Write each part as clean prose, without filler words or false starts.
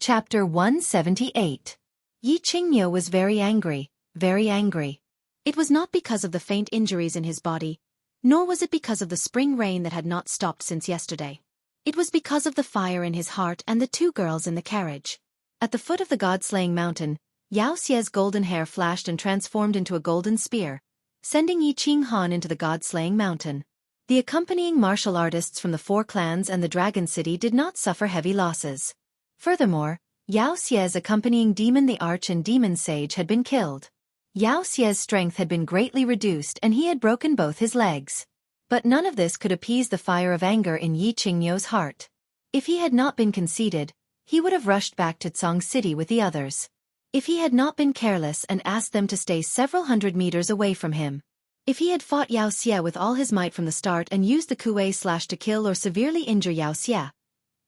Chapter 178. Yi Qingniu was very angry, very angry. It was not because of the faint injuries in his body, nor was it because of the spring rain that had not stopped since yesterday. It was because of the fire in his heart and the two girls in the carriage. At the foot of the god-slaying mountain, Yao Xie's golden hair flashed and transformed into a golden spear, sending Yi Qinghan into the god-slaying mountain. The accompanying martial artists from the four clans and the Dragon City did not suffer heavy losses. Furthermore, Yao Xie's accompanying demon the Arch and Demon Sage had been killed. Yao Xie's strength had been greatly reduced and he had broken both his legs. But none of this could appease the fire of anger in Yi Qingniu's heart. If he had not been conceited, he would have rushed back to Tsang City with the others. If he had not been careless and asked them to stay several hundred meters away from him. If he had fought Yao Xie with all his might from the start and used the kuei slash to kill or severely injure Yao Xie,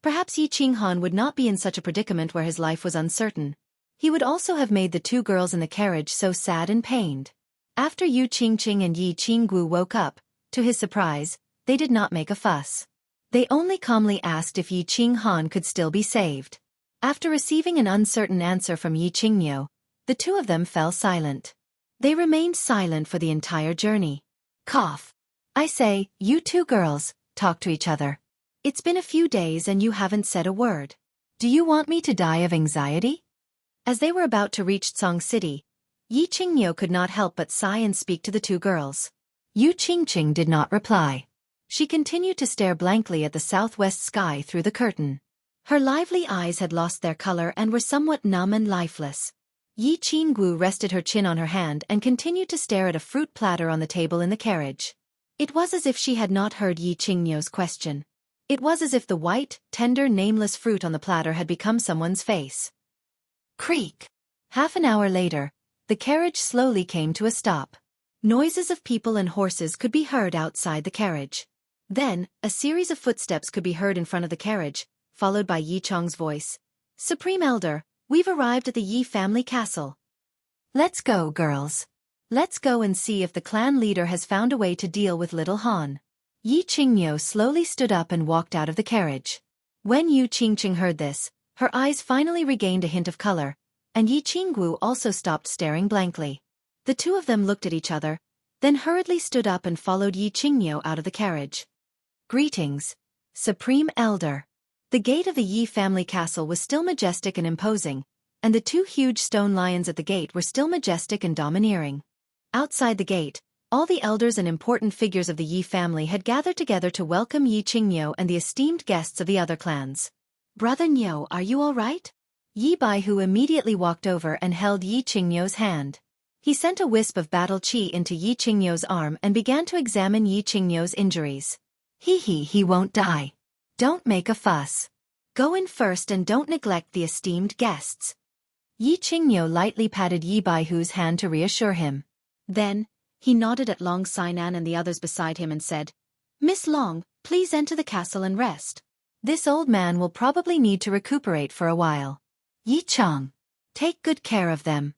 perhaps Yi Qinghan would not be in such a predicament where his life was uncertain. He would also have made the two girls in the carriage so sad and pained. After Yu Qingqing and Yi Qinggu woke up, to his surprise, they did not make a fuss. They only calmly asked if Yi Qinghan could still be saved. After receiving an uncertain answer from Yi Qingniu, the two of them fell silent. They remained silent for the entire journey. Cough. I say, you two girls, talk to each other. It's been a few days and you haven't said a word. Do you want me to die of anxiety? As they were about to reach Tsang City, Yi Qingniu could not help but sigh and speak to the two girls. Yu Qingqing did not reply. She continued to stare blankly at the southwest sky through the curtain. Her lively eyes had lost their color and were somewhat numb and lifeless. Yi Qinggu rested her chin on her hand and continued to stare at a fruit platter on the table in the carriage. It was as if she had not heard Yi Qingniu's question. It was as if the white, tender, nameless fruit on the platter had become someone's face. Creak! Half an hour later, the carriage slowly came to a stop. Noises of people and horses could be heard outside the carriage. Then, a series of footsteps could be heard in front of the carriage, followed by Yi Chong's voice. Supreme Elder, we've arrived at the Yi family castle. Let's go, girls. Let's go and see if the clan leader has found a way to deal with little Han. Yi Qingniu slowly stood up and walked out of the carriage. When Yu Qingqing heard this, her eyes finally regained a hint of color, and Yi Qinggu also stopped staring blankly. The two of them looked at each other, then hurriedly stood up and followed Yi Qingniu out of the carriage. Greetings, Supreme Elder. The gate of the Yi family castle was still majestic and imposing, and the two huge stone lions at the gate were still majestic and domineering. Outside the gate, all the elders and important figures of the Yi family had gathered together to welcome Yi Qingniu and the esteemed guests of the other clans. Brother Niu, are you all right? Yi Baihu immediately walked over and held Yi Qingniu's hand. He sent a wisp of battle qi into Yi Qingniu's arm and began to examine Yi Qingniu's injuries. He won't die. Don't make a fuss. Go in first and don't neglect the esteemed guests. Yi Qingniu lightly patted Yi Baihu's hand to reassure him. Then, he nodded at Long Sainan and the others beside him and said, Miss Long, please enter the castle and rest. This old man will probably need to recuperate for a while. Yi Chong, take good care of them.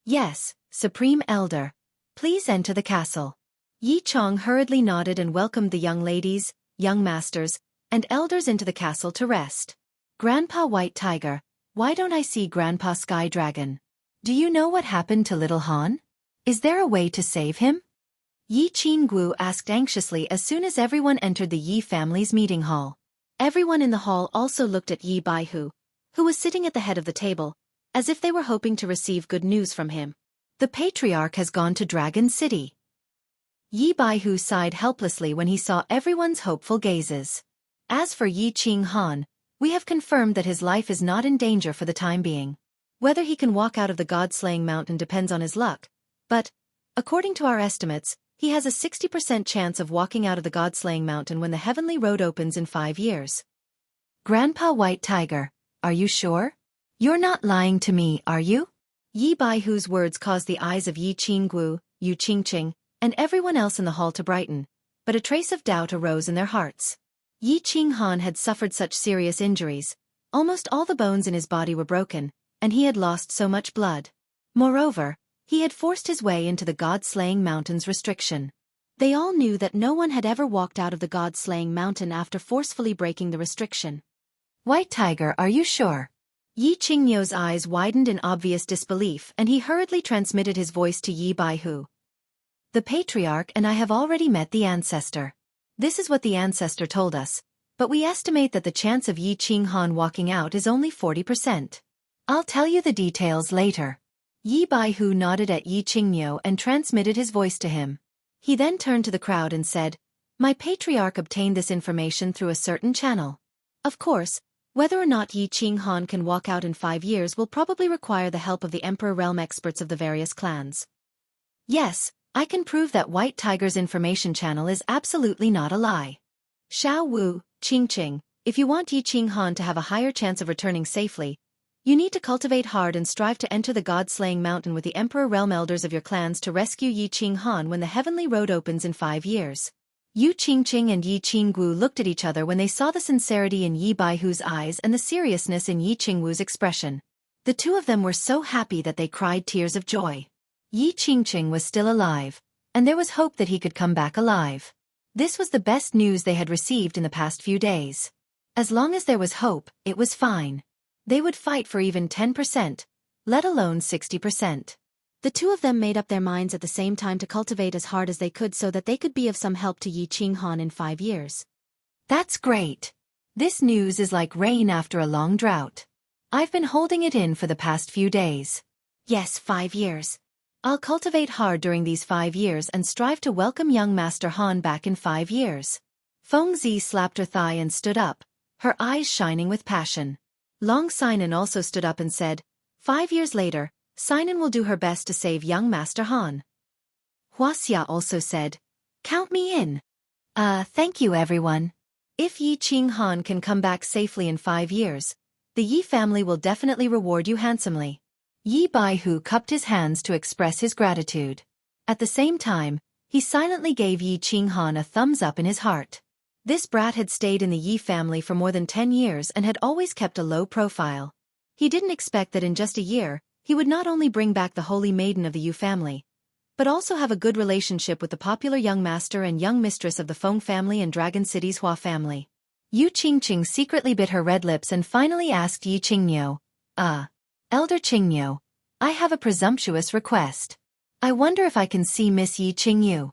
Yes, Supreme Elder. Please enter the castle. Yi Chong hurriedly nodded and welcomed the young ladies, young masters, and elders into the castle to rest. Grandpa White Tiger, why don't I see Grandpa Sky Dragon? Do you know what happened to little Han? Is there a way to save him? Yi Qinggu asked anxiously as soon as everyone entered the Yi family's meeting hall. Everyone in the hall also looked at Yi Baihu, who was sitting at the head of the table, as if they were hoping to receive good news from him. The patriarch has gone to Dragon City. Yi Baihu sighed helplessly when he saw everyone's hopeful gazes. As for Yi Qinghan, we have confirmed that his life is not in danger for the time being. Whether he can walk out of the god-slaying mountain depends on his luck, but, according to our estimates, he has a 60% chance of walking out of the god-slaying mountain when the heavenly road opens in 5 years. Grandpa White Tiger, are you sure? You're not lying to me, are you? Yi Baihu's words caused the eyes of Yi Qinggu, Yu Qingqing, and everyone else in the hall to brighten, but a trace of doubt arose in their hearts. Yi Qinghan had suffered such serious injuries, almost all the bones in his body were broken, and he had lost so much blood. Moreover, he had forced his way into the god-slaying mountain's restriction. They all knew that no one had ever walked out of the god-slaying mountain after forcefully breaking the restriction. White Tiger, are you sure? Yi Qingniu's eyes widened in obvious disbelief and he hurriedly transmitted his voice to Yi Baihu. The patriarch and I have already met the ancestor. This is what the ancestor told us, but we estimate that the chance of Yi Qinghan walking out is only 40%. I'll tell you the details later. Yi Baihu nodded at Yi Qingniu and transmitted his voice to him. He then turned to the crowd and said, "My patriarch obtained this information through a certain channel. Of course, whether or not Yi Qinghan can walk out in 5 years will probably require the help of the Emperor Realm experts of the various clans. Yes, I can prove that White Tiger's information channel is absolutely not a lie. Xiao Wu, Qingqing, if you want Yi Qinghan to have a higher chance of returning safely, you need to cultivate hard and strive to enter the God-slaying mountain with the Emperor Realm elders of your clans to rescue Yi Qinghan when the Heavenly Road opens in 5 years." Yu Qingqing and Yi Qinggu looked at each other when they saw the sincerity in Yi Baihu's eyes and the seriousness in Yi Qingwu's expression. The two of them were so happy that they cried tears of joy. Yi Qingqing was still alive, and there was hope that he could come back alive. This was the best news they had received in the past few days. As long as there was hope, it was fine. They would fight for even 10%, let alone 60%. The two of them made up their minds at the same time to cultivate as hard as they could so that they could be of some help to Yi Qinghan in 5 years. That's great. This news is like rain after a long drought. I've been holding it in for the past few days. Yes, 5 years. I'll cultivate hard during these 5 years and strive to welcome young Master Han back in 5 years. Feng Zi slapped her thigh and stood up, her eyes shining with passion. Long Sinan also stood up and said, 5 years later, Sinan will do her best to save young Master Han. Huaxia also said, "Count me in." Thank you everyone. If Yi Qinghan can come back safely in 5 years, the Yi family will definitely reward you handsomely. Yi Baihu cupped his hands to express his gratitude. At the same time, he silently gave Yi Qinghan a thumbs up in his heart. This brat had stayed in the Yi family for more than 10 years and had always kept a low profile. He didn't expect that in just a year, he would not only bring back the holy maiden of the Yu family, but also have a good relationship with the popular young master and young mistress of the Feng family and Dragon City's Hua family. Yu Qingqing secretly bit her red lips and finally asked Yi Qingniu, Elder Qingniu, I have a presumptuous request. I wonder if I can see Miss Yi Qingniu."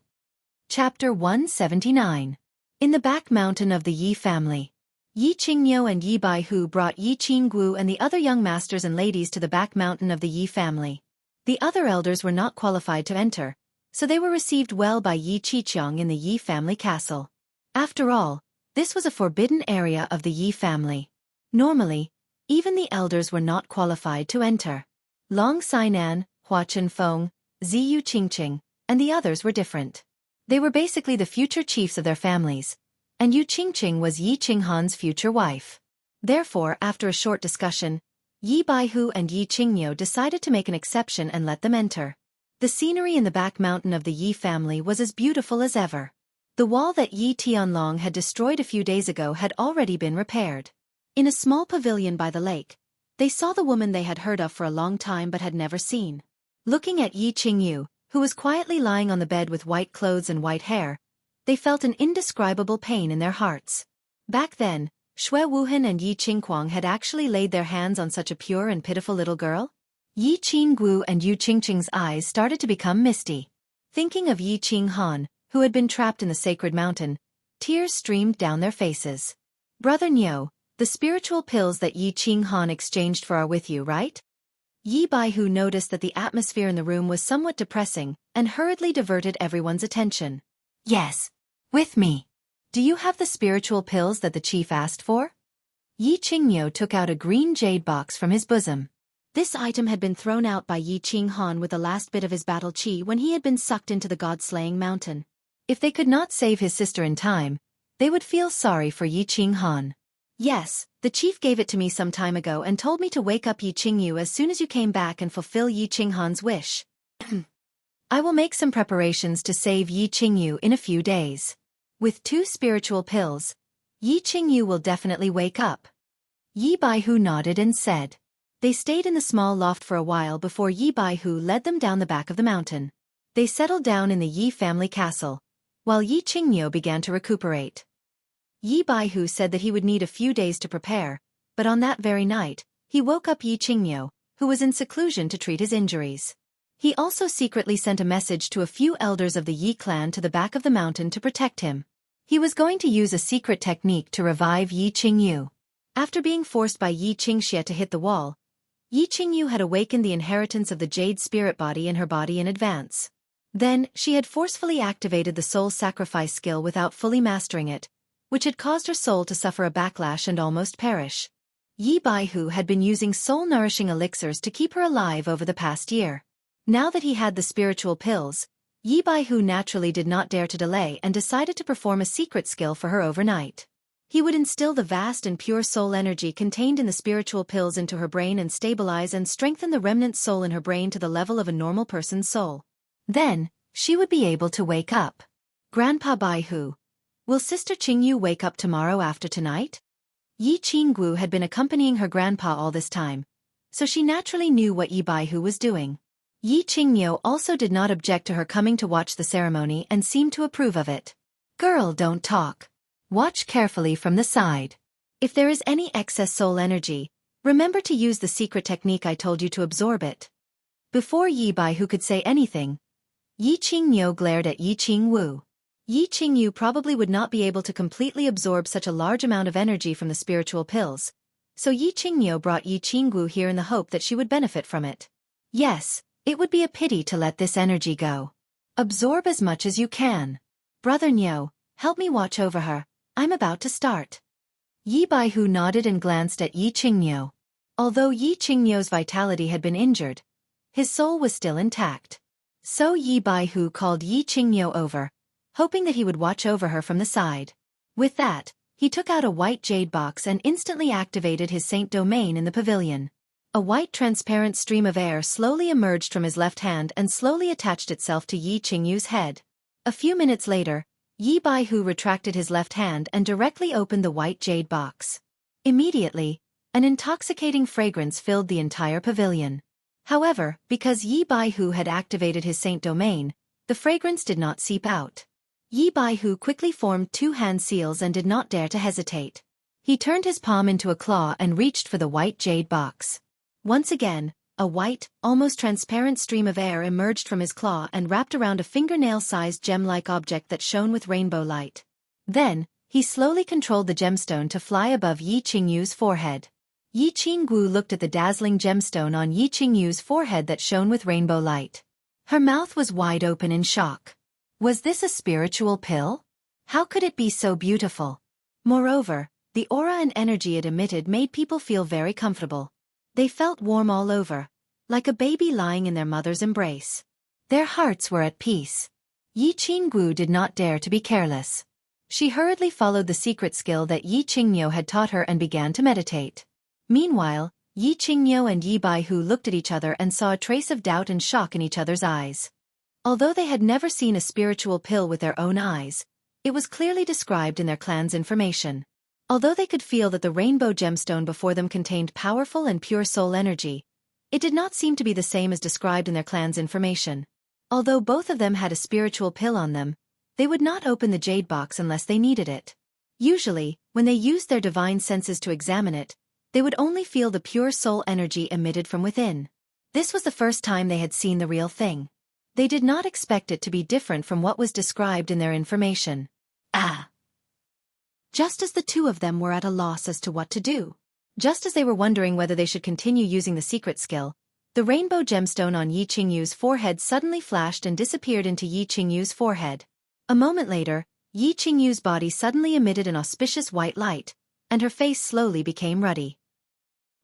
Chapter 179. In the back mountain of the Yi family. Yi Qingniu and Yi Baihu brought Yi Qinggu and the other young masters and ladies to the back mountain of the Yi family. The other elders were not qualified to enter, so they were received well by Yi Qiqiang in the Yi family castle. After all, this was a forbidden area of the Yi family. Normally, even the elders were not qualified to enter. Long Sinan, Hua Chenfeng, Ziyu Qingqing, and the others were different. They were basically the future chiefs of their families, and Yu Qingqing was Yi Qinghan's future wife. Therefore, after a short discussion, Yi Baihu and Yi Qingniu decided to make an exception and let them enter. The scenery in the back mountain of the Yi family was as beautiful as ever. The wall that Yi Tianlong had destroyed a few days ago had already been repaired. In a small pavilion by the lake, they saw the woman they had heard of for a long time but had never seen. Looking at Yi Qingniu, who was quietly lying on the bed with white clothes and white hair, they felt an indescribable pain in their hearts. Back then, Xue Wuhan and Yi Qingquang had actually laid their hands on such a pure and pitiful little girl? Yi Qinggu and Yu Qingqing's eyes started to become misty. Thinking of Yi Qinghan, who had been trapped in the sacred mountain, tears streamed down their faces. Brother Niu, the spiritual pills that Yi Qinghan exchanged for are with you, right? Yi Baihu noticed that the atmosphere in the room was somewhat depressing and hurriedly diverted everyone's attention. Yes. With me. Do you have the spiritual pills that the chief asked for? Yi Qingniu took out a green jade box from his bosom. This item had been thrown out by Yi Qinghan with the last bit of his battle chi when he had been sucked into the god-slaying mountain. If they could not save his sister in time, they would feel sorry for Yi Qinghan. Yes, the chief gave it to me some time ago and told me to wake up Yi Qingyu as soon as you came back and fulfill Yi Qinghan's wish. I will make some preparations to save Yi Qingyu in a few days. With 2 spiritual pills, Yi Qingyu will definitely wake up. Yi Baihu nodded and said. They stayed in the small loft for a while before Yi Baihu led them down the back of the mountain. They settled down in the Yi family castle, while Yi Qingyu began to recuperate. Yi Baihu said that he would need a few days to prepare, but on that very night, he woke up Yi Qingyo, who was in seclusion to treat his injuries. He also secretly sent a message to a few elders of the Yi clan to the back of the mountain to protect him. He was going to use a secret technique to revive Yi Qingyu. After being forced by Yi Qingxie to hit the wall, Yi Qingyu had awakened the inheritance of the jade spirit body in her body in advance. Then, she had forcefully activated the soul sacrifice skill without fully mastering it, which had caused her soul to suffer a backlash and almost perish. Yi Baihu had been using soul-nourishing elixirs to keep her alive over the past year. Now that he had the spiritual pills, Yi Baihu naturally did not dare to delay and decided to perform a secret skill for her overnight. He would instill the vast and pure soul energy contained in the spiritual pills into her brain and stabilize and strengthen the remnant soul in her brain to the level of a normal person's soul. Then, she would be able to wake up. Grandpa Baihu, will Sister Qingyu wake up tomorrow after tonight? Yi Qinggu had been accompanying her grandpa all this time, so she naturally knew what Yi Baihu was doing. Yi Qingyo also did not object to her coming to watch the ceremony and seemed to approve of it. Girl, don't talk. Watch carefully from the side. If there is any excess soul energy, remember to use the secret technique I told you to absorb it. Before Yi Baihu could say anything, Yi Qingyo glared at Yi Qingwu. Yi Qingyu probably would not be able to completely absorb such a large amount of energy from the spiritual pills, so Yi Qingyo brought Yi Qingwu here in the hope that she would benefit from it. Yes, it would be a pity to let this energy go. Absorb as much as you can. Brother Nyo, help me watch over her. I'm about to start. Yi Baihu nodded and glanced at Yi Qingyo. Although Yi Qingyo's vitality had been injured, his soul was still intact. So Yi Baihu called Yi Qingyo over, hoping that he would watch over her from the side. With that, he took out a white jade box and instantly activated his Saint Domain in the pavilion. A white transparent stream of air slowly emerged from his left hand and slowly attached itself to Yi Qingyu's head. A few minutes later, Yi Baihu retracted his left hand and directly opened the white jade box. Immediately, an intoxicating fragrance filled the entire pavilion. However, because Yi Baihu had activated his Saint Domain, the fragrance did not seep out. Yi Baihu quickly formed two hand seals and did not dare to hesitate. He turned his palm into a claw and reached for the white jade box. Once again, a white, almost transparent stream of air emerged from his claw and wrapped around a fingernail-sized gem-like object that shone with rainbow light. Then, he slowly controlled the gemstone to fly above Yi Qingyu's forehead. Yi Qinggu looked at the dazzling gemstone on Yi Qingyu's forehead that shone with rainbow light. Her mouth was wide open in shock. Was this a spiritual pill? How could it be so beautiful? Moreover, the aura and energy it emitted made people feel very comfortable. They felt warm all over, like a baby lying in their mother's embrace. Their hearts were at peace. Yi Qinggu did not dare to be careless. She hurriedly followed the secret skill that Yi Qingyo had taught her and began to meditate. Meanwhile, Yi Qingyo and Yi Baihu looked at each other and saw a trace of doubt and shock in each other's eyes. Although they had never seen a spiritual pill with their own eyes, it was clearly described in their clan's information. Although they could feel that the rainbow gemstone before them contained powerful and pure soul energy, it did not seem to be the same as described in their clan's information. Although both of them had a spiritual pill on them, they would not open the jade box unless they needed it. Usually, when they used their divine senses to examine it, they would only feel the pure soul energy emitted from within. This was the first time they had seen the real thing. They did not expect it to be different from what was described in their information. Just as the two of them were at a loss as to what to do, just as they were wondering whether they should continue using the secret skill, the rainbow gemstone on Yi Qingyu's forehead suddenly flashed and disappeared into Yi Qingyu's forehead. A moment later, Yi Qingyu's body suddenly emitted an auspicious white light, and her face slowly became ruddy.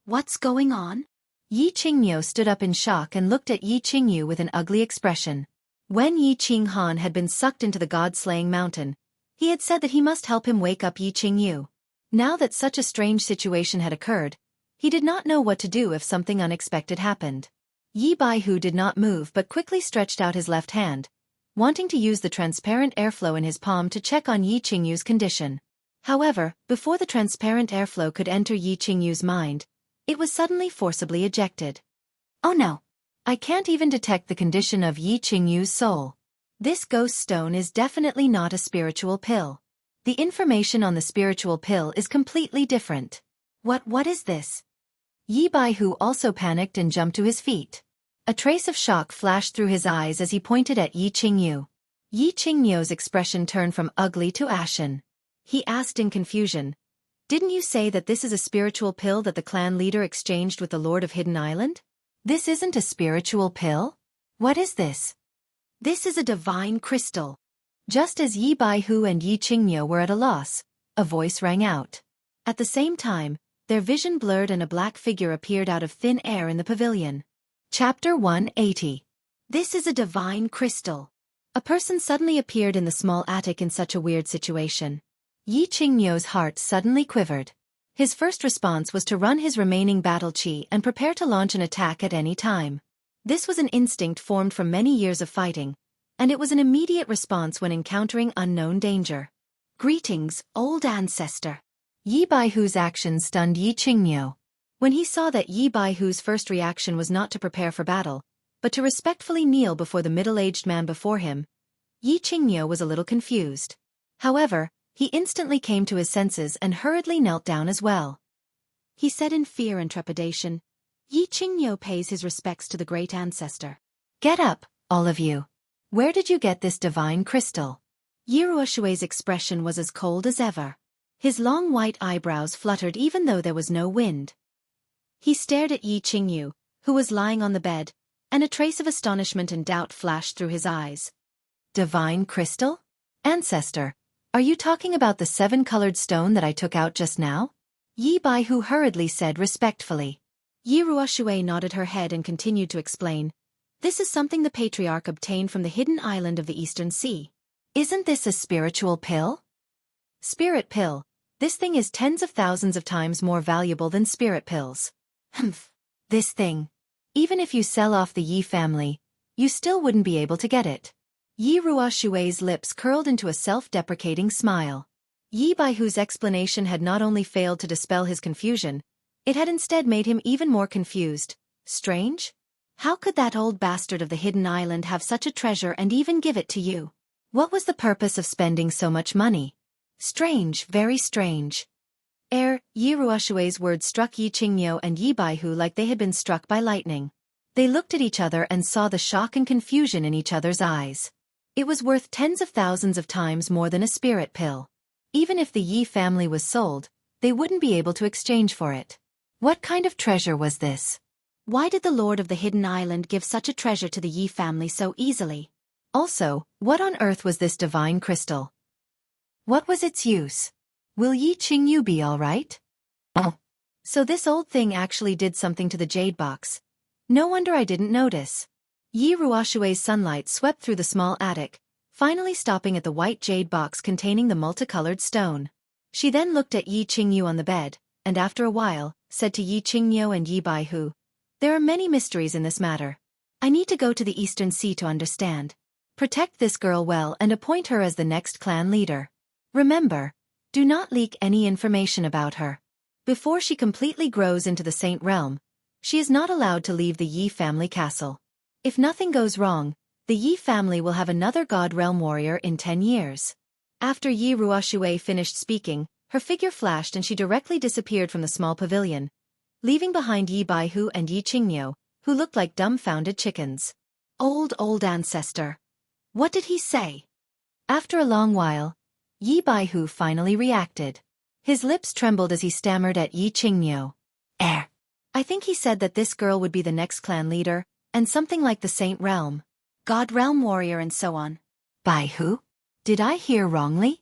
What's going on? Yi Qingyo stood up in shock and looked at Yi Qingyu with an ugly expression. When Yi Qinghan had been sucked into the god-slaying mountain, he had said that he must help him wake up Yi Qingyu. Now that such a strange situation had occurred, he did not know what to do if something unexpected happened. Yi Baihu did not move but quickly stretched out his left hand, wanting to use the transparent airflow in his palm to check on Yi Qingyu's condition. However, before the transparent airflow could enter Yi Qingyu's mind, it was suddenly forcibly ejected. Oh no! I can't even detect the condition of Yi Qingyu's soul. This ghost stone is definitely not a spiritual pill. The information on the spiritual pill is completely different. What is this? Yi Baihu also panicked and jumped to his feet. A trace of shock flashed through his eyes as he pointed at Yi Qingyu. Yi Qingyu's expression turned from ugly to ashen. He asked in confusion, "Didn't you say that this is a spiritual pill that the clan leader exchanged with the Lord of Hidden Island?" "This isn't a spiritual pill? What is this?" "This is a divine crystal." Just as Yi Baihu and Yi Qingyu were at a loss, a voice rang out. At the same time, their vision blurred and a black figure appeared out of thin air in the pavilion. Chapter 180. This is a divine crystal. A person suddenly appeared in the small attic in such a weird situation. Yi Qingyu's heart suddenly quivered. His first response was to run his remaining battle chi and prepare to launch an attack at any time. This was an instinct formed from many years of fighting, and it was an immediate response when encountering unknown danger. "Greetings, old ancestor." Yi Baihu's action stunned Yi Qingyu. When he saw that Yi Baihu's first reaction was not to prepare for battle, but to respectfully kneel before the middle-aged man before him, Yi Qingyu was a little confused. However, he instantly came to his senses and hurriedly knelt down as well. He said in fear and trepidation, "Yi Qingyu pays his respects to the great ancestor." "Get up, all of you. Where did you get this divine crystal?" Yi Ruoshui's expression was as cold as ever. His long white eyebrows fluttered even though there was no wind. He stared at Yi Qingyu, who was lying on the bed, and a trace of astonishment and doubt flashed through his eyes. "Divine crystal? Ancestor, are you talking about the 7-colored stone that I took out just now?" Yi Baihu hurriedly said respectfully. Yi Ruoshui nodded her head and continued to explain, "This is something the patriarch obtained from the hidden island of the Eastern Sea." "Isn't this a spiritual pill?" "Spirit pill. This thing is tens of thousands of times more valuable than spirit pills." "Humph. This thing. Even if you sell off the Yi family, you still wouldn't be able to get it." Yi Ruoshui's lips curled into a self-deprecating smile. Yi Baihu's explanation had not only failed to dispel his confusion, it had instead made him even more confused. Strange? How could that old bastard of the hidden island have such a treasure and even give it to you? What was the purpose of spending so much money? Strange, very strange. Yi Ruoshui's words struck Yi Qingyu and Yi Baihu like they had been struck by lightning. They looked at each other and saw the shock and confusion in each other's eyes. It was worth tens of thousands of times more than a spirit pill. Even if the Yi family was sold, they wouldn't be able to exchange for it. What kind of treasure was this? Why did the Lord of the Hidden Island give such a treasure to the Yi family so easily? Also, what on earth was this divine crystal? What was its use? Will Yi Qingyu be all right? Oh. So this old thing actually did something to the jade box. No wonder I didn't notice. Yi Ruoshui's sunlight swept through the small attic, finally stopping at the white jade box containing the multicolored stone. She then looked at Yi Qingyu on the bed, and after a while, said to Yi Qingyu and Yi Baihu, "There are many mysteries in this matter. I need to go to the Eastern Sea to understand. Protect this girl well and appoint her as the next clan leader. Remember, do not leak any information about her. Before she completely grows into the Saint Realm, she is not allowed to leave the Yi family castle. If nothing goes wrong, the Yi family will have another God Realm warrior in 10 years. After Yi Ruoshui finished speaking, her figure flashed and she directly disappeared from the small pavilion, leaving behind Yi Baihu and Yi Qingyu, who looked like dumbfounded chickens. Old ancestor. What did he say? After a long while, Yi Baihu finally reacted. His lips trembled as he stammered at Yi Qingyu. I think he said that this girl would be the next clan leader, and something like the Saint Realm, God Realm warrior and so on. Baihu? Did I hear wrongly?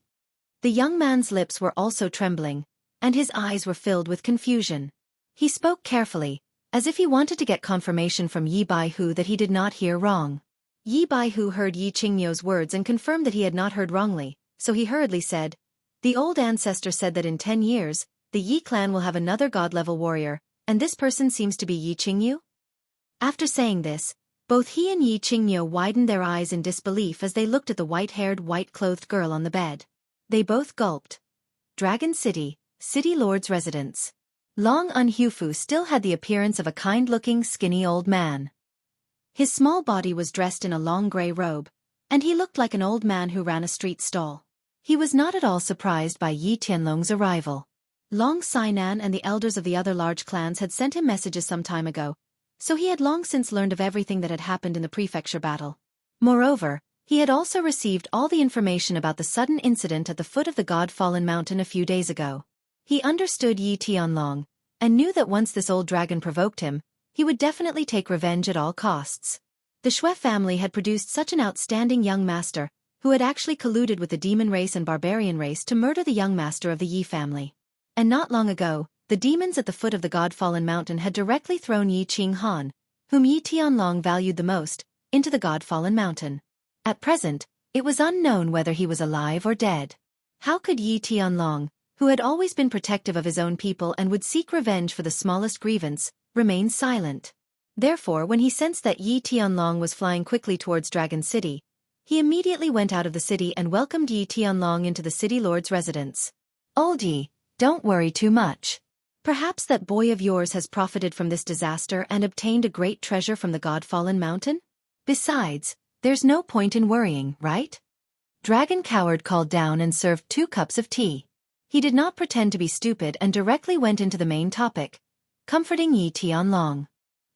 The young man's lips were also trembling, and his eyes were filled with confusion. He spoke carefully, as if he wanted to get confirmation from Yi Baihu that he did not hear wrong. Yi Baihu heard Yi Qingyu's words and confirmed that he had not heard wrongly, so he hurriedly said, "The old ancestor said that in 10 years, the Yi clan will have another god-level warrior, and this person seems to be Yi Qingyu?" After saying this, both he and Yi Qingyu widened their eyes in disbelief as they looked at the white-haired, white-clothed girl on the bed. They both gulped. Dragon City, City Lord's residence. Long Unhufu still had the appearance of a kind-looking, skinny old man. His small body was dressed in a long grey robe, and he looked like an old man who ran a street stall. He was not at all surprised by Yi Tianlong's arrival. Long Sinan and the elders of the other large clans had sent him messages some time ago, so he had long since learned of everything that had happened in the prefecture battle. Moreover, he had also received all the information about the sudden incident at the foot of the God-fallen mountain a few days ago. He understood Yi Tianlong, and knew that once this old dragon provoked him, he would definitely take revenge at all costs. The Shui family had produced such an outstanding young master, who had actually colluded with the demon race and barbarian race to murder the young master of the Yi family. And not long ago, the demons at the foot of the God-fallen mountain had directly thrown Yi Qinghan, whom Yi Tianlong valued the most, into the God-fallen mountain. At present, it was unknown whether he was alive or dead. How could Yi Tianlong, who had always been protective of his own people and would seek revenge for the smallest grievance, remain silent? Therefore, when he sensed that Yi Tianlong was flying quickly towards Dragon City, he immediately went out of the city and welcomed Yi Tianlong into the city lord's residence. "Old Yi, don't worry too much. Perhaps that boy of yours has profited from this disaster and obtained a great treasure from the God-fallen mountain? Besides, there's no point in worrying, right?" Dragon Coward called down and served 2 cups of tea. He did not pretend to be stupid and directly went into the main topic, comforting Yi Tianlong.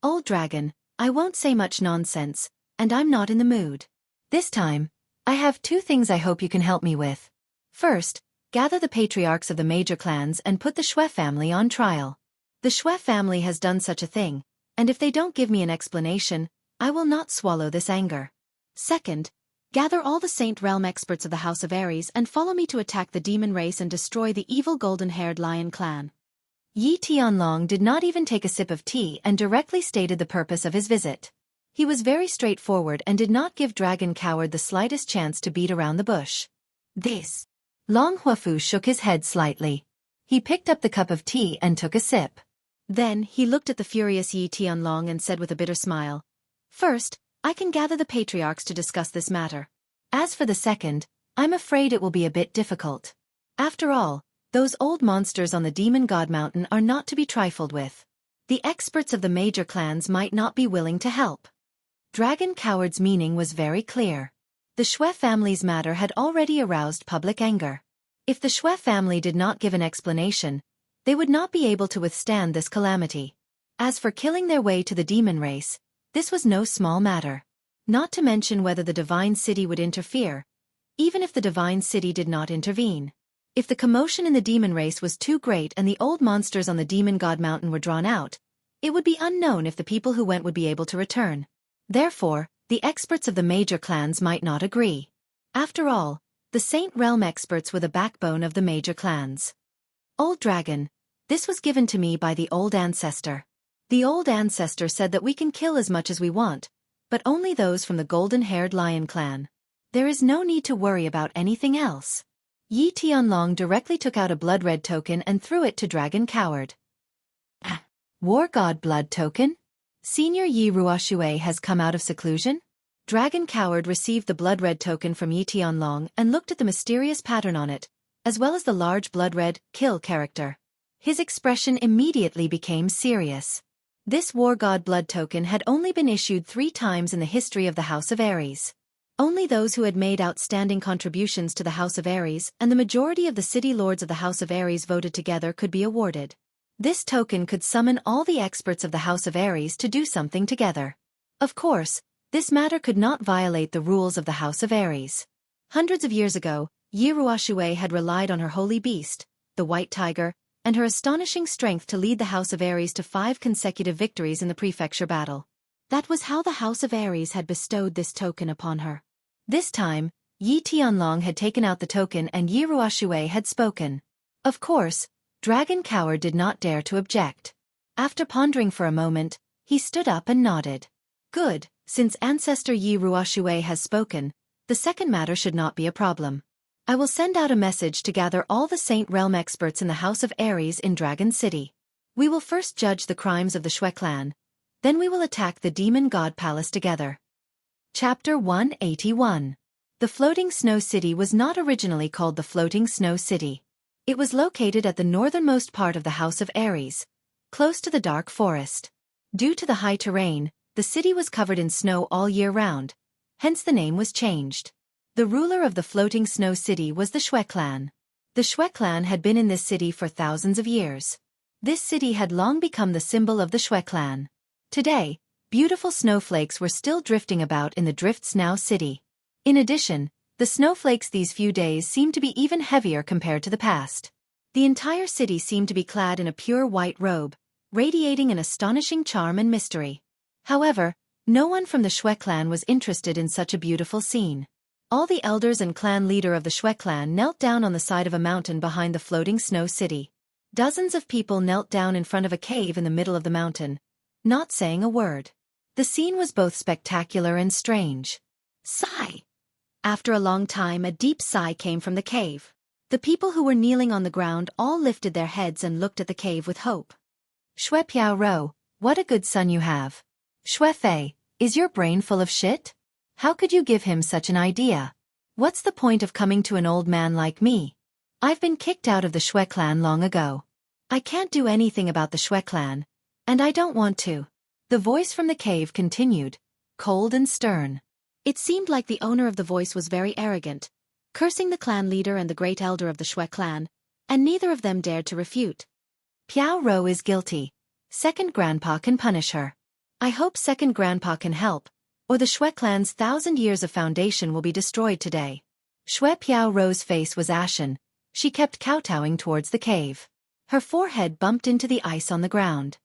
"Old dragon, I won't say much nonsense, and I'm not in the mood. This time, I have 2 things I hope you can help me with. First, gather the patriarchs of the major clans and put the Shui family on trial. The Shui family has done such a thing, and if they don't give me an explanation, I will not swallow this anger. Second, gather all the Saint Realm experts of the House of Ares and follow me to attack the demon race and destroy the evil golden-haired lion clan." Yi Tianlong did not even take a sip of tea and directly stated the purpose of his visit. He was very straightforward and did not give Dragon Coward the slightest chance to beat around the bush. "This." Long Huafu shook his head slightly. He picked up the cup of tea and took a sip. Then he looked at the furious Yi Tianlong and said with a bitter smile, "First, I can gather the patriarchs to discuss this matter. As for the second, I'm afraid it will be a bit difficult. After all, those old monsters on the Demon God Mountain are not to be trifled with. The experts of the major clans might not be willing to help." Dragon Coward's meaning was very clear. The Shui family's matter had already aroused public anger. If the Shui family did not give an explanation, they would not be able to withstand this calamity. As for killing their way to the demon race, this was no small matter. Not to mention whether the Divine City would interfere, even if the Divine City did not intervene. If the commotion in the demon race was too great and the old monsters on the Demon God Mountain were drawn out, it would be unknown if the people who went would be able to return. Therefore, the experts of the major clans might not agree. After all, the Saint Realm experts were the backbone of the major clans. "Old dragon, this was given to me by the old ancestor. The old ancestor said that we can kill as much as we want, but only those from the golden-haired lion clan. There is no need to worry about anything else." Yi Tianlong directly took out a blood-red token and threw it to Dragon Coward. "War God blood token? Senior Yi Ruoshui has come out of seclusion?" Dragon Coward received the blood-red token from Yi Tianlong and looked at the mysterious pattern on it, as well as the large blood-red kill character. His expression immediately became serious. This War God blood token had only been issued 3 times in the history of the House of Ares. Only those who had made outstanding contributions to the House of Ares and the majority of the city lords of the House of Ares voted together could be awarded. This token could summon all the experts of the House of Ares to do something together. Of course, this matter could not violate the rules of the House of Ares. Hundreds of years ago, Yi Ruoshui had relied on her holy beast, the white tiger, and her astonishing strength to lead the House of Ares to 5 consecutive victories in the prefecture battle. That was how the House of Ares had bestowed this token upon her. This time, Yi Tianlong had taken out the token and Yi Ruoshui had spoken. Of course, Dragon Coward did not dare to object. After pondering for a moment, he stood up and nodded. "Good, since Ancestor Yi Ruoshui has spoken, the second matter should not be a problem. I will send out a message to gather all the Saint Realm experts in the House of Ares in Dragon City. We will first judge the crimes of the Shui clan, then we will attack the Demon God Palace together." Chapter 181. The Floating Snow City was not originally called the Floating Snow City. It was located at the northernmost part of the House of Ares, close to the dark forest. Due to the high terrain, the city was covered in snow all year round, hence the name was changed. The ruler of the Floating Snow City was the Shui clan. The Shwe clan had been in this city for thousands of years. This city had long become the symbol of the Shwe clan. Today, beautiful snowflakes were still drifting about in the Drift Snow city. In addition, the snowflakes these few days seemed to be even heavier compared to the past. The entire city seemed to be clad in a pure white robe, radiating an astonishing charm and mystery. However, no one from the Shwe clan was interested in such a beautiful scene. All the elders and clan leader of the Shwe clan knelt down on the side of a mountain behind the floating snow city. Dozens of people knelt down in front of a cave in the middle of the mountain, not saying a word. The scene was both spectacular and strange. Sigh! After a long time, a deep sigh came from the cave. The people who were kneeling on the ground all lifted their heads and looked at the cave with hope. Shwe Piao Ro, what a good son you have. Shwe Fei, is your brain full of shit? How could you give him such an idea? What's the point of coming to an old man like me? I've been kicked out of the Shwe clan long ago. I can't do anything about the Shwe clan, and I don't want to. The voice from the cave continued, cold and stern. It seemed like the owner of the voice was very arrogant, cursing the clan leader and the great elder of the Shwe clan, and neither of them dared to refute. Piao Ro is guilty. Second Grandpa can punish her. I hope Second Grandpa can help, or the Shwe clan's 1,000 years of foundation will be destroyed today. Shwe Piao Ro's face was ashen. She kept kowtowing towards the cave. Her forehead bumped into the ice on the ground.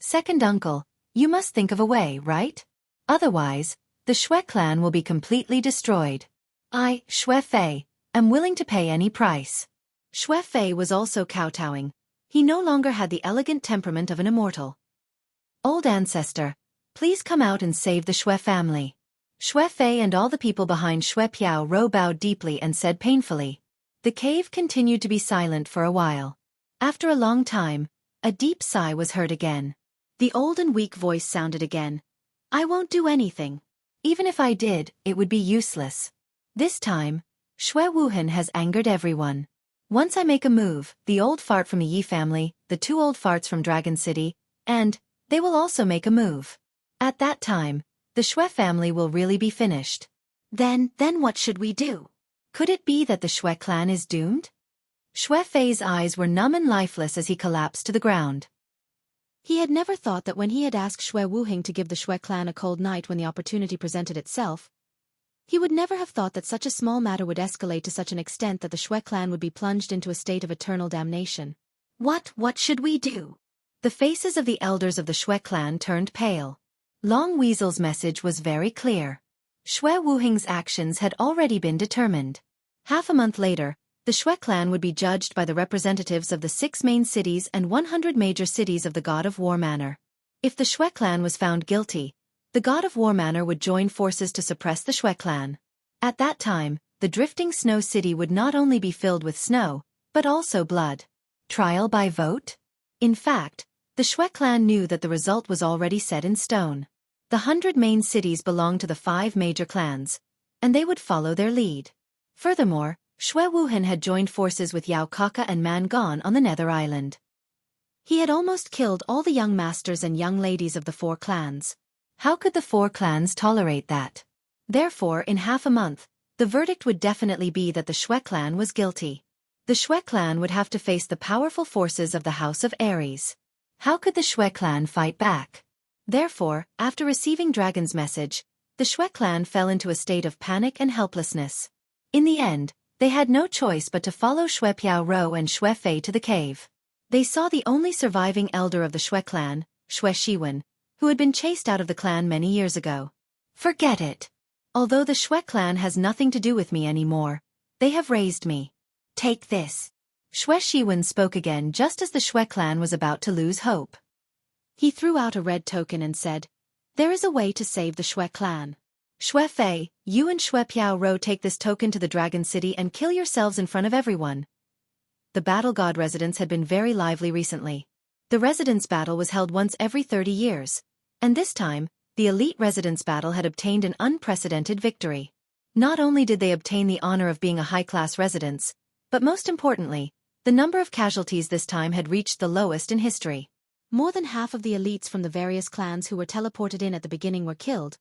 Second uncle, you must think of a way, right? Otherwise, the Shwe clan will be completely destroyed. I, Shwe Fei, am willing to pay any price. Shwe Fei was also kowtowing. He no longer had the elegant temperament of an immortal. Old ancestor, please come out and save the Shwe family. Shwe Fei and all the people behind Shwe Piao Ro bowed deeply and said painfully. The cave continued to be silent for a while. After a long time, a deep sigh was heard again. The old and weak voice sounded again. I won't do anything. Even if I did, it would be useless. This time, Shwe Wuhan has angered everyone. Once I make a move, the old fart from the Yi family, the 2 old farts from Dragon City, and they will also make a move. At that time, the Shwe family will really be finished. Then what should we do? Could it be that the Shwe clan is doomed? Shwe Fei's eyes were numb and lifeless as he collapsed to the ground. He had never thought that when he had asked Shwe Wuhing to give the Shwe clan a cold night when the opportunity presented itself, he would never have thought that such a small matter would escalate to such an extent that the Shwe clan would be plunged into a state of eternal damnation. What should we do? The faces of the elders of the Shwe clan turned pale. Long Weasel's message was very clear. Shwe Wuhing's actions had already been determined. Half a month later, the Shwe clan would be judged by the representatives of the 6 main cities and 100 major cities of the God of War Manor. If the Shwe clan was found guilty, the God of War Manor would join forces to suppress the Shwe clan. At that time, the drifting snow city would not only be filled with snow, but also blood. Trial by vote? In fact, the Shwe clan knew that the result was already set in stone. The 100 main cities belonged to the 5 major clans, and they would follow their lead. Furthermore, Shwe Wuhan had joined forces with Yao Kaka and Man Gon on the Nether Island. He had almost killed all the young masters and young ladies of the 4 clans. How could the 4 clans tolerate that? Therefore, in half a month, the verdict would definitely be that the Shwe clan was guilty. The Shwe clan would have to face the powerful forces of the House of Aries. How could the Shwe clan fight back? Therefore, after receiving Dragon's message, the Shwe clan fell into a state of panic and helplessness. In the end, they had no choice but to follow Shwe Piao Ro and Shwe Fei to the cave. They saw the only surviving elder of the Shwe clan, Shwe Shiwen, who had been chased out of the clan many years ago. Forget it. Although the Shwe clan has nothing to do with me anymore, they have raised me. Take this. Shwe Shiwen spoke again just as the Shwe clan was about to lose hope. He threw out a red token and said, There is a way to save the Shwe clan. Shwe Fei, you and Shwe Piao Ro take this token to the Dragon City and kill yourselves in front of everyone. The Battle God residence had been very lively recently. The residence battle was held once every 30 years, and this time, the elite residence battle had obtained an unprecedented victory. Not only did they obtain the honor of being a high-class residence, but most importantly, the number of casualties this time had reached the lowest in history. More than half of the elites from the various clans who were teleported in at the beginning were killed,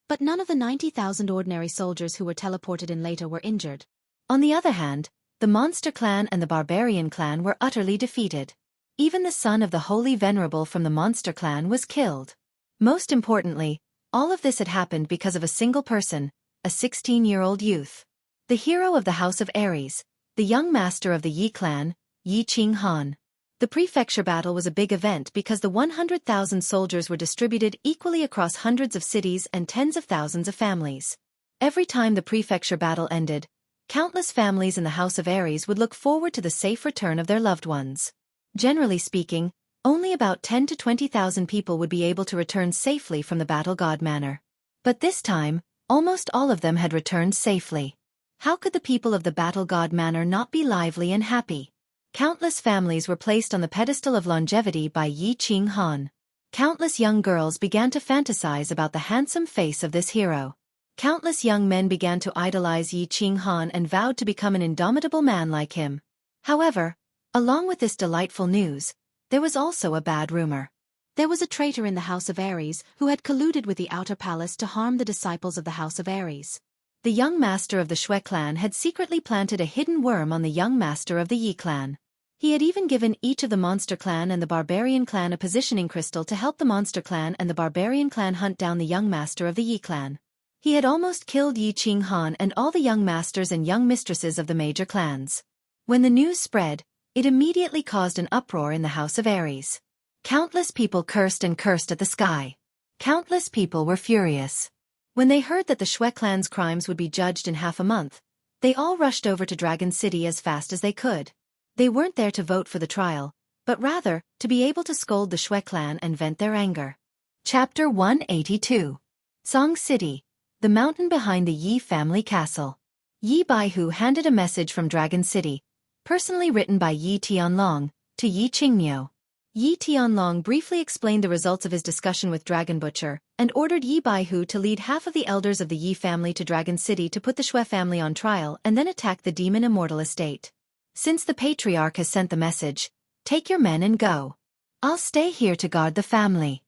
but none of the 90,000 ordinary soldiers who were teleported in later were injured. On the other hand, the Monster Clan and the Barbarian Clan were utterly defeated. Even the son of the Holy Venerable from the Monster Clan was killed. Most importantly, all of this had happened because of a single person, a 16-year-old youth. The hero of the House of Ares, the young master of the Yi clan, Yi Qinghan. The prefecture battle was a big event because the 100,000 soldiers were distributed equally across hundreds of cities and tens of thousands of families. Every time the prefecture battle ended, countless families in the House of Ares would look forward to the safe return of their loved ones. Generally speaking, only about 10 to 20,000 people would be able to return safely from the Battle God Manor. But this time, almost all of them had returned safely. How could the people of the Battle God Manor not be lively and happy? Countless families were placed on the pedestal of longevity by Yi Qinghan. Countless young girls began to fantasize about the handsome face of this hero. Countless young men began to idolize Yi Qinghan and vowed to become an indomitable man like him. However, along with this delightful news, there was also a bad rumor. There was a traitor in the House of Ares who had colluded with the Outer Palace to harm the disciples of the House of Ares. The young master of the Shui clan had secretly planted a hidden worm on the young master of the Yi clan. He had even given each of the Monster Clan and the Barbarian Clan a positioning crystal to help the Monster Clan and the Barbarian Clan hunt down the young master of the Yi clan. He had almost killed Yi Qinghan and all the young masters and young mistresses of the major clans. When the news spread, it immediately caused an uproar in the House of Ares. Countless people cursed and cursed at the sky. Countless people were furious. When they heard that the Shui clan's crimes would be judged in half a month, they all rushed over to Dragon City as fast as they could. They weren't there to vote for the trial, but rather, to be able to scold the Shui clan and vent their anger. Chapter 182. Song City, the mountain behind the Yi family castle. Yi Baihu handed a message from Dragon City, personally written by Yi Tianlong, to Yi Qingniu. Yi Tianlong briefly explained the results of his discussion with Dragon Butcher, and ordered Yi Baihu to lead half of the elders of the Yi family to Dragon City to put the Shui family on trial and then attack the demon immortal estate. Since the patriarch has sent the message, take your men and go. I'll stay here to guard the family.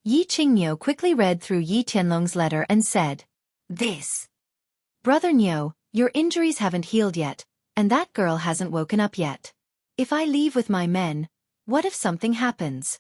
Yi Qingniu quickly read through Yi Tianlong's letter and said, This. Brother Niu, your injuries haven't healed yet, and that girl hasn't woken up yet. If I leave with my men, what if something happens?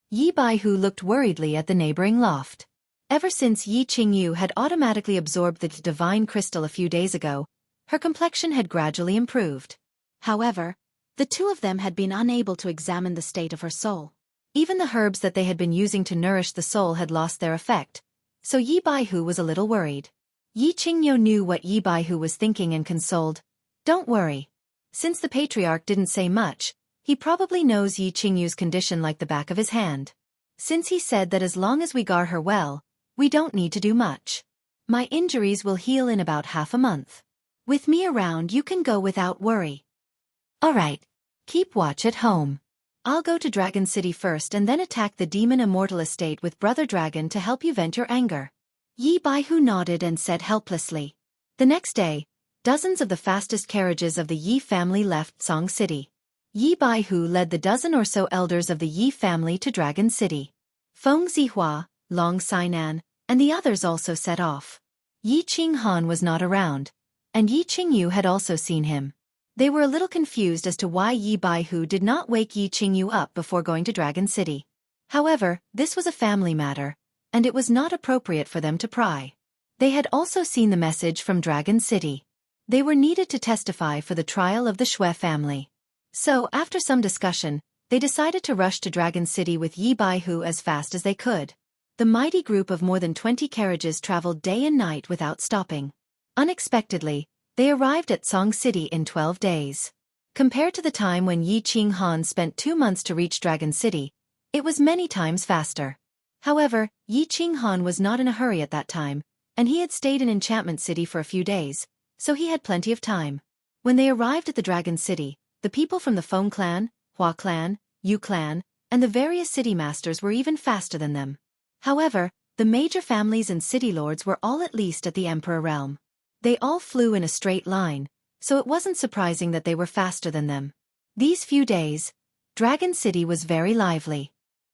Yi Baihu looked worriedly at the neighboring loft. Ever since Yi Qingniu had automatically absorbed the divine crystal a few days ago, her complexion had gradually improved. However, the two of them had been unable to examine the state of her soul. Even the herbs that they had been using to nourish the soul had lost their effect, so Yi Baihu was a little worried. Yi Qingniu knew what Yi Baihu was thinking and consoled, Don't worry. Since the patriarch didn't say much, he probably knows Yi Qingniu's condition like the back of his hand. Since he said that as long as we guard her well, we don't need to do much. My injuries will heal in about half a month. With me around you can go without worry. Alright. Keep watch at home. I'll go to Dragon City first and then attack the demon immortal estate with Brother Dragon to help you vent your anger. Yi Baihu nodded and said helplessly. The next day, dozens of the fastest carriages of the Yi family left Song City. Yi Baihu led the dozen or so elders of the Yi family to Dragon City. Feng Zihua, Long Sainan, and the others also set off. Yi Qinghan was not around, and Yi Qingniu had also seen him. They were a little confused as to why Yi Baihu did not wake Yi Qingniu up before going to Dragon City. However, this was a family matter, and it was not appropriate for them to pry. They had also seen the message from Dragon City. They were needed to testify for the trial of the Shui family. So, after some discussion, they decided to rush to Dragon City with Yi Baihu as fast as they could. The mighty group of more than 20 carriages traveled day and night without stopping. Unexpectedly, they arrived at Song City in 12 days. Compared to the time when Yi Qinghan spent 2 months to reach Dragon City, it was many times faster. However, Yi Qinghan was not in a hurry at that time, and he had stayed in Enchantment City for a few days, so he had plenty of time. When they arrived at the Dragon City, the people from the Feng clan, Hua clan, Yu clan, and the various city masters were even faster than them. However, the major families and city lords were all at least at the Emperor realm. They all flew in a straight line, so it wasn't surprising that they were faster than them. These few days, Dragon City was very lively.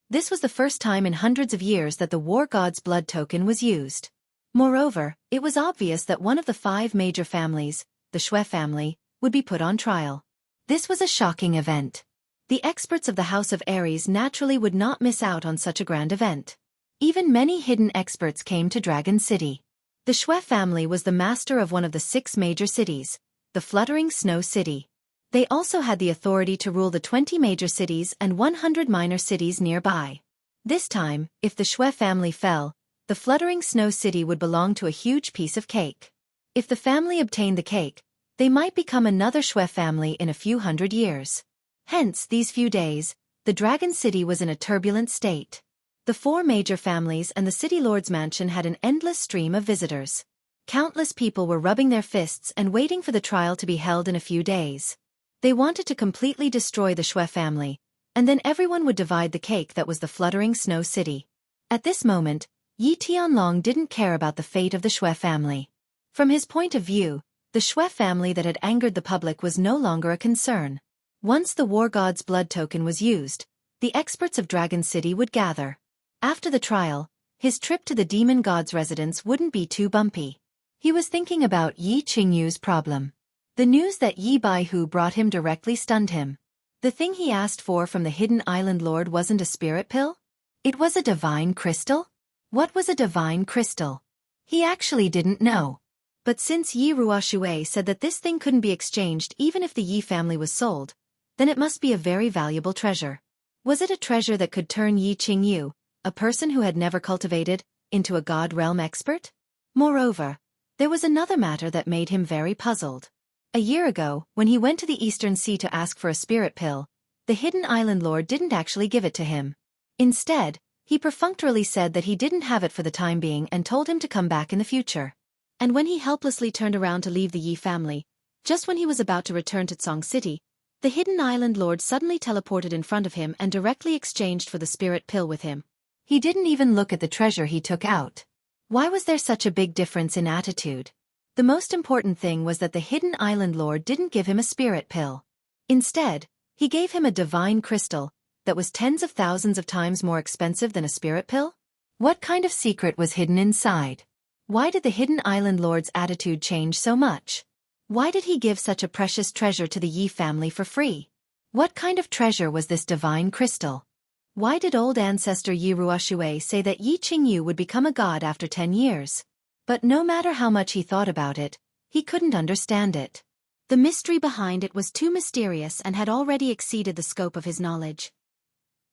This was the first time in hundreds of years that the war god's blood token was used. Moreover, it was obvious that one of the 5 major families, the Shui family, would be put on trial. This was a shocking event. The experts of the House of Aries naturally would not miss out on such a grand event. Even many hidden experts came to Dragon City. The Shui family was the master of one of the 6 major cities, the Fluttering Snow City. They also had the authority to rule the 20 major cities and 100 minor cities nearby. This time, if the Shui family fell, the Fluttering Snow City would belong to a huge piece of cake. If the family obtained the cake, they might become another Shui family in a few hundred years. Hence, these few days, the Dragon City was in a turbulent state. The 4 major families and the City Lord's mansion had an endless stream of visitors. Countless people were rubbing their fists and waiting for the trial to be held in a few days. They wanted to completely destroy the Shui family, and then everyone would divide the cake that was the Fluttering Snow City. At this moment, Yi Tianlong didn't care about the fate of the Shui family. From his point of view, the Shui family that had angered the public was no longer a concern. Once the War God's blood token was used, the experts of Dragon City would gather. After the trial, his trip to the Demon God's residence wouldn't be too bumpy. He was thinking about Yi Qingyu's problem. The news that Yi Baihu brought him directly stunned him. The thing he asked for from the Hidden Island Lord wasn't a spirit pill? It was a divine crystal? What was a divine crystal? He actually didn't know. But since Yi Ruoshui said that this thing couldn't be exchanged even if the Yi family was sold, then it must be a very valuable treasure. Was it a treasure that could turn Yi Qingyu, a person who had never cultivated, into a God realm expert? Moreover, there was another matter that made him very puzzled. A year ago, when he went to the Eastern Sea to ask for a spirit pill, the Hidden Island Lord didn't actually give it to him. Instead, he perfunctorily said that he didn't have it for the time being and told him to come back in the future. And when he helplessly turned around to leave the Yi family, just when he was about to return to Tsong City, the Hidden Island Lord suddenly teleported in front of him and directly exchanged for the spirit pill with him. He didn't even look at the treasure he took out. Why was there such a big difference in attitude? The most important thing was that the Hidden Island Lord didn't give him a spirit pill. Instead, he gave him a divine crystal that was tens of thousands of times more expensive than a spirit pill? What kind of secret was hidden inside? Why did the Hidden Island Lord's attitude change so much? Why did he give such a precious treasure to the Yi family for free? What kind of treasure was this divine crystal? Why did old ancestor Yi Ruoshui say that Yi Qingyu would become a god after 10 years? But no matter how much he thought about it, he couldn't understand it. The mystery behind it was too mysterious and had already exceeded the scope of his knowledge.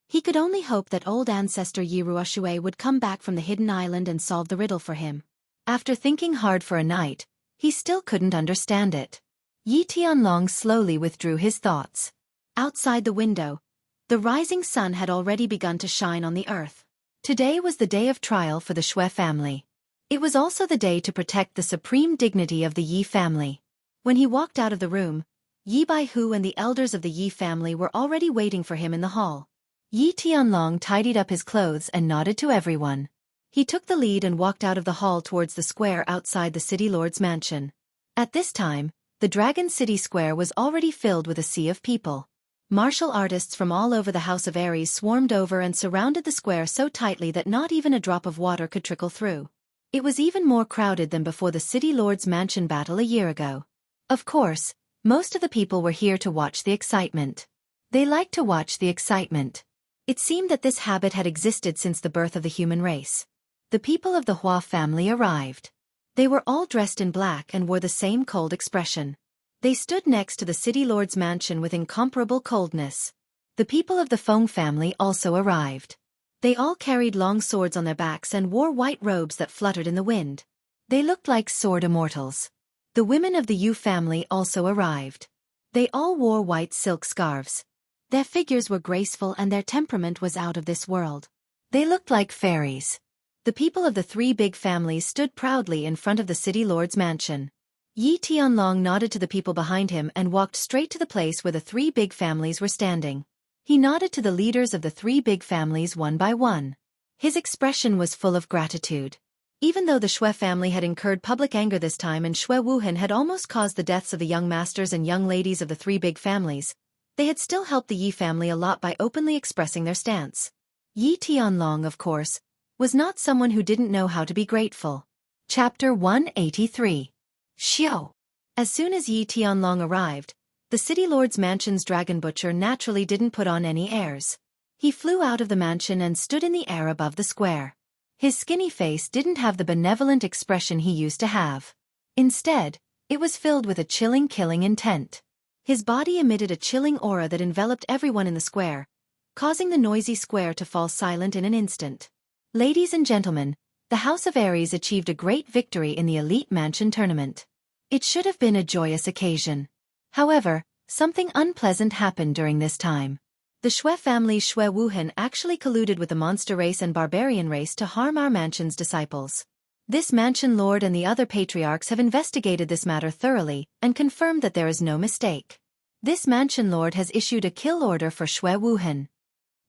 He could only hope that old ancestor Yi Ruoshui would come back from the hidden island and solve the riddle for him. After thinking hard for a night, he still couldn't understand it. Yi Tianlong slowly withdrew his thoughts. Outside the window, the rising sun had already begun to shine on the earth. Today was the day of trial for the Shui family. It was also the day to protect the supreme dignity of the Yi family. When he walked out of the room, Yi Baihu and the elders of the Yi family were already waiting for him in the hall. Yi Tianlong tidied up his clothes and nodded to everyone. He took the lead and walked out of the hall towards the square outside the city lord's mansion. At this time, the Dragon City Square was already filled with a sea of people. Martial artists from all over the House of Aries swarmed over and surrounded the square so tightly that not even a drop of water could trickle through. It was even more crowded than before the City Lord's Mansion battle a year ago. Of course, most of the people were here to watch the excitement. They liked to watch the excitement. It seemed that this habit had existed since the birth of the human race. The people of the Hua family arrived. They were all dressed in black and wore the same cold expression. They stood next to the City Lord's mansion with incomparable coldness. The people of the Feng family also arrived. They all carried long swords on their backs and wore white robes that fluttered in the wind. They looked like sword immortals. The women of the Yu family also arrived. They all wore white silk scarves. Their figures were graceful and their temperament was out of this world. They looked like fairies. The people of the three big families stood proudly in front of the City Lord's mansion. Yi Tianlong nodded to the people behind him and walked straight to the place where the three big families were standing. He nodded to the leaders of the three big families one by one. His expression was full of gratitude. Even though the Shui family had incurred public anger this time and Shui Wuhan had almost caused the deaths of the young masters and young ladies of the three big families, they had still helped the Yi family a lot by openly expressing their stance. Yi Tianlong, of course, was not someone who didn't know how to be grateful. Chapter 183. Xiao. As soon as Yi Tianlong arrived, the city lord's mansion's dragon butcher naturally didn't put on any airs. He flew out of the mansion and stood in the air above the square. His skinny face didn't have the benevolent expression he used to have. Instead, it was filled with a chilling killing intent. His body emitted a chilling aura that enveloped everyone in the square, causing the noisy square to fall silent in an instant. Ladies and gentlemen, the House of Aries achieved a great victory in the Elite Mansion tournament. It should have been a joyous occasion. However, something unpleasant happened during this time. The Xue family's Xue Wuhan actually colluded with the monster race and barbarian race to harm our mansion's disciples. This mansion lord and the other patriarchs have investigated this matter thoroughly and confirmed that there is no mistake. This mansion lord has issued a kill order for Xue Wuhan.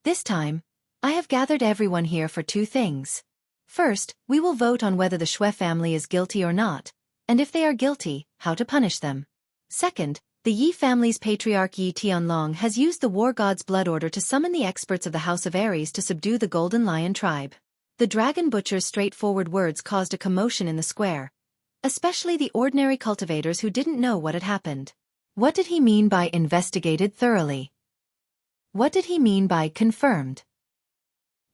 This time, I have gathered everyone here for two things. First, we will vote on whether the Xue family is guilty or not, and if they are guilty, how to punish them. Second, the Yi family's patriarch Yi Tianlong has used the war god's blood order to summon the experts of the House of Aries to subdue the Golden Lion tribe. The dragon butcher's straightforward words caused a commotion in the square, especially the ordinary cultivators who didn't know what had happened. What did he mean by investigated thoroughly? What did he mean by confirmed?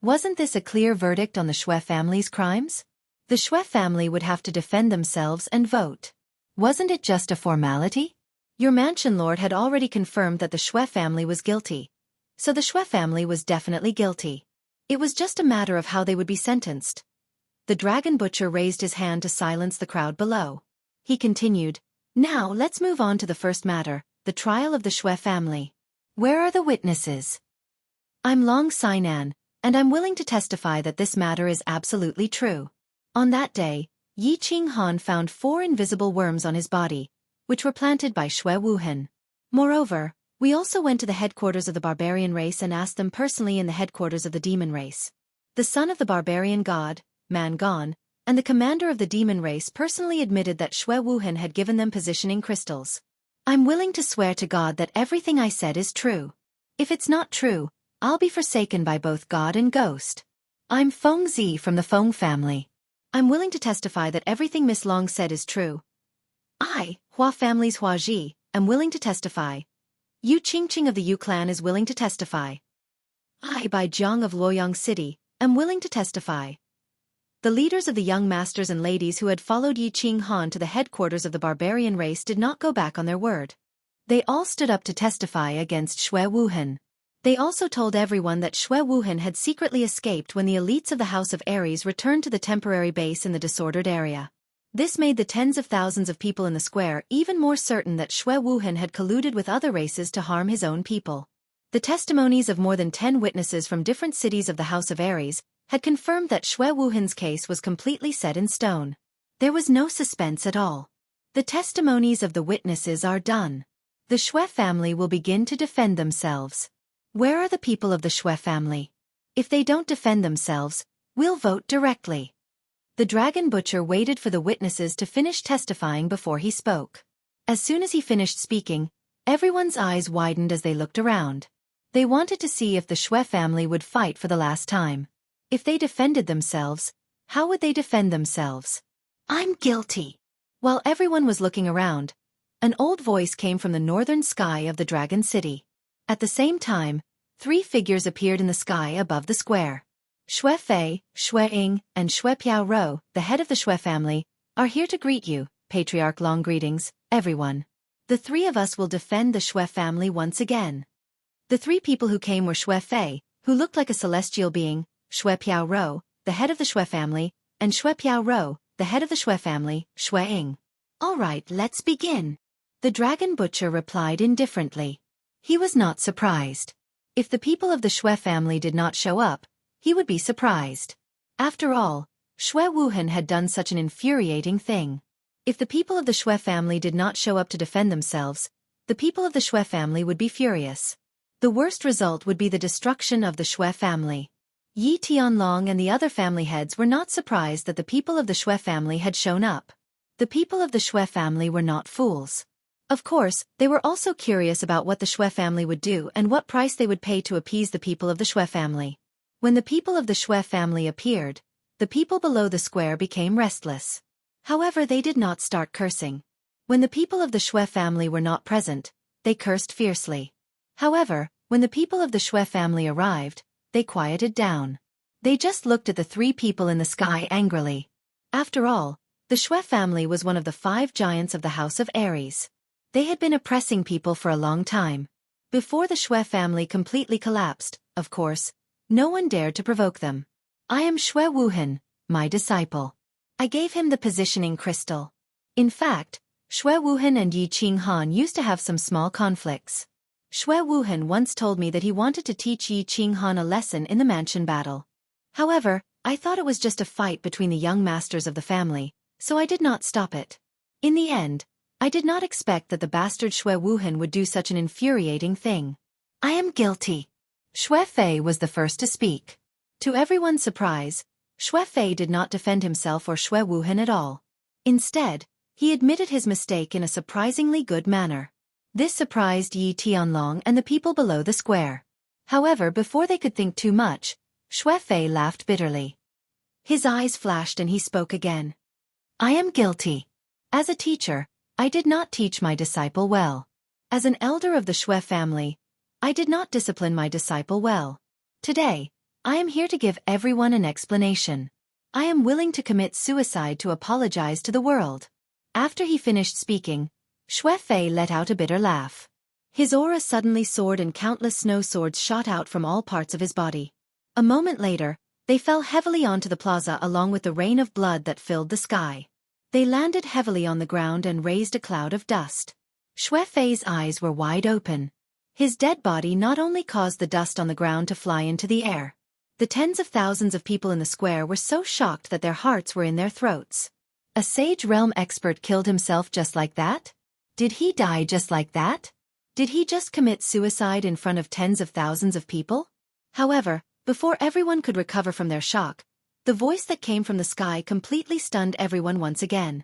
Wasn't this a clear verdict on the Xue family's crimes? The Xue family would have to defend themselves and vote. Wasn't it just a formality? Your mansion lord had already confirmed that the Xue family was guilty, so the Xue family was definitely guilty. It was just a matter of how they would be sentenced. The dragon butcher raised his hand to silence the crowd below. He continued, "Now let's move on to the first matter, the trial of the Xue family. Where are the witnesses? I'm Long Sainan, and I'm willing to testify that this matter is absolutely true." On that day, Yi Qinghan found 4 invisible worms on his body, which were planted by Xue Wuhan. Moreover, we also went to the headquarters of the barbarian race and asked them personally in the headquarters of the demon race. The son of the barbarian god, Man Gon, and the commander of the demon race personally admitted that Xue Wuhan had given them positioning crystals. I'm willing to swear to God that everything I said is true. If it's not true, I'll be forsaken by both God and ghost. I'm Feng Zi from the Feng family. I'm willing to testify that everything Miss Long said is true. I, Hua family's Hua Ji, am willing to testify. Yu Qingqing of the Yu clan is willing to testify. I, Bai Jiang of Luoyang City, am willing to testify. The leaders of the young masters and ladies who had followed Yi Qinghan to the headquarters of the barbarian race did not go back on their word. They all stood up to testify against Xue Wuhan. They also told everyone that Xue Wuhan had secretly escaped when the elites of the House of Aries returned to the temporary base in the disordered area. This made the tens of thousands of people in the square even more certain that Xue Wuhan had colluded with other races to harm his own people. The testimonies of more than 10 witnesses from different cities of the House of Aries had confirmed that Xue Wuhan's case was completely set in stone. There was no suspense at all. The testimonies of the witnesses are done. The Xue family will begin to defend themselves. Where are the people of the Xue family? If they don't defend themselves, we'll vote directly. The dragon butcher waited for the witnesses to finish testifying before he spoke. As soon as he finished speaking, everyone's eyes widened as they looked around. They wanted to see if the Xue family would fight for the last time. If they defended themselves, how would they defend themselves? I'm guilty. While everyone was looking around, an old voice came from the northern sky of the Dragon City. At the same time, 3 figures appeared in the sky above the square. Xue Fei, Xue Ying, and Xue Piao Rou, the head of the Xue family, are here to greet you, Patriarch Long. Greetings, everyone. The 3 of us will defend the Xue family once again. The 3 people who came were Xue Fei, who looked like a celestial being, Xue Piao Rou, the head of the Xue family, and Xue Piao Rou, the head of the Xue family, Xue Ying. All right, let's begin. The dragon butcher replied indifferently. He was not surprised. If the people of the Xue family did not show up, he would be surprised. After all, Xue Wuhan had done such an infuriating thing. If the people of the Xue family did not show up to defend themselves, the people of the Xue family would be furious. The worst result would be the destruction of the Xue family. Yi Tianlong and the other family heads were not surprised that the people of the Xue family had shown up. The people of the Xue family were not fools. Of course, they were also curious about what the Xue family would do and what price they would pay to appease the people of the Xue family. When the people of the Xue family appeared, the people below the square became restless. However, they did not start cursing. When the people of the Shui family were not present, they cursed fiercely. However, when the people of the Shui family arrived, they quieted down. They just looked at the three people in the sky angrily. After all, the Shui family was one of the 5 giants of the House of Aries. They had been oppressing people for a long time. Before the Shui family completely collapsed, of course, no one dared to provoke them. I am Shui Wuhan, my disciple. I gave him the positioning crystal. In fact, Shui Wuhan and Yi Qinghan used to have some small conflicts. Shui Wuhan once told me that he wanted to teach Yi Qinghan a lesson in the mansion battle. However, I thought it was just a fight between the young masters of the family, so I did not stop it. In the end, I did not expect that the bastard Shui Wuhan would do such an infuriating thing. I am guilty. Shui Fei was the first to speak. To everyone's surprise, Shui Fei did not defend himself or Shui Wuhan at all. Instead, he admitted his mistake in a surprisingly good manner. This surprised Yi Tianlong and the people below the square. However, before they could think too much, Shui Fei laughed bitterly. His eyes flashed and he spoke again. I am guilty. As a teacher, I did not teach my disciple well. As an elder of the Shui family, I did not discipline my disciple well. Today, I am here to give everyone an explanation. I am willing to commit suicide to apologize to the world. After he finished speaking, Shui Fei let out a bitter laugh. His aura suddenly soared and countless snow swords shot out from all parts of his body. A moment later, they fell heavily onto the plaza along with the rain of blood that filled the sky. They landed heavily on the ground and raised a cloud of dust. Shui Fei's eyes were wide open. His dead body not only caused the dust on the ground to fly into the air. The tens of thousands of people in the square were so shocked that their hearts were in their throats. A Sage Realm expert killed himself just like that? Did he die just like that? Did he just commit suicide in front of tens of thousands of people? However, before everyone could recover from their shock, the voice that came from the sky completely stunned everyone once again.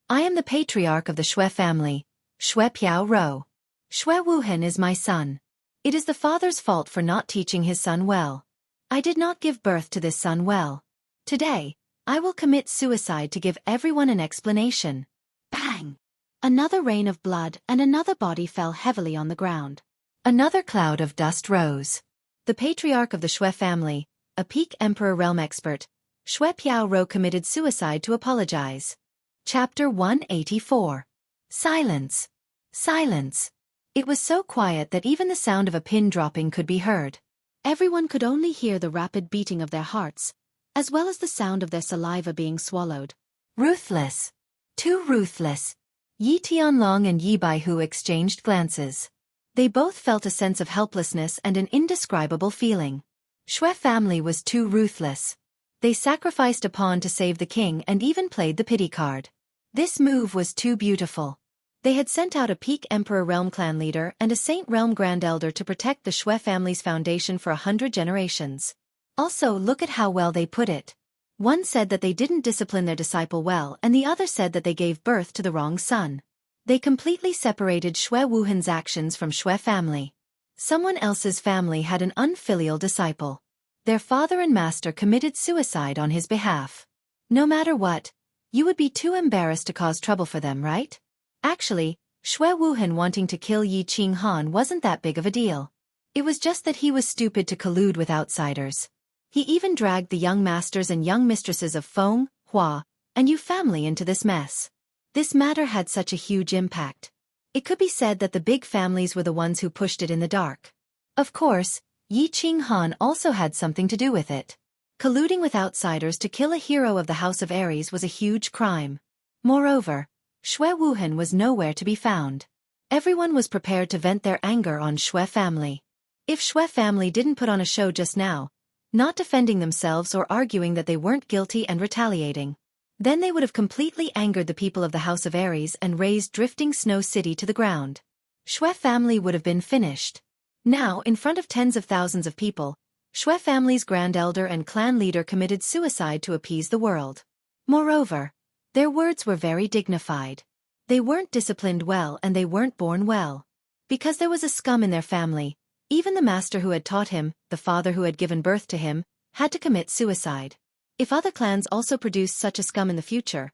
I am the patriarch of the Shui family, Shui Piao Rou. Shui Wuhan is my son. It is the father's fault for not teaching his son well. I did not give birth to this son well. Today, I will commit suicide to give everyone an explanation. Bang! Another rain of blood and another body fell heavily on the ground. Another cloud of dust rose. The patriarch of the Shui family, a peak Emperor Realm expert, Shui Piao Rou committed suicide to apologize. Chapter 184. Silence. Silence. It was so quiet that even the sound of a pin dropping could be heard. Everyone could only hear the rapid beating of their hearts, as well as the sound of their saliva being swallowed. Ruthless. Too ruthless. Yi Tianlong and Yi Baihu exchanged glances. They both felt a sense of helplessness and an indescribable feeling. Shui family was too ruthless. They sacrificed a pawn to save the king and even played the pity card. This move was too beautiful. They had sent out a peak Emperor Realm clan leader and a Saint Realm Grand Elder to protect the Shui family's foundation for 100 generations. Also, look at how well they put it. One said that they didn't discipline their disciple well and the other said that they gave birth to the wrong son. They completely separated Shui Wuhan's actions from Shui family. Someone else's family had an unfilial disciple. Their father and master committed suicide on his behalf. No matter what, you would be too embarrassed to cause trouble for them, right? Actually, Shui Wuhan wanting to kill Yi Qinghan wasn't that big of a deal. It was just that he was stupid to collude with outsiders. He even dragged the young masters and young mistresses of Feng, Hua, and Yu family into this mess. This matter had such a huge impact. It could be said that the big families were the ones who pushed it in the dark. Of course, Yi Qinghan also had something to do with it. Colluding with outsiders to kill a hero of the House of Aries was a huge crime. Moreover, Shui Wuhan was nowhere to be found. Everyone was prepared to vent their anger on Shui family. If Shui family didn't put on a show just now, not defending themselves or arguing that they weren't guilty and retaliating, then they would have completely angered the people of the House of Aries and razed drifting Snow City to the ground. Shui family would have been finished. Now, in front of tens of thousands of people, Shui family's Grand Elder and clan leader committed suicide to appease the world. Moreover, their words were very dignified. They weren't disciplined well and they weren't born well. Because there was a scum in their family, even the master who had taught him, the father who had given birth to him, had to commit suicide. If other clans also produced such a scum in the future,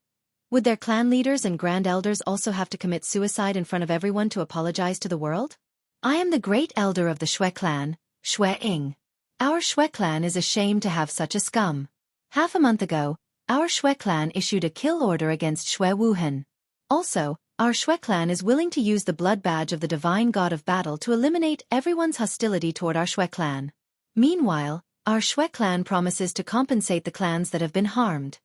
Would their clan leaders and grand elders also have to commit suicide in front of everyone to apologize to the world? I am the great elder of the Shui clan, Shui Ing. Our Shui clan is ashamed to have such a scum. Half a month ago, our Shui clan issued a kill order against Shui Wuhan. Also, our Shui clan is willing to use the blood badge of the divine god of battle to eliminate everyone's hostility toward our Shui clan. Meanwhile, our Shui clan promises to compensate the clans that have been harmed.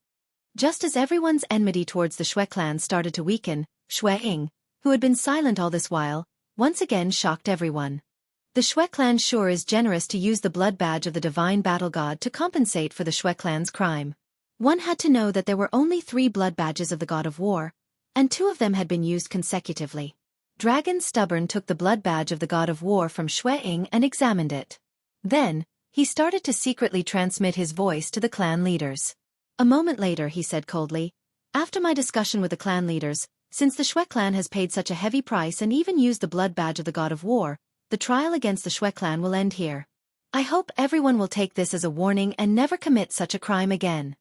Just as everyone's enmity towards the Shui clan started to weaken, Shui Ing, who had been silent all this while, once again shocked everyone. The Shui clan sure is generous to use the blood badge of the divine battle god to compensate for the Shui clan's crime. One had to know that there were only 3 blood badges of the god of war, and 2 of them had been used consecutively. Dragon Stubborn took the blood badge of the god of war from Shui Ing and examined it. Then, he started to secretly transmit his voice to the clan leaders. A moment later he said coldly, "After my discussion with the clan leaders, since the Shui clan has paid such a heavy price and even used the blood badge of the god of war, the trial against the Shui clan will end here. I hope everyone will take this as a warning and never commit such a crime again."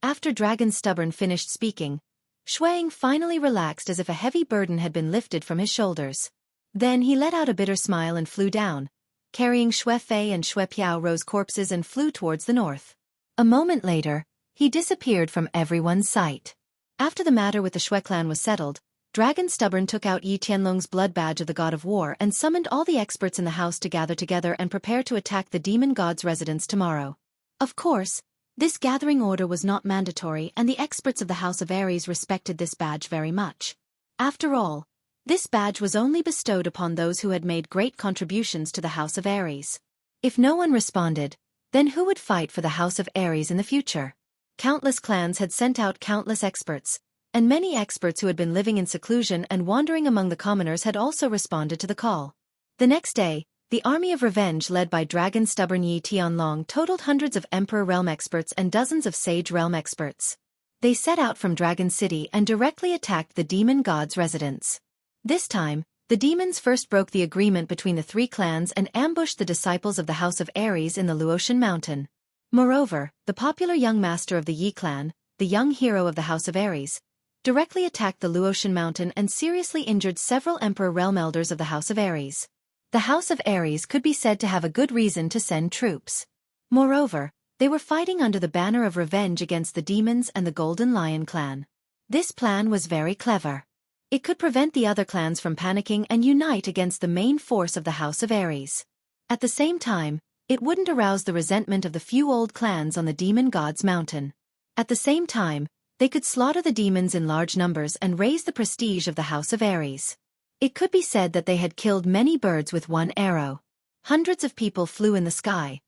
After Dragon Stubborn finished speaking, Shui Ing finally relaxed as if a heavy burden had been lifted from his shoulders. Then he let out a bitter smile and flew down, carrying Shui Fei and Shui Piao Rose corpses and flew towards the north. A moment later, he disappeared from everyone's sight. After the matter with the Shui clan was settled, Dragon Stubborn took out Yi Tianlong's blood badge of the god of war and summoned all the experts in the house to gather together and prepare to attack the demon god's residence tomorrow. Of course, this gathering order was not mandatory and the experts of the House of Aries respected this badge very much. After all, this badge was only bestowed upon those who had made great contributions to the House of Aries. If no one responded, then who would fight for the House of Aries in the future? Countless clans had sent out countless experts, and many experts who had been living in seclusion and wandering among the commoners had also responded to the call. The next day, the army of revenge led by Dragon Stubborn Yi Tianlong totaled hundreds of Emperor Realm experts and dozens of Sage Realm experts. They set out from Dragon City and directly attacked the demon god's residence. This time, the demons first broke the agreement between the 3 clans and ambushed the disciples of the House of Aries in the Luotian Mountain. Moreover, the popular young master of the Yi clan, the young hero of the House of Aries, directly attacked the Luotian Mountain and seriously injured several Emperor Realm elders of the House of Aries. The House of Aries could be said to have a good reason to send troops. Moreover, they were fighting under the banner of revenge against the demons and the Golden Lion clan. This plan was very clever. It could prevent the other clans from panicking and unite against the main force of the House of Aries. At the same time, it wouldn't arouse the resentment of the few old clans on the demon god's mountain. At the same time, they could slaughter the demons in large numbers and raise the prestige of the House of Aries. It could be said that they had killed many birds with one arrow. Hundreds of people flew in the sky,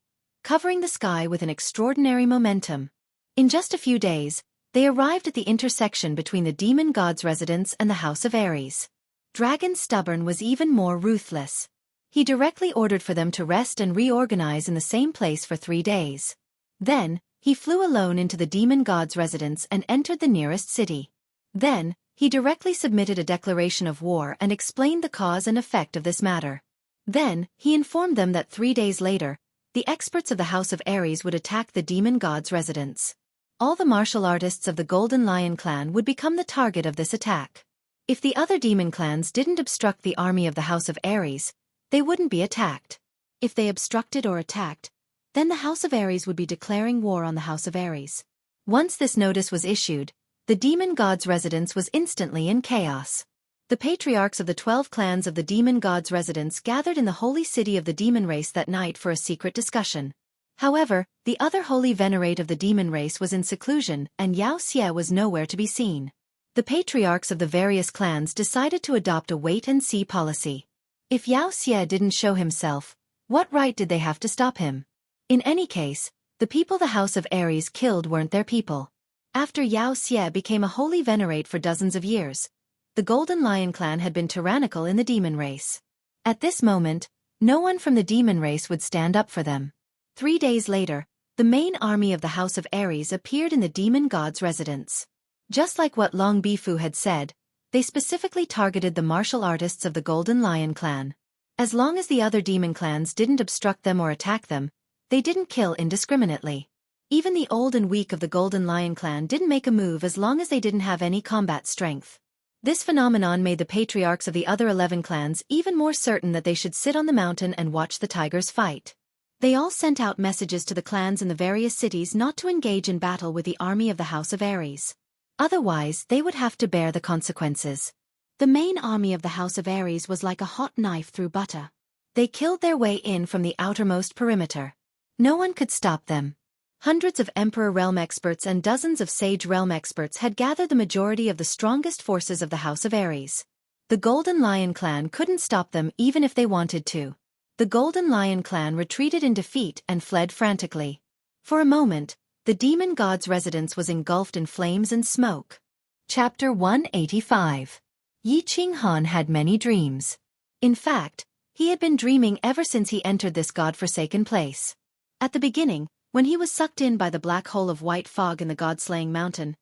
covering the sky with an extraordinary momentum. In just a few days, they arrived at the intersection between the demon god's residence and the House of Aries. Dragon Stubborn was even more ruthless. He directly ordered for them to rest and reorganize in the same place for 3 days. Then, he flew alone into the demon god's residence and entered the nearest city. Then, he directly submitted a declaration of war and explained the cause and effect of this matter. Then, he informed them that 3 days later, the experts of the House of Aries would attack the demon god's residence. All the martial artists of the Golden Lion clan would become the target of this attack. If the other demon clans didn't obstruct the army of the House of Aries, they wouldn't be attacked. If they obstructed or attacked, then the House of Aries would be declaring war on the House of Aries. Once this notice was issued, the demon god's residence was instantly in chaos. The patriarchs of the 12 clans of the demon god's residence gathered in the holy city of the demon race that night for a secret discussion. However, the other holy venerate of the demon race was in seclusion and Yao Xie was nowhere to be seen. The patriarchs of the various clans decided to adopt a wait-and-see policy. If Yao Xie didn't show himself, what right did they have to stop him? In any case, the people the House of Aries killed weren't their people. After Yao Xie became a holy venerate for dozens of years, the Golden Lion clan had been tyrannical in the demon race. At this moment, no one from the demon race would stand up for them. 3 days later, the main army of the House of Aries appeared in the demon god's residence. Just like what Long Bifu had said, they specifically targeted the martial artists of the Golden Lion clan. As long as the other demon clans didn't obstruct them or attack them, they didn't kill indiscriminately. Even the old and weak of the Golden Lion clan didn't make a move as long as they didn't have any combat strength. This phenomenon made the patriarchs of the other 11 clans even more certain that they should sit on the mountain and watch the tigers fight. They all sent out messages to the clans in the various cities not to engage in battle with the army of the House of Aries. Otherwise, they would have to bear the consequences. The main army of the House of Aries was like a hot knife through butter. They killed their way in from the outermost perimeter. No one could stop them. Hundreds of Emperor Realm experts and dozens of Sage Realm experts had gathered the majority of the strongest forces of the House of Aries. The Golden Lion clan couldn't stop them even if they wanted to. The Golden Lion clan retreated in defeat and fled frantically. For a moment, the demon god's residence was engulfed in flames and smoke. Chapter 185. Yi Qinghan had many dreams. In fact, he had been dreaming ever since he entered this god-forsaken place. At the beginning, when he was sucked in by the black hole of white fog in the god-slaying mountain,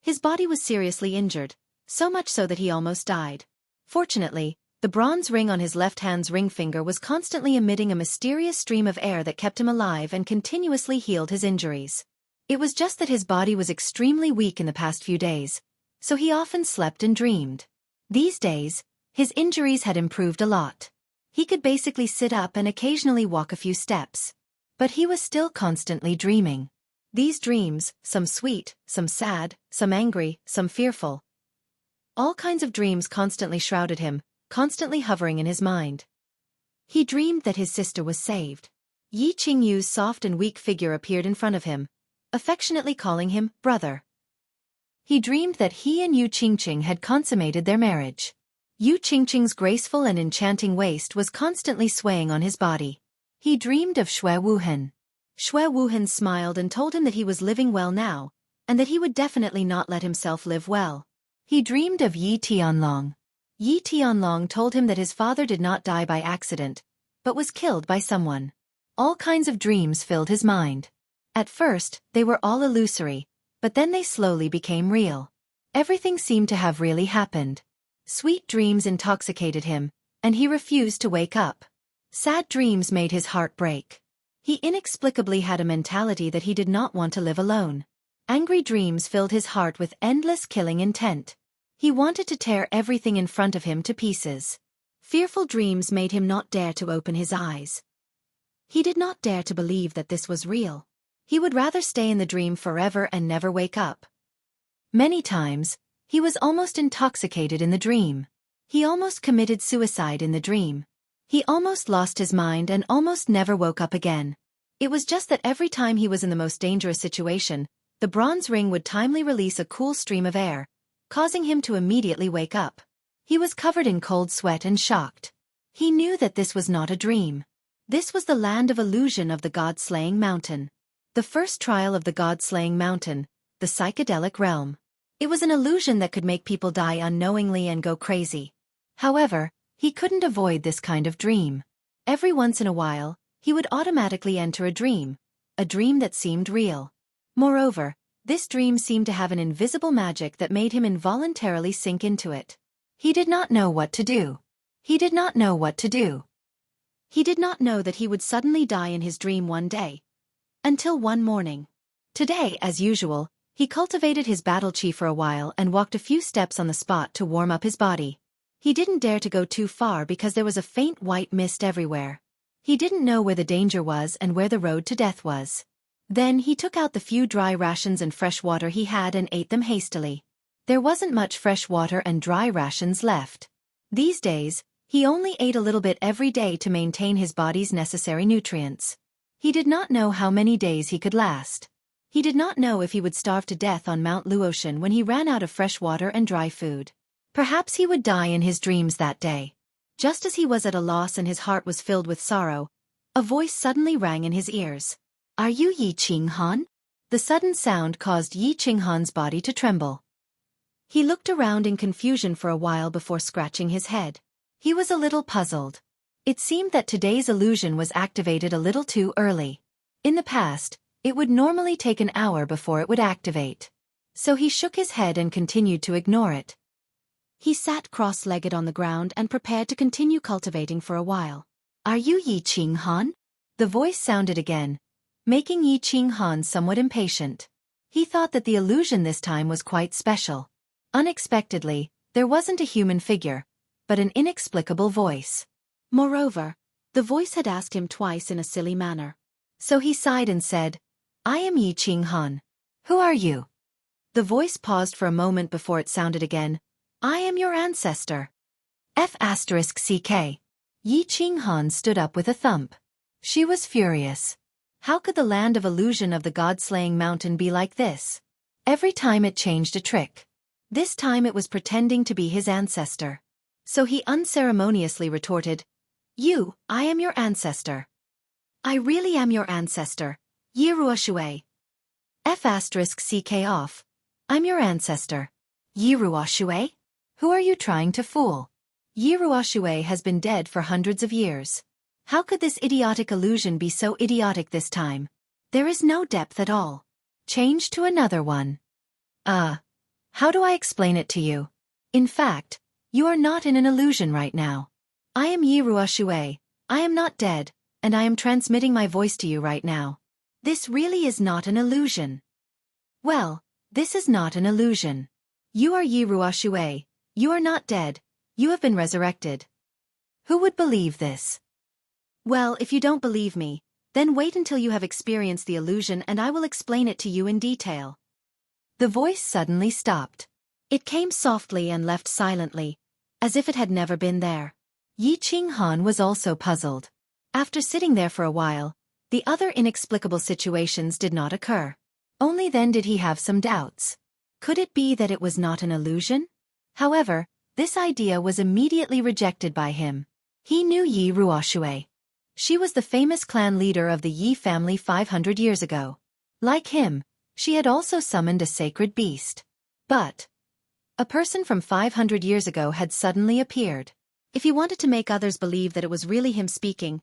his body was seriously injured, so much so that he almost died. Fortunately, the bronze ring on his left hand's ring finger was constantly emitting a mysterious stream of air that kept him alive and continuously healed his injuries. It was just that his body was extremely weak in the past few days, so he often slept and dreamed. These days, his injuries had improved a lot. He could basically sit up and occasionally walk a few steps. But he was still constantly dreaming. These dreams, some sweet, some sad, some angry, some fearful. All kinds of dreams constantly shrouded him, constantly hovering in his mind. He dreamed that his sister was saved. Yi Qingyu's soft and weak figure appeared in front of him, affectionately calling him brother. He dreamed that he and Yu Qingqing had consummated their marriage. Yu Qingqing's graceful and enchanting waist was constantly swaying on his body. He dreamed of Xue Wuhen. Xue Wuhen smiled and told him that he was living well now, and that he would definitely not let himself live well. He dreamed of Yi Tianlong. Yi Tianlong told him that his father did not die by accident, but was killed by someone. All kinds of dreams filled his mind. At first, they were all illusory, but then they slowly became real. Everything seemed to have really happened. Sweet dreams intoxicated him, and he refused to wake up. Sad dreams made his heart break. He inexplicably had a mentality that he did not want to live alone. Angry dreams filled his heart with endless killing intent. He wanted to tear everything in front of him to pieces. Fearful dreams made him not dare to open his eyes. He did not dare to believe that this was real. He would rather stay in the dream forever and never wake up. Many times, he was almost intoxicated in the dream. He almost committed suicide in the dream. He almost lost his mind and almost never woke up again. It was just that every time he was in the most dangerous situation, the bronze ring would timely release a cool stream of air, causing him to immediately wake up. He was covered in cold sweat and shocked. He knew that this was not a dream. This was the land of illusion of the god-slaying mountain. The first trial of the god-slaying mountain, the psychedelic realm. It was an illusion that could make people die unknowingly and go crazy. However, he couldn't avoid this kind of dream. Every once in a while, he would automatically enter a dream that seemed real. Moreover, this dream seemed to have an invisible magic that made him involuntarily sink into it. He did not know what to do. He did not know what to do. He did not know that he would suddenly die in his dream one day. Until one morning. Today, as usual, he cultivated his battle chi for a while and walked a few steps on the spot to warm up his body. He didn't dare to go too far because there was a faint white mist everywhere. He didn't know where the danger was and where the road to death was. Then he took out the few dry rations and fresh water he had and ate them hastily. There wasn't much fresh water and dry rations left. These days, he only ate a little bit every day to maintain his body's necessary nutrients. He did not know how many days he could last. He did not know if he would starve to death on Mount Luotian when he ran out of fresh water and dry food. Perhaps he would die in his dreams that day. Just as he was at a loss and his heart was filled with sorrow, a voice suddenly rang in his ears. "Are you Yi Qinghan?" The sudden sound caused Yi Qinghan's body to tremble. He looked around in confusion for a while before scratching his head. He was a little puzzled. It seemed that today's illusion was activated a little too early. In the past, it would normally take an hour before it would activate. So he shook his head and continued to ignore it. He sat cross-legged on the ground and prepared to continue cultivating for a while. "Are you Yi Qinghan?" The voice sounded again, making Yi Qinghan somewhat impatient. He thought that the illusion this time was quite special. Unexpectedly, there wasn't a human figure, but an inexplicable voice. Moreover, the voice had asked him twice in a silly manner. So he sighed and said, "I am Yi Qinghan. Who are you?" The voice paused for a moment before it sounded again, "I am your ancestor." F***CK. Yi Qinghan stood up with a thump. She was furious. How could the land of illusion of the god-slaying mountain be like this? Every time it changed a trick. This time it was pretending to be his ancestor. So he unceremoniously retorted, I am your ancestor. I really am your ancestor, Yi Ruoshui. F***CK off. I'm your ancestor. Yi Ruoshui? Who are you trying to fool? Yi Ruoshui has been dead for hundreds of years. How could this idiotic illusion be so idiotic this time? There is no depth at all. Change to another one. How do I explain it to you? In fact, you are not in an illusion right now. I am Yi Ruoshui, I am not dead, and I am transmitting my voice to you right now. This really is not an illusion. Well, this is not an illusion. You are Yi Ruoshui, you are not dead, you have been resurrected. Who would believe this? Well, if you don't believe me, then wait until you have experienced the illusion and I will explain it to you in detail. The voice suddenly stopped. It came softly and left silently, as if it had never been there. Yi Qinghan was also puzzled. After sitting there for a while, the other inexplicable situations did not occur. Only then did he have some doubts. Could it be that it was not an illusion? However, this idea was immediately rejected by him. He knew Yi Ruoshui. She was the famous clan leader of the Yi family 500 years ago. Like him, she had also summoned a sacred beast. But a person from 500 years ago had suddenly appeared. If he wanted to make others believe that it was really him speaking,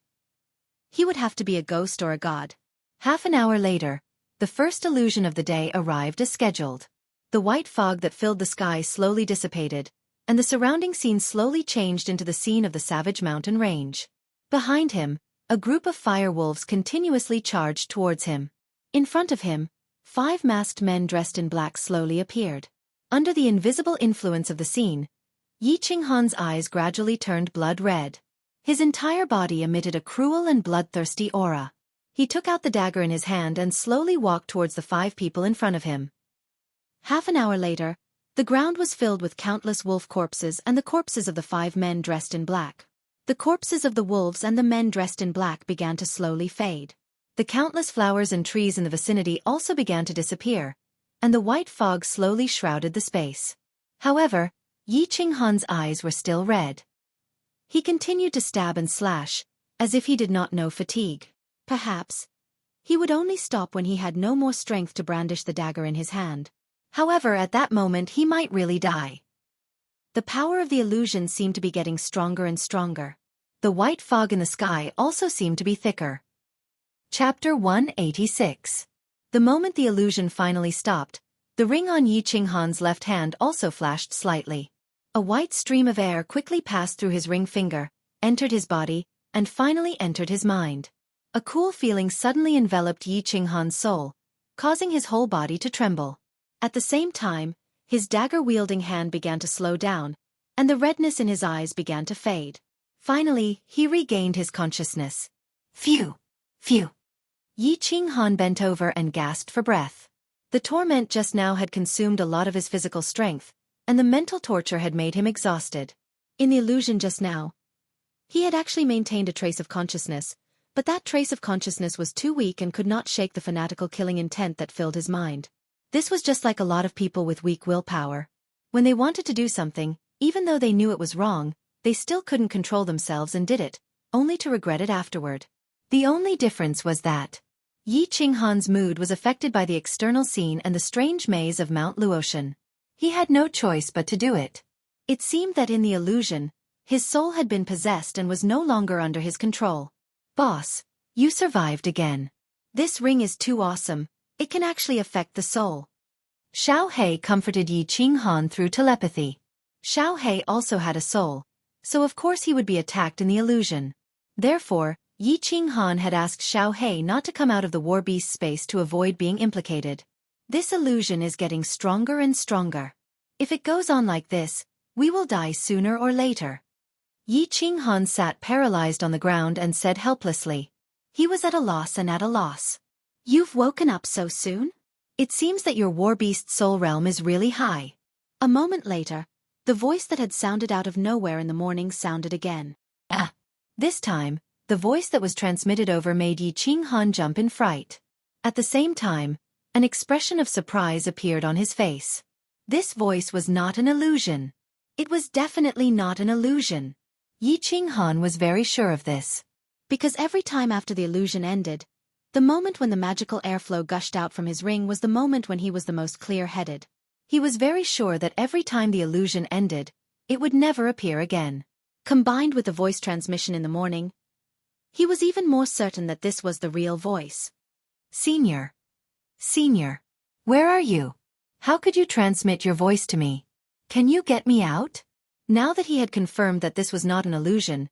he would have to be a ghost or a god. Half an hour later, the first illusion of the day arrived as scheduled. The white fog that filled the sky slowly dissipated, and the surrounding scene slowly changed into the scene of the savage mountain range. Behind him, a group of fire wolves continuously charged towards him. In front of him, 5 masked men dressed in black slowly appeared. Under the invisible influence of the scene, Yi Qinghan's eyes gradually turned blood red. His entire body emitted a cruel and bloodthirsty aura. He took out the dagger in his hand and slowly walked towards the 5 people in front of him. Half an hour later, the ground was filled with countless wolf corpses and the corpses of the 5 men dressed in black. The corpses of the wolves and the men dressed in black began to slowly fade. The countless flowers and trees in the vicinity also began to disappear, and the white fog slowly shrouded the space. However, Yi Qinghan's eyes were still red. He continued to stab and slash, as if he did not know fatigue. Perhaps he would only stop when he had no more strength to brandish the dagger in his hand. However, at that moment he might really die. The power of the illusion seemed to be getting stronger and stronger. The white fog in the sky also seemed to be thicker. Chapter 186. The moment the illusion finally stopped, the ring on Yi Qinghan's left hand also flashed slightly. A white stream of air quickly passed through his ring finger, entered his body, and finally entered his mind. A cool feeling suddenly enveloped Yi Qinghan's soul, causing his whole body to tremble. At the same time, his dagger-wielding hand began to slow down, and the redness in his eyes began to fade. Finally, he regained his consciousness. Phew! Phew! Yi Qinghan bent over and gasped for breath. The torment just now had consumed a lot of his physical strength, and the mental torture had made him exhausted. In the illusion just now, he had actually maintained a trace of consciousness, but that trace of consciousness was too weak and could not shake the fanatical killing intent that filled his mind. This was just like a lot of people with weak willpower. When they wanted to do something, even though they knew it was wrong, they still couldn't control themselves and did it, only to regret it afterward. The only difference was that Yi Qinghan's mood was affected by the external scene and the strange maze of Mount Luotian. He had no choice but to do it. It seemed that in the illusion, his soul had been possessed and was no longer under his control. Boss, you survived again. This ring is too awesome, it can actually affect the soul. Xiao He comforted Yi Qinghan through telepathy. Xiao He also had a soul, so of course he would be attacked in the illusion. Therefore, Yi Qinghan had asked Xiao Hei not to come out of the war beast space to avoid being implicated. This illusion is getting stronger and stronger. If it goes on like this, we will die sooner or later. Yi Qinghan sat paralyzed on the ground and said helplessly. He was at a loss and at a loss. You've woken up so soon? It seems that your war beast soul realm is really high. A moment later, the voice that had sounded out of nowhere in the morning sounded again. Ah! This time, the voice that was transmitted over made Yi Qinghan jump in fright. At the same time, an expression of surprise appeared on his face. This voice was not an illusion. It was definitely not an illusion. Yi Qinghan was very sure of this. Because every time after the illusion ended, the moment when the magical airflow gushed out from his ring was the moment when he was the most clear-headed. He was very sure that every time the illusion ended, it would never appear again. Combined with the voice transmission in the morning, he was even more certain that this was the real voice. Senior. Senior. Where are you? How could you transmit your voice to me? Can you get me out? Now that he had confirmed that this was not an illusion,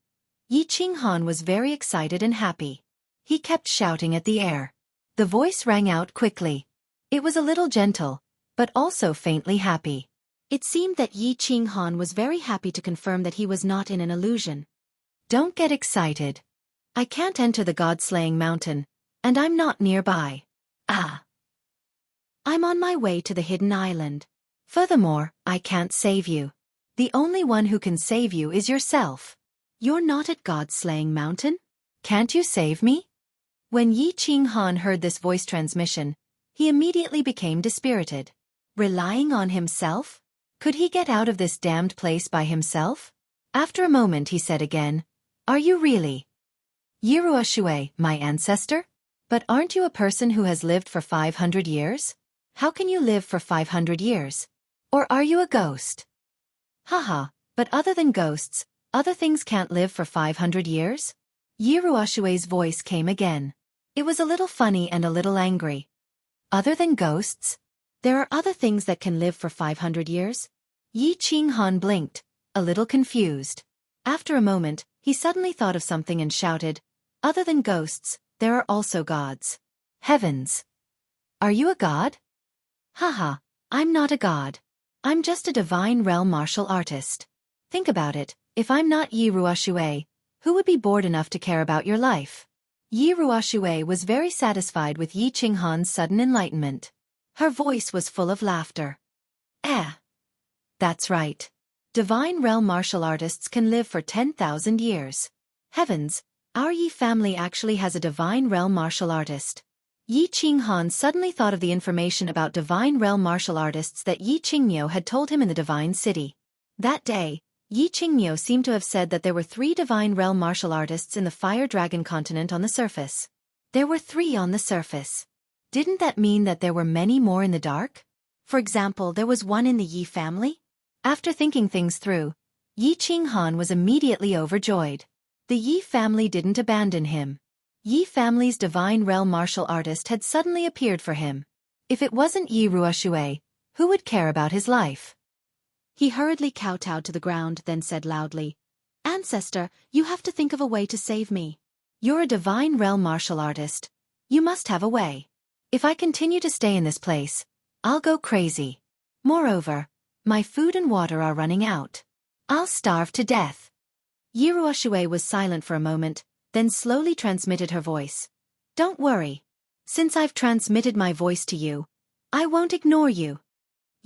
Yi Qinghan was very excited and happy. He kept shouting at the air. The voice rang out quickly. It was a little gentle, but also faintly happy. It seemed that Yi Qinghan was very happy to confirm that he was not in an illusion. Don't get excited. I can't enter the God-slaying mountain, and I'm not nearby. Ah! I'm on my way to the hidden island. Furthermore, I can't save you. The only one who can save you is yourself. You're not at God-slaying mountain? Can't you save me? When Yi Qinghan heard this voice transmission, he immediately became dispirited. Relying on himself? Could he get out of this damned place by himself? After a moment he said again, Are you really? Yiruoshui, my ancestor? But aren't you a person who has lived for 500 years? How can you live for 500 years? Or are you a ghost? Haha, but other than ghosts, other things can't live for 500 years? Yiruoshui's voice came again. It was a little funny and a little angry. Other than ghosts? There are other things that can live for 500 years? Yi Qinghan blinked, a little confused. After a moment, he suddenly thought of something and shouted, Other than ghosts, there are also gods. Heavens! Are you a god? Haha, I'm not a god. I'm just a divine realm martial artist. Think about it, if I'm not Yiruoshui, who would be bored enough to care about your life? Yiruoshui was very satisfied with Yi Qinghan's sudden enlightenment. Her voice was full of laughter. That's right. Divine realm martial artists can live for 10,000 years. Heavens, our Yi family actually has a divine realm martial artist. Yi Qinghan suddenly thought of the information about divine realm martial artists that Yi Qingniu had told him in the Divine City. That day, Yi Qingniu seemed to have said that there were 3 divine realm martial artists in the Fire Dragon continent on the surface. There were 3 on the surface. Didn't that mean that there were many more in the dark? For example, there was one in the Yi family? After thinking things through, Yi Qinghan was immediately overjoyed. The Yi family didn't abandon him. Yi family's divine realm martial artist had suddenly appeared for him. If it wasn't Yiruoshui, who would care about his life? He hurriedly kowtowed to the ground, then said loudly, Ancestor, you have to think of a way to save me. You're a divine realm martial artist. You must have a way. If I continue to stay in this place, I'll go crazy. Moreover, my food and water are running out. I'll starve to death. Yiruoshui was silent for a moment, then slowly transmitted her voice. Don't worry. Since I've transmitted my voice to you, I won't ignore you.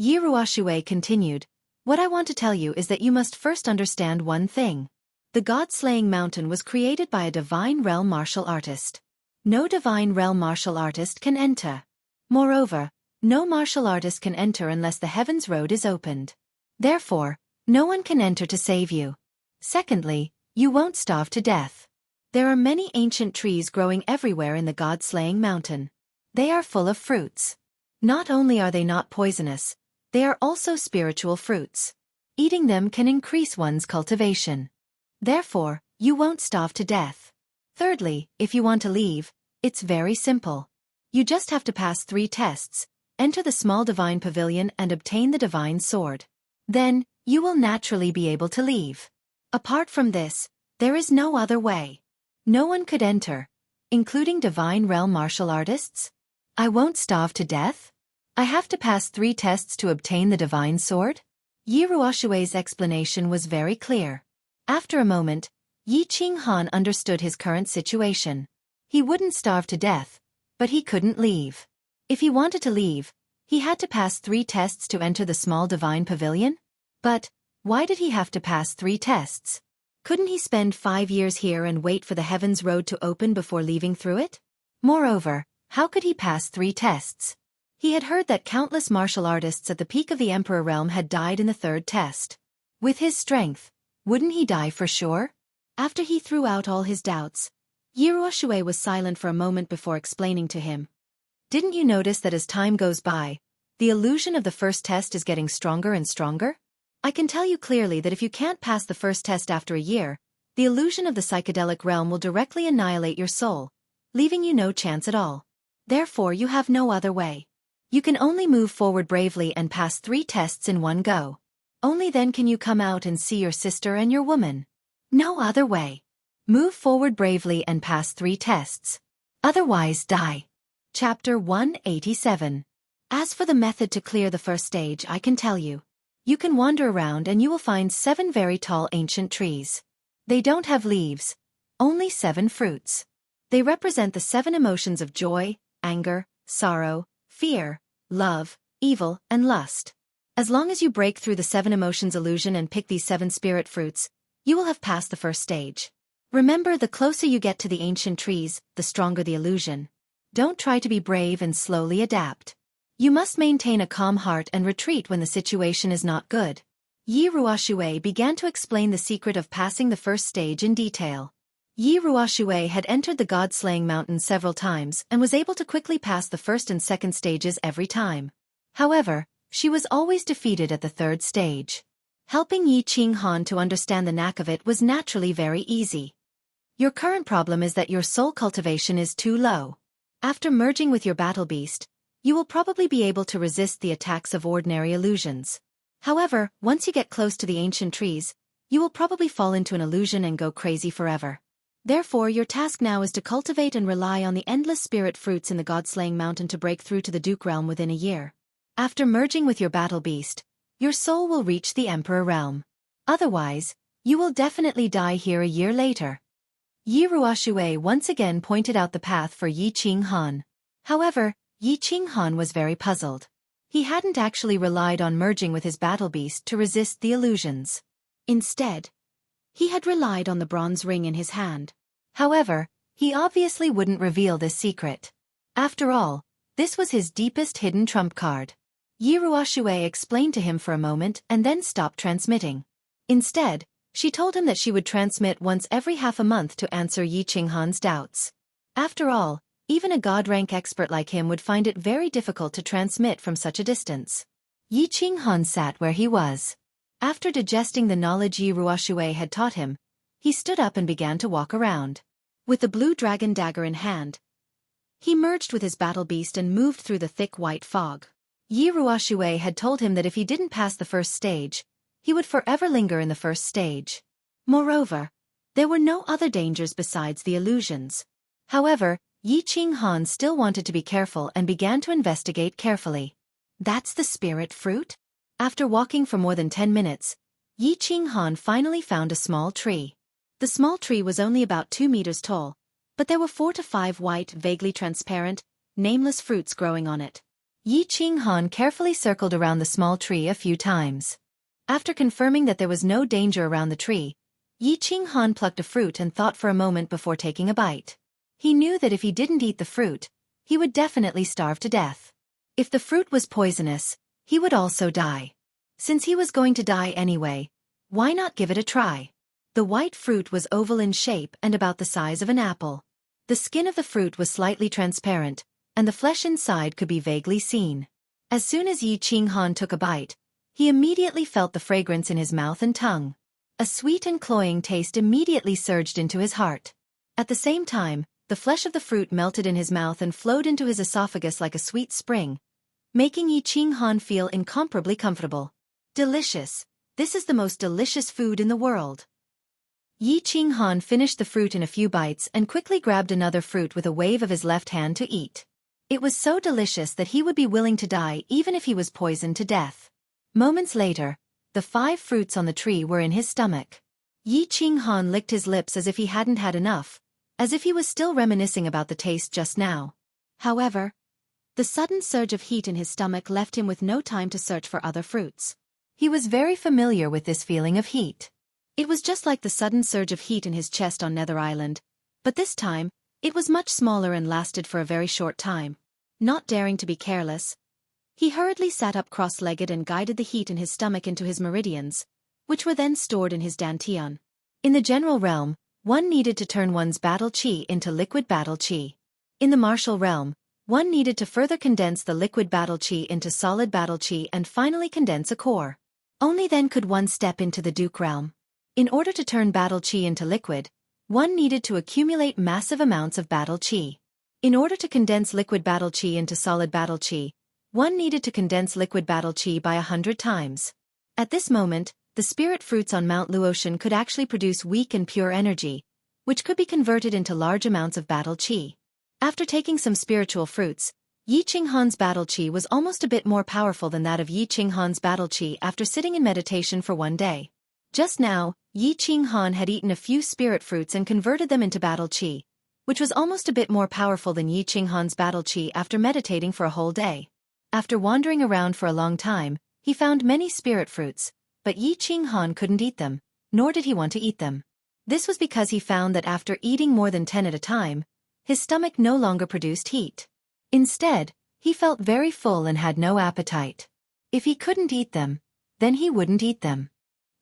Yiruoshui continued, What I want to tell you is that you must first understand one thing. The God-slaying mountain was created by a divine realm martial artist. No divine realm martial artist can enter. Moreover, no martial artist can enter unless the Heaven's Road is opened. Therefore, no one can enter to save you. Secondly, you won't starve to death. There are many ancient trees growing everywhere in the God-slaying mountain. They are full of fruits. Not only are they not poisonous, they are also spiritual fruits. Eating them can increase one's cultivation. Therefore, you won't starve to death. Thirdly, if you want to leave, it's very simple. You just have to pass 3 tests, enter the small divine pavilion and obtain the divine sword. Then, you will naturally be able to leave. Apart from this, there is no other way. No one could enter, including Divine Realm martial artists? I won't starve to death? I have to pass 3 tests to obtain the Divine Sword? Yi Ruoshui's explanation was very clear. After a moment, Yi Qinghan understood his current situation. He wouldn't starve to death, but he couldn't leave. If he wanted to leave, he had to pass 3 tests to enter the small divine pavilion? But why did he have to pass 3 tests? Couldn't he spend 5 years here and wait for the Heaven's Road to open before leaving through it? Moreover, how could he pass 3 tests? He had heard that countless martial artists at the peak of the Emperor Realm had died in the 3rd test. With his strength, wouldn't he die for sure? After he threw out all his doubts, Yi Ruoshui was silent for a moment before explaining to him. Didn't you notice that as time goes by, the illusion of the first test is getting stronger and stronger? I can tell you clearly that if you can't pass the first test after a year, the illusion of the psychedelic realm will directly annihilate your soul, leaving you no chance at all. Therefore you have no other way. You can only move forward bravely and pass 3 tests in one go. Only then can you come out and see your sister and your woman. No other way. Move forward bravely and pass 3 tests. Otherwise die. Chapter 187. As for the method to clear the first stage, I can tell you. You can wander around and you will find 7 very tall ancient trees. They don't have leaves, only 7 fruits. They represent the 7 emotions of joy, anger, sorrow, fear, love, evil, and lust. As long as you break through the 7 emotions illusion and pick these 7 spirit fruits, you will have passed the first stage. Remember, the closer you get to the ancient trees, the stronger the illusion. Don't try to be brave and slowly adapt. You must maintain a calm heart and retreat when the situation is not good. Yi Ruoshui began to explain the secret of passing the first stage in detail. Yi Ruoshui had entered the God-slaying mountain several times and was able to quickly pass the first and second stages every time. However, she was always defeated at the 3rd stage. Helping Yi Qinghan to understand the knack of it was naturally very easy. Your current problem is that your soul cultivation is too low. After merging with your battle beast, you will probably be able to resist the attacks of ordinary illusions. However, once you get close to the ancient trees, you will probably fall into an illusion and go crazy forever. Therefore, your task now is to cultivate and rely on the endless spirit fruits in the God-slaying mountain to break through to the Duke realm within a year. After merging with your battle beast, your soul will reach the Emperor realm. Otherwise, you will definitely die here a year later. Yi Ruoshui once again pointed out the path for Yi Qinghan. However, Yi Qinghan was very puzzled. He hadn't actually relied on merging with his battle beast to resist the illusions. Instead, he had relied on the bronze ring in his hand. However, he obviously wouldn't reveal this secret. After all, this was his deepest hidden trump card. Yi Ruoshui explained to him for a moment and then stopped transmitting. Instead, she told him that she would transmit once every half a month to answer Yi Qinghan's doubts. After all, even a God-rank expert like him would find it very difficult to transmit from such a distance. Yi Qinghan sat where he was. After digesting the knowledge Yi Ruoshui had taught him, he stood up and began to walk around. With the blue dragon dagger in hand, he merged with his battle beast and moved through the thick white fog. Yi Ruoshui had told him that if he didn't pass the first stage, he would forever linger in the first stage. Moreover, there were no other dangers besides the illusions. However, Yi Qinghan still wanted to be careful and began to investigate carefully. That's the spirit fruit? After walking for more than 10 minutes, Yi Qinghan finally found a small tree. The small tree was only about 2 meters tall, but there were 4 to 5 white, vaguely transparent, nameless fruits growing on it. Yi Qinghan carefully circled around the small tree a few times. After confirming that there was no danger around the tree, Yi Qinghan plucked a fruit and thought for a moment before taking a bite. He knew that if he didn't eat the fruit, he would definitely starve to death. If the fruit was poisonous, he would also die. Since he was going to die anyway, why not give it a try? The white fruit was oval in shape and about the size of an apple. The skin of the fruit was slightly transparent, and the flesh inside could be vaguely seen. As soon as Yi Qinghan took a bite, he immediately felt the fragrance in his mouth and tongue. A sweet and cloying taste immediately surged into his heart. At the same time, the flesh of the fruit melted in his mouth and flowed into his esophagus like a sweet spring, making Yi Qinghan feel incomparably comfortable. Delicious. This is the most delicious food in the world. Yi Qinghan finished the fruit in a few bites and quickly grabbed another fruit with a wave of his left hand to eat. It was so delicious that he would be willing to die even if he was poisoned to death. Moments later, the 5 fruits on the tree were in his stomach. Yi Qinghan licked his lips as if he hadn't had enough, as if he was still reminiscing about the taste just now. However, the sudden surge of heat in his stomach left him with no time to search for other fruits. He was very familiar with this feeling of heat. It was just like the sudden surge of heat in his chest on Nether Island, but this time, it was much smaller and lasted for a very short time. Not daring to be careless, he hurriedly sat up cross-legged and guided the heat in his stomach into his meridians, which were then stored in his dantian. In the general realm, one needed to turn one's battle chi into liquid battle chi. In the martial realm, one needed to further condense the liquid battle chi into solid battle chi and finally condense a core. Only then could one step into the Duke realm. In order to turn battle chi into liquid, one needed to accumulate massive amounts of battle chi. In order to condense liquid battle chi into solid battle chi, one needed to condense liquid battle chi by 100 times. At this moment, the spirit fruits on Mount Luotian could actually produce weak and pure energy, which could be converted into large amounts of battle chi. After taking some spiritual fruits, Yi Qinghan's battle chi was almost a bit more powerful than that of Yi Qinghan's battle chi after sitting in meditation for one day. Just now, Yi Qinghan had eaten a few spirit fruits and converted them into battle chi, which was almost a bit more powerful than Yi Qinghan's battle chi after meditating for a whole day. After wandering around for a long time, he found many spirit fruits, but Yi Qinghan couldn't eat them, nor did he want to eat them. This was because he found that after eating more than 10 at a time, his stomach no longer produced heat. Instead, he felt very full and had no appetite. If he couldn't eat them, then he wouldn't eat them.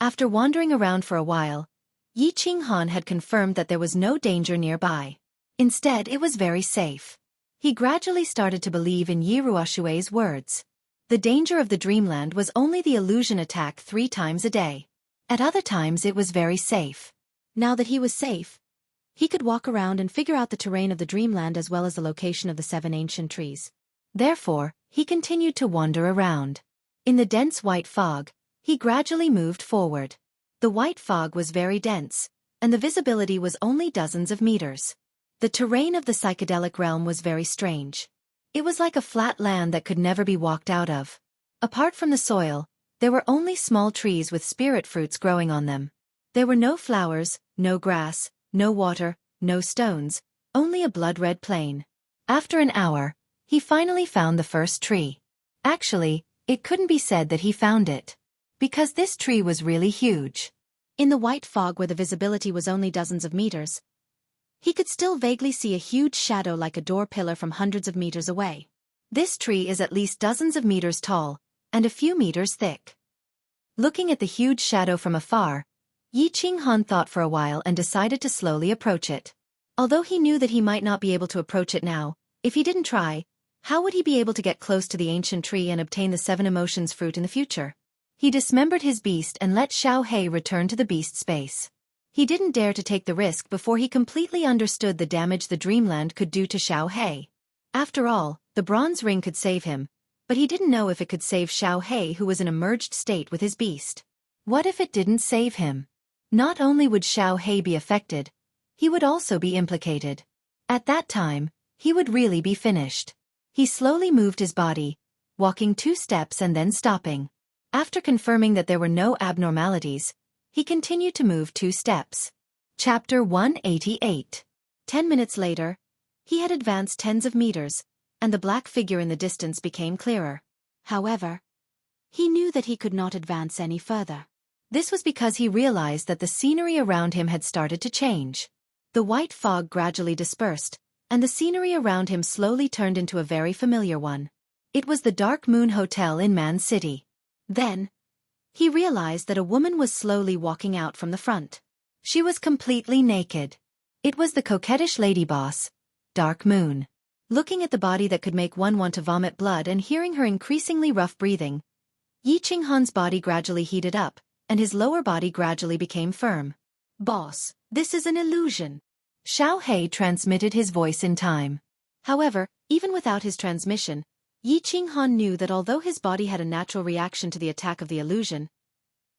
After wandering around for a while, Yi Qinghan had confirmed that there was no danger nearby. Instead, it was very safe. He gradually started to believe in Yi Ruoshui's words. The danger of the dreamland was only the illusion attack 3 times a day. At other times it was very safe. Now that he was safe, he could walk around and figure out the terrain of the dreamland as well as the location of the 7 ancient trees. Therefore, he continued to wander around. In the dense white fog, he gradually moved forward. The white fog was very dense, and the visibility was only dozens of meters. The terrain of the psychedelic realm was very strange. It was like a flat land that could never be walked out of. Apart from the soil, there were only small trees with spirit fruits growing on them. There were no flowers, no grass, no water, no stones, only a blood-red plain. After an hour, he finally found the first tree. Actually, it couldn't be said that he found it, because this tree was really huge. In the white fog where the visibility was only dozens of meters, he could still vaguely see a huge shadow like a door pillar from hundreds of meters away. This tree is at least dozens of meters tall, and a few meters thick. Looking at the huge shadow from afar, Yi Qinghan thought for a while and decided to slowly approach it. Although he knew that he might not be able to approach it now, if he didn't try, how would he be able to get close to the ancient tree and obtain the 7 emotions fruit in the future? He dismembered his beast and let Xiao He return to the beast space. He didn't dare to take the risk before he completely understood the damage the dreamland could do to Xiao He. After all, the bronze ring could save him, but he didn't know if it could save Xiao He, who was in a merged state with his beast. What if it didn't save him? Not only would Xiao He be affected, he would also be implicated. At that time, he would really be finished. He slowly moved his body, walking 2 steps and then stopping. After confirming that there were no abnormalities, he continued to move 2 steps. Chapter 188. 10 minutes later, he had advanced tens of meters, and the black figure in the distance became clearer. However, he knew that he could not advance any further. This was because he realized that the scenery around him had started to change. The white fog gradually dispersed, and the scenery around him slowly turned into a very familiar one. It was the Dark Moon Hotel in Man City. Then, he realized that a woman was slowly walking out from the front. She was completely naked. It was the coquettish lady boss, Dark Moon. Looking at the body that could make one want to vomit blood and hearing her increasingly rough breathing, Yi Qinghan's body gradually heated up, and his lower body gradually became firm. "Boss, this is an illusion." Xiao He transmitted his voice in time. However, even without his transmission, Yi Qinghan knew that although his body had a natural reaction to the attack of the illusion,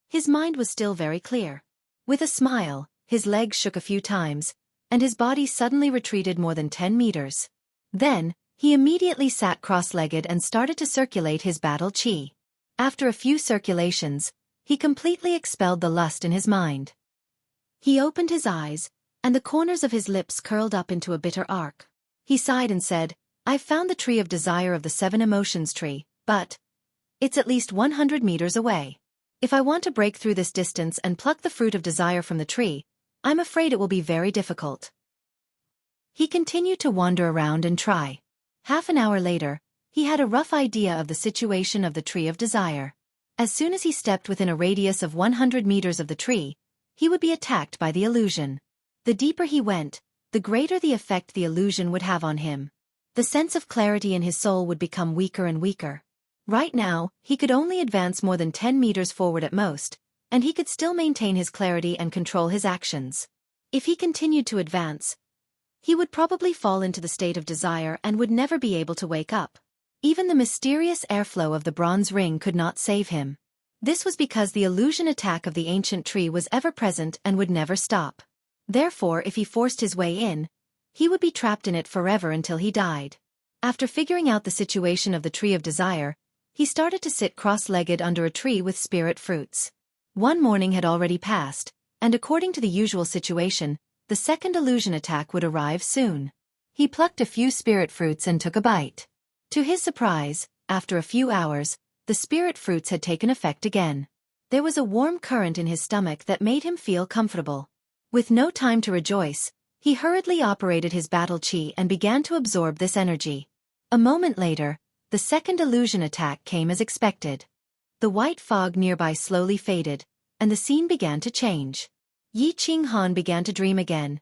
his mind was still very clear. With a smile, his legs shook a few times, and his body suddenly retreated more than 10 meters. Then, he immediately sat cross-legged and started to circulate his battle chi. After a few circulations, he completely expelled the lust in his mind. He opened his eyes, and the corners of his lips curled up into a bitter arc. He sighed and said, "I've found the tree of desire of the 7 emotions tree, but it's at least 100 meters away. If I want to break through this distance and pluck the fruit of desire from the tree, I'm afraid it will be very difficult." He continued to wander around and try. Half an hour later, he had a rough idea of the situation of the tree of desire. As soon as he stepped within a radius of 100 meters of the tree, he would be attacked by the illusion. The deeper he went, the greater the effect the illusion would have on him. The sense of clarity in his soul would become weaker and weaker. Right now, he could only advance more than 10 meters forward at most, and he could still maintain his clarity and control his actions. If he continued to advance, he would probably fall into the state of desire and would never be able to wake up. Even the mysterious airflow of the bronze ring could not save him. This was because the illusion attack of the ancient tree was ever present and would never stop. Therefore, if he forced his way in, he would be trapped in it forever until he died. After figuring out the situation of the tree of desire, he started to sit cross-legged under a tree with spirit fruits. One morning had already passed, and according to the usual situation, the second illusion attack would arrive soon. He plucked a few spirit fruits and took a bite. To his surprise, after a few hours, the spirit fruits had taken effect again. There was a warm current in his stomach that made him feel comfortable. With no time to rejoice, he hurriedly operated his battle chi and began to absorb this energy. A moment later, the second illusion attack came as expected. The white fog nearby slowly faded, and the scene began to change. Yi Qinghan began to dream again.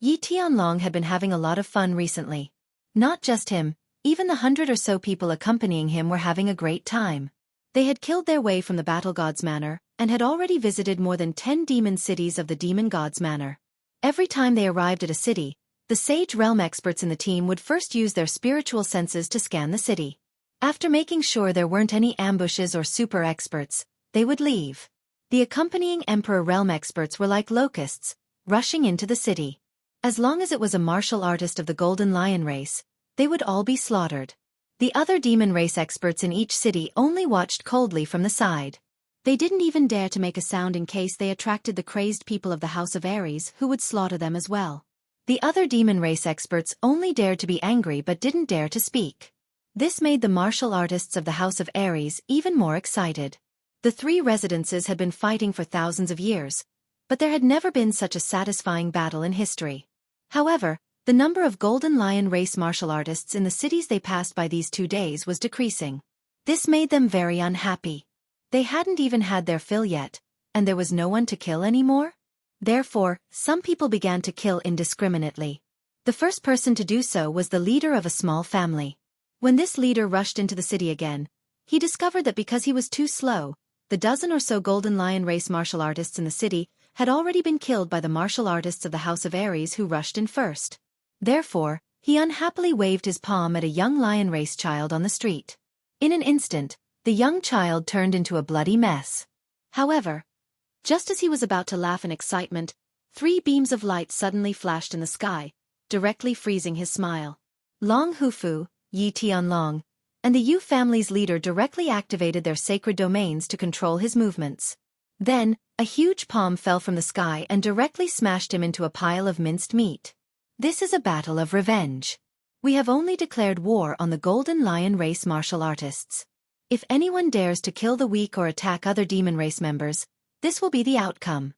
Yi Tianlong had been having a lot of fun recently. Not just him, even the 100 or so people accompanying him were having a great time. They had killed their way from the Battle God's Manor, and had already visited more than 10 demon cities of the Demon God's Manor. Every time they arrived at a city, the Sage Realm experts in the team would first use their spiritual senses to scan the city. After making sure there weren't any ambushes or super experts, they would leave. The accompanying Emperor Realm experts were like locusts, rushing into the city. As long as it was a martial artist of the Golden Lion race, they would all be slaughtered. The other demon race experts in each city only watched coldly from the side. They didn't even dare to make a sound in case they attracted the crazed people of the House of Ares, who would slaughter them as well. The other demon race experts only dared to be angry but didn't dare to speak. This made the martial artists of the House of Ares even more excited. The 3 residences had been fighting for thousands of years, but there had never been such a satisfying battle in history. However, the number of Golden Lion race martial artists in the cities they passed by these 2 days was decreasing. This made them very unhappy. They hadn't even had their fill yet, and there was no one to kill anymore? Therefore, some people began to kill indiscriminately. The first person to do so was the leader of a small family. When this leader rushed into the city again, he discovered that because he was too slow, the dozen or so Golden Lion race martial artists in the city had already been killed by the martial artists of the House of Ares who rushed in first. Therefore, he unhappily waved his palm at a young lion race child on the street. In an instant, the young child turned into a bloody mess. However, just as he was about to laugh in excitement, 3 beams of light suddenly flashed in the sky, directly freezing his smile. Long Hufu, Yi Tianlong, and the Yu family's leader directly activated their sacred domains to control his movements. Then, a huge palm fell from the sky and directly smashed him into a pile of minced meat. This is a battle of revenge. We have only declared war on the Golden Lion race martial artists. If anyone dares to kill the weak or attack other demon race members, this will be the outcome.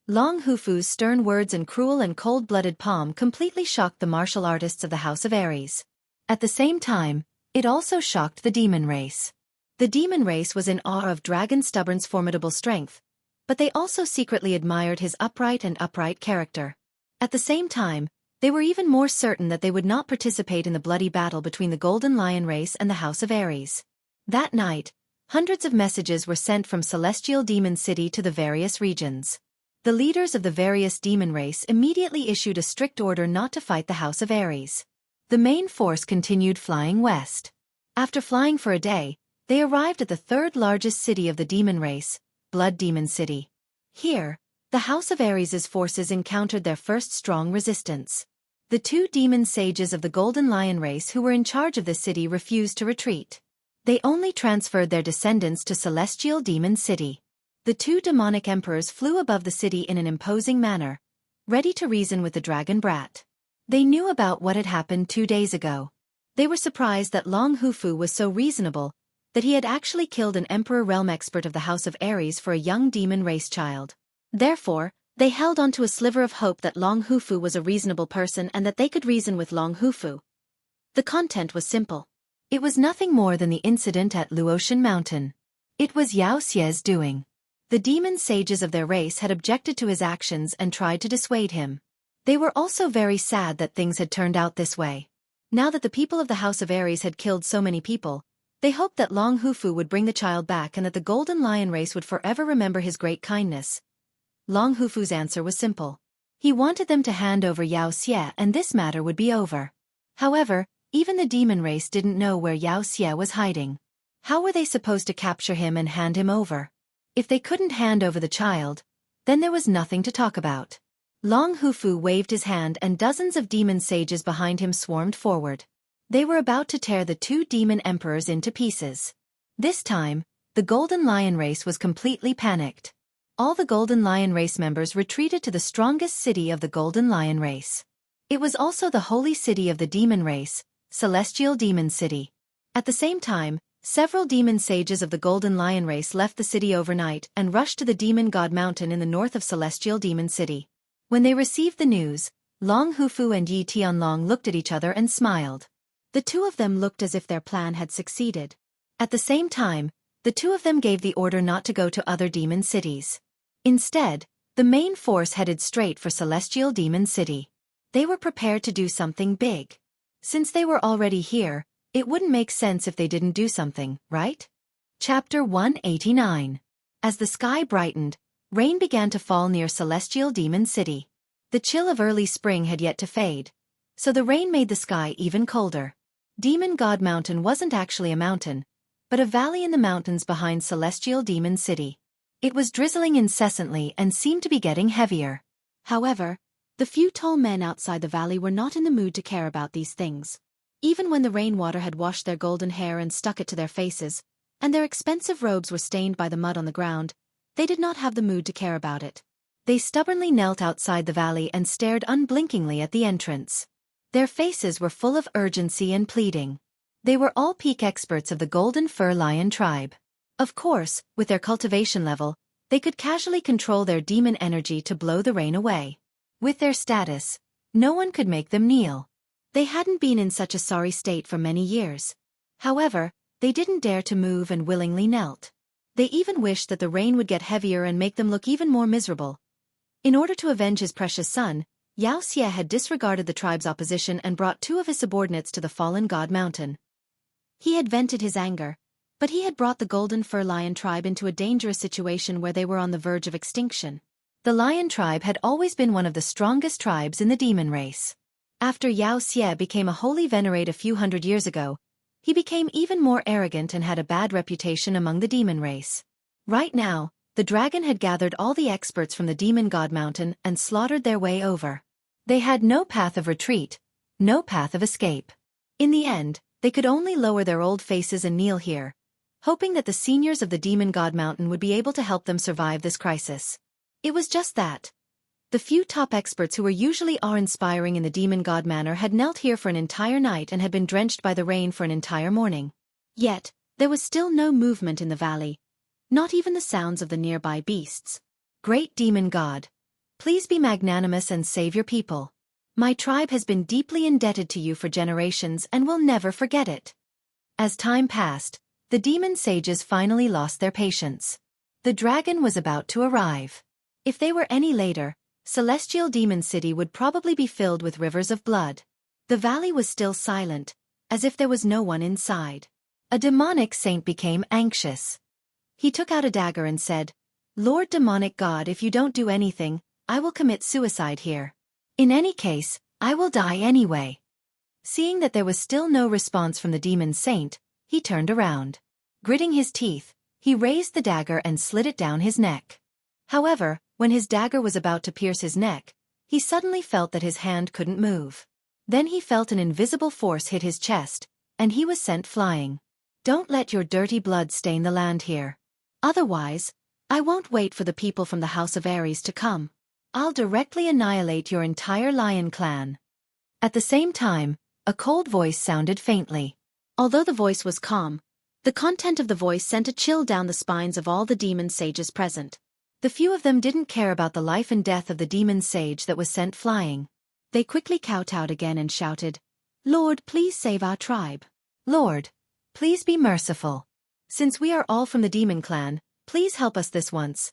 Long Hufu's stern words and cruel and cold-blooded palm completely shocked the martial artists of the House of Ares. At the same time, it also shocked the demon race. The demon race was in awe of Dragon Stubborn's formidable strength, but they also secretly admired his upright character. At the same time, they were even more certain that they would not participate in the bloody battle between the Golden Lion race and the House of Ares. That night, hundreds of messages were sent from Celestial Demon City to the various regions. The leaders of the various demon race immediately issued a strict order not to fight the House of Ares. The main force continued flying west. After flying for a day, they arrived at the 3rd largest city of the demon race, Blood Demon City. Here, The House of Ares's forces encountered their first strong resistance. The 2 demon sages of the Golden Lion race who were in charge of the city refused to retreat. They only transferred their descendants to Celestial Demon City. The 2 demonic emperors flew above the city in an imposing manner, ready to reason with the dragon brat. They knew about what had happened 2 days ago. They were surprised that Long Hufu was so reasonable, that he had actually killed an Emperor Realm expert of the House of Ares for a young demon race child. Therefore, they held on to a sliver of hope that Long Hufu was a reasonable person and that they could reason with Long Hufu. The content was simple. It was nothing more than the incident at Luotian Mountain. It was Yao Xie's doing. The demon sages of their race had objected to his actions and tried to dissuade him. They were also very sad that things had turned out this way. Now that the people of the House of Ares had killed so many people, they hoped that Long Hufu would bring the child back and that the Golden Lion race would forever remember his great kindness. Long Hufu's answer was simple. He wanted them to hand over Yao Xie and this matter would be over. However, even the demon race didn't know where Yao Xie was hiding. How were they supposed to capture him and hand him over? If they couldn't hand over the child, then there was nothing to talk about. Long Hufu waved his hand and dozens of demon sages behind him swarmed forward. They were about to tear the 2 demon emperors into pieces. This time, the Golden Lion race was completely panicked. All the Golden Lion race members retreated to the strongest city of the Golden Lion race. It was also the holy city of the demon race, Celestial Demon City. At the same time, several demon sages of the Golden Lion race left the city overnight and rushed to the Demon God Mountain in the north of Celestial Demon City. When they received the news, Long Hufu and Yi Tianlong looked at each other and smiled. The 2 of them looked as if their plan had succeeded. At the same time, the 2 of them gave the order not to go to other demon cities. Instead, the main force headed straight for Celestial Demon City. They were prepared to do something big. Since they were already here, it wouldn't make sense if they didn't do something, right? Chapter 189. As the sky brightened, rain began to fall near Celestial Demon City. The chill of early spring had yet to fade, so the rain made the sky even colder. Demon God Mountain wasn't actually a mountain, but a valley in the mountains behind Celestial Demon City. It was drizzling incessantly and seemed to be getting heavier. However, the few tall men outside the valley were not in the mood to care about these things. Even when the rainwater had washed their golden hair and stuck it to their faces, and their expensive robes were stained by the mud on the ground, they did not have the mood to care about it. They stubbornly knelt outside the valley and stared unblinkingly at the entrance. Their faces were full of urgency and pleading. They were all peak experts of the Golden Fur Lion tribe. Of course, with their cultivation level, they could casually control their demon energy to blow the rain away. With their status, no one could make them kneel. They hadn't been in such a sorry state for many years. However, they didn't dare to move and willingly knelt. They even wished that the rain would get heavier and make them look even more miserable. In order to avenge his precious son, Yao Xie had disregarded the tribe's opposition and brought 2 of his subordinates to the fallen God Mountain. He had vented his anger, but he had brought the Golden Fur Lion tribe into a dangerous situation where they were on the verge of extinction. The Lion tribe had always been one of the strongest tribes in the demon race. After Yao Xie became a holy venerate a few hundred years ago, he became even more arrogant and had a bad reputation among the demon race. Right now, the dragon had gathered all the experts from the Demon God Mountain and slaughtered their way over. They had no path of retreat, no path of escape. In the end, they could only lower their old faces and kneel here, hoping that the seniors of the Demon God Mountain would be able to help them survive this crisis. It was just that. The few top experts who were usually awe-inspiring in the Demon God Manor had knelt here for an entire night and had been drenched by the rain for an entire morning. Yet, there was still no movement in the valley, not even the sounds of the nearby beasts. Great Demon God, please be magnanimous and save your people. My tribe has been deeply indebted to you for generations and will never forget it. As time passed, the demon sages finally lost their patience. The dragon was about to arrive. If they were any later, Celestial Demon City would probably be filled with rivers of blood. The valley was still silent, as if there was no one inside. A demonic saint became anxious. He took out a dagger and said, "Lord Demonic God, if you don't do anything, I will commit suicide here. In any case, I will die anyway." Seeing that there was still no response from the demon saint, he turned around. Gritting his teeth, he raised the dagger and slid it down his neck. However, When his dagger was about to pierce his neck, he suddenly felt that his hand couldn't move. Then he felt an invisible force hit his chest, and he was sent flying. Don't let your dirty blood stain the land here. Otherwise, I won't wait for the people from the House of Ares to come. I'll directly annihilate your entire lion clan. At the same time, a cold voice sounded faintly. Although the voice was calm, the content of the voice sent a chill down the spines of all the demon sages present. The few of them didn't care about the life and death of the demon sage that was sent flying. They quickly kowtowed again and shouted, "Lord, please save our tribe. Lord, please be merciful. Since we are all from the demon clan, please help us this once."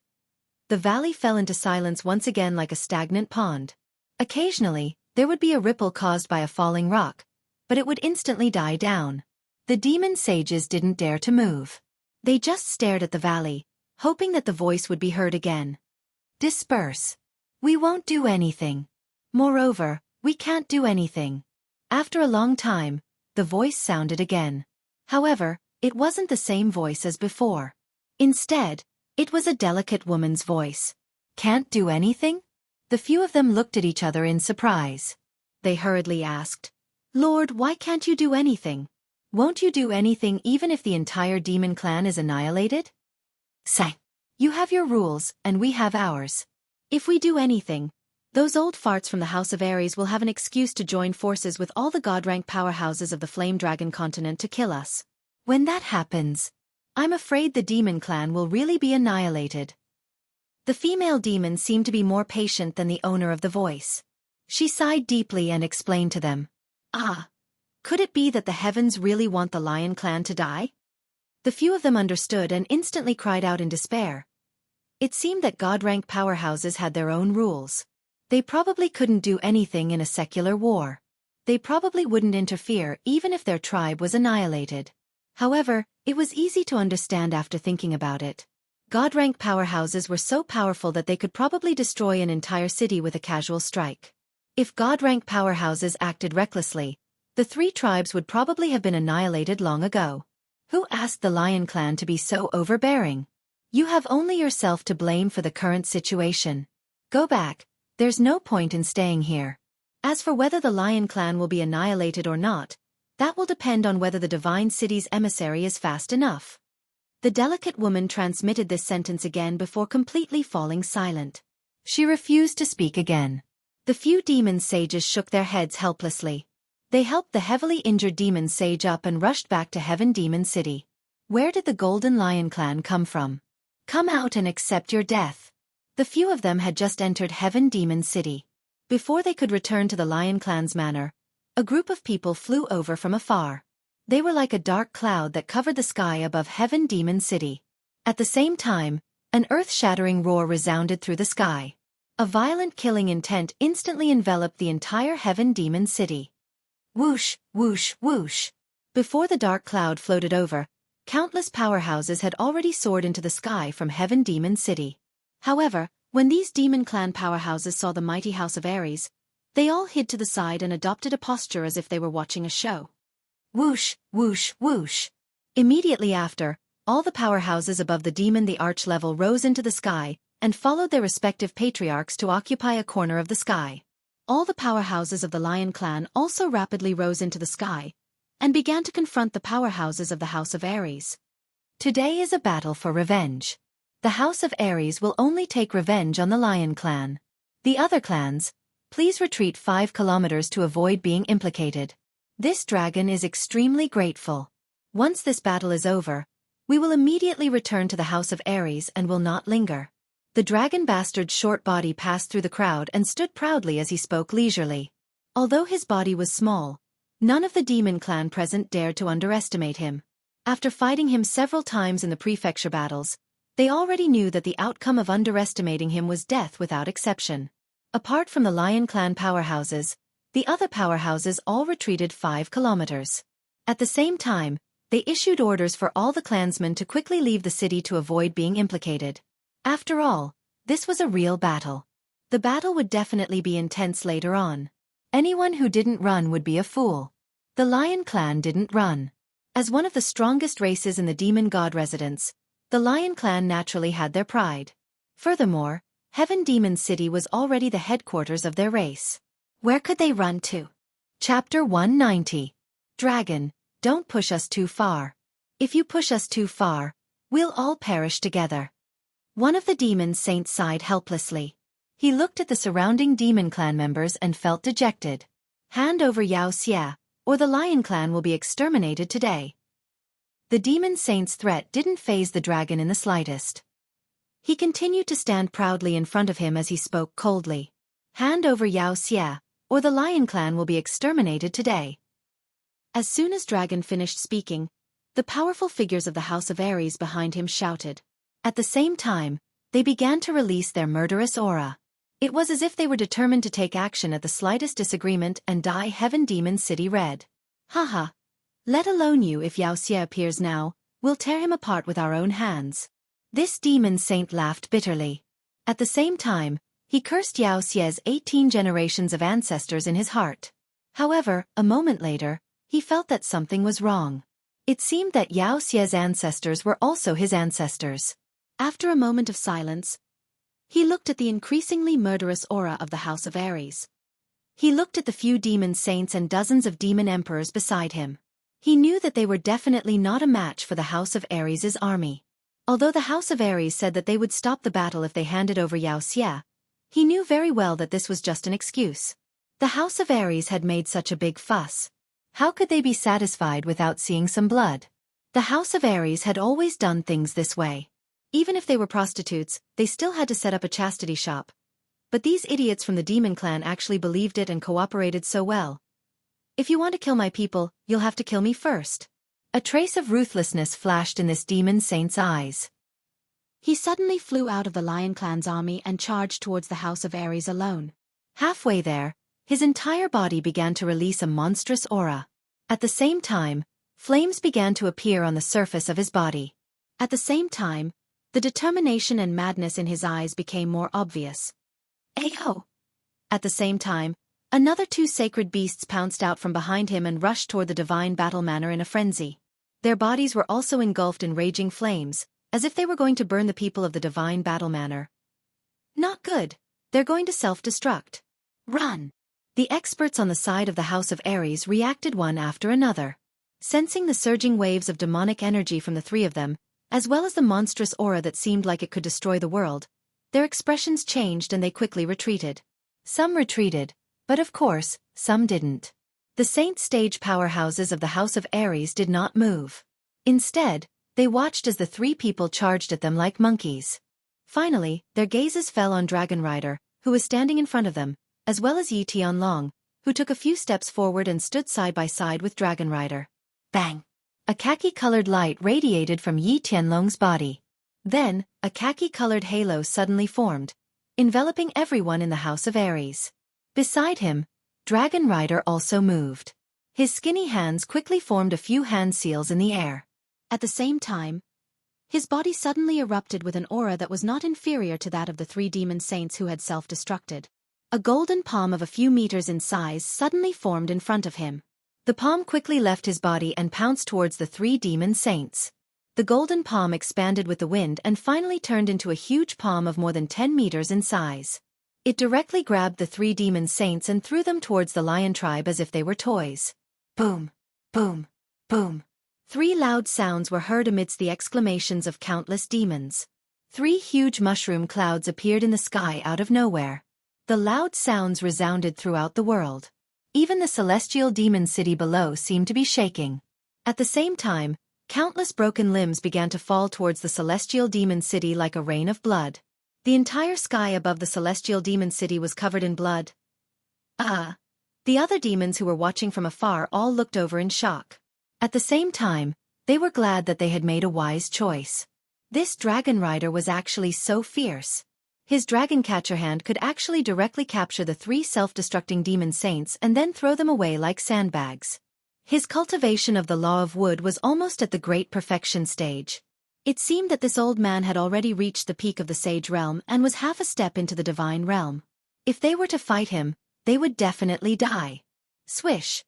The valley fell into silence once again like a stagnant pond. Occasionally, there would be a ripple caused by a falling rock, but it would instantly die down. The demon sages didn't dare to move. They just stared at the valley, hoping that the voice would be heard again. "Disperse. We won't do anything. Moreover, we can't do anything." After a long time, the voice sounded again. However, it wasn't the same voice as before. Instead, it was a delicate woman's voice. "Can't do anything?" The few of them looked at each other in surprise. They hurriedly asked, "Lord, why can't you do anything? Won't you do anything even if the entire demon clan is annihilated?" "Say, you have your rules and we have ours. If we do anything, those old farts from the House of Ares will have an excuse to join forces with all the god-rank powerhouses of the Flame Dragon continent to kill us. When that happens, I'm afraid the demon clan will really be annihilated." The female demon seemed to be more patient than the owner of the voice. She sighed deeply and explained to them, Could it be that the heavens really want the lion clan to die?" The few of them understood and instantly cried out in despair. It seemed that god-rank powerhouses had their own rules. They probably couldn't do anything in a secular war. They probably wouldn't interfere even if their tribe was annihilated. However, it was easy to understand after thinking about it. God-rank powerhouses were so powerful that they could probably destroy an entire city with a casual strike. If God-rank powerhouses acted recklessly, the three tribes would probably have been annihilated long ago. Who asked the Lion Clan to be so overbearing? You have only yourself to blame for the current situation. Go back, there's no point in staying here. As for whether the Lion Clan will be annihilated or not, that will depend on whether the Divine City's emissary is fast enough. The delicate woman transmitted this sentence again before completely falling silent. She refused to speak again. The few demon sages shook their heads helplessly. They helped the heavily injured demon sage up and rushed back to Heaven Demon City. Where did the Golden Lion Clan come from? Come out and accept your death. The few of them had just entered Heaven Demon City. Before they could return to the Lion Clan's manor, a group of people flew over from afar. They were like a dark cloud that covered the sky above Heaven Demon City. At the same time, an earth-shattering roar resounded through the sky. A violent killing intent instantly enveloped the entire Heaven Demon City. Whoosh, whoosh, whoosh. Before the dark cloud floated over, countless powerhouses had already soared into the sky from Heaven Demon City. However, when these demon clan powerhouses saw the mighty House of Ares, they all hid to the side and adopted a posture as if they were watching a show. Whoosh, whoosh, whoosh. Immediately after, all the powerhouses above the arch level rose into the sky and followed their respective patriarchs to occupy a corner of the sky. All the powerhouses of the Lion Clan also rapidly rose into the sky and began to confront the powerhouses of the House of Ares. Today is a battle for revenge. The House of Ares will only take revenge on the Lion Clan. The other clans, please retreat 5 kilometers to avoid being implicated. This dragon is extremely grateful. Once this battle is over, we will immediately return to the House of Ares and will not linger. The dragon bastard's short body passed through the crowd and stood proudly as he spoke leisurely. Although his body was small, none of the demon clan present dared to underestimate him. After fighting him several times in the prefecture battles, they already knew that the outcome of underestimating him was death without exception. Apart from the Lion Clan powerhouses, the other powerhouses all retreated 5 kilometers. At the same time, they issued orders for all the clansmen to quickly leave the city to avoid being implicated. After all, this was a real battle. The battle would definitely be intense later on. Anyone who didn't run would be a fool. The Lion Clan didn't run. As one of the strongest races in the demon god residence, the Lion Clan naturally had their pride. Furthermore, Heaven Demon City was already the headquarters of their race. Where could they run to? Chapter 190. Dragon, don't push us too far. If you push us too far, we'll all perish together. One of the demon saints sighed helplessly. He looked at the surrounding demon clan members and felt dejected. Hand over Yao Xia, or the lion clan will be exterminated today. The demon saint's threat didn't faze the dragon in the slightest. He continued to stand proudly in front of him as he spoke coldly. Hand over Yao Xia, or the lion clan will be exterminated today. As soon as Dragon finished speaking, the powerful figures of the House of Ares behind him shouted. At the same time, they began to release their murderous aura. It was as if they were determined to take action at the slightest disagreement and dye Heaven Demon City red. Haha. Let alone you. If Yao Xia appears now, we'll tear him apart with our own hands. This demon saint laughed bitterly. At the same time, he cursed Yao Xia's 18 generations of ancestors in his heart. However, a moment later, he felt that something was wrong. It seemed that Yao Xia's ancestors were also his ancestors. After a moment of silence, he looked at the increasingly murderous aura of the House of Ares. He looked at the few demon saints and dozens of demon emperors beside him. He knew that they were definitely not a match for the House of Ares' army. Although the House of Ares said that they would stop the battle if they handed over Yao Xia, he knew very well that this was just an excuse. The House of Ares had made such a big fuss. How could they be satisfied without seeing some blood? The House of Ares had always done things this way. Even if they were prostitutes, they still had to set up a chastity shop. But these idiots from the demon clan actually believed it and cooperated so well. If you want to kill my people, you'll have to kill me first. A trace of ruthlessness flashed in this demon saint's eyes. He suddenly flew out of the Lion Clan's army and charged towards the House of Ares alone. Halfway there, his entire body began to release a monstrous aura. At the same time, flames began to appear on the surface of his body. At the same time, the determination and madness in his eyes became more obvious. Ayo! At the same time, another 2 sacred beasts pounced out from behind him and rushed toward the divine battle manor in a frenzy. Their bodies were also engulfed in raging flames, as if they were going to burn the people of the divine battle manor. Not good. They're going to self-destruct. Run! The experts on the side of the House of Ares reacted one after another. Sensing the surging waves of demonic energy from the 3 of them, as well as the monstrous aura that seemed like it could destroy the world, their expressions changed and they quickly retreated. Some retreated, but of course, some didn't. The saint stage powerhouses of the House of Ares did not move. Instead, they watched as the 3 people charged at them like monkeys. Finally, their gazes fell on Dragon Rider, who was standing in front of them, as well as Yi Tianlong, who took a few steps forward and stood side by side with Dragon Rider. Bang! A khaki-colored light radiated from Yi Tianlong's body. Then, a khaki-colored halo suddenly formed, enveloping everyone in the House of Ares. Beside him, Dragon Rider also moved. His skinny hands quickly formed a few hand seals in the air. At the same time, his body suddenly erupted with an aura that was not inferior to that of the 3 demon saints who had self-destructed. A golden palm of a few meters in size suddenly formed in front of him. The palm quickly left his body and pounced towards the 3 demon saints. The golden palm expanded with the wind and finally turned into a huge palm of more than 10 meters in size. It directly grabbed the 3 demon saints and threw them towards the lion tribe as if they were toys. Boom! Boom! Boom! 3 loud sounds were heard amidst the exclamations of countless demons. 3 huge mushroom clouds appeared in the sky out of nowhere. The loud sounds resounded throughout the world. Even the celestial demon city below seemed to be shaking. At the same time, countless broken limbs began to fall towards the celestial demon city like a rain of blood. The entire sky above the celestial demon city was covered in blood. The other demons who were watching from afar all looked over in shock. At the same time, they were glad that they had made a wise choice. This dragon rider was actually so fierce. His dragon catcher hand could actually directly capture the 3 self-destructing demon saints and then throw them away like sandbags. His cultivation of the law of wood was almost at the great perfection stage. It seemed that this old man had already reached the peak of the sage realm and was half a step into the divine realm. If they were to fight him, they would definitely die. Swish!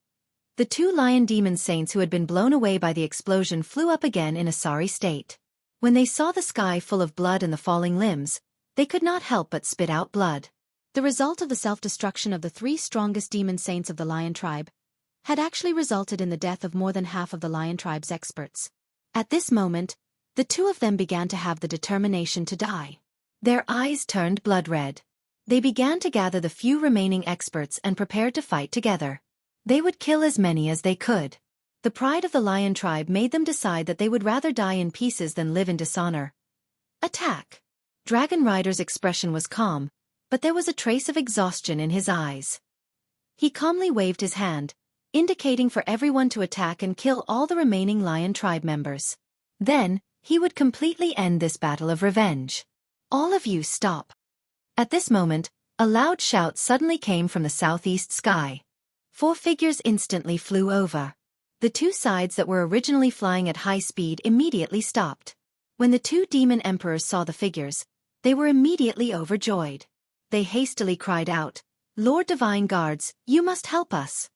The 2 lion demon saints who had been blown away by the explosion flew up again in a sorry state. When they saw the sky full of blood and the falling limbs, They could not help but spit out blood. The result of the self-destruction of the 3 strongest demon saints of the lion tribe had actually resulted in the death of more than half of the lion tribe's experts. At this moment, the 2 of them began to have the determination to die. Their eyes turned blood red. They began to gather the few remaining experts and prepared to fight together. They would kill as many as they could. The pride of the lion tribe made them decide that they would rather die in pieces than live in dishonor. Attack! Dragon Rider's expression was calm, but there was a trace of exhaustion in his eyes. He calmly waved his hand, indicating for everyone to attack and kill all the remaining lion tribe members. Then, he would completely end this battle of revenge. All of you stop. At this moment, a loud shout suddenly came from the southeast sky. 4 figures instantly flew over. The 2 sides that were originally flying at high speed immediately stopped. When the 2 demon emperors saw the figures, they were immediately overjoyed. They hastily cried out, "Lord Divine Guards, you must help us."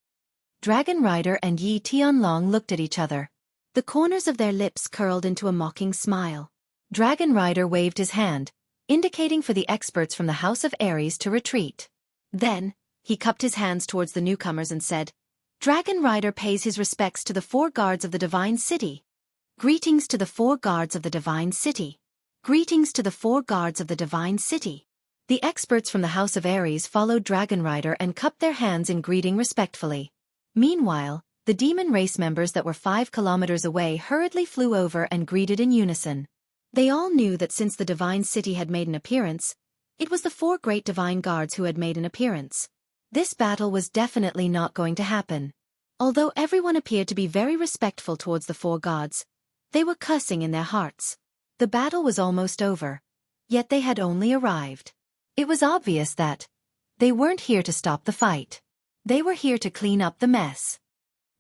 Dragon Rider and Yi Tianlong looked at each other. The corners of their lips curled into a mocking smile. Dragon Rider waved his hand, indicating for the experts from the House of Ares to retreat. Then, he cupped his hands towards the newcomers and said, "Dragon Rider pays his respects to the 4 guards of the Divine City. Greetings to the 4 guards of the Divine City. Greetings to the 4 guards of the Divine City." The experts from the House of Ares followed Dragon Rider and cupped their hands in greeting respectfully. Meanwhile, the demon race members that were 5 kilometers away hurriedly flew over and greeted in unison. They all knew that since the Divine City had made an appearance, it was the 4 great divine guards who had made an appearance. This battle was definitely not going to happen. Although everyone appeared to be very respectful towards the 4 gods, they were cursing in their hearts. The battle was almost over, yet they had only arrived. It was obvious that they weren't here to stop the fight. They were here to clean up the mess.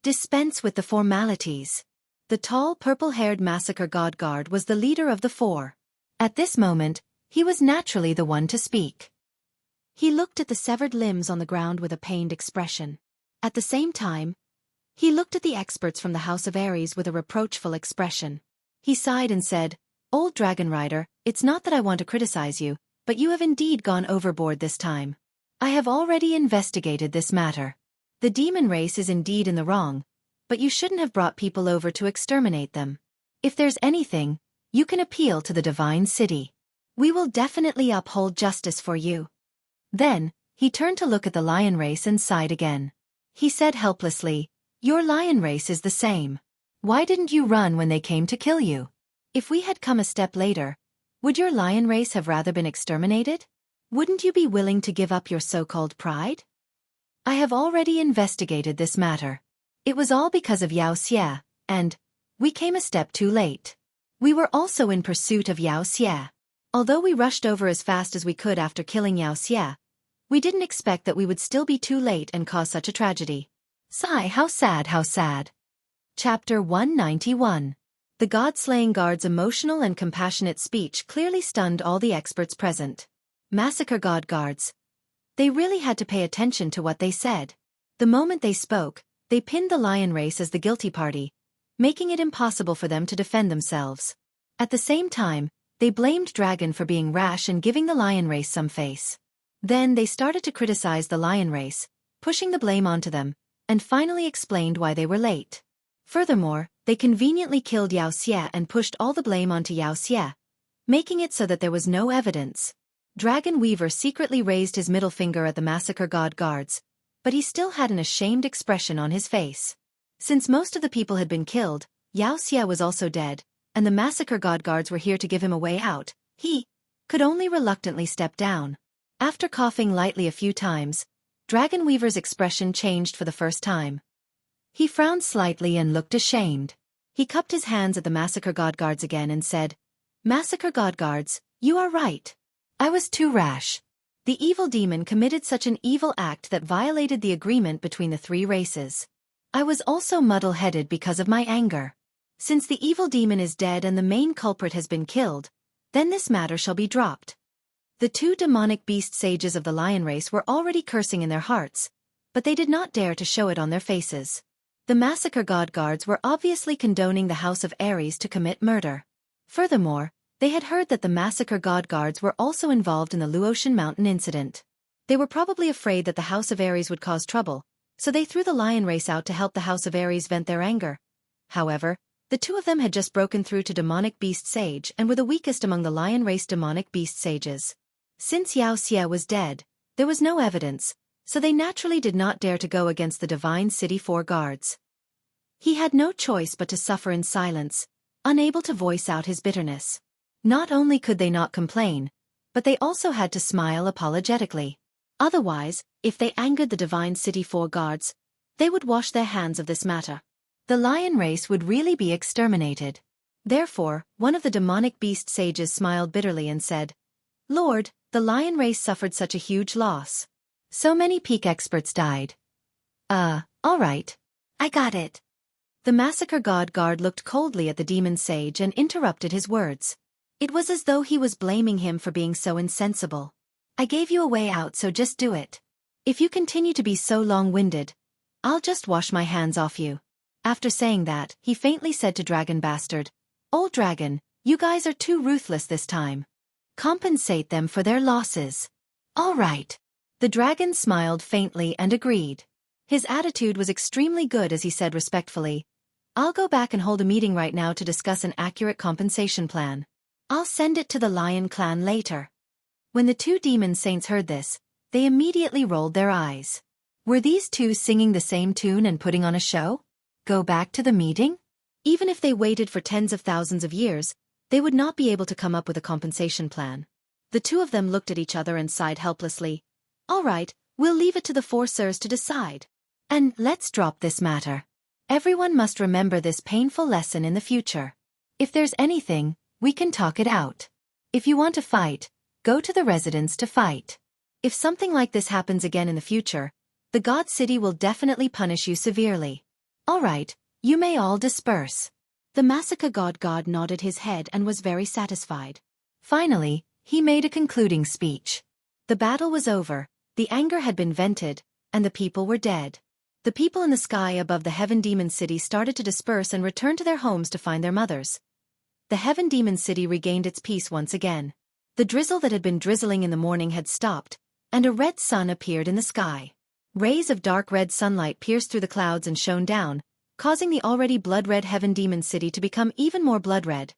Dispense with the formalities. The tall purple-haired massacre god guard was the leader of the 4. At this moment, he was naturally the one to speak. He looked at the severed limbs on the ground with a pained expression. At the same time, he looked at the experts from the House of Ares with a reproachful expression. He sighed and said, "Old Dragon Rider, it's not that I want to criticize you, but you have indeed gone overboard this time. I have already investigated this matter. The demon race is indeed in the wrong, but you shouldn't have brought people over to exterminate them. If there's anything, you can appeal to the Divine City. We will definitely uphold justice for you." Then, he turned to look at the lion race and sighed again. He said helplessly, "Your lion race is the same. Why didn't you run when they came to kill you? If we had come a step later, would your lion race have rather been exterminated? Wouldn't you be willing to give up your so-called pride? I have already investigated this matter. It was all because of Yao Xie, and we came a step too late. We were also in pursuit of Yao Xie. Although we rushed over as fast as we could after killing Yao Xie, we didn't expect that we would still be too late and cause such a tragedy. Sigh, how sad, how sad." Chapter 191. The God-slaying guard's emotional and compassionate speech clearly stunned all the experts present. Massacre god guards. They really had to pay attention to what they said. The moment they spoke, they pinned the lion race as the guilty party, making it impossible for them to defend themselves. At the same time, they blamed Dragon for being rash and giving the lion race some face. Then they started to criticize the lion race, pushing the blame onto them, and finally explained why they were late. Furthermore, they conveniently killed Yao Xie and pushed all the blame onto Yao Xie, making it so that there was no evidence. Dragon Weaver secretly raised his middle finger at the massacre god guards, but he still had an ashamed expression on his face. Since most of the people had been killed, Yao Xie was also dead, and the massacre god guards were here to give him a way out. He could only reluctantly step down. After coughing lightly a few times, Dragon Weaver's expression changed for the first time. He frowned slightly and looked ashamed. He cupped his hands at the massacre god guards again and said, "Massacre god guards, you are right. I was too rash. The evil demon committed such an evil act that violated the agreement between the 3 races. I was also muddle-headed because of my anger. Since the evil demon is dead and the main culprit has been killed, then this matter shall be dropped." The 2 demonic beast sages of the lion race were already cursing in their hearts, but they did not dare to show it on their faces. The massacre god guards were obviously condoning the House of Ares to commit murder. Furthermore, They had heard that the Massacre God Guards were also involved in the Luotian Mountain incident. They were probably afraid that the House of Ares would cause trouble, so they threw the lion race out to help the House of Ares vent their anger. However, the two of them had just broken through to Demonic Beast Sage and were the weakest among the lion race Demonic Beast Sages. Since Yao Xie was dead, there was no evidence, so they naturally did not dare to go against the Divine City 4 guards. He had no choice but to suffer in silence, unable to voice out his bitterness. Not only could they not complain, but they also had to smile apologetically. Otherwise, if they angered the Divine City 4 guards, they would wash their hands of this matter. The lion race would really be exterminated. Therefore, one of the Demonic Beast Sages smiled bitterly and said, "Lord, the lion race suffered such a huge loss. So many peak experts died." All right. I got it." The Massacre God Guard looked coldly at the demon sage and interrupted his words. It was as though he was blaming him for being so insensible. "I gave you a way out, so just do it. If you continue to be so long-winded, I'll just wash my hands off you." After saying that, he faintly said to Dragon Bastard, "Old Dragon, you guys are too ruthless this time. Compensate them for their losses." "All right." The dragon smiled faintly and agreed. His attitude was extremely good as he said respectfully, "I'll go back and hold a meeting right now to discuss an accurate compensation plan. I'll send it to the Lion Clan later." When the two demon saints heard this, they immediately rolled their eyes. Were these two singing the same tune and putting on a show? Go back to the meeting? Even if they waited for tens of thousands of years, they would not be able to come up with a compensation plan. The two of them looked at each other and sighed helplessly. "All right, we'll leave it to the 4 sirs to decide. And let's drop this matter. Everyone must remember this painful lesson in the future. If there's anything, we can talk it out. If you want to fight, go to the residence to fight. If something like this happens again in the future, the God City will definitely punish you severely. All right, you may all disperse." The Massacre God nodded his head and was very satisfied. Finally, he made a concluding speech. The battle was over, the anger had been vented, and the people were dead. The people in the sky above the Heaven Demon City started to disperse and return to their homes to find their mothers. The Heaven Demon City regained its peace once again. The drizzle that had been drizzling in the morning had stopped, and a red sun appeared in the sky. Rays of dark red sunlight pierced through the clouds and shone down, causing the already blood-red Heaven Demon City to become even more blood-red.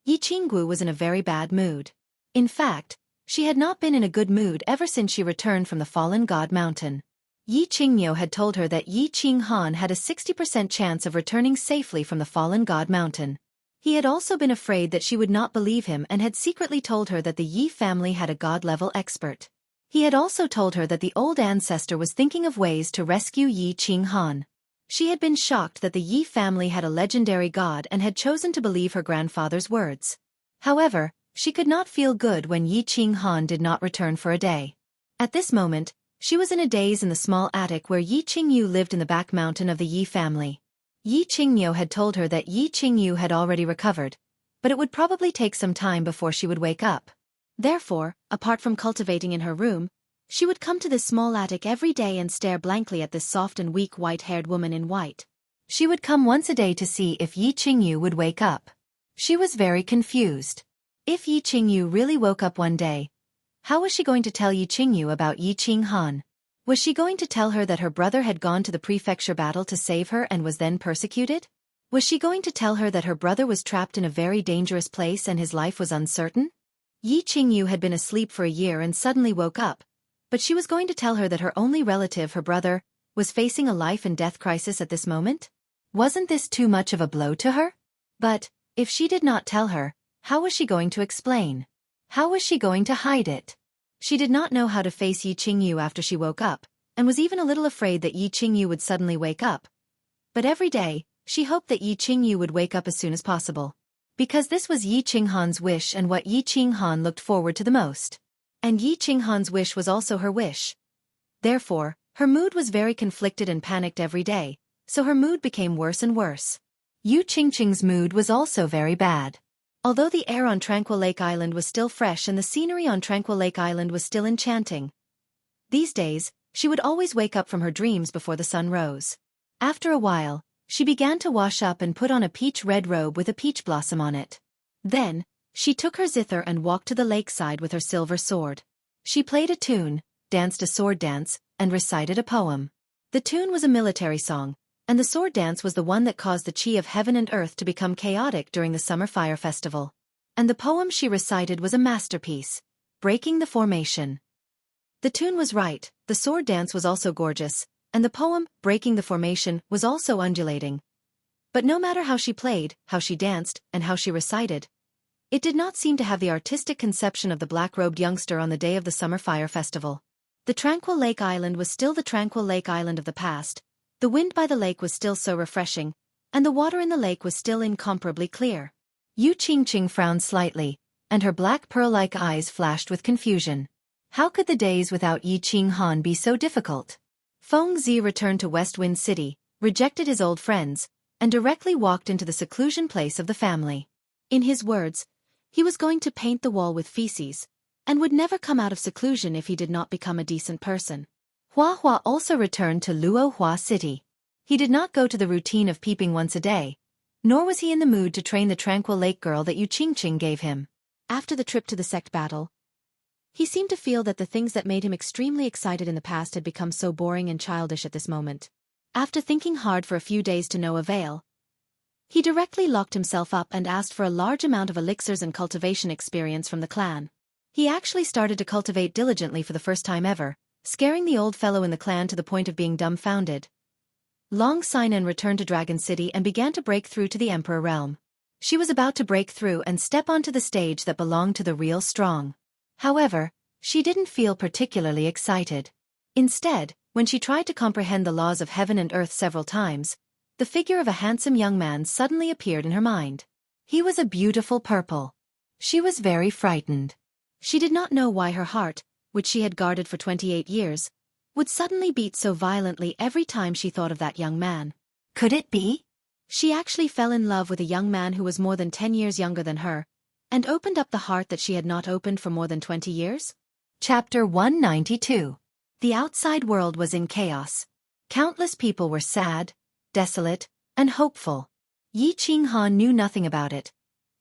Yi Qinggu was in a very bad mood. In fact, she had not been in a good mood ever since she returned from the Fallen God Mountain. Yi Qingyo had told her that Yi Qinghan had a 60% chance of returning safely from the Fallen God Mountain. He had also been afraid that she would not believe him and had secretly told her that the Yi family had a god-level expert. He had also told her that the old ancestor was thinking of ways to rescue Yi Qinghan. She had been shocked that the Yi family had a legendary god and had chosen to believe her grandfather's words. However, she could not feel good when Yi Qinghan did not return for a day. At this moment, she was in a daze in the small attic where Yi Qingyu lived in the back mountain of the Yi family. Yi Qingyo had told her that Yi Qingyu had already recovered, but it would probably take some time before she would wake up. Therefore, apart from cultivating in her room, she would come to this small attic every day and stare blankly at this soft and weak white-haired woman in white. She would come once a day to see if Yi Qingyu would wake up. She was very confused. If Yi Qingyu really woke up one day, how was she going to tell Yi Qingyu about Yi Qinghan? Was she going to tell her that her brother had gone to the prefecture battle to save her and was then persecuted? Was she going to tell her that her brother was trapped in a very dangerous place and his life was uncertain? Yi Qingyu had been asleep for a year and suddenly woke up, but she was going to tell her that her only relative, her brother, was facing a life-and-death crisis at this moment? Wasn't this too much of a blow to her? But, if she did not tell her, how was she going to explain? How was she going to hide it? She did not know how to face Yi Qingyu after she woke up, and was even a little afraid that Yi Qingyu would suddenly wake up. But every day, she hoped that Yi Qingyu would wake up as soon as possible. Because this was Yi Qinghan's wish and what Yi Qinghan looked forward to the most. And Yi Qinghan's wish was also her wish. Therefore, her mood was very conflicted and panicked every day, so her mood became worse and worse. Yu Qingqing's mood was also very bad. Although the air on Tranquil Lake Island was still fresh and the scenery on Tranquil Lake Island was still enchanting, these days, she would always wake up from her dreams before the sun rose. After a while, she began to wash up and put on a peach red robe with a peach blossom on it. Then, She took her zither and walked to the lakeside with her silver sword. She played a tune, danced a sword dance, and recited a poem. The tune was a military song, and the sword dance was the one that caused the chi of heaven and earth to become chaotic during the summer fire festival. And the poem she recited was a masterpiece, breaking the formation. The tune was right, the sword dance was also gorgeous, and the poem, breaking the formation, was also undulating. But no matter how she played, how she danced, and how she recited, it did not seem to have the artistic conception of the black-robed youngster on the day of the summer fire festival. The tranquil lake island was still the tranquil lake island of the past, the wind by the lake was still so refreshing, and the water in the lake was still incomparably clear. Yu Qingqing frowned slightly, and her black pearl-like eyes flashed with confusion. How could the days without Yi Qinghan be so difficult? Feng Zi returned to West Wind City, rejected his old friends, and directly walked into the seclusion place of the family. In his words, he was going to paint the wall with feces, and would never come out of seclusion if he did not become a decent person. Hua Hua also returned to Luo Hua City. He did not go to the routine of peeping once a day, nor was he in the mood to train the tranquil lake girl that Yu Qingqing gave him. After the trip to the sect battle, he seemed to feel that the things that made him extremely excited in the past had become so boring and childish at this moment. After thinking hard for a few days to no avail, he directly locked himself up and asked for a large amount of elixirs and cultivation experience from the clan. He actually started to cultivate diligently for the first time ever, scaring the old fellow in the clan to the point of being dumbfounded. Long Sinan returned to Dragon City and began to break through to the Emperor realm. She was about to break through and step onto the stage that belonged to the real strong. However, she didn't feel particularly excited. Instead, when she tried to comprehend the laws of heaven and earth several times, the figure of a handsome young man suddenly appeared in her mind. He was a beautiful purple. She was very frightened. She did not know why her heart, which she had guarded for 28 years, would suddenly beat so violently every time she thought of that young man. Could it be? She actually fell in love with a young man who was more than 10 years younger than her, and opened up the heart that she had not opened for more than 20 years? Chapter 192. The outside world was in chaos. Countless people were sad, desolate, and hopeful. Yi Qinghan knew nothing about it,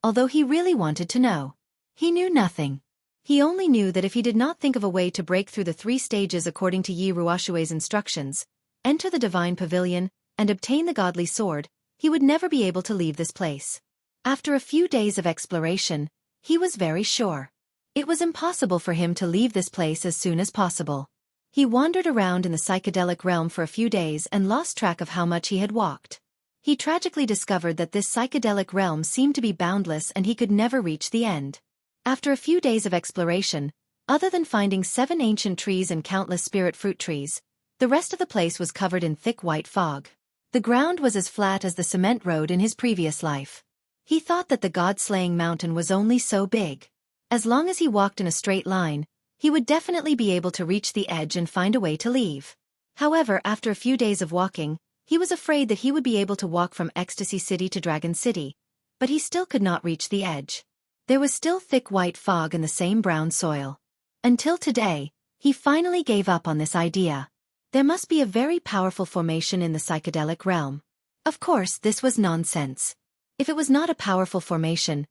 although he really wanted to know. He knew nothing. He only knew that if he did not think of a way to break through the 3 stages according to Yi Ruoshui's instructions, enter the divine pavilion, and obtain the godly sword, he would never be able to leave this place. After a few days of exploration, he was very sure. It was impossible for him to leave this place as soon as possible. He wandered around in the psychedelic realm for a few days and lost track of how much he had walked. He tragically discovered that this psychedelic realm seemed to be boundless and he could never reach the end. After a few days of exploration, other than finding 7 ancient trees and countless spirit fruit trees, the rest of the place was covered in thick white fog. The ground was as flat as the cement road in his previous life. He thought that the god-slaying mountain was only so big. As long as he walked in a straight line, he would definitely be able to reach the edge and find a way to leave. However, after a few days of walking, he was afraid that he would be able to walk from Ecstasy City to Dragon City, but he still could not reach the edge. There was still thick white fog and the same brown soil. Until today, he finally gave up on this idea. There must be a very powerful formation in the psychedelic realm. Of course, this was nonsense. If it was not a powerful formation,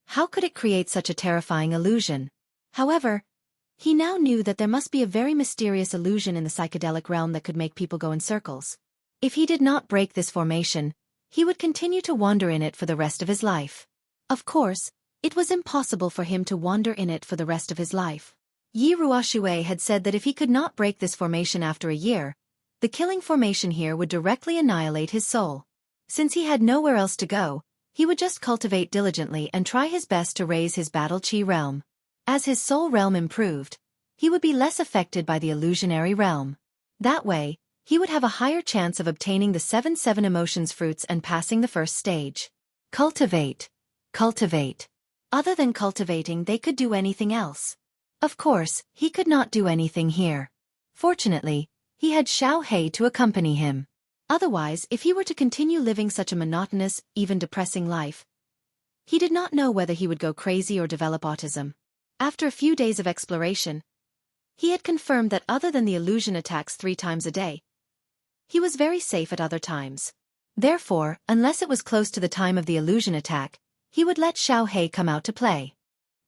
how could it create such a terrifying illusion? However, he now knew that there must be a very mysterious illusion in the psychedelic realm that could make people go in circles. If he did not break this formation, he would continue to wander in it for the rest of his life. Of course, it was impossible for him to wander in it for the rest of his life. Yi Ruoshui had said that if he could not break this formation after a year, the killing formation here would directly annihilate his soul. Since he had nowhere else to go, he would just cultivate diligently and try his best to raise his battle chi realm. As his soul realm improved, he would be less affected by the illusionary realm. That way, he would have a higher chance of obtaining the 7 emotions fruits and passing the first stage. Cultivate. Cultivate. Other than cultivating, they could do anything else. Of course, he could not do anything here. Fortunately, he had Xiao Hei to accompany him. Otherwise, if he were to continue living such a monotonous, even depressing life, he did not know whether he would go crazy or develop autism. After a few days of exploration, he had confirmed that other than the illusion attacks 3 times a day, he was very safe at other times. Therefore, unless it was close to the time of the illusion attack, he would let Xiao Hei come out to play.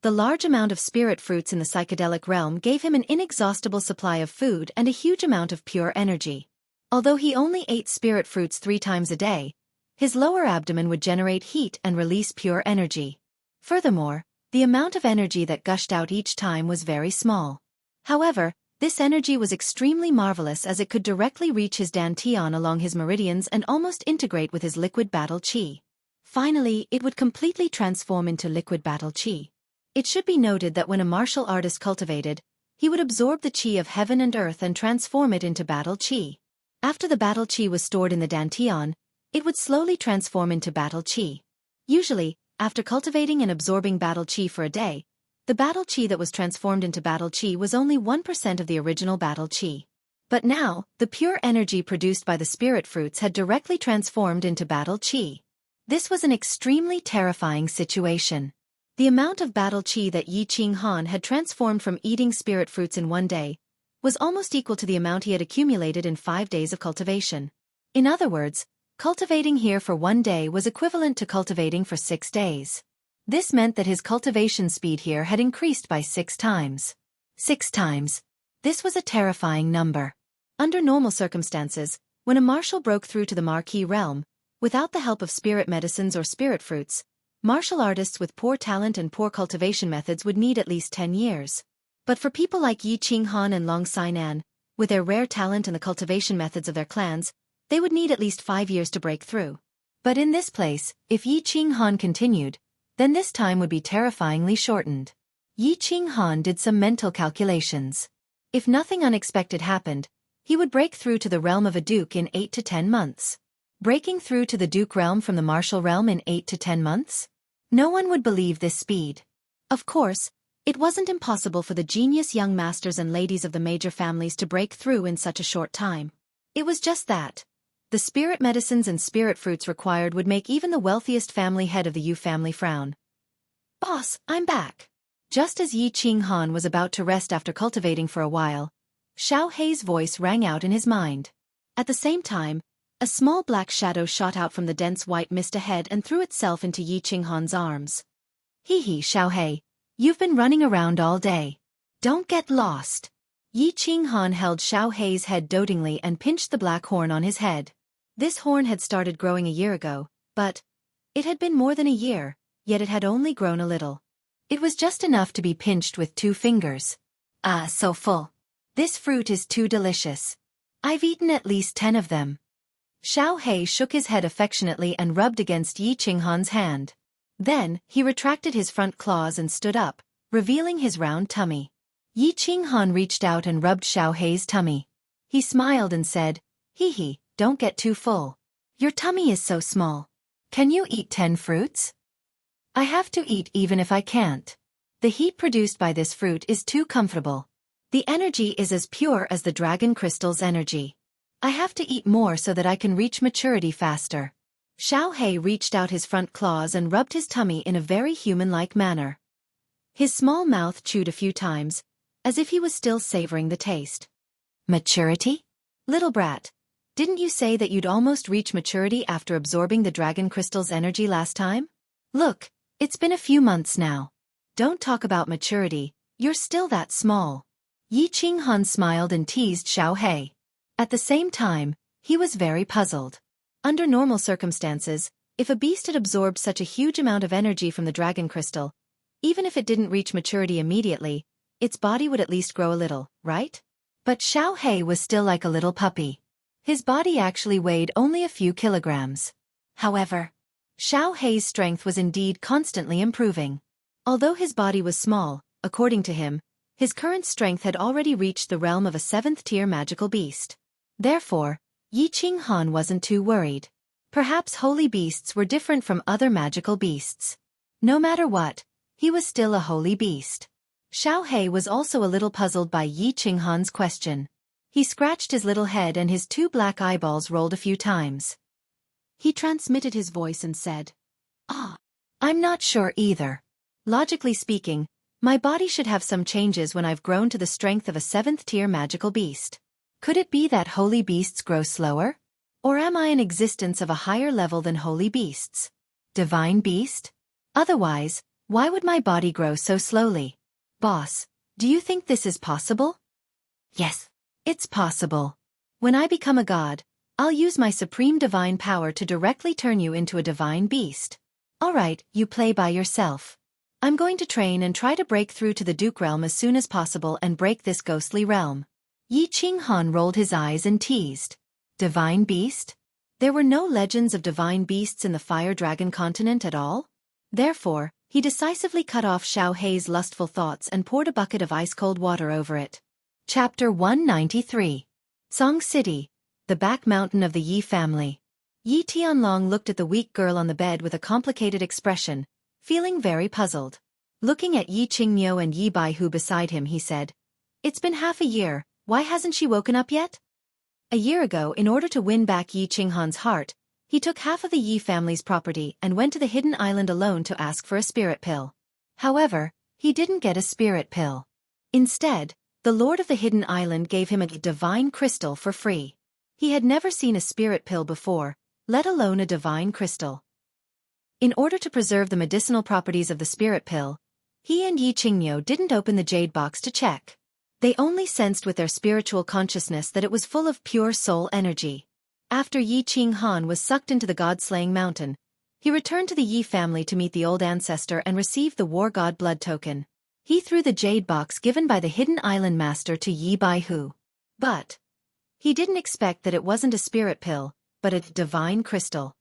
The large amount of spirit fruits in the psychedelic realm gave him an inexhaustible supply of food and a huge amount of pure energy. Although he only ate spirit fruits 3 times a day, his lower abdomen would generate heat and release pure energy. Furthermore, the amount of energy that gushed out each time was very small. However, this energy was extremely marvelous as it could directly reach his dantian along his meridians and almost integrate with his liquid battle chi. Finally, it would completely transform into liquid battle chi. It should be noted that when a martial artist cultivated, he would absorb the chi of heaven and earth and transform it into battle chi. After the battle chi was stored in the dantian, it would slowly transform into battle chi. Usually, after cultivating and absorbing battle chi for a day, the battle chi that was transformed into battle chi was only 1% of the original battle chi. But now, the pure energy produced by the spirit fruits had directly transformed into battle chi. This was an extremely terrifying situation. The amount of battle chi that Yi Qing Han had transformed from eating spirit fruits in 1 day was almost equal to the amount he had accumulated in 5 days of cultivation. In other words, cultivating here for 1 day was equivalent to cultivating for 6 days. This meant that his cultivation speed here had increased by 6 times. 6 times. This was a terrifying number. Under normal circumstances, when a martial broke through to the marquee realm, without the help of spirit medicines or spirit fruits, martial artists with poor talent and poor cultivation methods would need at least 10 years. But for people like Yi Qing Han and Long Sainan, with their rare talent and the cultivation methods of their clans, they would need at least 5 years to break through. But in this place, if Yi Qing Han continued, then this time would be terrifyingly shortened. Yi Qing Han did some mental calculations. If nothing unexpected happened, he would break through to the realm of a duke in 8 to 10 months. Breaking through to the duke realm from the martial realm in 8 to 10 months? No one would believe this speed. Of course, it wasn't impossible for the genius young masters and ladies of the major families to break through in such a short time. It was just that the spirit medicines and spirit fruits required would make even the wealthiest family head of the Yu family frown. "Boss, I'm back." Just as Yi Qing Han was about to rest after cultivating for a while, Xiao Hei's voice rang out in his mind. At the same time, a small black shadow shot out from the dense white mist ahead and threw itself into Yi Qing Han's arms. "Hee, Xiao Hei, you've been running around all day. Don't get lost." Yi Qing Han held Xiao Hei's head dotingly and pinched the black horn on his head. This horn had started growing a year ago, but it had been more than a year, yet it had only grown a little. It was just enough to be pinched with 2 fingers. "Ah, so full. This fruit is too delicious. I've eaten at least 10 of them." Xiao Hei shook his head affectionately and rubbed against Yi Qing Han's hand. Then, he retracted his front claws and stood up, revealing his round tummy. Yi Qing Han reached out and rubbed Xiao Hei's tummy. He smiled and said, "Hee, don't get too full. Your tummy is so small. Can you eat 10 fruits?" "I have to eat even if I can't. The heat produced by this fruit is too comfortable. The energy is as pure as the dragon crystal's energy. I have to eat more so that I can reach maturity faster." Xiao Hei reached out his front claws and rubbed his tummy in a very human-like manner. His small mouth chewed a few times, as if he was still savoring the taste. "Maturity? Little brat, didn't you say that you'd almost reach maturity after absorbing the dragon crystal's energy last time? Look, it's been a few months now. Don't talk about maturity, you're still that small." Yi Qing Han smiled and teased Xiao Hei. At the same time, he was very puzzled. Under normal circumstances, if a beast had absorbed such a huge amount of energy from the dragon crystal, even if it didn't reach maturity immediately, its body would at least grow a little, right? But Xiao Hei was still like a little puppy. His body actually weighed only a few kilograms. However, Xiao Hei's strength was indeed constantly improving. Although his body was small, according to him, his current strength had already reached the realm of a 7th-tier magical beast. Therefore, Yi Qing Han wasn't too worried. Perhaps holy beasts were different from other magical beasts. No matter what, he was still a holy beast. Xiao Hei was also a little puzzled by Yi Qing Han's question. He scratched his little head and his 2 black eyeballs rolled a few times. He transmitted his voice and said, I'm not sure either. Logically speaking, my body should have some changes when I've grown to the strength of a 7th-tier magical beast. Could it be that holy beasts grow slower? Or am I an existence of a higher level than holy beasts? Divine beast? Otherwise, why would my body grow so slowly? Boss, do you think this is possible? Yes, it's possible. When I become a god, I'll use my supreme divine power to directly turn you into a divine beast. Alright, you play by yourself. I'm going to train and try to break through to the Duke realm as soon as possible and break this ghostly realm. Yi Qinghan rolled his eyes and teased. Divine beast? There were no legends of divine beasts in the Fire Dragon continent at all? Therefore, he decisively cut off Xiao Hei's lustful thoughts and poured a bucket of ice-cold water over it. Chapter 193. Song City, the back mountain of the Yi family. Yi Tianlong looked at the weak girl on the bed with a complicated expression, feeling very puzzled. Looking at Yi Qingniu and Yi Baihu beside him, he said, "It's been half a year, why hasn't she woken up yet?" A year ago, in order to win back Yi Qinghan's heart, he took half of the Yi family's property and went to the hidden island alone to ask for a spirit pill. However, he didn't get a spirit pill. Instead, the Lord of the Hidden Island gave him a divine crystal for free. He had never seen a spirit pill before, let alone a divine crystal. In order to preserve the medicinal properties of the spirit pill, he and Yi Qingniu didn't open the jade box to check. They only sensed with their spiritual consciousness that it was full of pure soul energy. After Yi Qinghan was sucked into the god-slaying mountain, he returned to the Yi family to meet the old ancestor and receive the war god blood token. He threw the jade box given by the hidden island master to Yi Baihu. But he didn't expect that it wasn't a spirit pill, but a divine crystal.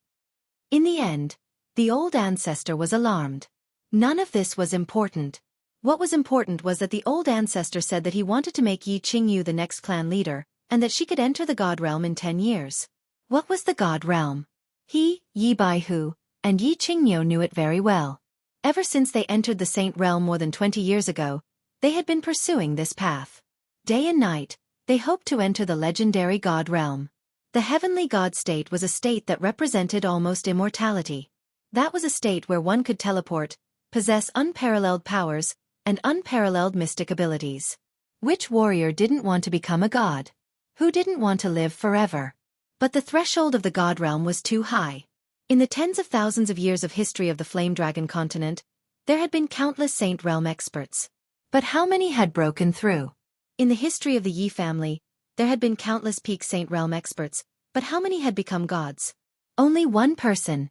In the end, the old ancestor was alarmed. None of this was important. What was important was that the old ancestor said that he wanted to make Yi Qingyu the next clan leader, and that she could enter the god realm in 10 years. What was the god realm? He, Yi Baihu, and Yi Qingyu knew it very well. Ever since they entered the Saint realm more than 20 years ago, they had been pursuing this path. Day and night, they hoped to enter the legendary god realm. The heavenly god state was a state that represented almost immortality. That was a state where one could teleport, possess unparalleled powers, and unparalleled mystic abilities. Which warrior didn't want to become a god? Who didn't want to live forever? But the threshold of the god realm was too high. In the tens of thousands of years of history of the Flame Dragon continent, there had been countless Saint Realm experts. But how many had broken through? In the history of the Yi family, there had been countless peak Saint Realm experts, but how many had become gods? Only one person.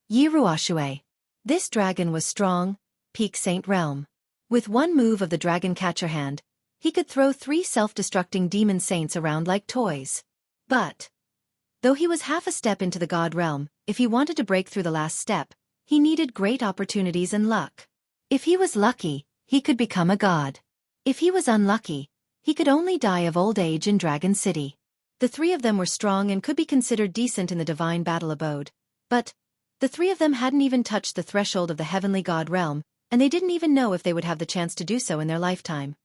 Yi Ruoxue. This dragon was strong, peak Saint Realm. With one move of the dragon catcher hand, he could throw 3 self-destructing demon saints around like toys. But though he was half a step into the god realm, if he wanted to break through the last step, he needed great opportunities and luck. If he was lucky, he could become a god. If he was unlucky, he could only die of old age in Dragon City. The 3 of them were strong and could be considered decent in the divine battle abode, but the 3 of them hadn't even touched the threshold of the heavenly god realm, and they didn't even know if they would have the chance to do so in their lifetime.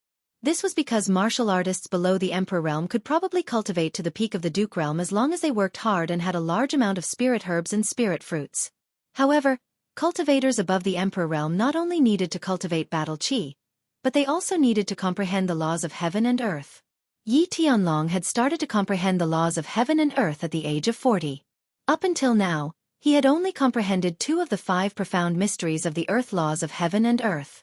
This was because martial artists below the Emperor realm could probably cultivate to the peak of the Duke realm as long as they worked hard and had a large amount of spirit herbs and spirit fruits. However, cultivators above the Emperor realm not only needed to cultivate battle chi, but they also needed to comprehend the laws of heaven and earth. Yi Tianlong had started to comprehend the laws of heaven and earth at the age of 40. Up until now, he had only comprehended 2 of the 5 profound mysteries of the earth laws of heaven and earth.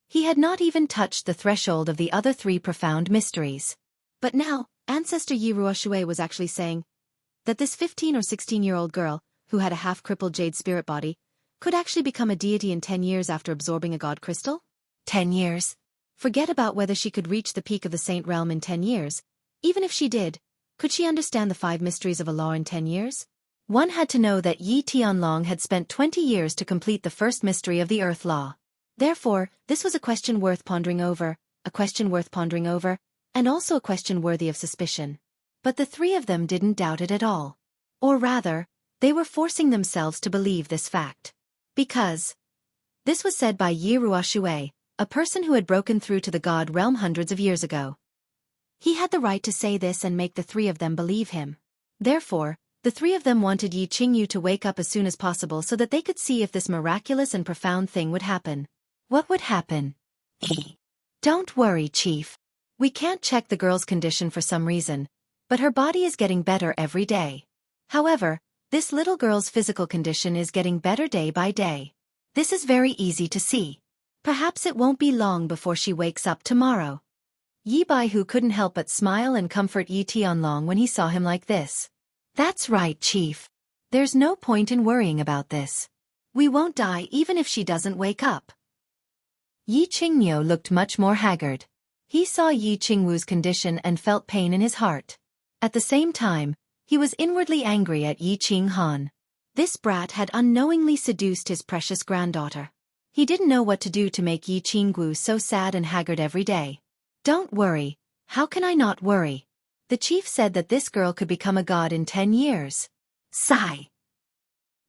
He had not even touched the threshold of the other 3 profound mysteries. But now, Ancestor Yi Ruoxue was actually saying that this 15 or 16-year-old girl, who had a half-crippled jade spirit body, could actually become a deity in 10 years after absorbing a god crystal? 10 years? Forget about whether she could reach the peak of the Saint Realm in 10 years. Even if she did, could she understand the 5 mysteries of Allah in 10 years? One had to know that Yi Tianlong had spent 20 years to complete the first mystery of the Earth Law. Therefore, this was a question worth pondering over, and also a question worthy of suspicion. But the 3 of them didn't doubt it at all. Or rather, they were forcing themselves to believe this fact. Because this was said by Yi Ruoxue, a person who had broken through to the god realm hundreds of years ago. He had the right to say this and make the 3 of them believe him. Therefore, the 3 of them wanted Yi Qingyu to wake up as soon as possible so that they could see if this miraculous and profound thing would happen. What would happen? Don't worry, Chief. We can't check the girl's condition for some reason, but her body is getting better every day. However, this little girl's physical condition is getting better day by day. This is very easy to see. Perhaps it won't be long before she wakes up tomorrow. Yi Baihu couldn't help but smile and comfort Yi Tianlong when he saw him like this. That's right, Chief. There's no point in worrying about this. We won't die even if she doesn't wake up. Yi Qingniu looked much more haggard. He saw Yi Qingwu's condition and felt pain in his heart. At the same time, he was inwardly angry at Yi Qinghan. This brat had unknowingly seduced his precious granddaughter. He didn't know what to do to make Yi Qingwu so sad and haggard every day. Don't worry. How can I not worry? The chief said that this girl could become a god in 10 years. Sigh.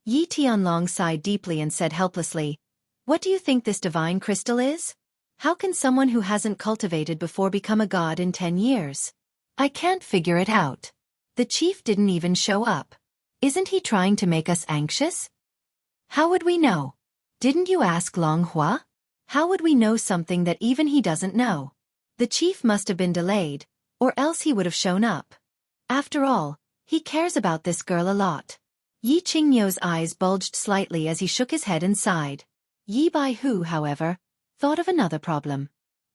Yi Tianlong sighed deeply and said helplessly, What do you think this divine crystal is? How can someone who hasn't cultivated before become a god in 10 years? I can't figure it out. The chief didn't even show up. Isn't he trying to make us anxious? How would we know? Didn't you ask Long Hua? How would we know something that even he doesn't know? The chief must have been delayed, or else he would have shown up. After all, he cares about this girl a lot. Yi Qingniu's eyes bulged slightly as he shook his head and sighed. Yi Baihu, however, thought of another problem.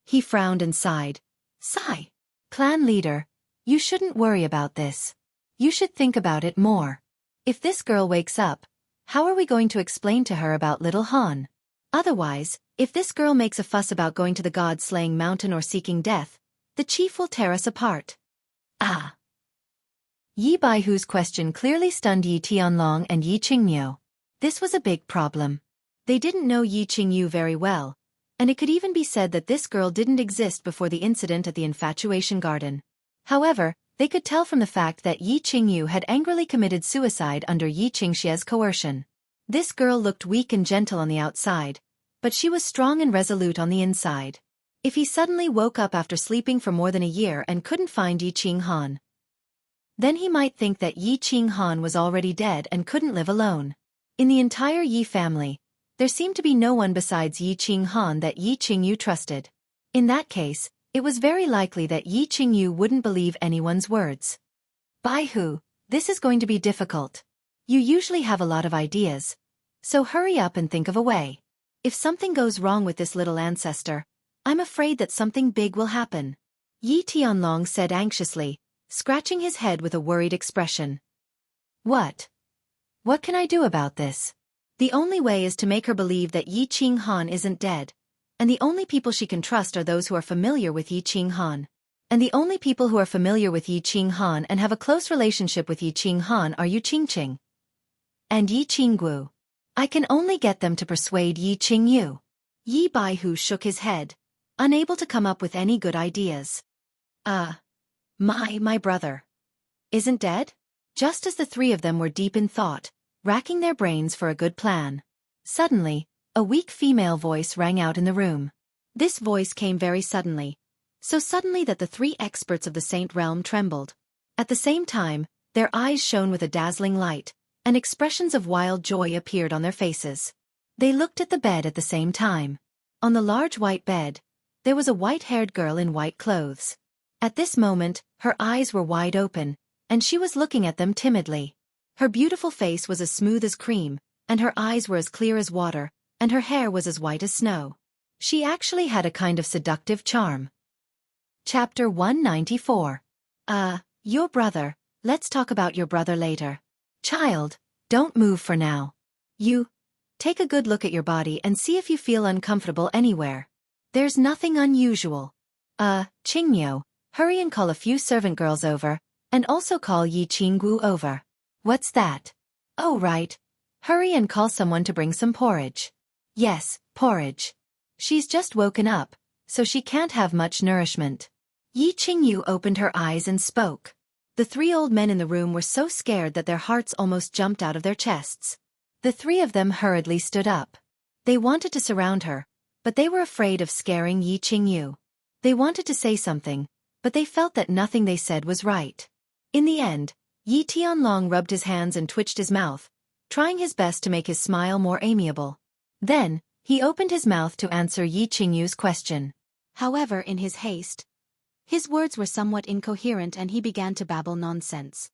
He frowned and sighed. Sigh. Clan leader, you shouldn't worry about this. You should think about it more. If this girl wakes up, how are we going to explain to her about little Han? Otherwise, if this girl makes a fuss about going to the god-slaying mountain or seeking death, the chief will tear us apart. Ah. Yi Baihu's question clearly stunned Yi Tianlong and Yi Qingniu. This was a big problem. They didn't know Yi Qingyu very well, and it could even be said that this girl didn't exist before the incident at the Infatuation Garden. However, they could tell from the fact that Yi Qingyu had angrily committed suicide under Yi Qingxie's coercion. This girl looked weak and gentle on the outside, but she was strong and resolute on the inside. If he suddenly woke up after sleeping for more than a year and couldn't find Yi Qinghan, then he might think that Yi Qinghan was already dead and couldn't live alone. In the entire Yi family, there seemed to be no one besides Yi Qinghan that Yi Qingyu trusted. In that case, it was very likely that Yi Qingyu wouldn't believe anyone's words. Baihu, this is going to be difficult. You usually have a lot of ideas, so hurry up and think of a way. If something goes wrong with this little ancestor, I'm afraid that something big will happen. Yi Tianlong said anxiously, scratching his head with a worried expression. What? What can I do about this? The only way is to make her believe that Yi Qinghan isn't dead, and the only people she can trust are those who are familiar with Yi Qinghan. And the only people who are familiar with Yi Qinghan and have a close relationship with Yi Qinghan are Yu Qingqing and Yi Qinggu. I can only get them to persuade Yi Qingyu. Yi Baihu shook his head, unable to come up with any good ideas. My brother isn't dead? Just as the three of them were deep in thought, racking their brains for a good plan, suddenly, a weak female voice rang out in the room. This voice came very suddenly, so suddenly that the three experts of the Saint Realm trembled. At the same time, their eyes shone with a dazzling light, and expressions of wild joy appeared on their faces. They looked at the bed at the same time. On the large white bed, there was a white-haired girl in white clothes. At this moment, her eyes were wide open, and she was looking at them timidly. Her beautiful face was as smooth as cream, and her eyes were as clear as water, and her hair was as white as snow. She actually had a kind of seductive charm. Chapter 194. Your brother. Let's talk about your brother later. Child, don't move for now. You, take a good look at your body and see if you feel uncomfortable anywhere. There's nothing unusual. Qingniu, hurry and call a few servant girls over, and also call Yi Qinggu over. What's that? Oh right. Hurry and call someone to bring some porridge. Yes, porridge. She's just woken up, so she can't have much nourishment. Yi Qingyu opened her eyes and spoke. The three old men in the room were so scared that their hearts almost jumped out of their chests. The three of them hurriedly stood up. They wanted to surround her, but they were afraid of scaring Yi Qingyu. They wanted to say something, but they felt that nothing they said was right. In the end, Yi Tianlong rubbed his hands and twitched his mouth, trying his best to make his smile more amiable. Then, he opened his mouth to answer Yi Qingyu's question. However, in his haste, his words were somewhat incoherent and he began to babble nonsense.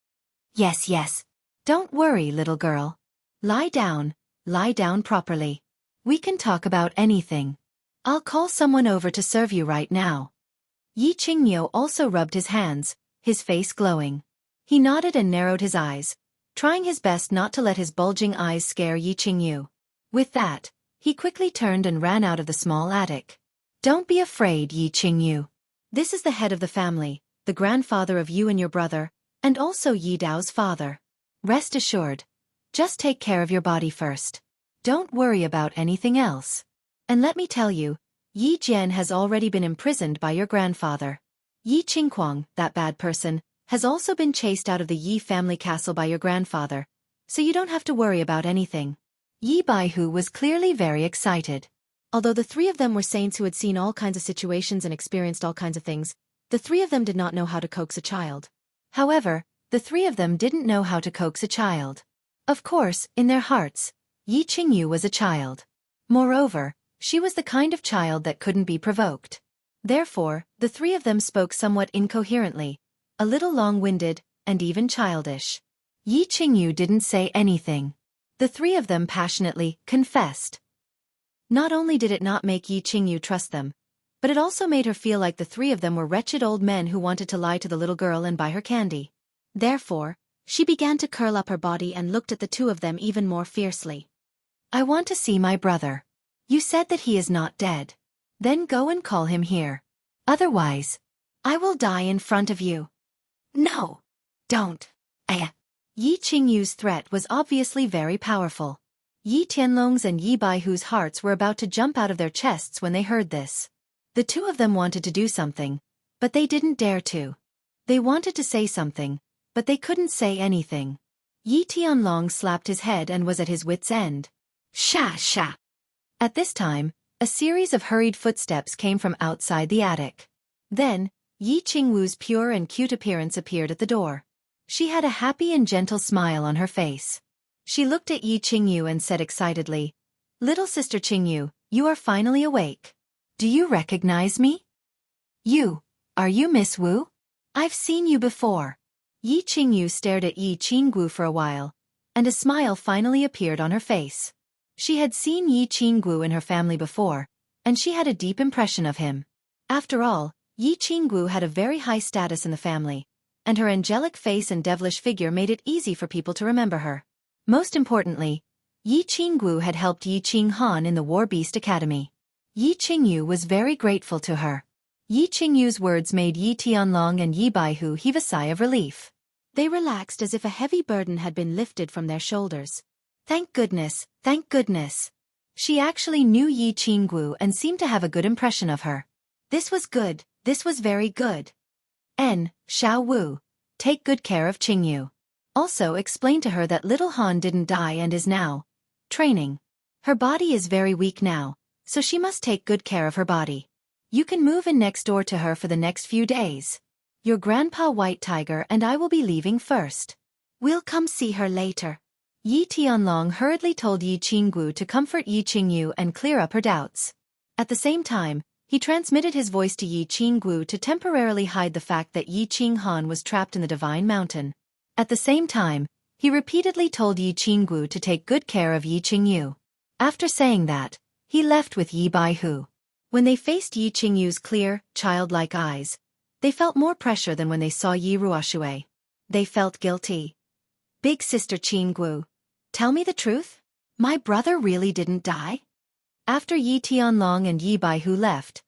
Yes. Don't worry, little girl. Lie down properly. We can talk about anything. I'll call someone over to serve you right now. Yi Qingyo also rubbed his hands, his face glowing. He nodded and narrowed his eyes, trying his best not to let his bulging eyes scare Yi Qingyu. With that, he quickly turned and ran out of the small attic. Don't be afraid, Yi Qingyu. This is the head of the family, the grandfather of you and your brother, and also Yi Dao's father. Rest assured. Just take care of your body first. Don't worry about anything else. And let me tell you, Yi Jian has already been imprisoned by your grandfather. Yi Qingquang, that bad person, has also been chased out of the Yi family castle by your grandfather, so you don't have to worry about anything. Yi Baihu was clearly very excited. Although the three of them were saints who had seen all kinds of situations and experienced all kinds of things, the three of them did not know how to coax a child. However, the three of them didn't know how to coax a child. Of course, in their hearts, Yi Qingyu was a child. Moreover, she was the kind of child that couldn't be provoked. Therefore, the three of them spoke somewhat incoherently, a little long-winded, and even childish. Yi Qingyu didn't say anything. The three of them passionately confessed. Not only did it not make Yi Qingyu trust them, but it also made her feel like the three of them were wretched old men who wanted to lie to the little girl and buy her candy. Therefore, she began to curl up her body and looked at the two of them even more fiercely. I want to see my brother. You said that he is not dead. Then go and call him here. Otherwise, I will die in front of you. No. Don't. Yi Qingyu's threat was obviously very powerful. Yi Tianlong's and Yi Baihu's hearts were about to jump out of their chests when they heard this. The two of them wanted to do something, but they didn't dare to. They wanted to say something, but they couldn't say anything. Yi Tianlong slapped his head and was at his wit's end. Sha sha. At this time, a series of hurried footsteps came from outside the attic. Then, Yi Qingwu's pure and cute appearance appeared at the door. She had a happy and gentle smile on her face. She looked at Yi Qingyu and said excitedly, Little sister Qingyu, you are finally awake. Do you recognize me? Are you Miss Wu? I've seen you before. Yi Qingyu stared at Yi Qingwu for a while, and a smile finally appeared on her face. She had seen Yi Qingwu in her family before, and she had a deep impression of him. After all, Yi Qingwu had a very high status in the family, and her angelic face and devilish figure made it easy for people to remember her. Most importantly, Yi Qingwu had helped Yi Qinghan in the War Beast Academy. Yi Qingyu was very grateful to her. Yi Qingyu's words made Yi Tianlong and Yi Baihu heave a sigh of relief. They relaxed as if a heavy burden had been lifted from their shoulders. Thank goodness, thank goodness. She actually knew Yi Qingwu and seemed to have a good impression of her. This was good, this was very good. Xiao Wu, take good care of Qingyu. Also explain to her that little Han didn't die and is now training. Her body is very weak now, so she must take good care of her body. You can move in next door to her for the next few days. Your grandpa White Tiger and I will be leaving first. We'll come see her later. Yi Tianlong hurriedly told Yi Qingwu to comfort Yi Qingyu and clear up her doubts. At the same time, he transmitted his voice to Yi Qingwu to temporarily hide the fact that Yi Qinghan was trapped in the Divine Mountain. At the same time, he repeatedly told Yi Qingwu to take good care of Yi Qingyu. After saying that, he left with Yi Baihu. When they faced Yi Qingyu's clear, childlike eyes, they felt more pressure than when they saw Yi Ruoxue. They felt guilty. Big sister Qingwu, tell me the truth? My brother really didn't die? After Yi Tianlong and Yi Baihu left,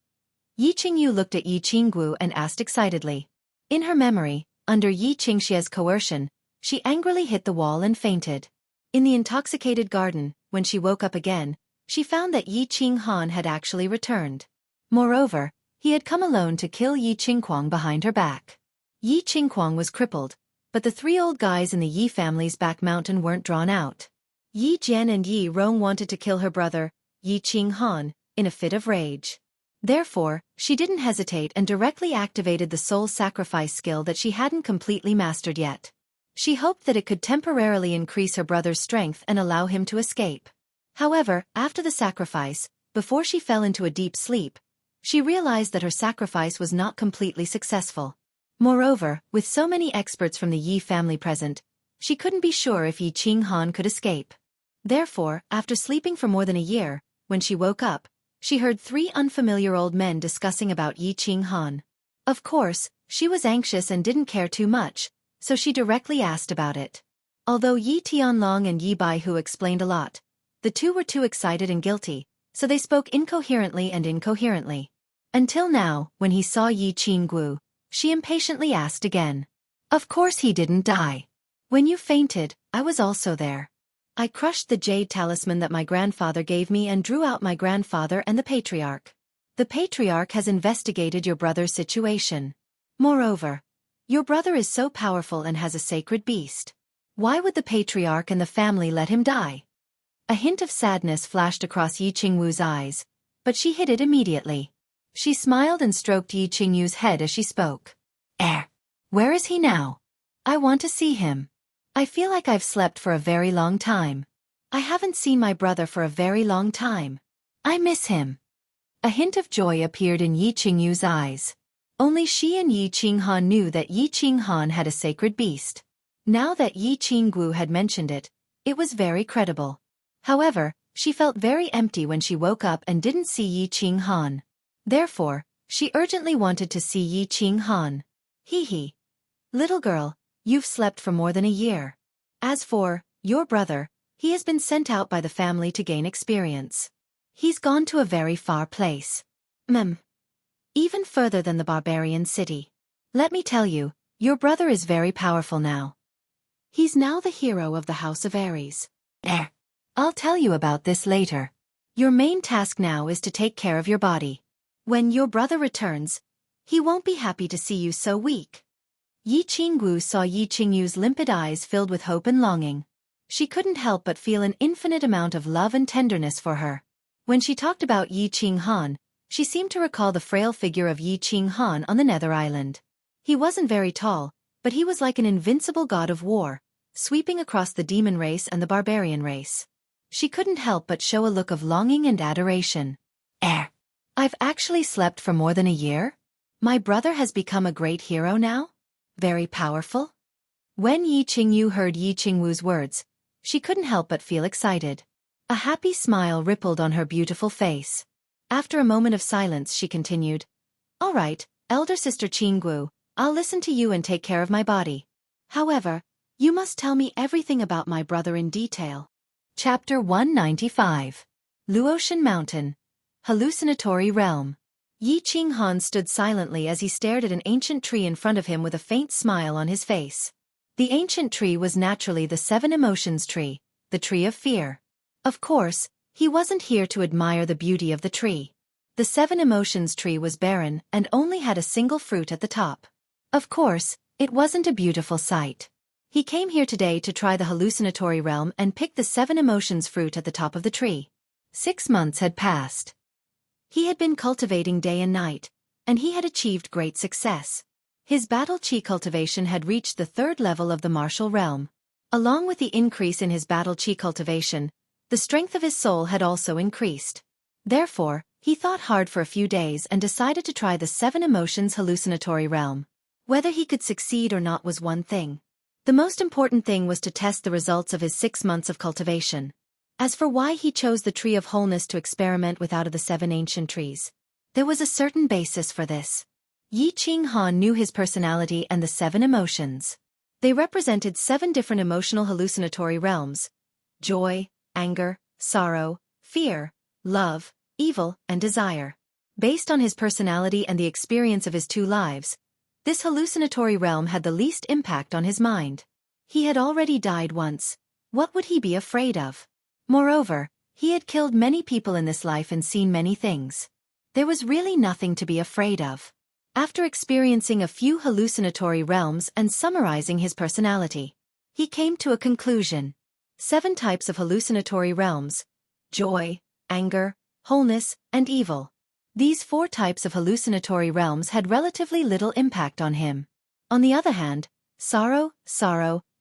Yi Qingyu looked at Yi Qingwu and asked excitedly. In her memory, under Yi Qingxie's coercion, she angrily hit the wall and fainted. In the intoxicated garden, when she woke up again, she found that Yi Qinghan had actually returned. Moreover, he had come alone to kill Yi Qingquang behind her back. Yi Qingquang was crippled, but the three old guys in the Yi family's back mountain weren't drawn out. Yi Jian and Yi Rong wanted to kill her brother, Yi Qinghan, in a fit of rage. Therefore, she didn't hesitate and directly activated the soul sacrifice skill that she hadn't completely mastered yet. She hoped that it could temporarily increase her brother's strength and allow him to escape. However, after the sacrifice, before she fell into a deep sleep, she realized that her sacrifice was not completely successful. Moreover, with so many experts from the Yi family present, she couldn't be sure if Yi Qinghan could escape. Therefore, after sleeping for more than a year, when she woke up, she heard 3 unfamiliar old men discussing about Yi Qinghan. Of course, she was anxious and didn't care too much, so she directly asked about it. Although Yi Tianlong and Yi Baihu explained a lot, the two were too excited and guilty, so they spoke incoherently and incoherently. Until now, when he saw Yi Qingguo, she impatiently asked again. Of course he didn't die. When you fainted, I was also there. I crushed the jade talisman that my grandfather gave me and drew out my grandfather and the patriarch. The patriarch has investigated your brother's situation. Moreover, your brother is so powerful and has a sacred beast. Why would the patriarch and the family let him die? A hint of sadness flashed across Yi Qingwu's eyes, but she hid it immediately. She smiled and stroked Yi Qingwu's head as she spoke. Where is he now? I want to see him. I feel like I've slept for a very long time. I haven't seen my brother for a very long time. I miss him. A hint of joy appeared in Yi Qingwu's eyes. Only she and Yi Qinghan knew that Yi Qinghan had a sacred beast. Now that Yi Qingguo had mentioned it, it was very credible. However, she felt very empty when she woke up and didn't see Yi Qinghan. Therefore, she urgently wanted to see Yi Qinghan. Hee. Little girl, you've slept for more than a year. As for your brother, he has been sent out by the family to gain experience. He's gone to a very far place. Even further than the barbarian city. Let me tell you, your brother is very powerful now. He's now the hero of the House of Aries. I'll tell you about this later. Your main task now is to take care of your body. When your brother returns, he won't be happy to see you so weak. Yi Qingguo saw Yi Qingwu's limpid eyes filled with hope and longing. She couldn't help but feel an infinite amount of love and tenderness for her. When she talked about Yi Qinghan, she seemed to recall the frail figure of Yi Qinghan on the Nether Island. He wasn't very tall, but he was like an invincible god of war, sweeping across the demon race and the barbarian race. She couldn't help but show a look of longing and adoration. I've actually slept for more than a year? My brother has become a great hero now? Very powerful? When Yi Qingwu heard Yi Qingwu's words, she couldn't help but feel excited. A happy smile rippled on her beautiful face. After a moment of silence she continued, All right, elder sister Qingguo, I'll listen to you and take care of my body. However, you must tell me everything about my brother in detail. Chapter 195. Luotian Mountain. Hallucinatory Realm. Yi Qinghan stood silently as he stared at an ancient tree in front of him with a faint smile on his face. The ancient tree was naturally the 7 emotions tree, the tree of fear. Of course, he wasn't here to admire the beauty of the tree. The 7 emotions tree was barren and only had a single fruit at the top. Of course, it wasn't a beautiful sight. He came here today to try the hallucinatory realm and pick the 7 emotions fruit at the top of the tree. 6 months had passed. He had been cultivating day and night, and he had achieved great success. His battle chi cultivation had reached the 3rd level of the martial realm. Along with the increase in his battle chi cultivation, the strength of his soul had also increased. Therefore, he thought hard for a few days and decided to try the 7 emotions hallucinatory realm. Whether he could succeed or not was one thing. The most important thing was to test the results of his 6 months of cultivation. As for why he chose the Tree of Wholeness to experiment with out of the 7 ancient trees, there was a certain basis for this. Yi Qinghan knew his personality and the 7 emotions. They represented 7 different emotional hallucinatory realms: joy, anger, sorrow, fear, love, evil, and desire. Based on his personality and the experience of his 2 lives, this hallucinatory realm had the least impact on his mind. He had already died once. What would he be afraid of? Moreover, he had killed many people in this life and seen many things. There was really nothing to be afraid of. After experiencing a few hallucinatory realms and summarizing his personality, he came to a conclusion. 7 types of hallucinatory realms: joy, anger, wholeness, and evil. These 4 types of hallucinatory realms had relatively little impact on him. On the other hand, sorrow,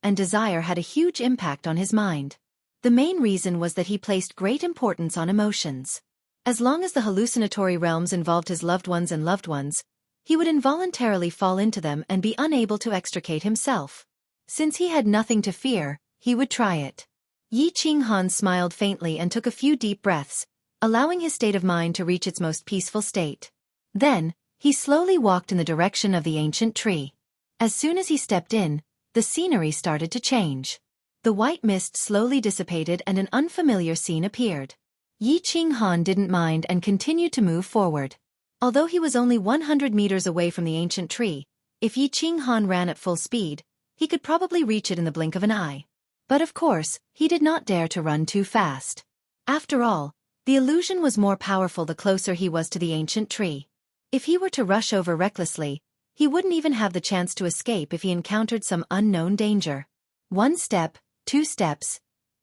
and desire had a huge impact on his mind. The main reason was that he placed great importance on emotions. As long as the hallucinatory realms involved his loved ones, he would involuntarily fall into them and be unable to extricate himself. Since he had nothing to fear, he would try it. Yi Qinghan smiled faintly and took a few deep breaths, allowing his state of mind to reach its most peaceful state. Then, he slowly walked in the direction of the ancient tree. As soon as he stepped in, the scenery started to change. The white mist slowly dissipated and an unfamiliar scene appeared. Yi Qinghan didn't mind and continued to move forward. Although he was only 100 meters away from the ancient tree, if Yi Qinghan ran at full speed, he could probably reach it in the blink of an eye. But of course, he did not dare to run too fast. After all, the illusion was more powerful the closer he was to the ancient tree. If he were to rush over recklessly, he wouldn't even have the chance to escape if he encountered some unknown danger. 1 step, 2 steps,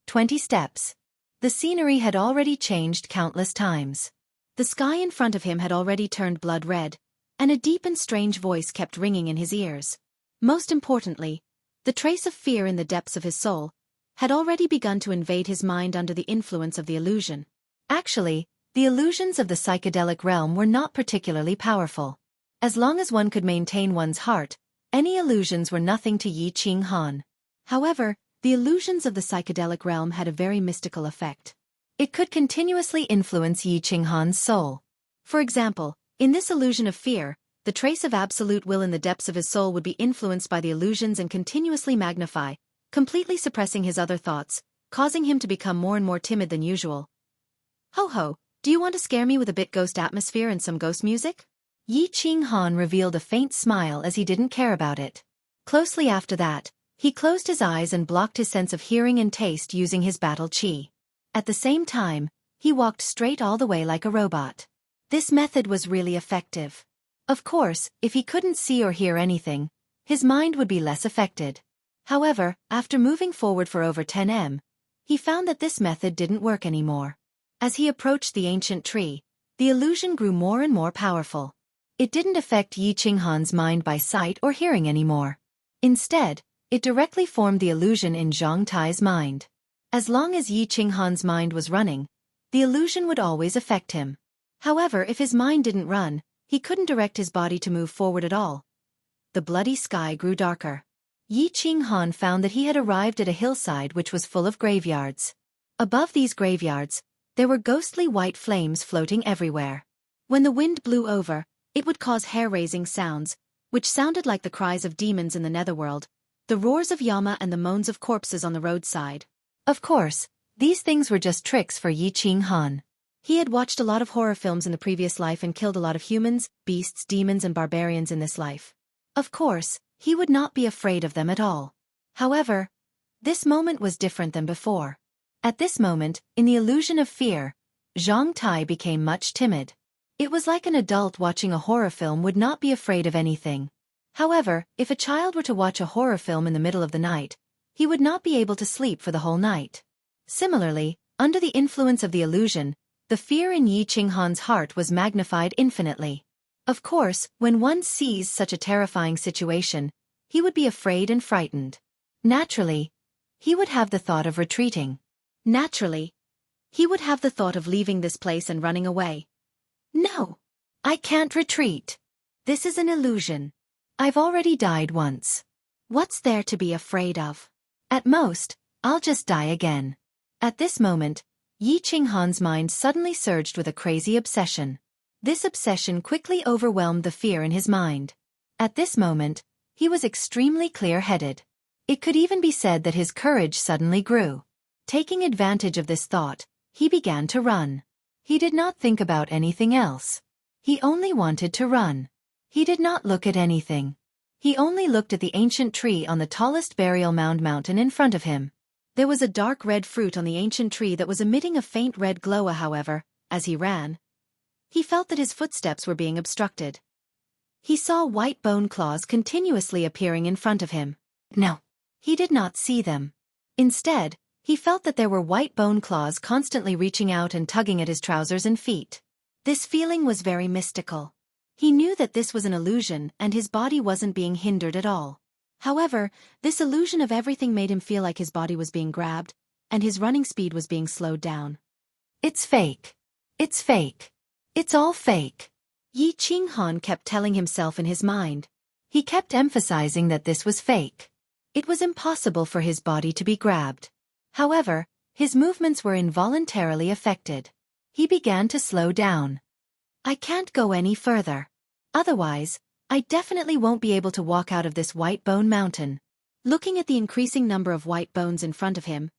20 steps. The scenery had already changed countless times. The sky in front of him had already turned blood red, and a deep and strange voice kept ringing in his ears. Most importantly, the trace of fear in the depths of his soul had already begun to invade his mind under the influence of the illusion. Actually, the illusions of the psychedelic realm were not particularly powerful. As long as one could maintain one's heart, any illusions were nothing to Yi Qinghan. However, the illusions of the psychedelic realm had a very mystical effect. It could continuously influence Yi Qinghan's soul. For example, in this illusion of fear, the trace of absolute will in the depths of his soul would be influenced by the illusions and continuously magnify, completely suppressing his other thoughts, causing him to become more and more timid than usual. Ho ho, do you want to scare me with a bit ghost atmosphere and some ghost music? Yi Qinghan revealed a faint smile as he didn't care about it. Closely after that, he closed his eyes and blocked his sense of hearing and taste using his battle chi. At the same time, he walked straight all the way like a robot. This method was really effective. Of course, if he couldn't see or hear anything, his mind would be less affected. However, after moving forward for over 10 m, he found that this method didn't work anymore. As he approached the ancient tree, the illusion grew more and more powerful. It didn't affect Yi Qinghan's mind by sight or hearing anymore. Instead, it directly formed the illusion in Zhang Tai's mind. As long as Yi Qinghan's mind was running, the illusion would always affect him. However, if his mind didn't run, he couldn't direct his body to move forward at all. The bloody sky grew darker. Yi Qinghan found that he had arrived at a hillside which was full of graveyards. Above these graveyards, there were ghostly white flames floating everywhere. When the wind blew over, it would cause hair-raising sounds, which sounded like the cries of demons in the netherworld, the roars of Yama and the moans of corpses on the roadside. Of course, these things were just tricks for Yi Qinghan. He had watched a lot of horror films in the previous life and killed a lot of humans, beasts, demons and barbarians in this life. Of course, he would not be afraid of them at all. However, this moment was different than before. At this moment, in the illusion of fear, Zhang Tai became much timid. It was like an adult watching a horror film would not be afraid of anything. However, if a child were to watch a horror film in the middle of the night, he would not be able to sleep for the whole night. Similarly, under the influence of the illusion, the fear in Yi Qinghan's heart was magnified infinitely. Of course, when one sees such a terrifying situation, he would be afraid and frightened. Naturally, he would have the thought of retreating. Naturally, he would have the thought of leaving this place and running away. No, I can't retreat. This is an illusion. I've already died once. What's there to be afraid of? At most, I'll just die again. At this moment, Yi Qinghan's mind suddenly surged with a crazy obsession. This obsession quickly overwhelmed the fear in his mind. At this moment, he was extremely clear-headed. It could even be said that his courage suddenly grew. Taking advantage of this thought, he began to run. He did not think about anything else. He only wanted to run. He did not look at anything. He only looked at the ancient tree on the tallest burial mound mountain in front of him. There was a dark red fruit on the ancient tree that was emitting a faint red glow. However, as he ran, he felt that his footsteps were being obstructed. He saw white bone claws continuously appearing in front of him. No, he did not see them. Instead, he felt that there were white bone claws constantly reaching out and tugging at his trousers and feet. This feeling was very mystical. He knew that this was an illusion and his body wasn't being hindered at all. However, this illusion of everything made him feel like his body was being grabbed, and his running speed was being slowed down. It's fake. It's fake. It's all fake. Yi Qinghan kept telling himself in his mind. He kept emphasizing that this was fake. It was impossible for his body to be grabbed. However, his movements were involuntarily affected. He began to slow down. I can't go any further. Otherwise, I definitely won't be able to walk out of this white bone mountain. Looking at the increasing number of white bones in front of him,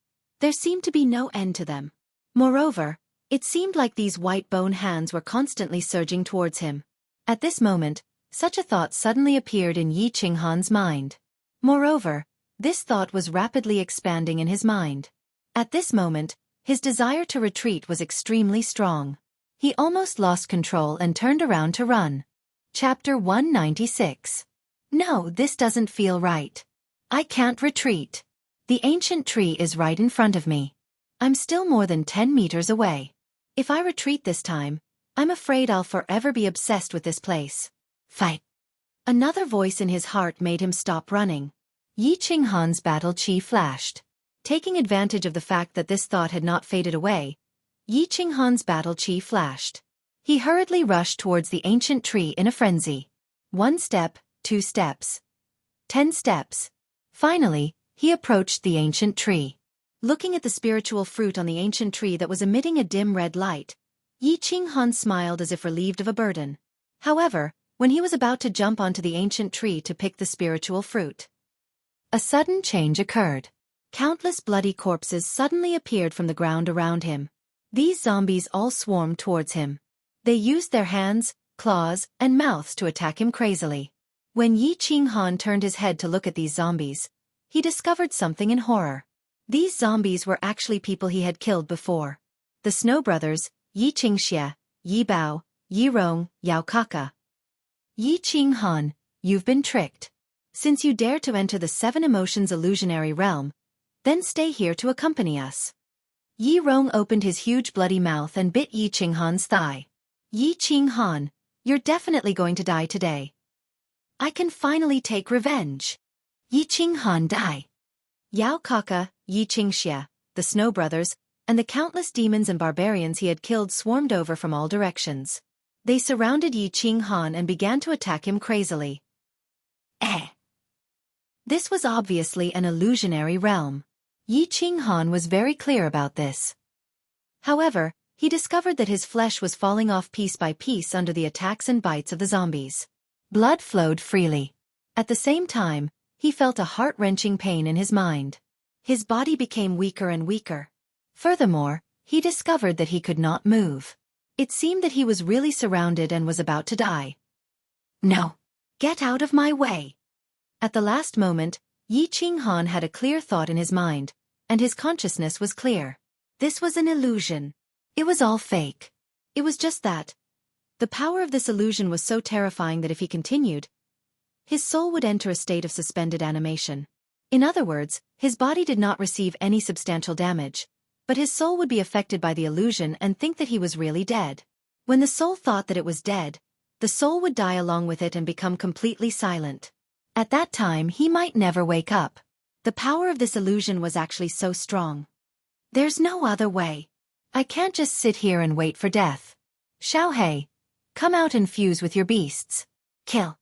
there seemed to be no end to them. Moreover, it seemed like these white bone hands were constantly surging towards him. At this moment, such a thought suddenly appeared in Yi Qinghan's mind. Moreover, this thought was rapidly expanding in his mind. At this moment, his desire to retreat was extremely strong. He almost lost control and turned around to run. Chapter 196. No, this doesn't feel right. I can't retreat. The ancient tree is right in front of me. I'm still more than 10 meters away. If I retreat this time, I'm afraid I'll forever be obsessed with this place. Fight. Another voice in his heart made him stop running. Yi Qinghan's battle chi flashed. Taking advantage of the fact that this thought had not faded away, Yi Qinghan's battle chi flashed. He hurriedly rushed towards the ancient tree in a frenzy. 1 step, 2 steps. 10 steps. Finally, he approached the ancient tree. Looking at the spiritual fruit on the ancient tree that was emitting a dim red light, Yi Qinghan smiled as if relieved of a burden. However, when he was about to jump onto the ancient tree to pick the spiritual fruit, a sudden change occurred. Countless bloody corpses suddenly appeared from the ground around him. These zombies all swarmed towards him. They used their hands, claws, and mouths to attack him crazily. When Yi Qinghan turned his head to look at these zombies, he discovered something in horror. These zombies were actually people he had killed before. The Snow Brothers, Yi Qingxie, Yi Bao, Yi Rong, Yao Kaka. Yi Qinghan, you've been tricked. Since you dare to enter the 7 emotions illusionary realm, then stay here to accompany us. Yi Rong opened his huge bloody mouth and bit Yi Qinghan's thigh. Yi Qinghan, you're definitely going to die today. I can finally take revenge. Yi Qinghan die. Yao Kaka, Yi Qingxie, the Snow Brothers, and the countless demons and barbarians he had killed swarmed over from all directions. They surrounded Yi Qinghan and began to attack him crazily. This was obviously an illusionary realm. Yi Qinghan was very clear about this. However, he discovered that his flesh was falling off piece by piece under the attacks and bites of the zombies. Blood flowed freely. At the same time, he felt a heart-wrenching pain in his mind. His body became weaker and weaker. Furthermore, he discovered that he could not move. It seemed that he was really surrounded and was about to die. No! Get out of my way! At the last moment, Yi Qinghan had a clear thought in his mind, and his consciousness was clear. This was an illusion. It was all fake. It was just that. The power of this illusion was so terrifying that if he continued, his soul would enter a state of suspended animation. In other words, his body did not receive any substantial damage, but his soul would be affected by the illusion and think that he was really dead. When the soul thought that it was dead, the soul would die along with it and become completely silent. At that time he might never wake up. The power of this illusion was actually so strong. There's no other way. I can't just sit here and wait for death. Xiaohei, come out and fuse with your beasts. Kill.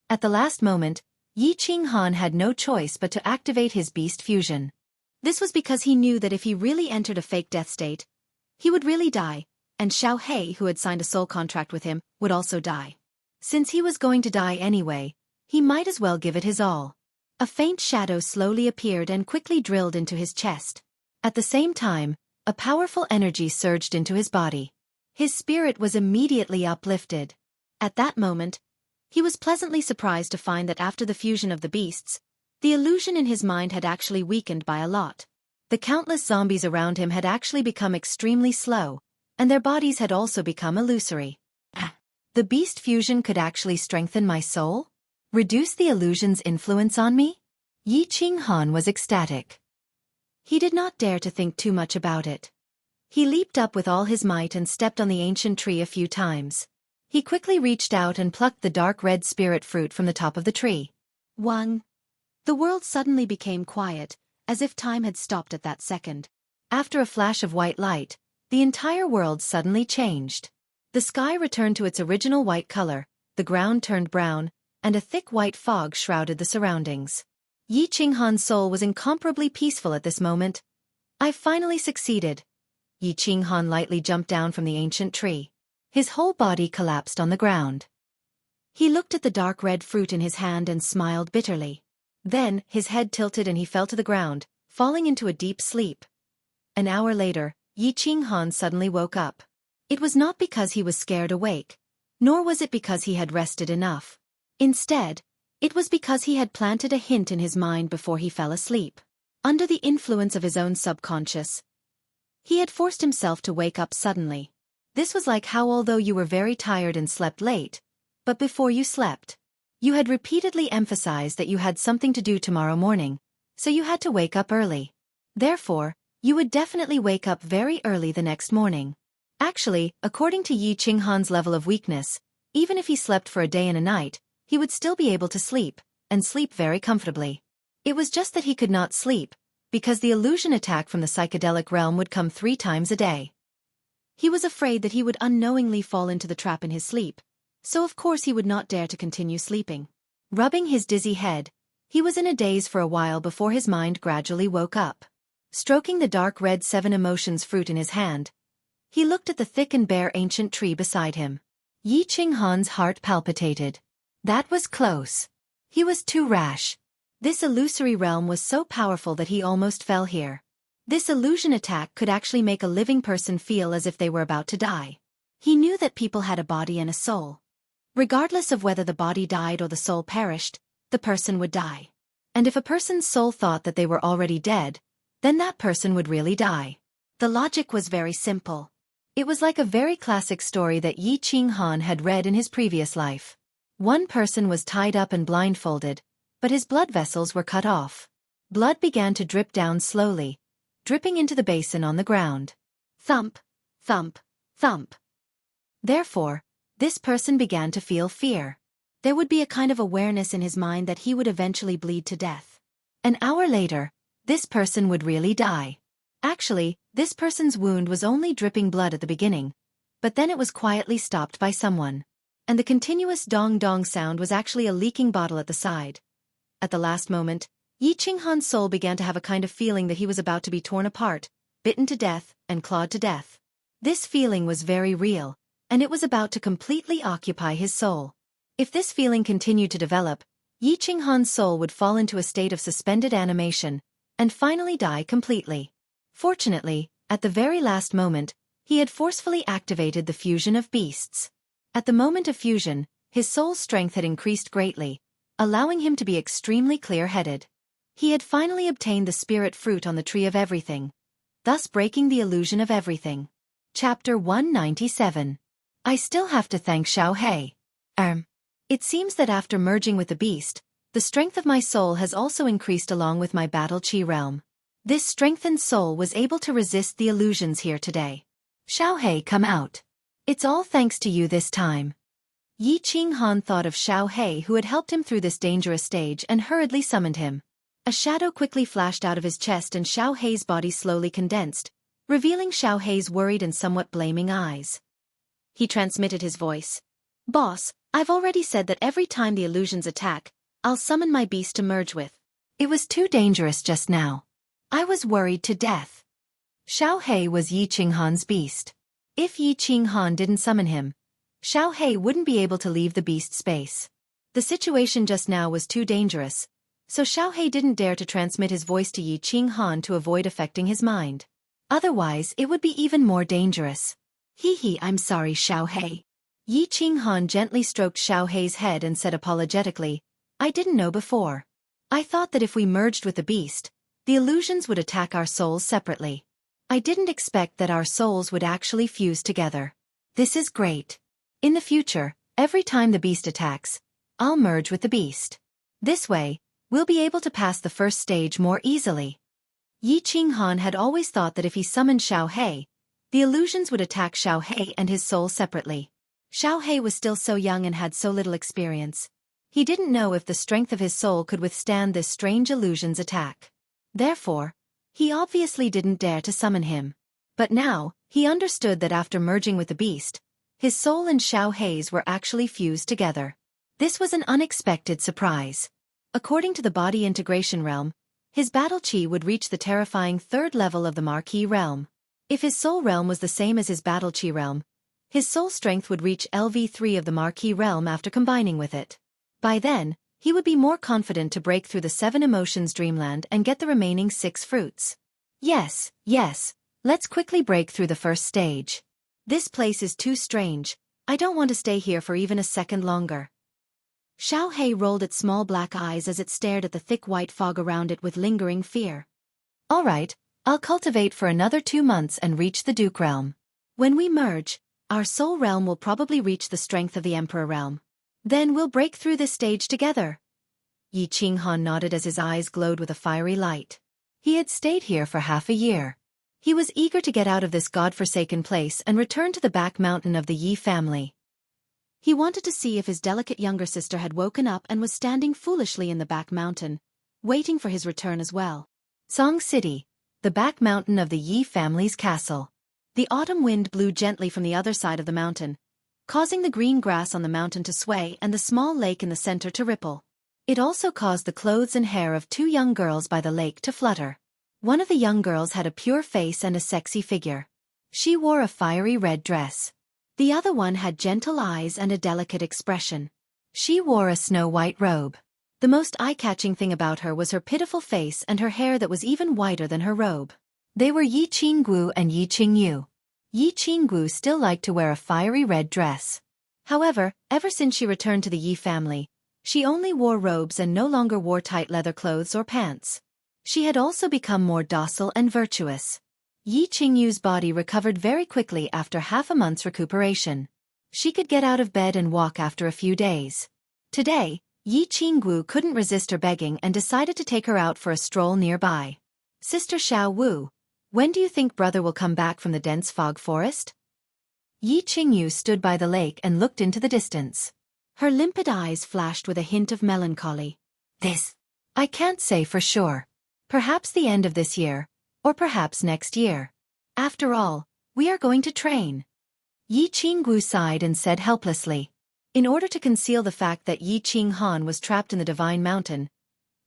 At the last moment, Yi Qinghan had no choice but to activate his beast fusion. This was because he knew that if he really entered a fake death state, he would really die, and Xiaohei, who had signed a soul contract with him, would also die. Since he was going to die anyway, he might as well give it his all. A faint shadow slowly appeared and quickly drilled into his chest. At the same time, a powerful energy surged into his body. His spirit was immediately uplifted. At that moment, he was pleasantly surprised to find that after the fusion of the beasts, the illusion in his mind had actually weakened by a lot. The countless zombies around him had actually become extremely slow, and their bodies had also become illusory. The beast fusion could actually strengthen my soul? Reduce the illusion's influence on me? Yi Qinghan was ecstatic. He did not dare to think too much about it. He leaped up with all his might and stepped on the ancient tree a few times. He quickly reached out and plucked the dark red spirit fruit from the top of the tree. The world suddenly became quiet, as if time had stopped at that second. After a flash of white light, the entire world suddenly changed. The sky returned to its original white color, the ground turned brown, and a thick white fog shrouded the surroundings. Yi Qinghan's soul was incomparably peaceful at this moment. I finally succeeded. Yi Qinghan lightly jumped down from the ancient tree. His whole body collapsed on the ground. He looked at the dark red fruit in his hand and smiled bitterly. Then, his head tilted and he fell to the ground, falling into a deep sleep. An hour later, Yi Qinghan suddenly woke up. It was not because he was scared awake, nor was it because he had rested enough. Instead, it was because he had planted a hint in his mind before he fell asleep. Under the influence of his own subconscious, he had forced himself to wake up suddenly. This was like how although you were very tired and slept late, but before you slept, you had repeatedly emphasized that you had something to do tomorrow morning, so you had to wake up early. Therefore, you would definitely wake up very early the next morning. Actually, according to Yi Qinghan's level of weakness, even if he slept for a day and a night, he would still be able to sleep, and sleep very comfortably. It was just that he could not sleep, because the illusion attack from the psychedelic realm would come 3 times a day. He was afraid that he would unknowingly fall into the trap in his sleep, so of course he would not dare to continue sleeping. Rubbing his dizzy head, he was in a daze for a while before his mind gradually woke up. Stroking the dark red 7 emotions fruit in his hand, he looked at the thick and bare ancient tree beside him. Yi Qinghan's heart palpitated. That was close. He was too rash. This illusory realm was so powerful that he almost fell here. This illusion attack could actually make a living person feel as if they were about to die. He knew that people had a body and a soul. Regardless of whether the body died or the soul perished, the person would die. And if a person's soul thought that they were already dead, then that person would really die. The logic was very simple. It was like a very classic story that Yi Qinghan had read in his previous life. One person was tied up and blindfolded, but his blood vessels were cut off. Blood began to drip down slowly, dripping into the basin on the ground. Thump, thump, thump. Therefore, this person began to feel fear. There would be a kind of awareness in his mind that he would eventually bleed to death. An hour later, this person would really die. Actually, this person's wound was only dripping blood at the beginning, but then it was quietly stopped by someone. And the continuous dong-dong sound was actually a leaking bottle at the side. At the last moment, Yi Qinghan's soul began to have a kind of feeling that he was about to be torn apart, bitten to death, and clawed to death. This feeling was very real, and it was about to completely occupy his soul. If this feeling continued to develop, Yi Qinghan's soul would fall into a state of suspended animation, and finally die completely. Fortunately, at the very last moment, he had forcefully activated the fusion of beasts. At the moment of fusion, his soul's strength had increased greatly, allowing him to be extremely clear-headed. He had finally obtained the spirit fruit on the tree of everything, thus breaking the illusion of everything. Chapter 197. I still have to thank Xiaohei. It seems that after merging with the beast, the strength of my soul has also increased along with my battle chi realm. This strengthened soul was able to resist the illusions here today. Xiaohei, come out. It's all thanks to you this time. Yi Qinghan thought of Xiaohei, who had helped him through this dangerous stage, and hurriedly summoned him. A shadow quickly flashed out of his chest and Xiaohei's body slowly condensed, revealing Xiaohei's worried and somewhat blaming eyes. He transmitted his voice. Boss, I've already said that every time the illusions attack, I'll summon my beast to merge with. It was too dangerous just now. I was worried to death. Xiaohei was Yi Qinghan's beast. If Yi Qinghan didn't summon him, Xiaohei wouldn't be able to leave the beast space. The situation just now was too dangerous, so Xiaohei didn't dare to transmit his voice to Yi Qinghan to avoid affecting his mind. Otherwise, it would be even more dangerous. Hee, I'm sorry, Xiaohei. Yi Qinghan gently stroked Xiaohei's head and said apologetically, I didn't know before. I thought that if we merged with the beast, the illusions would attack our souls separately. I didn't expect that our souls would actually fuse together. This is great. In the future, every time the beast attacks, I'll merge with the beast. This way, we'll be able to pass the first stage more easily. Yi Qinghan had always thought that if he summoned Xiaohei, the illusions would attack Xiaohei and his soul separately. Xiaohei was still so young and had so little experience. He didn't know if the strength of his soul could withstand this strange illusion's attack. Therefore, he obviously didn't dare to summon him. But now, he understood that after merging with the beast, his soul and Xiaohei's were actually fused together. This was an unexpected surprise. According to the body integration realm, his battle chi would reach the terrifying 3rd level of the Marquis realm. If his soul realm was the same as his battle chi realm, his soul strength would reach LV3 of the Marquis realm after combining with it. By then, he would be more confident to break through the 7 emotions dreamland and get the remaining 6 fruits. Yes, let's quickly break through the first stage. This place is too strange. I don't want to stay here for even a second longer. Xiao Hei rolled its small black eyes as it stared at the thick white fog around it with lingering fear. All right, I'll cultivate for another 2 months and reach the Duke realm. When we merge, our soul realm will probably reach the strength of the Emperor realm. Then we'll break through this stage together. Yi Qinghan nodded as his eyes glowed with a fiery light. He had stayed here for half a year. He was eager to get out of this god-forsaken place and return to the back mountain of the Yi family. He wanted to see if his delicate younger sister had woken up and was standing foolishly in the back mountain, waiting for his return as well. Song City, the back mountain of the Yi family's castle. The autumn wind blew gently from the other side of the mountain, causing the green grass on the mountain to sway and the small lake in the center to ripple. It also caused the clothes and hair of 2 young girls by the lake to flutter. One of the young girls had a pure face and a sexy figure. She wore a fiery red dress. The other one had gentle eyes and a delicate expression. She wore a snow-white robe. The most eye-catching thing about her was her pitiful face and her hair that was even whiter than her robe. They were Yi Qinggu and Yi Qingyu. Yi Qinggu still liked to wear a fiery red dress. However, ever since she returned to the Yi family, she only wore robes and no longer wore tight leather clothes or pants. She had also become more docile and virtuous. Yi Qingyu's body recovered very quickly after half a month's recuperation. She could get out of bed and walk after a few days. Today, Yi Qinggu couldn't resist her begging and decided to take her out for a stroll nearby. Sister Xiao Wu, when do you think brother will come back from the dense fog forest? Yi Qingyu stood by the lake and looked into the distance. Her limpid eyes flashed with a hint of melancholy. I can't say for sure. Perhaps the end of this year, or perhaps next year. After all, we are going to train. Yi Qinggu sighed and said helplessly. In order to conceal the fact that Yi Qinghan was trapped in the Divine Mountain,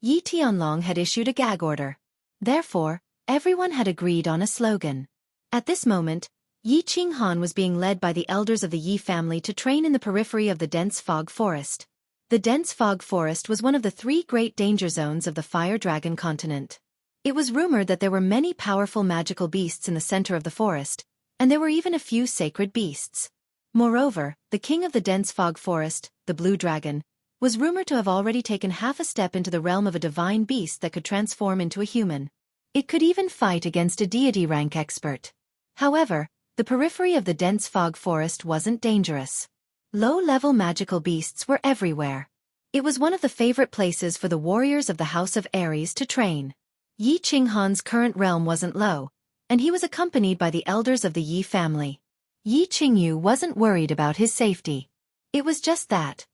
Yi Tianlong had issued a gag order. Therefore, everyone had agreed on a slogan. At this moment, Yi Qinghan was being led by the elders of the Yi family to train in the periphery of the dense fog forest. The dense fog forest was one of the 3 great danger zones of the Fire Dragon continent. It was rumored that there were many powerful magical beasts in the center of the forest, and there were even a few sacred beasts. Moreover, the king of the dense fog forest, the Blue Dragon, was rumored to have already taken half a step into the realm of a divine beast that could transform into a human. It could even fight against a deity rank expert. However, the periphery of the dense fog forest wasn't dangerous. Low-level magical beasts were everywhere. It was one of the favorite places for the warriors of the House of Aries to train. Yi Qinghan's current realm wasn't low, and he was accompanied by the elders of the Yi family. Yi Qingyu wasn't worried about his safety. It was just that.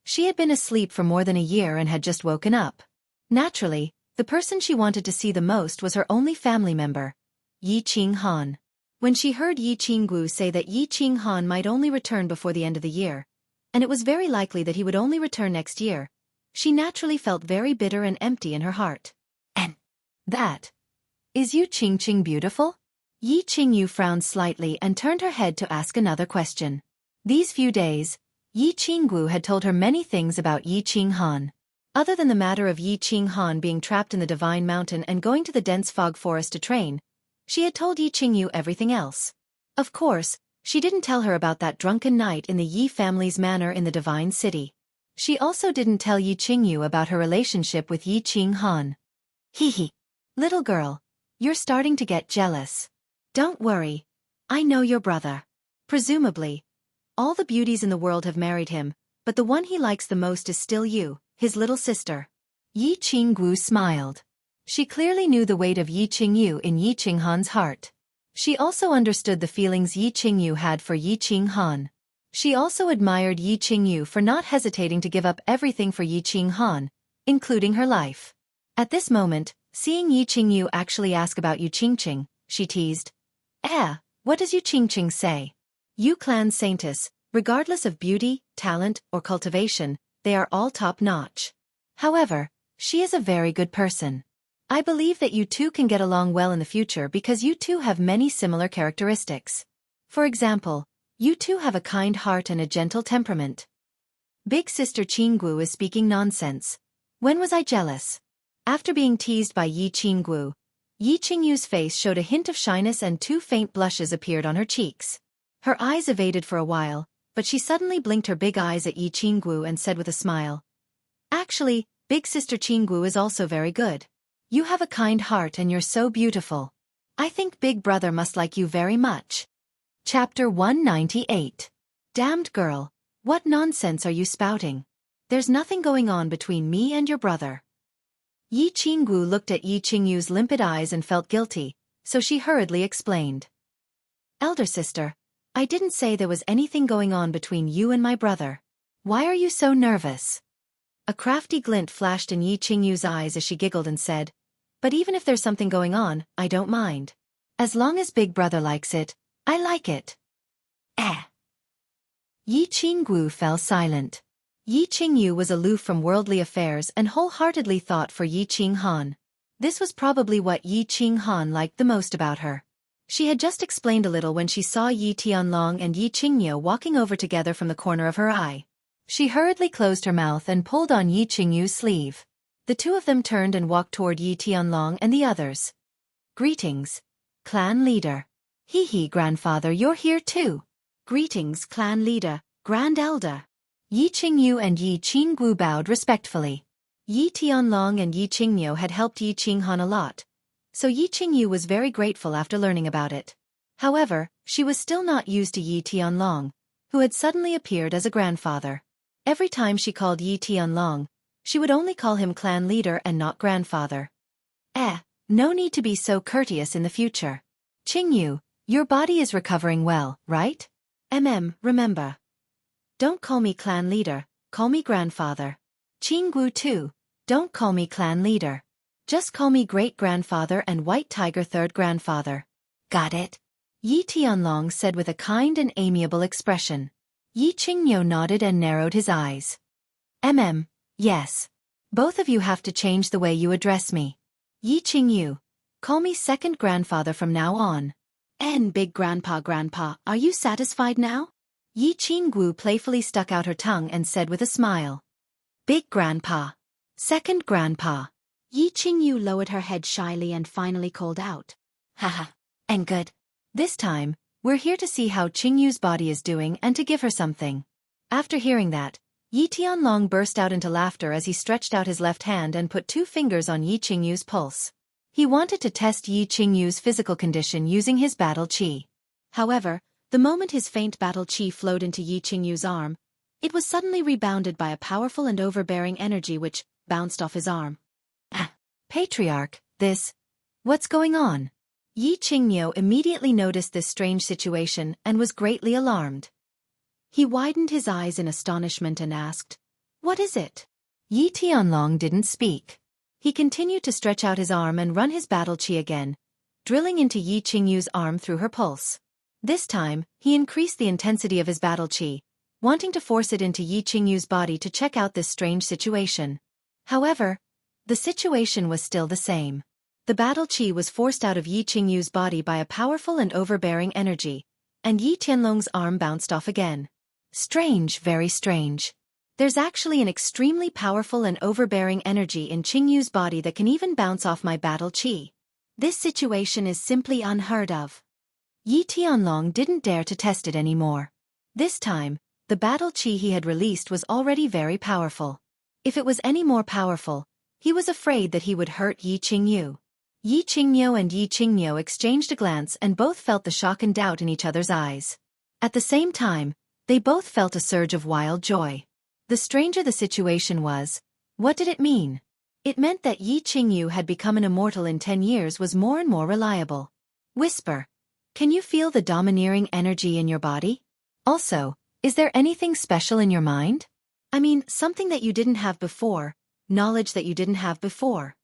She had been asleep for more than a year and had just woken up. Naturally, the person she wanted to see the most was her only family member, Yi Qinghan. When she heard Yi Qinggu say that Yi Qinghan might only return before the end of the year, and it was very likely that he would only return next year, she naturally felt very bitter and empty in her heart. And is Yu Qingqing beautiful? Yi Qingyu frowned slightly and turned her head to ask another question. These few days, Yi Qinggu had told her many things about Yi Qinghan. Other than the matter of Yi Qinghan being trapped in the Divine Mountain and going to the dense fog forest to train, she had told Yi Qingyu everything else. Of course, she didn't tell her about that drunken night in the Yi family's manor in the Divine City. She also didn't tell Yi Qingyu about her relationship with Yi Qinghan. Hee. Little girl, you're starting to get jealous. Don't worry. I know your brother. Presumably, all the beauties in the world have married him, but the one he likes the most is still you, his little sister. Yi Qinggu smiled. She clearly knew the weight of Yi Qingyu in Yi Qinghan's heart. She also understood the feelings Yi Qingyu had for Yi Qinghan. She also admired Yi Qingyu for not hesitating to give up everything for Yi Qinghan, including her life. At this moment, seeing Yi Qingyu actually ask about Yu Qingqing, she teased. What does Yu Qingqing say? Yu clan saintess, regardless of beauty, talent, or cultivation, they are all top-notch. However, she is a very good person. I believe that you two can get along well in the future because you two have many similar characteristics. For example, you two have a kind heart and a gentle temperament. Big sister Qinggu is speaking nonsense. When was I jealous? After being teased by Yi Qinggu, Yi Qingyu's face showed a hint of shyness and two faint blushes appeared on her cheeks. Her eyes evaded for a while, but she suddenly blinked her big eyes at Yi Qinggu and said with a smile, "Actually, big sister Qinggu is also very good. You have a kind heart and you're so beautiful. I think big brother must like you very much." Chapter 198. Damned girl, what nonsense are you spouting? There's nothing going on between me and your brother. Yi Qinggu looked at Yi Qingyu's limpid eyes and felt guilty, so she hurriedly explained. "Elder sister, I didn't say there was anything going on between you and my brother. Why are you so nervous?" A crafty glint flashed in Yi Qingyu's eyes as she giggled and said, "But even if there's something going on, I don't mind. As long as big brother likes it, I like it." Yi Qinggu fell silent. Yi Qingyu was aloof from worldly affairs and wholeheartedly thought for Yi Qinghan. This was probably what Yi Qinghan liked the most about her. She had just explained a little when she saw Yi Tianlong and Yi Qingyu walking over together from the corner of her eye. She hurriedly closed her mouth and pulled on Yi Qingyu's sleeve. The two of them turned and walked toward Yi Tianlong and the others. "Greetings, clan leader." "Hee, grandfather, you're here too." "Greetings, clan leader, grand elder." Yi Qingyu and Yi Qinggu bowed respectfully. Yi Tianlong and Yi Qingyu had helped Yi Qinghan a lot, so Yi Qingyu was very grateful after learning about it. However, she was still not used to Yi Tianlong, who had suddenly appeared as a grandfather. Every time she called Yi Tianlong, she would only call him clan leader and not grandfather. No need to be so courteous in the future. Qingyu, your body is recovering well, right? Remember. Don't call me clan leader, call me grandfather. Qinggu too, don't call me clan leader. Just call me great-grandfather and White Tiger third grandfather. Got it? Yi Tianlong said with a kind and amiable expression. Yi Qingyu nodded and narrowed his eyes. Yes. Both of you have to change the way you address me. Yi Qingyu, call me second grandfather from now on. Big grandpa, are you satisfied now? Yi Qinggu playfully stuck out her tongue and said with a smile. Big grandpa. Second grandpa. Yi Qingyu lowered her head shyly and finally called out. Haha, and good. This time, we're here to see how Qingyu's body is doing and to give her something. After hearing that, Yi Tianlong burst out into laughter as he stretched out his left hand and put 2 fingers on Yi Qingyu's pulse. He wanted to test Yi Qingyu's physical condition using his battle qi. However, the moment his faint battle qi flowed into Yi Qingyu's arm, it was suddenly rebounded by a powerful and overbearing energy which bounced off his arm. Patriarch, what's going on? Yi Qingyu immediately noticed this strange situation and was greatly alarmed. He widened his eyes in astonishment and asked, "What is it?" Yi Tianlong didn't speak. He continued to stretch out his arm and run his battle qi again, drilling into Yi Qingyu's arm through her pulse. This time, he increased the intensity of his battle qi, wanting to force it into Yi Qingyu's body to check out this strange situation. However, the situation was still the same. The battle qi was forced out of Yi Qingyu's body by a powerful and overbearing energy, and Yi Tianlong's arm bounced off again. Strange, very strange. There's actually an extremely powerful and overbearing energy in Qingyu's body that can even bounce off my battle qi. This situation is simply unheard of. Yi Tianlong didn't dare to test it anymore. This time, the battle qi he had released was already very powerful. If it was any more powerful, he was afraid that he would hurt Yi Qingyu. Yi Qingyu and Yi Qingyu exchanged a glance and both felt the shock and doubt in each other's eyes. At the same time, they both felt a surge of wild joy. The stranger the situation was, what did it mean? It meant that Yi Qingyu had become an immortal in 10 years was more and more reliable. Whisper. Can you feel the domineering energy in your body? Also, is there anything special in your mind? I mean, something that you didn't have before, knowledge that you didn't have before.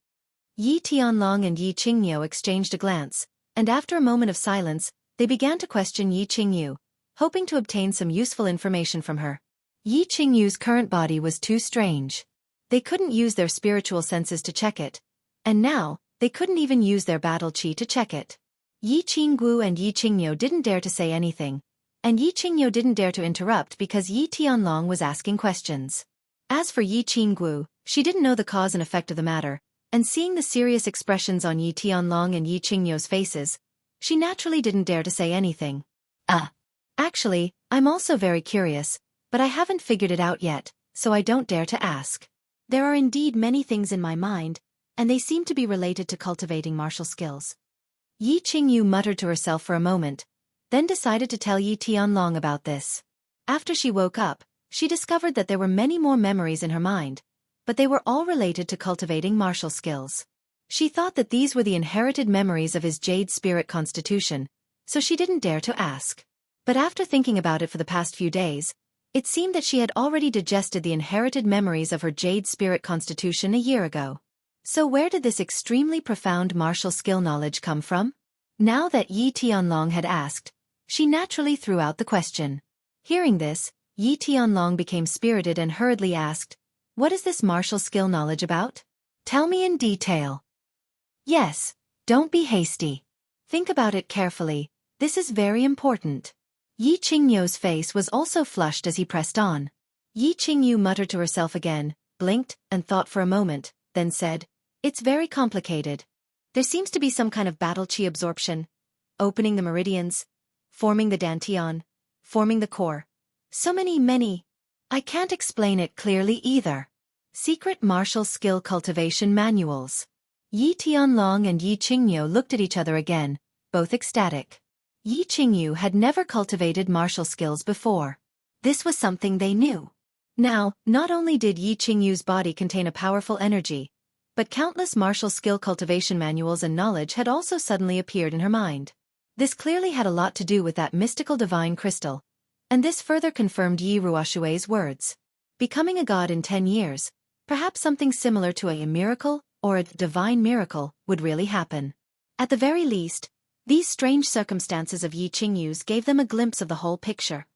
Yi Tianlong and Yi Qingyu exchanged a glance, and after a moment of silence, they began to question Yi Qingyu, hoping to obtain some useful information from her. Yi Qingyu's current body was too strange. They couldn't use their spiritual senses to check it, and now, they couldn't even use their battle chi to check it. Yi Qingguo and Yi Qingyo didn't dare to say anything, and Yi Qingyo didn't dare to interrupt because Yi Tianlong was asking questions. As for Yi Qingguo, she didn't know the cause and effect of the matter, and seeing the serious expressions on Yi Tianlong and Yi Qingyo's faces, she naturally didn't dare to say anything. Actually, I'm also very curious, but I haven't figured it out yet, so I don't dare to ask. There are indeed many things in my mind, and they seem to be related to cultivating martial skills. Yi Qingyu muttered to herself for a moment, then decided to tell Yi Tianlong about this. After she woke up, she discovered that there were many more memories in her mind, but they were all related to cultivating martial skills. She thought that these were the inherited memories of his jade spirit constitution, so she didn't dare to ask. But after thinking about it for the past few days, it seemed that she had already digested the inherited memories of her jade spirit constitution a year ago. So where did this extremely profound martial skill knowledge come from? Now that Yi Tianlong had asked, she naturally threw out the question. Hearing this, Yi Tianlong became spirited and hurriedly asked, "What is this martial skill knowledge about? Tell me in detail." "Yes, don't be hasty. Think about it carefully, this is very important." Yi Qingyo's face was also flushed as he pressed on. Yi Qingyu muttered to herself again, blinked, and thought for a moment, then said, "It's very complicated. There seems to be some kind of battle chi absorption, opening the meridians, forming the dantian, forming the core. So many. I can't explain it clearly either. Secret martial skill cultivation manuals." Yi Tianlong and Yi Qingyo looked at each other again, both ecstatic. Yi Qingyu had never cultivated martial skills before. This was something they knew. Now, not only did Yi Qingyu's body contain a powerful energy, but countless martial skill cultivation manuals and knowledge had also suddenly appeared in her mind. This clearly had a lot to do with that mystical divine crystal, and this further confirmed Yi Ruoshui's words. Becoming a god in 10 years, perhaps something similar to a miracle or a divine miracle would really happen. At the very least, these strange circumstances of Yi Qingyu's gave them a glimpse of the whole picture.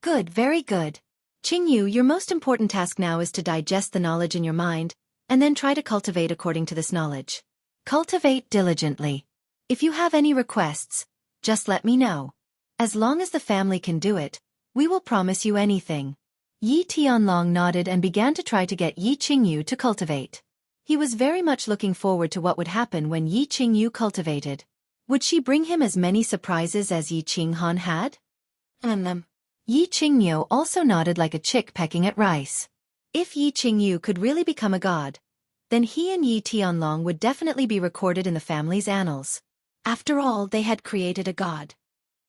Good, very good. Qingyu, your most important task now is to digest the knowledge in your mind, and then try to cultivate according to this knowledge. Cultivate diligently. If you have any requests, just let me know. As long as the family can do it, we will promise you anything. Yi Tianlong nodded and began to try to get Yi Qingyu to cultivate. He was very much looking forward to what would happen when Yi Qingyu cultivated. Would she bring him as many surprises as Yi Qinghan had? Yi Qingyo also nodded like a chick pecking at rice. If Yi Qingyu could really become a god, then he and Yi Tianlong would definitely be recorded in the family's annals. After all, they had created a god.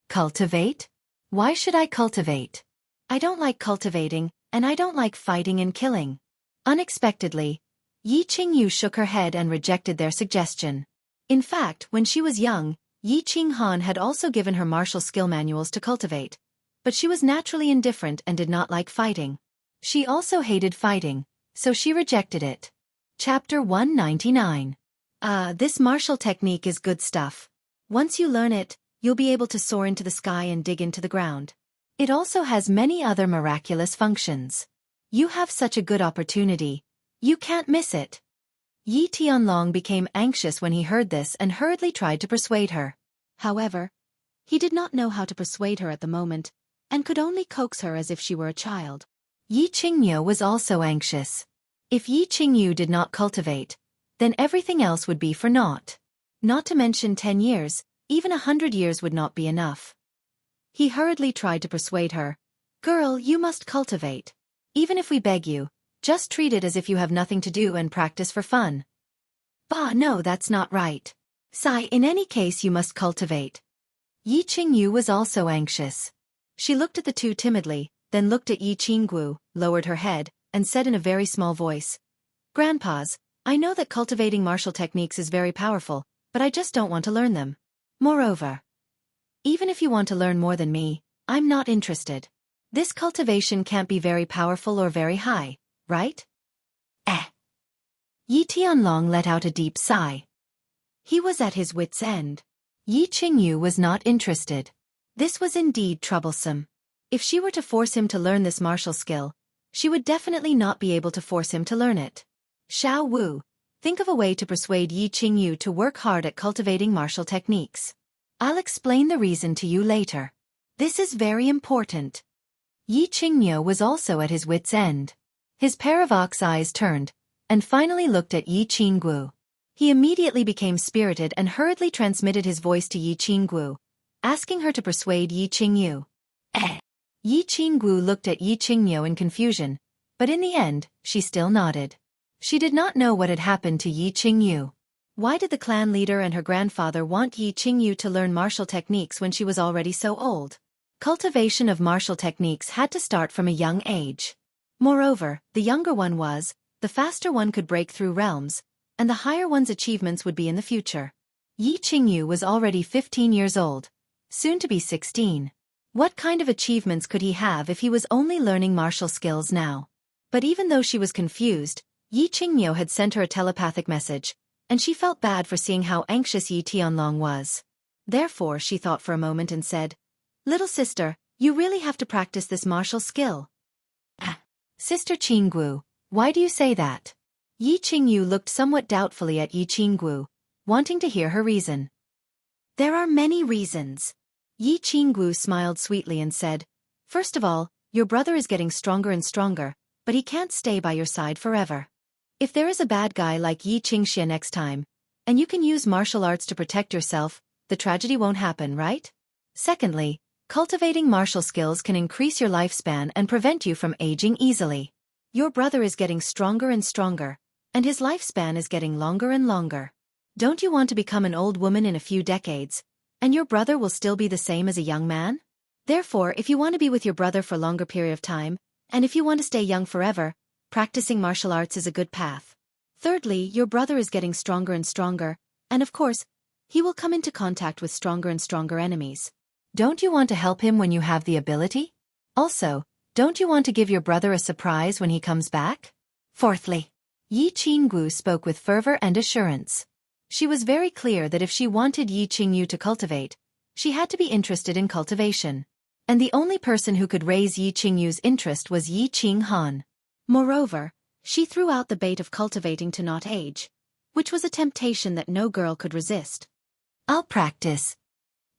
Cultivate? Why should I cultivate? I don't like cultivating, and I don't like fighting and killing. Unexpectedly, Yi Qingyu shook her head and rejected their suggestion. In fact, when she was young, Yi Qinghan had also given her martial skill manuals to cultivate, but she was naturally indifferent and did not like fighting. She also hated fighting, so she rejected it. Chapter 199. This martial technique is good stuff. Once you learn it, you'll be able to soar into the sky and dig into the ground. It also has many other miraculous functions. You have such a good opportunity. You can't miss it. Yi Tianlong became anxious when he heard this and hurriedly tried to persuade her. However, he did not know how to persuade her at the moment, and could only coax her as if she were a child. Yi Qingyo was also anxious. If Yi Qingyu did not cultivate, then everything else would be for naught. Not to mention 10 years, even 100 years would not be enough. He hurriedly tried to persuade her. "Girl, you must cultivate. Even if we beg you, just treat it as if you have nothing to do and practice for fun." "Bah, no, that's not right. Sai, in any case you must cultivate." Yi Qingyu was also anxious. She looked at the two timidly, then looked at Yi Qingguo, lowered her head, and said in a very small voice, "Grandpas, I know that cultivating martial techniques is very powerful, but I just don't want to learn them. Moreover, even if you want to learn more than me, I'm not interested. This cultivation can't be very powerful or very high, right?" Yi Tianlong let out a deep sigh. He was at his wit's end. Yi Qingyu was not interested. This was indeed troublesome. If she were to force him to learn this martial skill, she would definitely not be able to force him to learn it. "Xiao Wu, Think of a way to persuade Yi Qingyu to work hard at cultivating martial techniques. I'll explain the reason to you later. This is very important. Yi Qingyu was also at his wit's end. His pair of ox eyes turned, and finally looked at Yi Qingyu. He immediately became spirited and hurriedly transmitted his voice to Yi Qingyu, asking her to persuade Yi Qingyu. Yi Qingyu looked at Yi Qingyu in confusion, but in the end, she still nodded. She did not know what had happened to Yi Qingyu. Why did the clan leader and her grandfather want Yi Qingyu to learn martial techniques when she was already so old? Cultivation of martial techniques had to start from a young age. Moreover, the younger one was, the faster one could break through realms, and the higher one's achievements would be in the future. Yi Qingyu was already 15 years old, soon to be 16. What kind of achievements could he have if he was only learning martial skills now? But even though she was confused, Yi Qingyu had sent her a telepathic message, and she felt bad for seeing how anxious Yi Tianlong was. Therefore she thought for a moment and said, "Little sister, you really have to practice this martial skill." Sister Qingyu, why do you say that? Yi Qingyu looked somewhat doubtfully at Yi Qingyu, wanting to hear her reason. There are many reasons. Yi Qingyu smiled sweetly and said, "First of all, your brother is getting stronger and stronger, but he can't stay by your side forever. If there is a bad guy like Yi Qingxia next time, and you can use martial arts to protect yourself, the tragedy won't happen, right? Secondly, cultivating martial skills can increase your lifespan and prevent you from aging easily. Your brother is getting stronger and stronger, and his lifespan is getting longer and longer. Don't you want to become an old woman in a few decades, and your brother will still be the same as a young man? Therefore, if you want to be with your brother for a longer period of time, and if you want to stay young forever, practicing martial arts is a good path. Thirdly, your brother is getting stronger and stronger, and of course, he will come into contact with stronger and stronger enemies. Don't you want to help him when you have the ability? Also, don't you want to give your brother a surprise when he comes back? Fourthly, Yi Qingyu spoke with fervor and assurance. She was very clear that if she wanted Yi Qingyu to cultivate, she had to be interested in cultivation. And the only person who could raise Yi Qingyu's interest was Yi Qinghan. Moreover, she threw out the bait of cultivating to not age, which was a temptation that no girl could resist. I'll practice.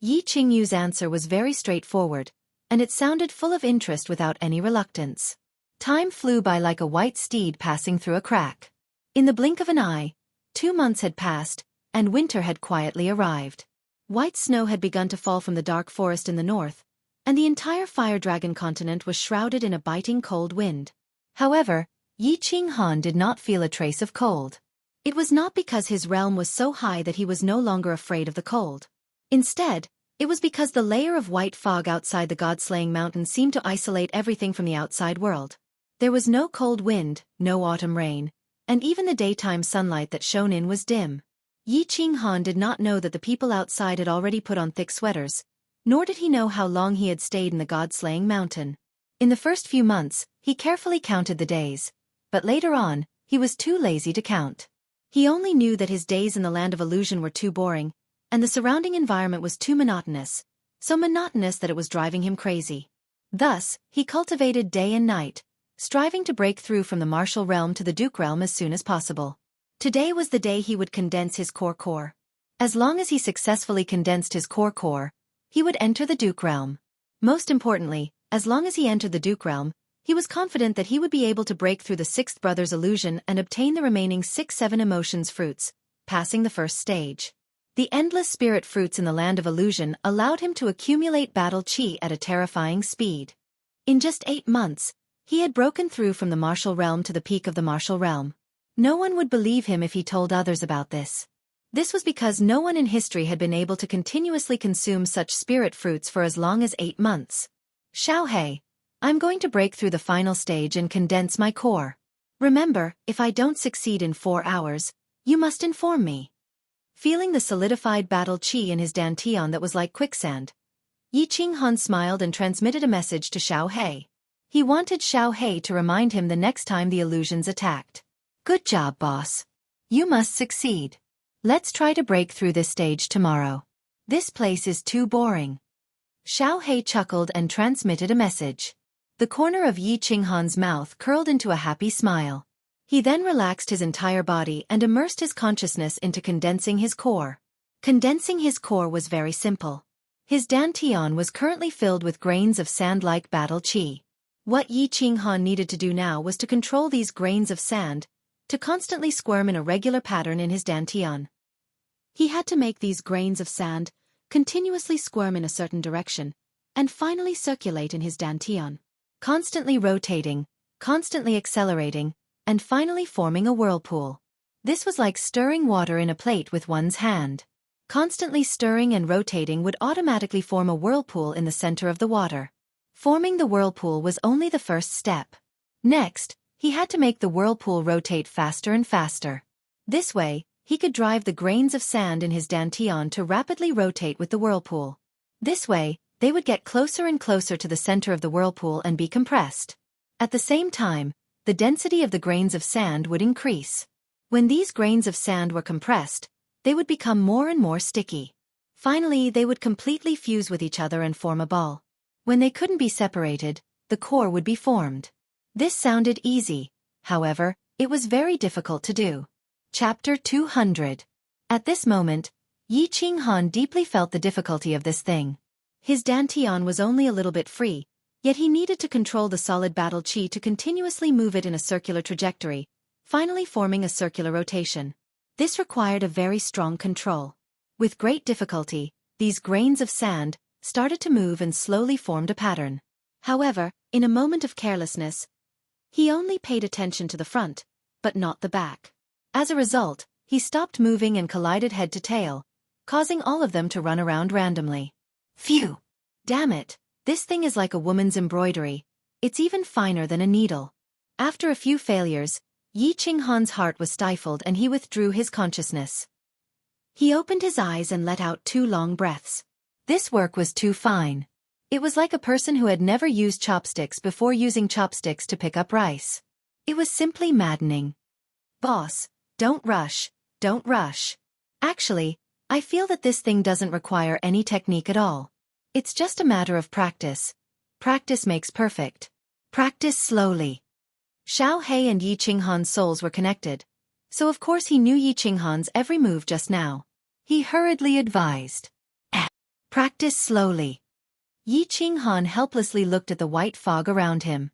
Yi Qingyu's answer was very straightforward, and it sounded full of interest without any reluctance. Time flew by like a white steed passing through a crack. In the blink of an eye, 2 months had passed, and winter had quietly arrived. White snow had begun to fall from the dark forest in the north, and the entire fire dragon continent was shrouded in a biting cold wind. However, Yi Qinghan did not feel a trace of cold. It was not because his realm was so high that he was no longer afraid of the cold. Instead, it was because the layer of white fog outside the god-slaying mountain seemed to isolate everything from the outside world. There was no cold wind, no autumn rain, and even the daytime sunlight that shone in was dim. Yi Qinghan did not know that the people outside had already put on thick sweaters, nor did he know how long he had stayed in the god-slaying mountain. In the first few months, he carefully counted the days, but later on, he was too lazy to count. He only knew that his days in the land of illusion were too boring, and the surrounding environment was too monotonous, so monotonous that it was driving him crazy. Thus, he cultivated day and night, striving to break through from the martial realm to the duke realm as soon as possible. Today was the day he would condense his core. As long as he successfully condensed his core, he would enter the duke realm. Most importantly, as long as he entered the duke realm, he was confident that he would be able to break through the sixth brother's illusion and obtain the remaining 6-7 emotions fruits, passing the first stage. The endless spirit fruits in the land of illusion allowed him to accumulate battle chi at a terrifying speed. In just 8 months, he had broken through from the martial realm to the peak of the martial realm. No one would believe him if he told others about this. This was because no one in history had been able to continuously consume such spirit fruits for as long as 8 months. Xiaohei, I'm going to break through the final stage and condense my core. Remember, if I don't succeed in 4 hours, you must inform me. Feeling the solidified battle chi in his dantian that was like quicksand, Yi Qinghan smiled and transmitted a message to Xiaohei. He wanted Xiaohei to remind him the next time the illusions attacked. Good job, boss. You must succeed. Let's try to break through this stage tomorrow. This place is too boring. Xiaohei chuckled and transmitted a message. The corner of Yi Qinghan's mouth curled into a happy smile. He then relaxed his entire body and immersed his consciousness into condensing his core. Condensing his core was very simple. His dantian was currently filled with grains of sand-like battle chi. What Yi Qinghan needed to do now was to control these grains of sand, to constantly squirm in a regular pattern in his dantian. He had to make these grains of sand continuously squirm in a certain direction, and finally circulate in his dantian, constantly rotating, constantly accelerating, and finally forming a whirlpool. This was like stirring water in a plate with one's hand. Constantly stirring and rotating would automatically form a whirlpool in the center of the water. Forming the whirlpool was only the first step. Next, he had to make the whirlpool rotate faster and faster. This way, he could drive the grains of sand in his dantian to rapidly rotate with the whirlpool. This way, they would get closer and closer to the center of the whirlpool and be compressed. At the same time, the density of the grains of sand would increase. When these grains of sand were compressed, they would become more and more sticky. Finally, they would completely fuse with each other and form a ball. When they couldn't be separated, the core would be formed. This sounded easy, however, it was very difficult to do. Chapter 200. At this moment, Yi Qinghan deeply felt the difficulty of this thing. His dantian was only a little bit free, yet he needed to control the solid battle chi to continuously move it in a circular trajectory, finally forming a circular rotation. This required a very strong control. With great difficulty, these grains of sand started to move and slowly formed a pattern. However, in a moment of carelessness, he only paid attention to the front, but not the back. As a result, he stopped moving and collided head to tail, causing all of them to run around randomly. Phew! Damn it, this thing is like a woman's embroidery. It's even finer than a needle. After a few failures, Yi Qinghan's heart was stifled and he withdrew his consciousness. He opened his eyes and let out 2 long breaths. This work was too fine. It was like a person who had never used chopsticks before using chopsticks to pick up rice. It was simply maddening. Boss, don't rush, don't rush. Actually, I feel that this thing doesn't require any technique at all. It's just a matter of practice. Practice makes perfect. Practice slowly. Xiao He and Yi Qinghan's souls were connected, so of course he knew Yi Qinghan's every move just now. He hurriedly advised. Practice slowly. Yi Qinghan helplessly looked at the white fog around him.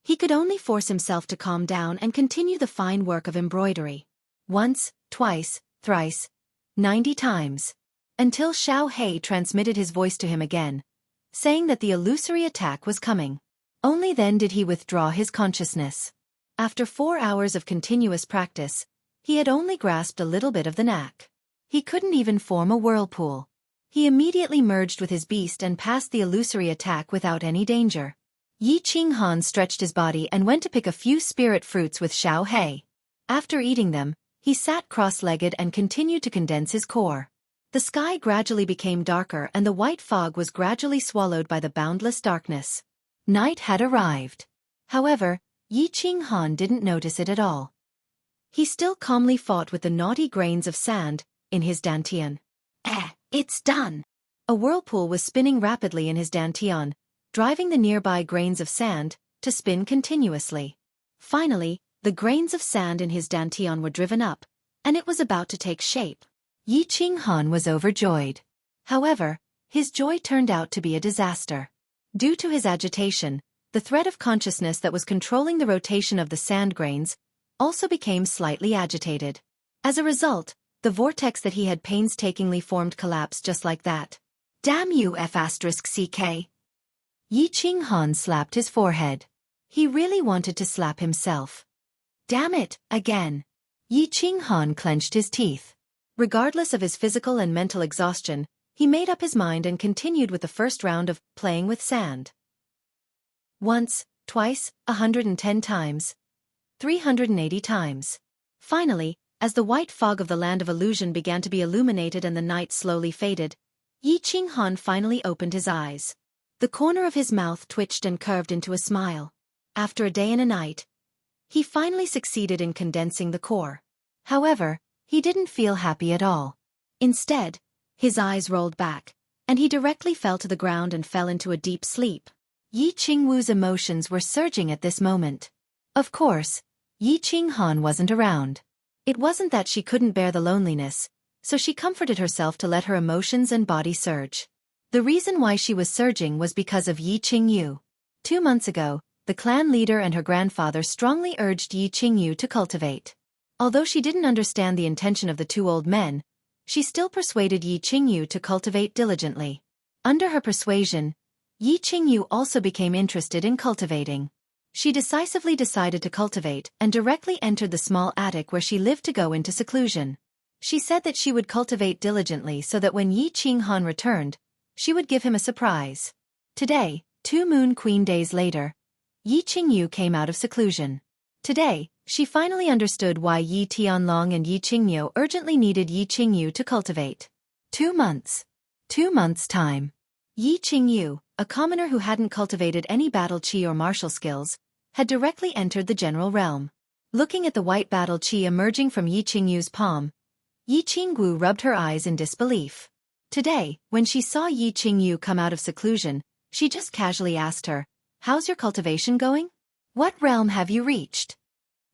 He could only force himself to calm down and continue the fine work of embroidery. Once, twice, thrice, 90 times. Until Xiao He transmitted his voice to him again, saying that the illusory attack was coming. Only then did he withdraw his consciousness. After 4 hours of continuous practice, he had only grasped a little bit of the knack. He couldn't even form a whirlpool. He immediately merged with his beast and passed the illusory attack without any danger. Yi Qinghan stretched his body and went to pick a few spirit fruits with Xiao He. After eating them, he sat cross-legged and continued to condense his core. The sky gradually became darker and the white fog was gradually swallowed by the boundless darkness. Night had arrived. However, Yi Qinghan didn't notice it at all. He still calmly fought with the naughty grains of sand in his dantian. It's done! A whirlpool was spinning rapidly in his dantian, driving the nearby grains of sand to spin continuously. Finally, the grains of sand in his dantian were driven up, and it was about to take shape. Yi Qinghan was overjoyed. However, his joy turned out to be a disaster. Due to his agitation, the thread of consciousness that was controlling the rotation of the sand grains also became slightly agitated. As a result, the vortex that he had painstakingly formed collapsed just like that. Damn you F***ck. Yi Qinghan slapped his forehead. He really wanted to slap himself. Damn it, again. Yi Qinghan clenched his teeth. Regardless of his physical and mental exhaustion, he made up his mind and continued with the first round of playing with sand. Once, twice, 110 times. 380 times. Finally, as the white fog of the land of illusion began to be illuminated and the night slowly faded, Yi Qinghan finally opened his eyes. The corner of his mouth twitched and curved into a smile. After a day and a night, he finally succeeded in condensing the core. However, he didn't feel happy at all. Instead, his eyes rolled back, and he directly fell to the ground and fell into a deep sleep. Yi Qingwu's emotions were surging at this moment. Of course, Yi Qinghan wasn't around. It wasn't that she couldn't bear the loneliness, so she comforted herself to let her emotions and body surge. The reason why she was surging was because of Yi Qingyu. 2 months ago, the clan leader and her grandfather strongly urged Yi Qingyu to cultivate. Although she didn't understand the intention of the two old men, she still persuaded Yi Qingyu to cultivate diligently. Under her persuasion, Yi Qingyu also became interested in cultivating. She decisively decided to cultivate and directly entered the small attic where she lived to go into seclusion. She said that she would cultivate diligently so that when Yi Qinghan returned, she would give him a surprise. Today, 2 Moon Queen days later, Yi Qingyu came out of seclusion. Today, she finally understood why Yi Tianlong and Yi Qingyu urgently needed Yi Qingyu to cultivate. 2 months. 2 months' time. Yi Qingyu, a commoner who hadn't cultivated any battle chi or martial skills, had directly entered the general realm. Looking at the white battle chi emerging from Yi Qingyu's palm, Yi Qinggu rubbed her eyes in disbelief. Today, when she saw Yi Qingyu come out of seclusion, she just casually asked her, "How's your cultivation going? What realm have you reached?"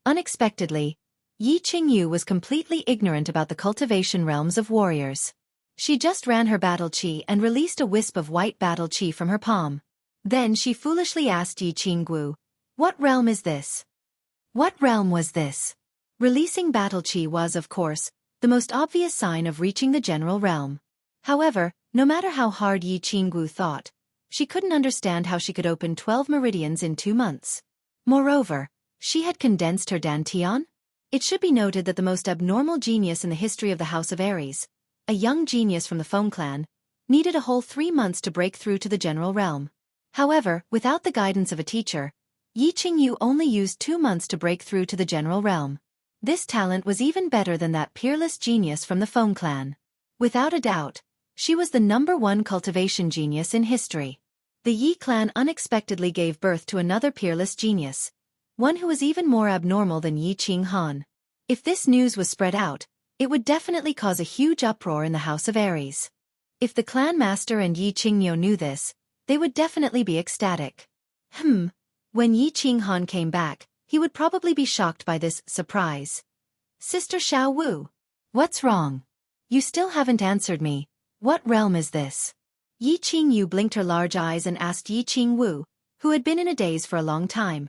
Unexpectedly, Yi Qingyu was completely ignorant about the cultivation realms of warriors. She just ran her battle chi and released a wisp of white battle chi from her palm. Then she foolishly asked Yi Qinggu, "What realm is this?" What realm was this? Releasing battle chi was, of course, the most obvious sign of reaching the general realm. However, no matter how hard Yi Qinggu thought, she couldn't understand how she could open 12 meridians in 2 months. Moreover, she had condensed her dantian. It should be noted that the most abnormal genius in the history of the House of Aries, a young genius from the Foam clan, needed a whole 3 months to break through to the general realm. However, without the guidance of a teacher, Yi Qingyu only used 2 months to break through to the general realm. This talent was even better than that peerless genius from the Foam clan. Without a doubt, she was the #1 cultivation genius in history. The Yi clan unexpectedly gave birth to another peerless genius, one who was even more abnormal than Yi Qinghan. If this news was spread out, it would definitely cause a huge uproar in the House of Aries. If the clan master and Yi Qingyu knew this, they would definitely be ecstatic. When Yi Qinghan came back, he would probably be shocked by this surprise. "Sister Xiao Wu, what's wrong? You still haven't answered me. What realm is this?" Yi Qingyu blinked her large eyes and asked Yi Qingwu, who had been in a daze for a long time.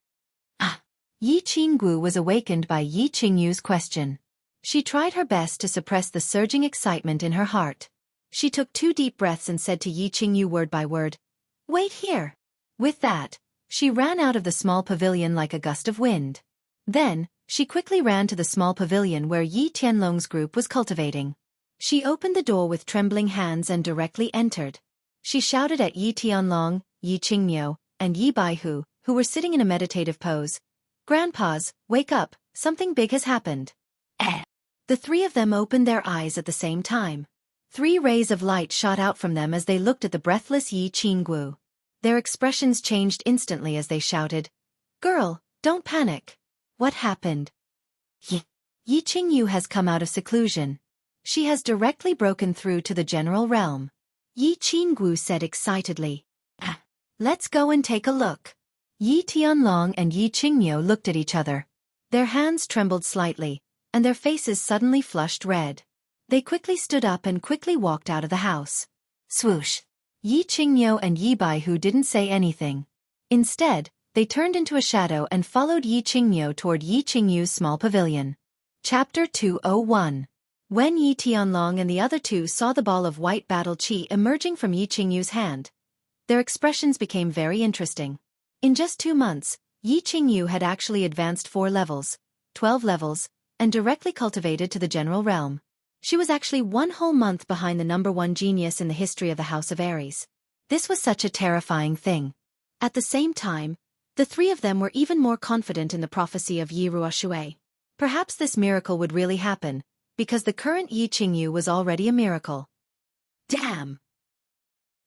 Yi Qingwu was awakened by Yi Qingyu's question. She tried her best to suppress the surging excitement in her heart. She took 2 deep breaths and said to Yi Qingyu word by word, "Wait here." With that, she ran out of the small pavilion like a gust of wind. Then, she quickly ran to the small pavilion where Yi Tianlong's group was cultivating. She opened the door with trembling hands and directly entered. She shouted at Yi Tianlong, Yi Qingyu, and Yi Baihu, who were sitting in a meditative pose, "Grandpas, wake up, something big has happened." The 3 of them opened their eyes at the same time. 3 rays of light shot out from them as they looked at the breathless Yi Qinggu. Their expressions changed instantly as they shouted, "Girl, don't panic. What happened?" Yi Qingyu has come out of seclusion. She has directly broken through to the general realm," Yi Qinggu said excitedly. "Let's go and take a look." Yi Tianlong and Yi Qingyu looked at each other. Their hands trembled slightly, and their faces suddenly flushed red. They quickly stood up and quickly walked out of the house. Swoosh! Yi Qingyu and Yi Baihu didn't say anything. Instead, they turned into a shadow and followed Yi Qingyu toward Yi Qingyu's small pavilion. Chapter 201. When Yi Tianlong and the other 2 saw the ball of white battle chi emerging from Yi Qingyu's hand, their expressions became very interesting. In just 2 months, Yi Qingyu had actually advanced 4 levels, 12 levels, and directly cultivated to the general realm. She was actually 1 whole month behind the #1 genius in the history of the House of Aries. This was such a terrifying thing. At the same time, the 3 of them were even more confident in the prophecy of Yi Ruoshui. Perhaps this miracle would really happen, because the current Yi Qingyu was already a miracle. Damn!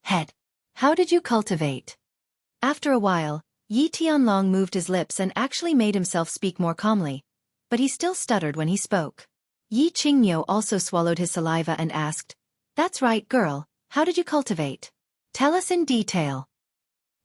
Head. How did you cultivate? After a while, Yi Tianlong moved his lips and actually made himself speak more calmly, but he still stuttered when he spoke. Yi Qingyu also swallowed his saliva and asked, "That's right, girl, how did you cultivate? Tell us in detail."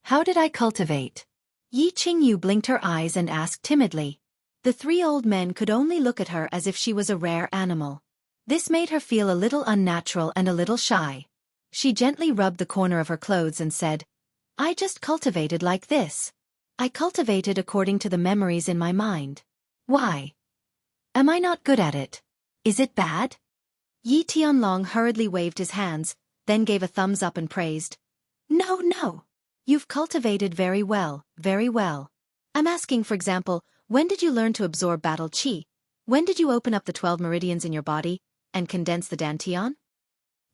"How did I cultivate?" Yi Qingyu blinked her eyes and asked timidly. The three old men could only look at her as if she was a rare animal. This made her feel a little unnatural and a little shy. She gently rubbed the corner of her clothes and said, "I just cultivated like this. I cultivated according to the memories in my mind. Why? Am I not good at it? Is it bad?" Yi Tianlong hurriedly waved his hands, then gave a thumbs up and praised. "No, no. You've cultivated very well, very well. I'm asking, for example, when did you learn to absorb battle qi? When did you open up the 12 meridians in your body and condense the dantian?"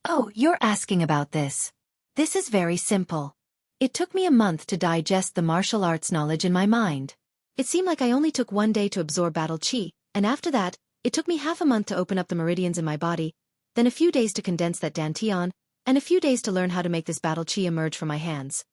"Oh, you're asking about this. This is very simple. It took me a month to digest the martial arts knowledge in my mind. It seemed like I only took 1 day to absorb battle qi, and after that, it took me half a month to open up the meridians in my body, then a few days to condense that dantian, and a few days to learn how to make this battle qi emerge from my hands."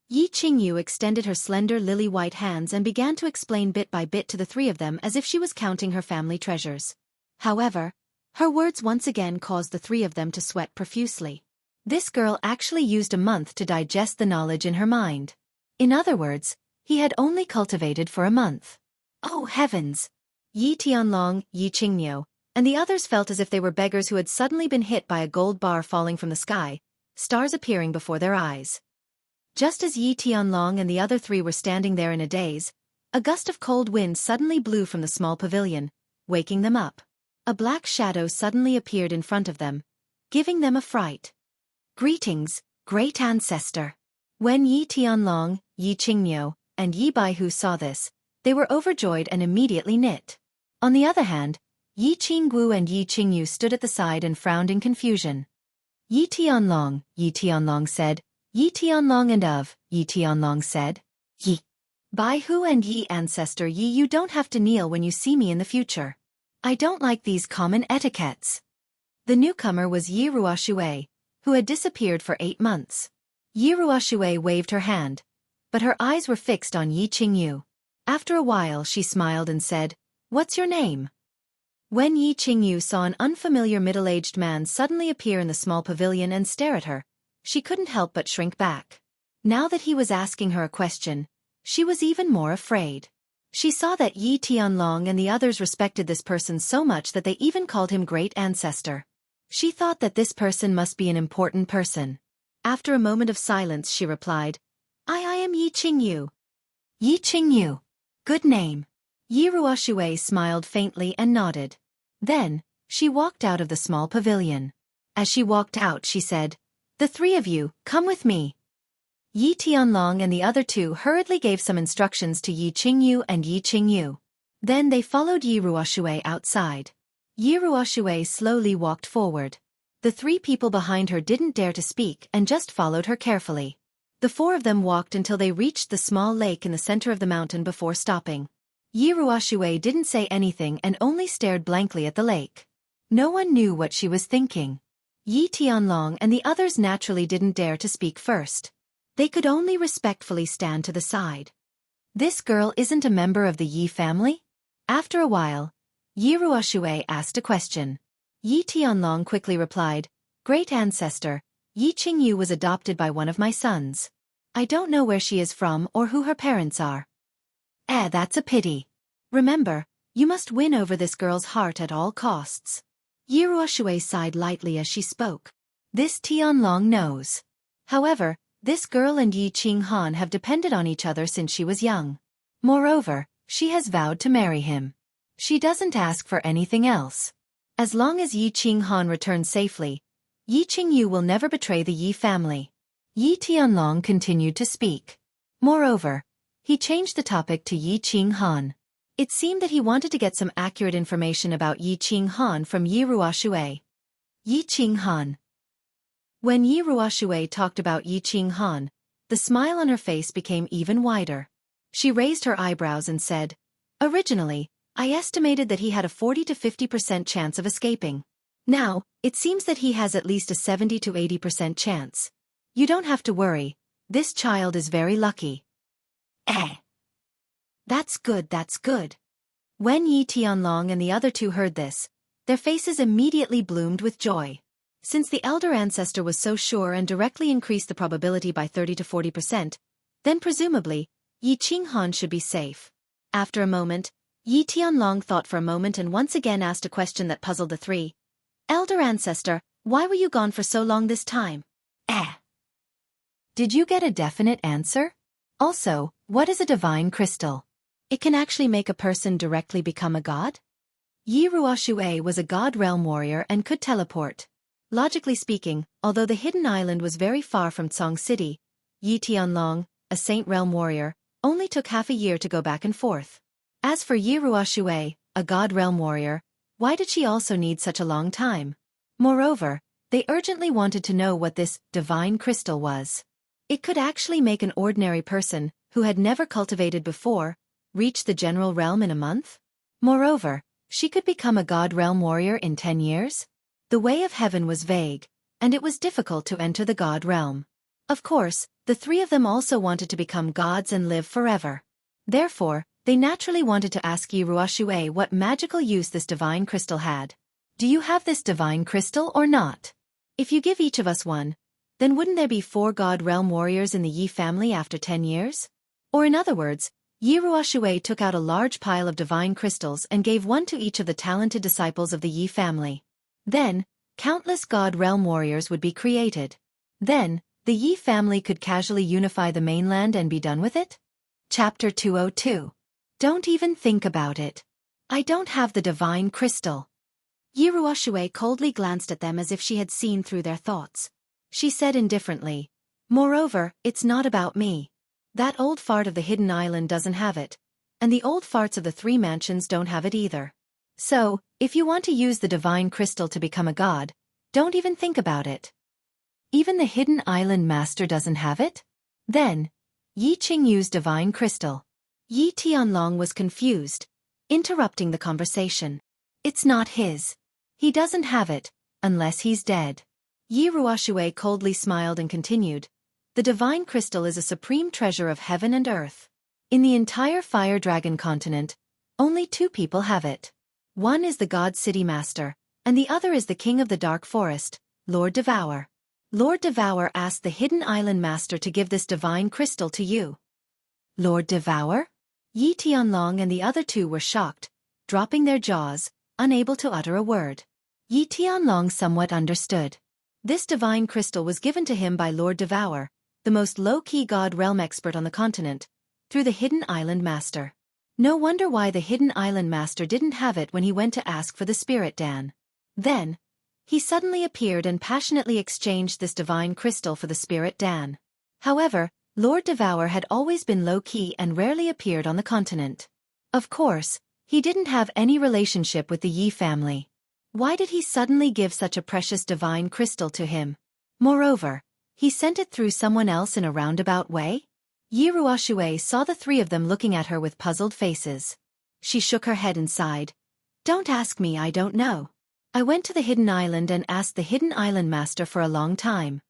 Yi Qingyu extended her slender lily-white hands and began to explain bit by bit to the three of them as if she was counting her family treasures. However, her words once again caused the three of them to sweat profusely. This girl actually used a month to digest the knowledge in her mind. In other words, he had only cultivated for a month. Oh heavens! Yi Tianlong, Yi Qingyu, and the others felt as if they were beggars who had suddenly been hit by a gold bar falling from the sky, stars appearing before their eyes. Just as Yi Tianlong and the other three were standing there in a daze, a gust of cold wind suddenly blew from the small pavilion, waking them up. A black shadow suddenly appeared in front of them, giving them a fright. "Greetings, great ancestor." When Yi Tianlong, Yi Qingyu, and Yi Baihu saw this, they were overjoyed and immediately knit. On the other hand, Yi Qinggu and Yi Qingyu stood at the side and frowned in confusion. Yi Tianlong said, "Yi Tianlong and of," Yi Tianlong said. "Yi Baihu and Yi ancestor Yi, you don't have to kneel when you see me in the future. I don't like these common etiquettes." The newcomer was Yi Ruoxue, who had disappeared for 8 months. Yi Ruoxue waved her hand, but her eyes were fixed on Yi Qingyu. After a while she smiled and said, "What's your name?" When Yi Qingyu saw an unfamiliar middle-aged man suddenly appear in the small pavilion and stare at her, she couldn't help but shrink back. Now that he was asking her a question, she was even more afraid. She saw that Yi Tianlong and the others respected this person so much that they even called him great ancestor. She thought that this person must be an important person. After a moment of silence she replied, I am Yi Qingyu." "Yi Qingyu. Good name." Yi Ruoxue smiled faintly and nodded. Then, she walked out of the small pavilion. As she walked out she said, "The three of you, come with me." Yi Tianlong and the other two hurriedly gave some instructions to Yi Qingyu and Yi Qingyu. Then they followed Yi Ruoxue outside. Yi Ruoxue slowly walked forward. The three people behind her didn't dare to speak and just followed her carefully. The four of them walked until they reached the small lake in the center of the mountain before stopping. Yi Ruoxue didn't say anything and only stared blankly at the lake. No one knew what she was thinking. Yi Tianlong and the others naturally didn't dare to speak first. They could only respectfully stand to the side. "This girl isn't a member of the Yi family?" After a while, Yi Ruoxue asked a question. Yi Tianlong quickly replied, "Great ancestor, Yi Qingyu was adopted by one of my sons. I don't know where she is from or who her parents are." That's a pity. Remember, you must win over this girl's heart at all costs." Yi Ruoxue sighed lightly as she spoke. This Tianlong knows. However, this girl and Yi Qinghan have depended on each other since she was young. Moreover, she has vowed to marry him. She doesn't ask for anything else. As long as Yi Qinghan returns safely, Yi Qingyu will never betray the Yi family. Yi Tianlong continued to speak. Moreover, he changed the topic to Yi Qinghan. It seemed that he wanted to get some accurate information about Yi Qinghan from Yi Ruoxue. Yi Qinghan. When Yi Ruoxue talked about Yi Qinghan, the smile on her face became even wider. She raised her eyebrows and said, "Originally, I estimated that he had a 40 to 50% chance of escaping. Now, it seems that he has at least a 70 to 80% chance. You don't have to worry, this child is very lucky." That's good, that's good." When Yi Tianlong and the other two heard this, their faces immediately bloomed with joy. Since the elder ancestor was so sure and directly increased the probability by 30 to 40%, then presumably, Yi Qinghan should be safe. After a moment, Yi Tianlong thought for a moment and once again asked a question that puzzled the three. Elder ancestor, why were you gone for so long this time? Did you get a definite answer? Also, what is a divine crystal? It can actually make a person directly become a god? Yi Ruoxue was a god realm warrior and could teleport. Logically speaking, although the hidden island was very far from Cong City, Yi Tianlong, a saint realm warrior, only took half a year to go back and forth. As for Yi Ruoxue, a god realm warrior, why did she also need such a long time? Moreover, they urgently wanted to know what this divine crystal was. It could actually make an ordinary person, who had never cultivated before, reach the general realm in a month? Moreover, she could become a god realm warrior in 10 years? The way of heaven was vague, and it was difficult to enter the god realm. Of course, the three of them also wanted to become gods and live forever. Therefore, they naturally wanted to ask Yi Ruoxue what magical use this divine crystal had. Do you have this divine crystal or not? If you give each of us one, then wouldn't there be 4 god realm warriors in the Yi family after 10 years? Or in other words, Yi Ruoxue took out a large pile of divine crystals and gave one to each of the talented disciples of the Yi family. Then, countless god realm warriors would be created. Then, the Yi family could casually unify the mainland and be done with it? Chapter 202. Don't even think about it. I don't have the divine crystal. Yi Ruoxue coldly glanced at them as if she had seen through their thoughts. She said indifferently, moreover, it's not about me. That old fart of the hidden island doesn't have it, and the old farts of the 3 mansions don't have it either. So, if you want to use the divine crystal to become a god, don't even think about it. Even the hidden island master doesn't have it? Then, Yi Qingyu's divine crystal. Yi Tianlong was confused, interrupting the conversation. It's not his. He doesn't have it, unless he's dead. Yi Ruoxue coldly smiled and continued, the divine crystal is a supreme treasure of heaven and earth. In the entire Fire Dragon continent, only 2 people have it. One is the God City Master, and the other is the King of the Dark Forest, Lord Devour. Lord Devour asked the Hidden Island Master to give this divine crystal to you. Lord Devour? Yi Tianlong and the other 2 were shocked, dropping their jaws, unable to utter a word. Yi Tianlong somewhat understood. This divine crystal was given to him by Lord Devour, the most low-key god realm expert on the continent, through the Hidden Island Master. No wonder why the Hidden Island Master didn't have it when he went to ask for the Spirit Dan. Then, he suddenly appeared and passionately exchanged this divine crystal for the Spirit Dan. However, Lord Devour had always been low-key and rarely appeared on the continent. Of course, he didn't have any relationship with the Yi family. Why did he suddenly give such a precious divine crystal to him? Moreover, he sent it through someone else in a roundabout way? Yi Ruoxue saw the 3 of them looking at her with puzzled faces. She shook her head and sighed. Don't ask me, I don't know. I went to the Hidden Island and asked the Hidden Island Master for a long time.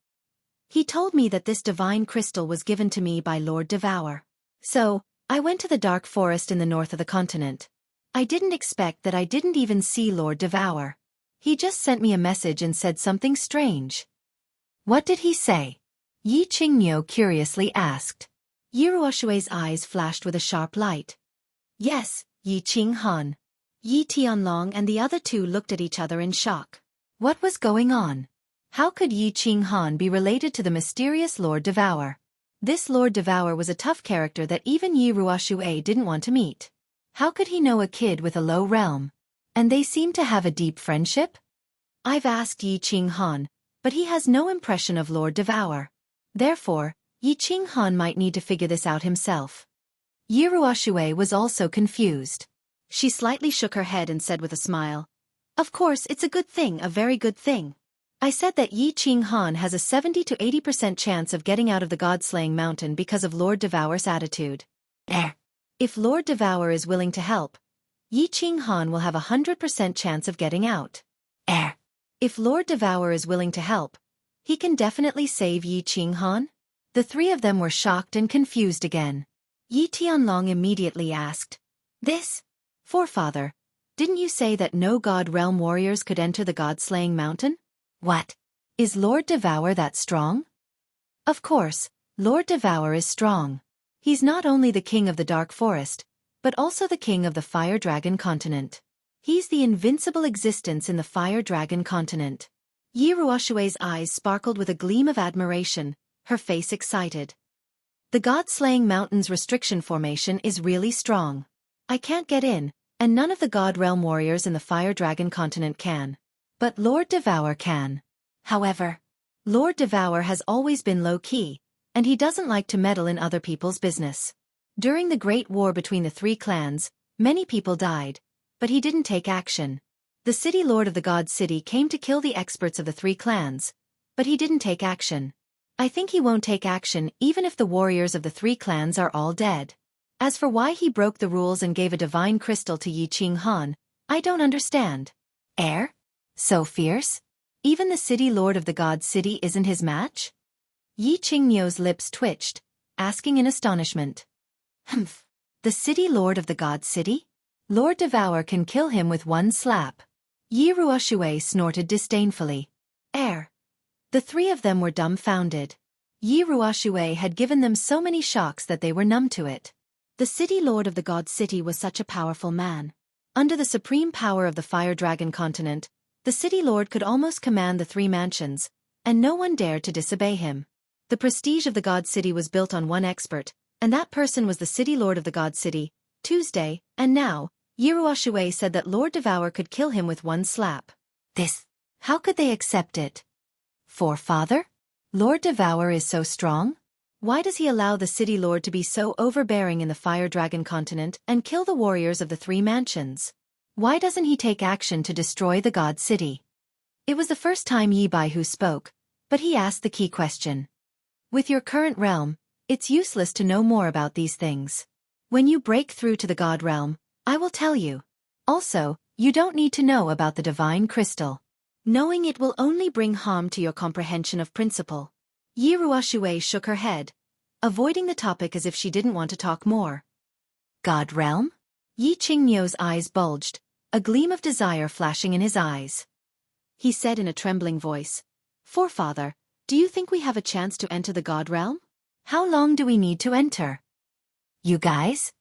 He told me that this divine crystal was given to me by Lord Devour. So, I went to the Dark Forest in the north of the continent. I didn't expect that I didn't even see Lord Devour. He just sent me a message and said something strange. What did he say? Yi Qingyu curiously asked. Yi Ruoxue's eyes flashed with a sharp light. Yes, Yi Qinghan. Yi Tianlong and the other 2 looked at each other in shock. What was going on? How could Yi Qinghan be related to the mysterious Lord Devour? This Lord Devour was a tough character that even Yi Ruoxue didn't want to meet. How could he know a kid with a low realm? And they seemed to have a deep friendship? I've asked Yi Qinghan, but he has no impression of Lord Devour. Therefore, Yi Qinghan might need to figure this out himself. Yi Ruoxue was also confused. She slightly shook her head and said with a smile, of course it's a good thing, a very good thing. I said that Yi Qinghan has a 70 to 80% chance of getting out of the God-slaying mountain because of Lord Devour's attitude. If Lord Devour is willing to help, Yi Qinghan will have a 100% chance of getting out. If Lord Devour is willing to help, he can definitely save Yi Qinghan? The 3 of them were shocked and confused again. Yi Tianlong immediately asked, this? Forefather, didn't you say that no God realm warriors could enter the God-slaying mountain? What? Is Lord Devour that strong? Of course, Lord Devour is strong. He's not only the king of the Dark Forest, but also the king of the Fire Dragon continent. He's the invincible existence in the Fire Dragon continent. Yi Ruoshue's eyes sparkled with a gleam of admiration, her face excited. The God-slaying mountains restriction formation is really strong. I can't get in, and none of the God Realm warriors in the Fire Dragon continent can. But Lord Devour can. However, Lord Devour has always been low-key, and he doesn't like to meddle in other people's business. During the Great War between the three clans, many people died, but he didn't take action. The City Lord of the God City came to kill the experts of the three clans, but he didn't take action. I think he won't take action even if the warriors of the three clans are all dead. As for why he broke the rules and gave a divine crystal to Yi Ching Han, I don't understand. So fierce? Even the City Lord of the God City isn't his match? Yi Qingmio's lips twitched, asking in astonishment. Humph. The City Lord of the God City? Lord Devour can kill him with one slap. Yi Ruoshue snorted disdainfully. The three of them were dumbfounded. Yi Ruoshue had given them so many shocks that they were numb to it. The City Lord of the God City was such a powerful man. Under the supreme power of the Fire Dragon continent, the City Lord could almost command the three mansions, and no one dared to disobey him. The prestige of the God City was built on one expert, and that person was the City Lord of the God City, Tuesday, and now, Yi Ruoshue said that Lord Devour could kill him with one slap. How could they accept it? Forefather? Lord Devour is so strong? Why does he allow the City Lord to be so overbearing in the Fire Dragon continent and kill the warriors of the three mansions? Why doesn't he take action to destroy the God City? It was the first time Yi Baihu spoke, but he asked the key question. With your current realm, it's useless to know more about these things. When you break through to the God realm, I will tell you. Also, you don't need to know about the divine crystal. Knowing it will only bring harm to your comprehension of principle. Yi Ruoshue shook her head, avoiding the topic as if she didn't want to talk more. God realm? Yi Qingmio's eyes bulged, a gleam of desire flashing in his eyes. He said in a trembling voice, Forefather, do you think we have a chance to enter the God realm? How long do we need to enter? You guys?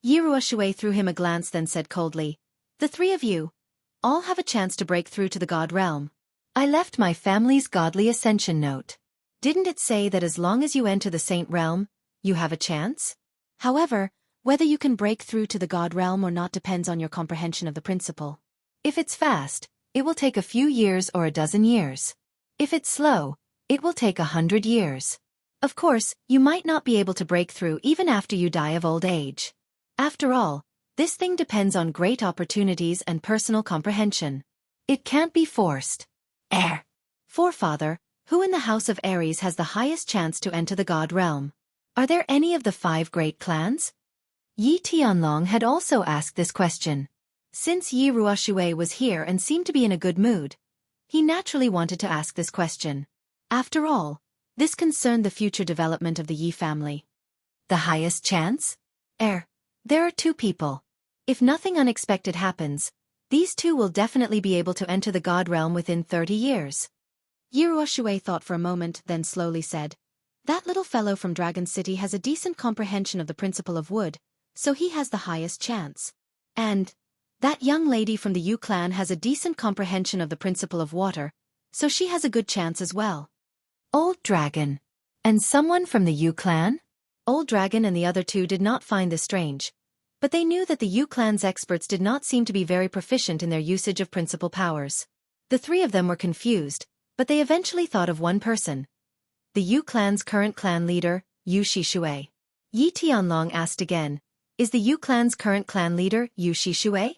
Yi Ruoshue threw him a glance then said coldly, the three of you, all have a chance to break through to the God realm. I left my family's godly ascension note. Didn't it say that as long as you enter the Saint realm, you have a chance? However, whether you can break through to the God realm or not depends on your comprehension of the principle. If it's fast, it will take a few years or a dozen years. If it's slow, it will take 100 years. Of course, you might not be able to break through even after you die of old age. After all, this thing depends on great opportunities and personal comprehension. It can't be forced. Forefather, who in the House of Aries has the highest chance to enter the God realm? Are there any of the 5 great clans? Yi Tianlong had also asked this question. Since Yi Ruoshue was here and seemed to be in a good mood, he naturally wanted to ask this question. After all, this concerned the future development of the Yi family. The highest chance? There are 2 people. If nothing unexpected happens, these 2 will definitely be able to enter the God realm within 30 years. Yi Ruoshue thought for a moment, then slowly said, that little fellow from Dragon City has a decent comprehension of the principle of wood, so he has the highest chance. And that young lady from the Yu clan has a decent comprehension of the principle of water, so she has a good chance as well. Old Dragon. And someone from the Yu clan? Old Dragon and the other 2 did not find this strange, but they knew that the Yu clan's experts did not seem to be very proficient in their usage of principal powers. The 3 of them were confused, but they eventually thought of one person. The Yu clan's current clan leader, Yu Shishue. Yi Tianlong asked again, is the Yu clan's current clan leader Yu Shishue?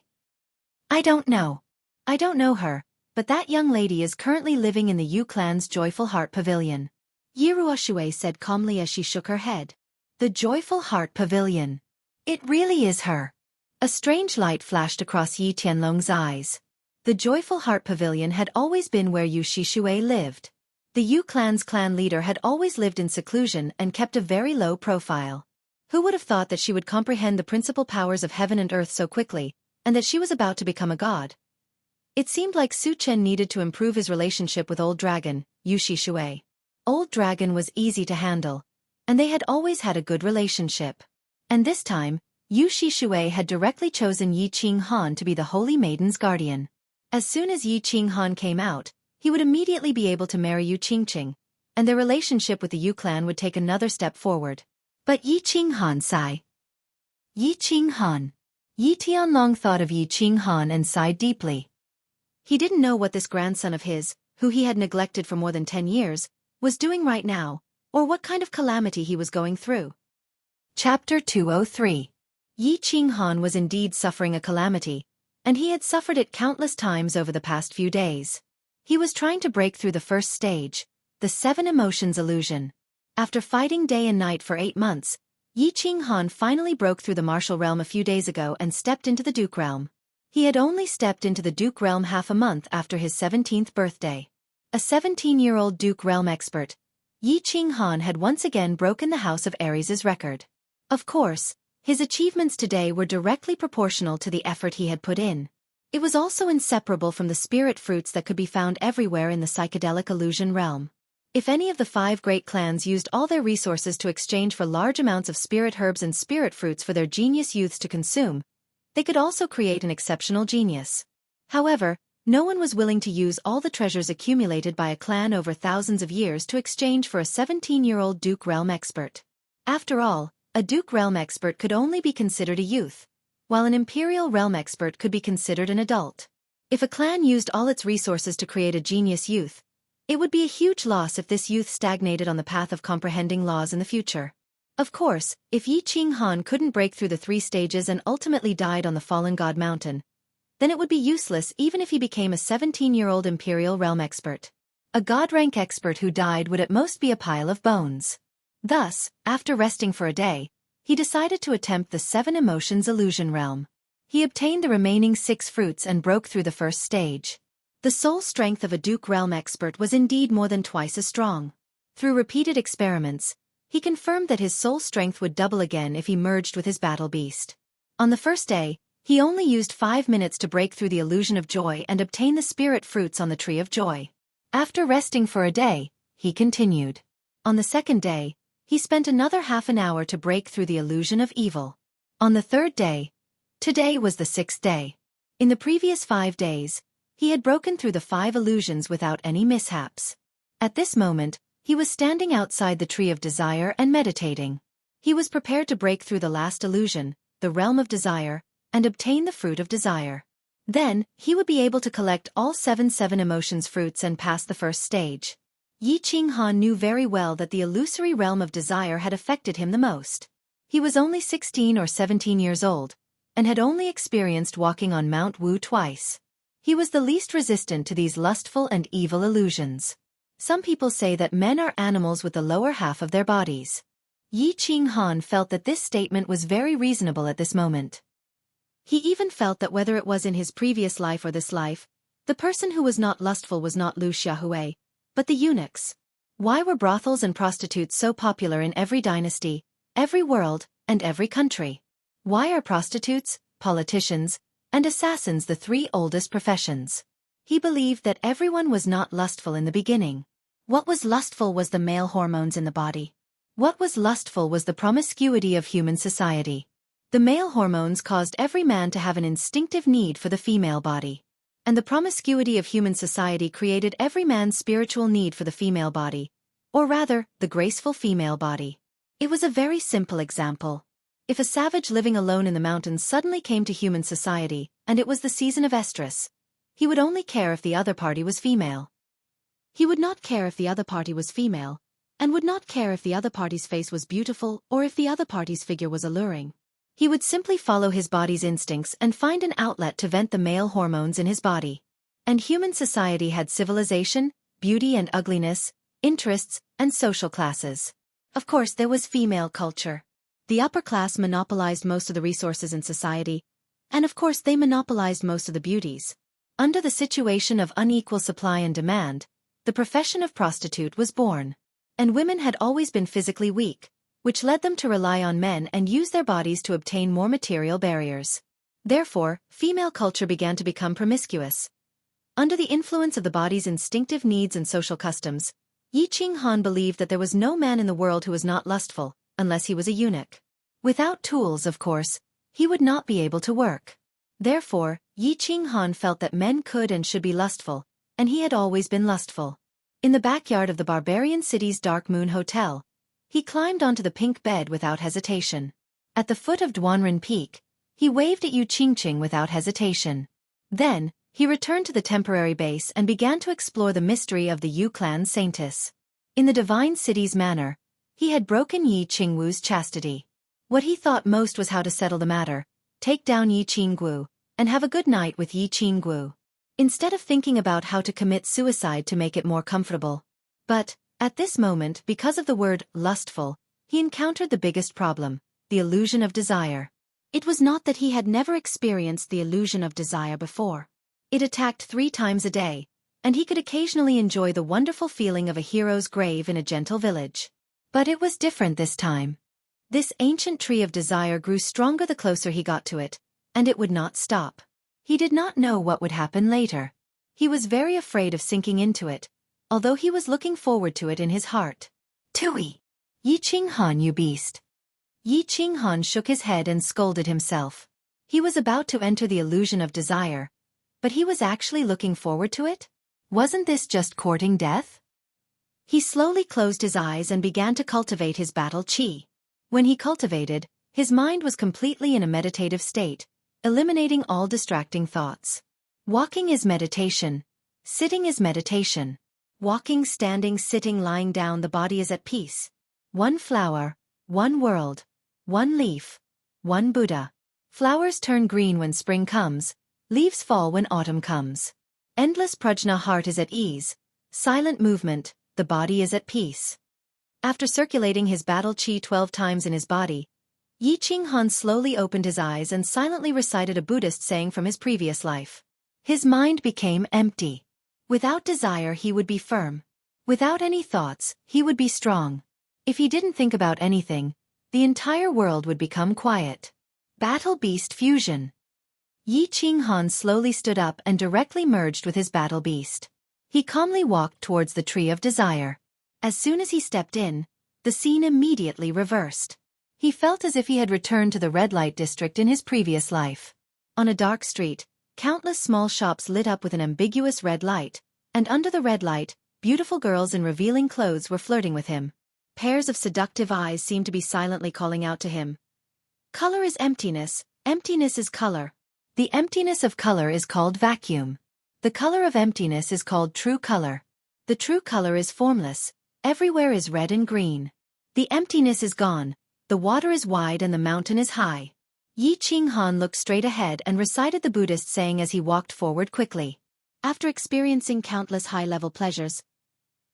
I don't know. I don't know her, but that young lady is currently living in the Yu clan's Joyful Heart Pavilion. Yi Ruoshue said calmly as she shook her head. The Joyful Heart Pavilion. It really is her. A strange light flashed across Yi Tianlong's eyes. The Joyful Heart Pavilion had always been where Yu Shishue lived. The Yu clan's clan leader had always lived in seclusion and kept a very low profile. Who would have thought that she would comprehend the principal powers of heaven and earth so quickly, and that she was about to become a god? It seemed like Su Chen needed to improve his relationship with Old Dragon, Yu Shishue. Old Dragon was easy to handle, and they had always had a good relationship. And this time, Yu Shishui had directly chosen Yi Qinghan to be the Holy Maiden's guardian. As soon as Yi Qinghan came out, he would immediately be able to marry Yu Qingqing, and their relationship with the Yu clan would take another step forward. But Yi Qinghan sighed. Yi Qinghan. Yi Tianlong thought of Yi Qinghan and sighed deeply. He didn't know what this grandson of his, who he had neglected for more than 10 years, was doing right now, or what kind of calamity he was going through. Chapter 203. Yi Qinghan was indeed suffering a calamity, and he had suffered it countless times over the past few days. He was trying to break through the first stage, the 7 emotions illusion. After fighting day and night for 8 months, Yi Qinghan finally broke through the martial realm a few days ago and stepped into the Duke realm. He had only stepped into the Duke realm half a month after his 17th birthday. A 17-year-old Duke realm expert, Yi Qinghan had once again broken the House of Aries' record. Of course, his achievements today were directly proportional to the effort he had put in. It was also inseparable from the spirit fruits that could be found everywhere in the psychedelic illusion realm. If any of the 5 great clans used all their resources to exchange for large amounts of spirit herbs and spirit fruits for their genius youths to consume, they could also create an exceptional genius. However, no one was willing to use all the treasures accumulated by a clan over thousands of years to exchange for a 17-year-old Duke realm expert. After all, a Duke realm expert could only be considered a youth, while an Imperial realm expert could be considered an adult. If a clan used all its resources to create a genius youth, it would be a huge loss if this youth stagnated on the path of comprehending laws in the future. Of course, if Yi Qinghan couldn't break through the 3 stages and ultimately died on the Fallen God Mountain, then it would be useless even if he became a 17-year-old Imperial realm expert. A God-rank expert who died would at most be a pile of bones. Thus, after resting for a day, he decided to attempt the 7 emotions illusion realm. He obtained the remaining 6 fruits and broke through the first stage. The soul strength of a Duke realm expert was indeed more than twice as strong. Through repeated experiments, he confirmed that his soul strength would double again if he merged with his battle beast. On the first day, he only used 5 minutes to break through the illusion of joy and obtain the spirit fruits on the tree of joy. After resting for a day, he continued. On the second day, he spent another half an hour to break through the illusion of evil. On the third day, today was the 6th day. In the previous 5 days, he had broken through the 5 illusions without any mishaps. At this moment, he was standing outside the tree of desire and meditating. He was prepared to break through the last illusion, the realm of desire, and obtain the fruit of desire. Then, he would be able to collect all 7 emotions fruits and pass the first stage. Yi Qinghan knew very well that the illusory realm of desire had affected him the most. He was only 16 or 17 years old, and had only experienced walking on Mount Wu twice. He was the least resistant to these lustful and evil illusions. Some people say that men are animals with the lower half of their bodies. Yi Qinghan felt that this statement was very reasonable at this moment. He even felt that whether it was in his previous life or this life, the person who was not lustful was not Lu Xiaohui, but the eunuchs. Why were brothels and prostitutes so popular in every dynasty, every world, and every country? Why are prostitutes, politicians, and assassins the 3 oldest professions? He believed that everyone was not lustful in the beginning. What was lustful was the male hormones in the body. What was lustful was the promiscuity of human society. The male hormones caused every man to have an instinctive need for the female body. And the promiscuity of human society created every man's spiritual need for the female body, or rather, the graceful female body. It was a very simple example. If a savage living alone in the mountains suddenly came to human society, and it was the season of estrus, he would only care if the other party was female. He would not care if the other party was female, and would not care if the other party's face was beautiful or if the other party's figure was alluring. He would simply follow his body's instincts and find an outlet to vent the male hormones in his body. And human society had civilization, beauty and ugliness, interests, and social classes. Of course, there was female culture. The upper class monopolized most of the resources in society, and of course they monopolized most of the beauties. Under the situation of unequal supply and demand, the profession of prostitute was born. And women had always been physically weak, which led them to rely on men and use their bodies to obtain more material barriers. Therefore, female culture began to become promiscuous. Under the influence of the body's instinctive needs and social customs, Yi Qinghan believed that there was no man in the world who was not lustful, unless he was a eunuch. Without tools, of course, he would not be able to work. Therefore, Yi Qinghan felt that men could and should be lustful, and he had always been lustful. In the backyard of the barbarian city's Dark Moon Hotel, he climbed onto the pink bed without hesitation. At the foot of Duanren Peak, he waved at Yu Qingqing without hesitation. Then, he returned to the temporary base and began to explore the mystery of the Yu clan saintess. In the divine city's manor, he had broken Yi Qingwu's chastity. What he thought most was how to settle the matter, take down Yi Qinggu, and have a good night with Yi Qinggu, instead of thinking about how to commit suicide to make it more comfortable. But, at this moment, because of the word lustful, he encountered the biggest problem, the illusion of desire. It was not that he had never experienced the illusion of desire before. It attacked 3 times a day, and he could occasionally enjoy the wonderful feeling of a hero's grave in a gentle village. But it was different this time. This ancient tree of desire grew stronger the closer he got to it, and it would not stop. He did not know what would happen later. He was very afraid of sinking into it, although he was looking forward to it in his heart. Tui! Yi Qinghan, you beast! Yi Qinghan shook his head and scolded himself. He was about to enter the illusion of desire, but he was actually looking forward to it? Wasn't this just courting death? He slowly closed his eyes and began to cultivate his battle chi. When he cultivated, his mind was completely in a meditative state, eliminating all distracting thoughts. Walking is meditation. Sitting is meditation. Walking, standing, sitting, lying down, the body is at peace. One flower, one world, one leaf, one Buddha. Flowers turn green when spring comes, leaves fall when autumn comes. Endless prajna, heart is at ease, silent movement, the body is at peace. After circulating his battle chi 12 times in his body, Yi Qinghan slowly opened his eyes and silently recited a Buddhist saying from his previous life. His mind became empty. Without desire he would be firm. Without any thoughts, he would be strong. If he didn't think about anything, the entire world would become quiet. Battle Beast Fusion. Yi Qinghan slowly stood up and directly merged with his battle beast. He calmly walked towards the tree of desire. As soon as he stepped in, the scene immediately reversed. He felt as if he had returned to the red light district in his previous life. On a dark street, countless small shops lit up with an ambiguous red light, and under the red light, beautiful girls in revealing clothes were flirting with him. Pairs of seductive eyes seemed to be silently calling out to him. Color is emptiness, emptiness is color. The emptiness of color is called vacuum. The color of emptiness is called true color. The true color is formless, everywhere is red and green. The emptiness is gone, the water is wide and the mountain is high. Yi Qinghan looked straight ahead and recited the Buddhist saying as he walked forward quickly. After experiencing countless high-level pleasures,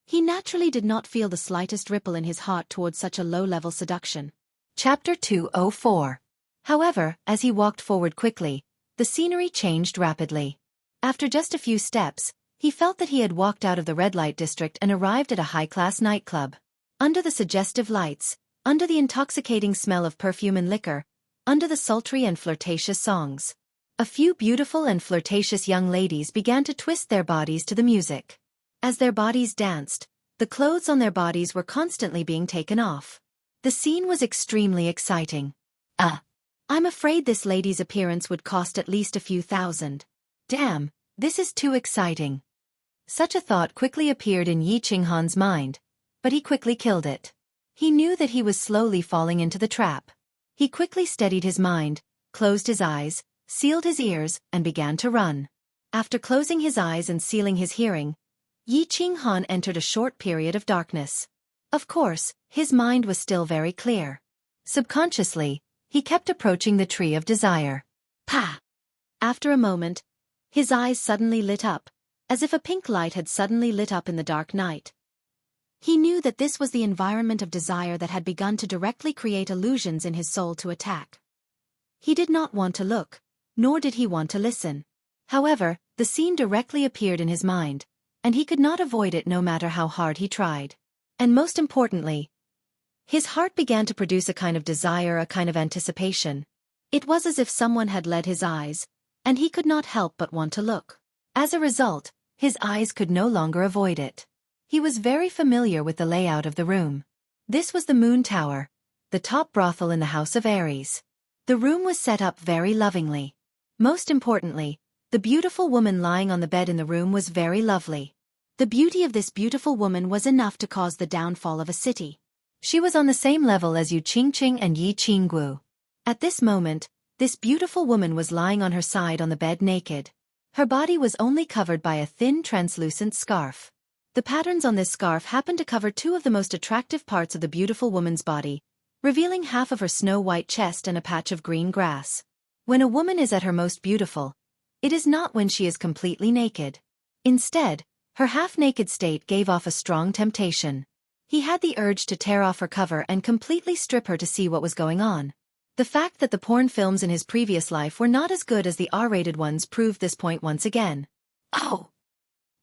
he naturally did not feel the slightest ripple in his heart towards such a low-level seduction. Chapter 204. However, as he walked forward quickly, the scenery changed rapidly. After just a few steps, he felt that he had walked out of the red light district and arrived at a high-class nightclub. Under the suggestive lights, under the intoxicating smell of perfume and liquor, under the sultry and flirtatious songs, a few beautiful and flirtatious young ladies began to twist their bodies to the music. As their bodies danced, the clothes on their bodies were constantly being taken off. The scene was extremely exciting. I'm afraid this lady's appearance would cost at least a few thousand. Damn, this is too exciting. Such a thought quickly appeared in Yi Qinghan's mind, but he quickly killed it. He knew that he was slowly falling into the trap. He quickly steadied his mind, closed his eyes, sealed his ears, and began to run. After closing his eyes and sealing his hearing, Yi Qinghan entered a short period of darkness. Of course, his mind was still very clear. Subconsciously, he kept approaching the tree of desire. Pa! After a moment, his eyes suddenly lit up, as if a pink light had suddenly lit up in the dark night. He knew that this was the environment of desire that had begun to directly create illusions in his soul to attack. He did not want to look, nor did he want to listen. However, the scene directly appeared in his mind, and he could not avoid it no matter how hard he tried. And most importantly, his heart began to produce a kind of desire, a kind of anticipation. It was as if someone had led his eyes, and he could not help but want to look. As a result, his eyes could no longer avoid it. He was very familiar with the layout of the room. This was the Moon Tower, the top brothel in the House of Aries. The room was set up very lovingly. Most importantly, the beautiful woman lying on the bed in the room was very lovely. The beauty of this beautiful woman was enough to cause the downfall of a city. She was on the same level as Yu Qingqing and Yi Qingguo. At this moment, this beautiful woman was lying on her side on the bed naked. Her body was only covered by a thin translucent scarf. The patterns on this scarf happened to cover two of the most attractive parts of the beautiful woman's body, revealing half of her snow-white chest and a patch of green grass. When a woman is at her most beautiful, it is not when she is completely naked. Instead, her half-naked state gave off a strong temptation. He had the urge to tear off her cover and completely strip her to see what was going on. The fact that the porn films in his previous life were not as good as the R-rated ones proved this point once again. Oh!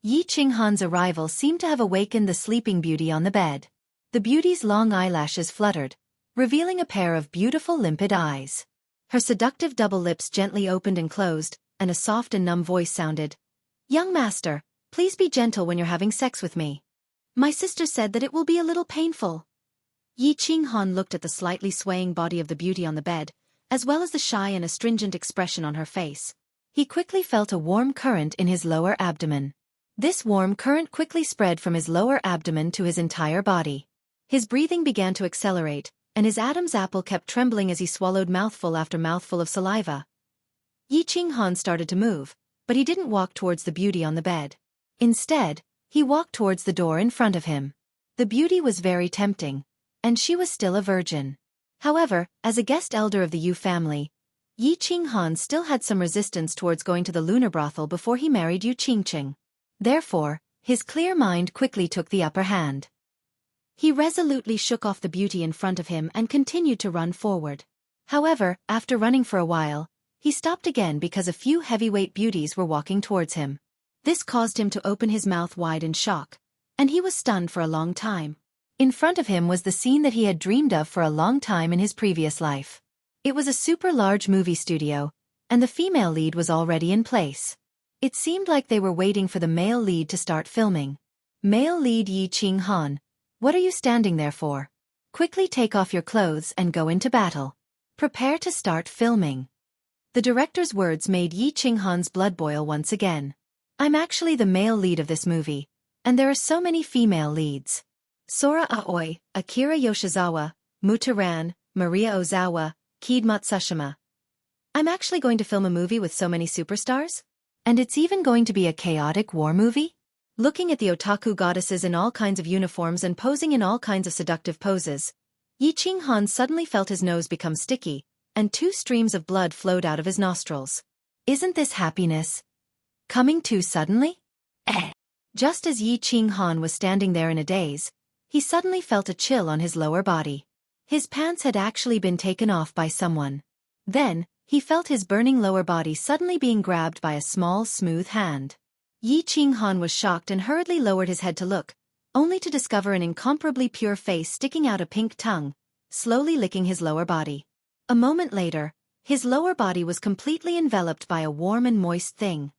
Yi Qinghan's arrival seemed to have awakened the sleeping beauty on the bed. The beauty's long eyelashes fluttered, revealing a pair of beautiful limpid eyes. Her seductive double lips gently opened and closed, and a soft and numb voice sounded. "Young master, please be gentle when you're having sex with me. My sister said that it will be a little painful." Yi Qinghan looked at the slightly swaying body of the beauty on the bed, as well as the shy and astringent expression on her face. He quickly felt a warm current in his lower abdomen. This warm current quickly spread from his lower abdomen to his entire body. His breathing began to accelerate, and his Adam's apple kept trembling as he swallowed mouthful after mouthful of saliva. Yi Qinghan started to move, but he didn't walk towards the beauty on the bed. Instead, he walked towards the door in front of him. The beauty was very tempting, and she was still a virgin. However, as a guest elder of the Yu family, Yi Qinghan still had some resistance towards going to the lunar brothel before he married Yu Qingqing. Therefore, his clear mind quickly took the upper hand. He resolutely shook off the beauty in front of him and continued to run forward. However, after running for a while, he stopped again because a few heavyweight beauties were walking towards him. This caused him to open his mouth wide in shock, and he was stunned for a long time. In front of him was the scene that he had dreamed of for a long time in his previous life. It was a super large movie studio, and the female lead was already in place. It seemed like they were waiting for the male lead to start filming. Male lead Yi Qinghan, what are you standing there for? Quickly take off your clothes and go into battle. Prepare to start filming. The director's words made Yi Qinghan's blood boil once again. I'm actually the male lead of this movie, and there are so many female leads. Sora Aoi, Akira Yoshizawa, Mutaran, Maria Ozawa, Kid Matsushima. I'm actually going to film a movie with so many superstars? And it's even going to be a chaotic war movie? Looking at the otaku goddesses in all kinds of uniforms and posing in all kinds of seductive poses, Yi Qinghan suddenly felt his nose become sticky, and 2 streams of blood flowed out of his nostrils. Isn't this happiness coming too suddenly? Just as Yi Qinghan was standing there in a daze, he suddenly felt a chill on his lower body. His pants had actually been taken off by someone. Then, he felt his burning lower body suddenly being grabbed by a small, smooth hand. Yi Qinghan was shocked and hurriedly lowered his head to look, only to discover an incomparably pure face sticking out a pink tongue, slowly licking his lower body. A moment later, his lower body was completely enveloped by a warm and moist thing.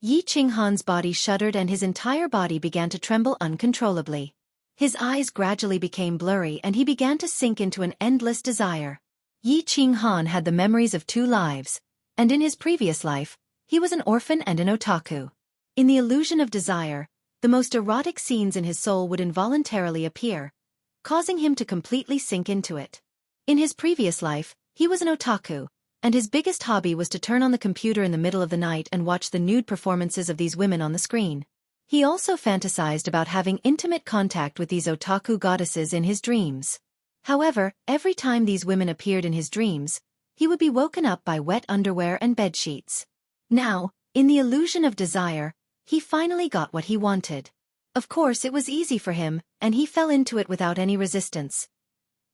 Yi Qinghan's body shuddered and his entire body began to tremble uncontrollably. His eyes gradually became blurry and he began to sink into an endless desire. Yi Qinghan had the memories of 2 lives, and in his previous life, he was an orphan and an otaku. In the illusion of desire, the most erotic scenes in his soul would involuntarily appear, causing him to completely sink into it. In his previous life, he was an otaku, and his biggest hobby was to turn on the computer in the middle of the night and watch the nude performances of these women on the screen. He also fantasized about having intimate contact with these otaku goddesses in his dreams. However, every time these women appeared in his dreams, he would be woken up by wet underwear and bedsheets. Now, in the illusion of desire, he finally got what he wanted. Of course, it was easy for him, and he fell into it without any resistance.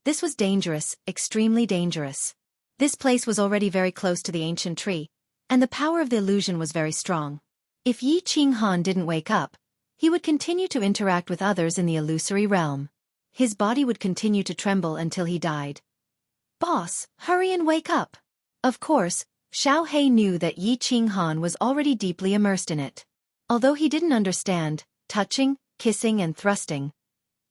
This was dangerous, extremely dangerous. This place was already very close to the ancient tree, and the power of the illusion was very strong. If Yi Qinghan didn't wake up, he would continue to interact with others in the illusory realm. His body would continue to tremble until he died. Boss, hurry and wake up! Of course, Xiao He knew that Yi Qinghan was already deeply immersed in it. Although he didn't understand, touching, kissing and thrusting.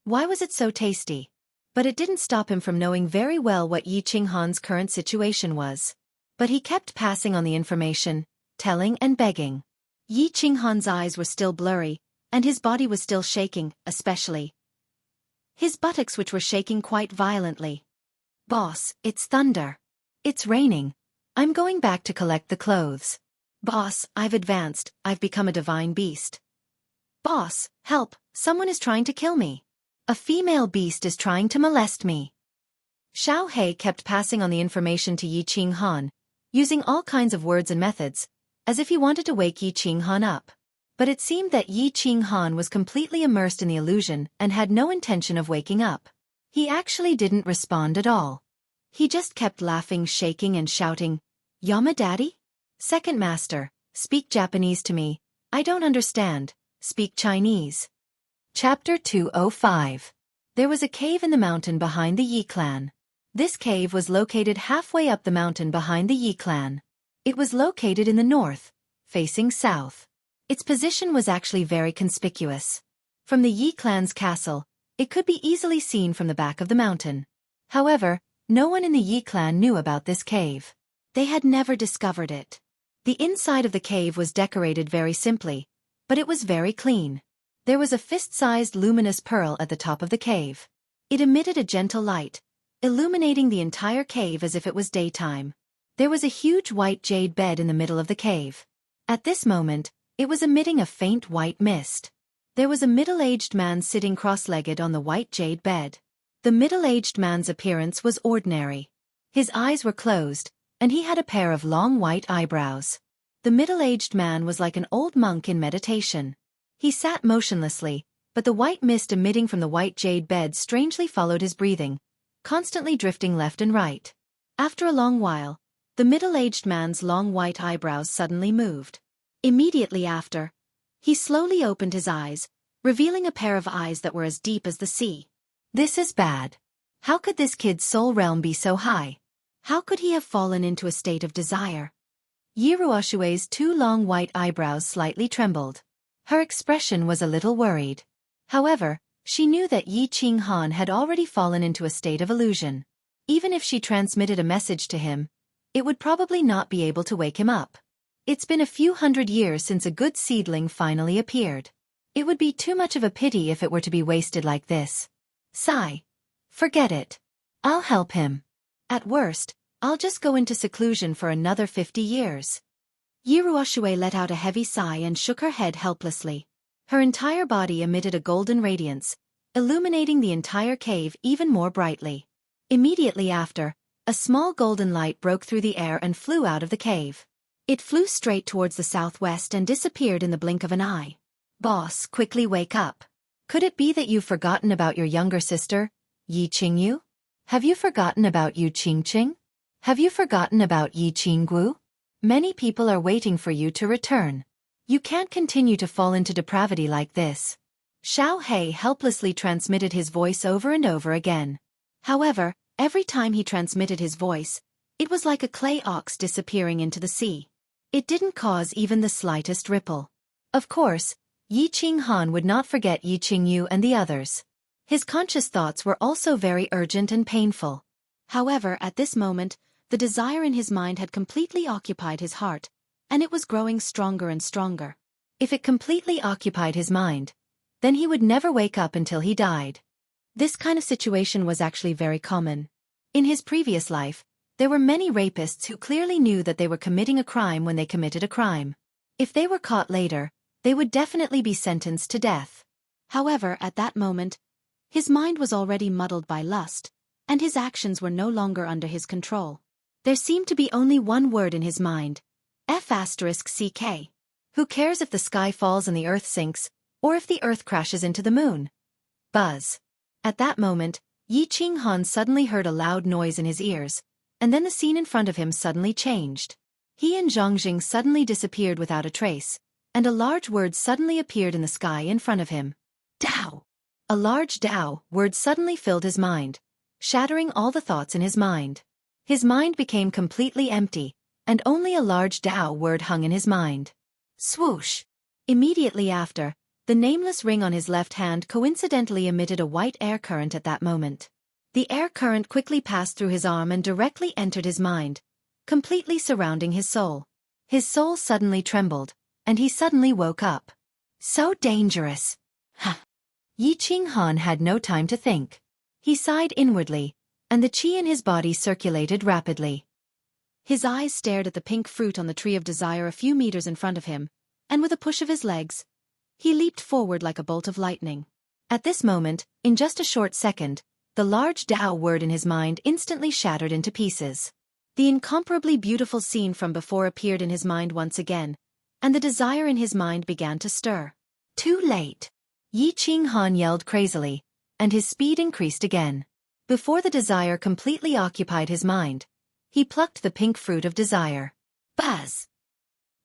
Why was it so tasty? But it didn't stop him from knowing very well what Yi Qinghan's current situation was. But he kept passing on the information, telling and begging. Yi Qinghan's eyes were still blurry, and his body was still shaking, especially his buttocks, which were shaking quite violently. "Boss, it's thunder. It's raining. I'm going back to collect the clothes. Boss, I've advanced, I've become a divine beast. Boss, help, someone is trying to kill me. A female beast is trying to molest me." Xiao He kept passing on the information to Yi Qinghan, using all kinds of words and methods, as if he wanted to wake Yi Qinghan up. But it seemed that Yi Qinghan was completely immersed in the illusion and had no intention of waking up. He actually didn't respond at all. He just kept laughing, shaking and shouting, "Yama daddy? Second master, speak Japanese to me. I don't understand. Speak Chinese." Chapter 205. There was a cave in the mountain behind the Yi clan. This cave was located halfway up the mountain behind the Yi clan. It was located in the north, facing south. Its position was actually very conspicuous. From the Yi clan's castle, it could be easily seen from the back of the mountain. However, no one in the Yi clan knew about this cave. They had never discovered it. The inside of the cave was decorated very simply, but it was very clean. There was a fist-sized luminous pearl at the top of the cave. It emitted a gentle light, illuminating the entire cave as if it was daytime. There was a huge white jade bed in the middle of the cave. At this moment, it was emitting a faint white mist. There was a middle-aged man sitting cross-legged on the white jade bed. The middle-aged man's appearance was ordinary. His eyes were closed, and he had a pair of long white eyebrows. The middle-aged man was like an old monk in meditation. He sat motionlessly, but the white mist emitting from the white jade bed strangely followed his breathing, constantly drifting left and right. After a long while, the middle-aged man's long white eyebrows suddenly moved. Immediately after, he slowly opened his eyes, revealing a pair of eyes that were as deep as the sea. This is bad. How could this kid's soul realm be so high? How could he have fallen into a state of desire? Yi Ruoshui's two long white eyebrows slightly trembled. Her expression was a little worried. However, she knew that Yi Qinghan had already fallen into a state of illusion. Even if she transmitted a message to him, it would probably not be able to wake him up. It's been a few hundred years since a good seedling finally appeared. It would be too much of a pity if it were to be wasted like this. Sigh. Forget it. I'll help him. At worst, I'll just go into seclusion for another 50 years. Yi Ruoshui let out a heavy sigh and shook her head helplessly. Her entire body emitted a golden radiance, illuminating the entire cave even more brightly. Immediately after, a small golden light broke through the air and flew out of the cave. It flew straight towards the southwest and disappeared in the blink of an eye. Boss, quickly wake up. Could it be that you've forgotten about your younger sister, Yi Qingyu? Have you forgotten about Yu Qingqing? Have you forgotten about Yi Qinggu? Many people are waiting for you to return. You can't continue to fall into depravity like this. Xiao He helplessly transmitted his voice over and over again. However, every time he transmitted his voice, it was like a clay ox disappearing into the sea. It didn't cause even the slightest ripple. Of course, Yi Qinghan would not forget Yi Qingyu and the others. His conscious thoughts were also very urgent and painful. However, at this moment, the desire in his mind had completely occupied his heart, and it was growing stronger and stronger. If it completely occupied his mind, then he would never wake up until he died. This kind of situation was actually very common. In his previous life, there were many rapists who clearly knew that they were committing a crime when they committed a crime. If they were caught later, they would definitely be sentenced to death. However, at that moment, his mind was already muddled by lust, and his actions were no longer under his control. There seemed to be only one word in his mind, F***CK. Who cares if the sky falls and the earth sinks, or if the earth crashes into the moon? Buzz. At that moment, Yi Qinghan suddenly heard a loud noise in his ears, and then the scene in front of him suddenly changed. He and Zhongjing suddenly disappeared without a trace, and a large word suddenly appeared in the sky in front of him. Dao! A large Dao word suddenly filled his mind, shattering all the thoughts in his mind. His mind became completely empty, and only a large Dao word hung in his mind. Swoosh! Immediately after, the nameless ring on his left hand coincidentally emitted a white air current at that moment. The air current quickly passed through his arm and directly entered his mind, completely surrounding his soul. His soul suddenly trembled, and he suddenly woke up. So dangerous. Huh. Yi Qinghan had no time to think. He sighed inwardly, and the qi in his body circulated rapidly. His eyes stared at the pink fruit on the tree of desire a few meters in front of him, and with a push of his legs, he leaped forward like a bolt of lightning. At this moment, in just a short second, the large Dao word in his mind instantly shattered into pieces. The incomparably beautiful scene from before appeared in his mind once again, and the desire in his mind began to stir. Too late! Yi Qinghan yelled crazily, and his speed increased again. Before the desire completely occupied his mind, he plucked the pink fruit of desire. Buzz!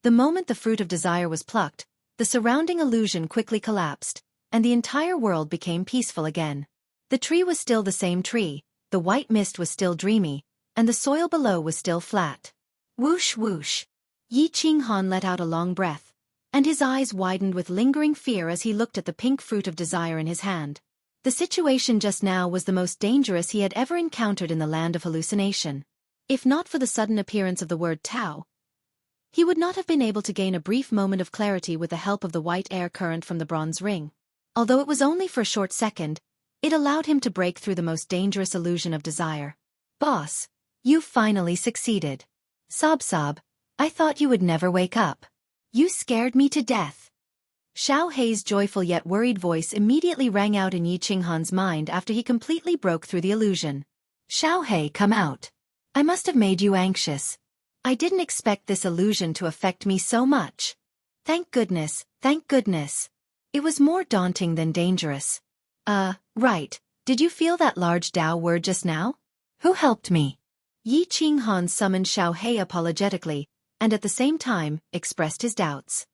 The moment the fruit of desire was plucked, the surrounding illusion quickly collapsed, and the entire world became peaceful again. The tree was still the same tree, the white mist was still dreamy, and the soil below was still flat. Whoosh whoosh! Yi Qinghan let out a long breath, and his eyes widened with lingering fear as he looked at the pink fruit of desire in his hand. The situation just now was the most dangerous he had ever encountered in the land of hallucination. If not for the sudden appearance of the word Tao, he would not have been able to gain a brief moment of clarity with the help of the white air current from the bronze ring. Although it was only for a short second, it allowed him to break through the most dangerous illusion of desire. Boss, you've finally succeeded. Sob sob, I thought you would never wake up. You scared me to death. Xiao Hei's joyful yet worried voice immediately rang out in Yi Qinghan's mind after he completely broke through the illusion. Xiao Hei, come out. I must have made you anxious. I didn't expect this illusion to affect me so much. Thank goodness, thank goodness. It was more daunting than dangerous. Right, did you feel that large Dao word just now? Who helped me? Yi Qinghan summoned Xiao Hei apologetically, and at the same time, expressed his doubts.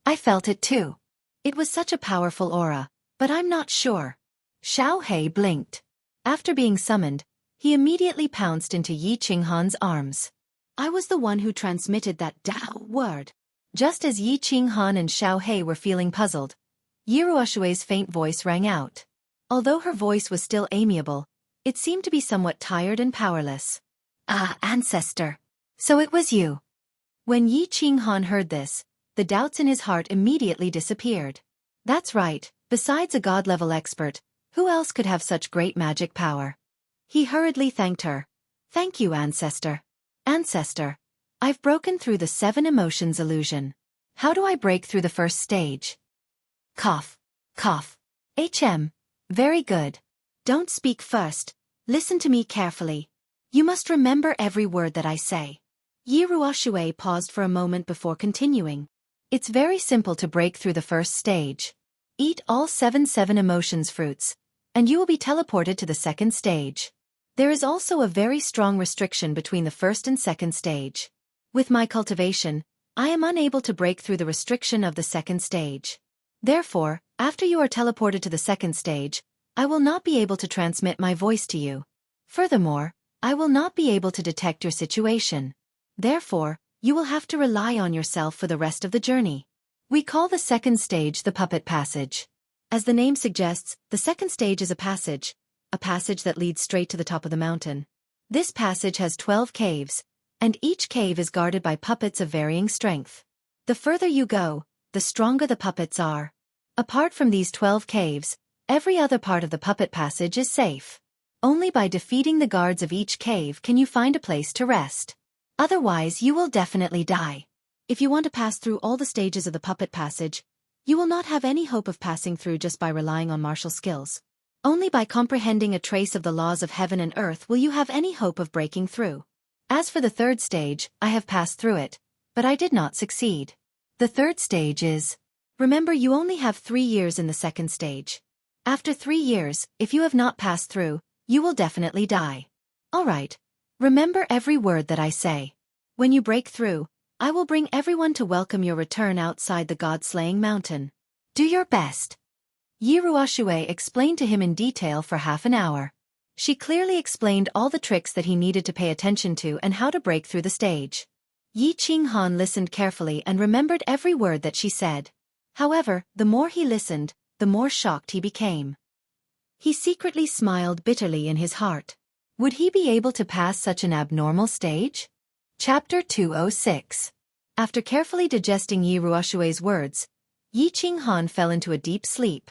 I felt it too. It was such a powerful aura, but I'm not sure. Xiao Hei blinked. After being summoned, he immediately pounced into Yi Qinghan's arms. I was the one who transmitted that Dao word. Just as Yi Qinghan and Xiao Hei were feeling puzzled, Yi Ruoshui's faint voice rang out. Although her voice was still amiable, it seemed to be somewhat tired and powerless. Ah, ancestor. So it was you. When Yi Qinghan heard this, the doubts in his heart immediately disappeared. That's right, besides a god-level expert, who else could have such great magic power? He hurriedly thanked her. Thank you, ancestor. Ancestor, I've broken through the 7 emotions illusion. How do I break through the first stage? Cough. Cough. Very good. Don't speak first. Listen to me carefully. You must remember every word that I say. Yi Ruoshui paused for a moment before continuing. It's very simple to break through the first stage. Eat all 7 emotions fruits, and you will be teleported to the second stage. There is also a very strong restriction between the first and second stage. With my cultivation, I am unable to break through the restriction of the second stage. Therefore, after you are teleported to the second stage, I will not be able to transmit my voice to you. Furthermore, I will not be able to detect your situation. Therefore, you will have to rely on yourself for the rest of the journey. We call the second stage the puppet passage. As the name suggests, the second stage is a passage that leads straight to the top of the mountain. This passage has 12 caves, and each cave is guarded by puppets of varying strength. The further you go, the stronger the puppets are. Apart from these 12 caves, every other part of the puppet passage is safe. Only by defeating the guards of each cave can you find a place to rest. Otherwise you will definitely die. If you want to pass through all the stages of the puppet passage, you will not have any hope of passing through just by relying on martial skills. Only by comprehending a trace of the laws of heaven and earth will you have any hope of breaking through. As for the third stage, I have passed through it, but I did not succeed. The third stage is... Remember, you only have 3 years in the second stage. After 3 years, if you have not passed through, you will definitely die. Alright. Remember every word that I say. When you break through, I will bring everyone to welcome your return outside the god-slaying mountain. Do your best. Yi Ruoshui explained to him in detail for half an hour. She clearly explained all the tricks that he needed to pay attention to and how to break through the stage. Yi Qinghan listened carefully and remembered every word that she said. However, the more he listened, the more shocked he became. He secretly smiled bitterly in his heart. Would he be able to pass such an abnormal stage? Chapter 206. After carefully digesting Yi Ruoshui's words, Yi Qinghan fell into a deep sleep.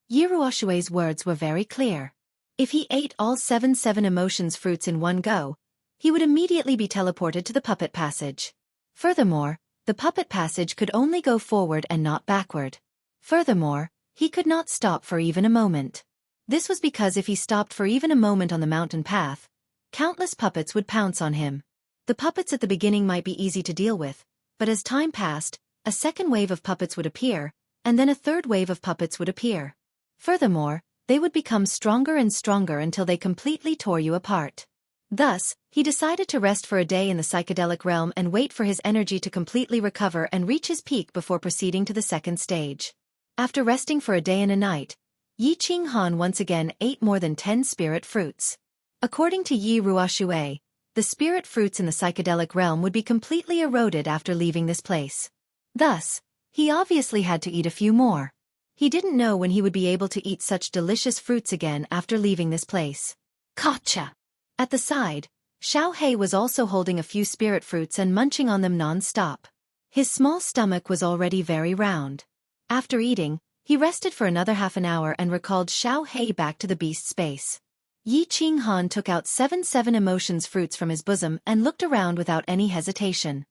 Yi Ruoshui's words were very clear. If he ate all seven emotions fruits in one go, he would immediately be teleported to the puppet passage. Furthermore, the puppet passage could only go forward and not backward. Furthermore, he could not stop for even a moment. This was because if he stopped for even a moment on the mountain path, countless puppets would pounce on him. The puppets at the beginning might be easy to deal with, but as time passed, a second wave of puppets would appear, and then a third wave of puppets would appear. Furthermore, they would become stronger and stronger until they completely tore you apart. Thus, he decided to rest for a day in the psychedelic realm and wait for his energy to completely recover and reach his peak before proceeding to the second stage. After resting for a day and a night, Yi Qinghan once again ate more than 10 spirit fruits. According to Yi Ruoshui, the spirit fruits in the psychedelic realm would be completely eroded after leaving this place. Thus, he obviously had to eat a few more. He didn't know when he would be able to eat such delicious fruits again after leaving this place. Gotcha! At the side, Xiao Hei was also holding a few spirit fruits and munching on them non-stop. His small stomach was already very round. After eating, he rested for another half an hour and recalled Xiao Hei back to the beast space. Yi Qinghan took out seven emotions fruits from his bosom and looked around without any hesitation.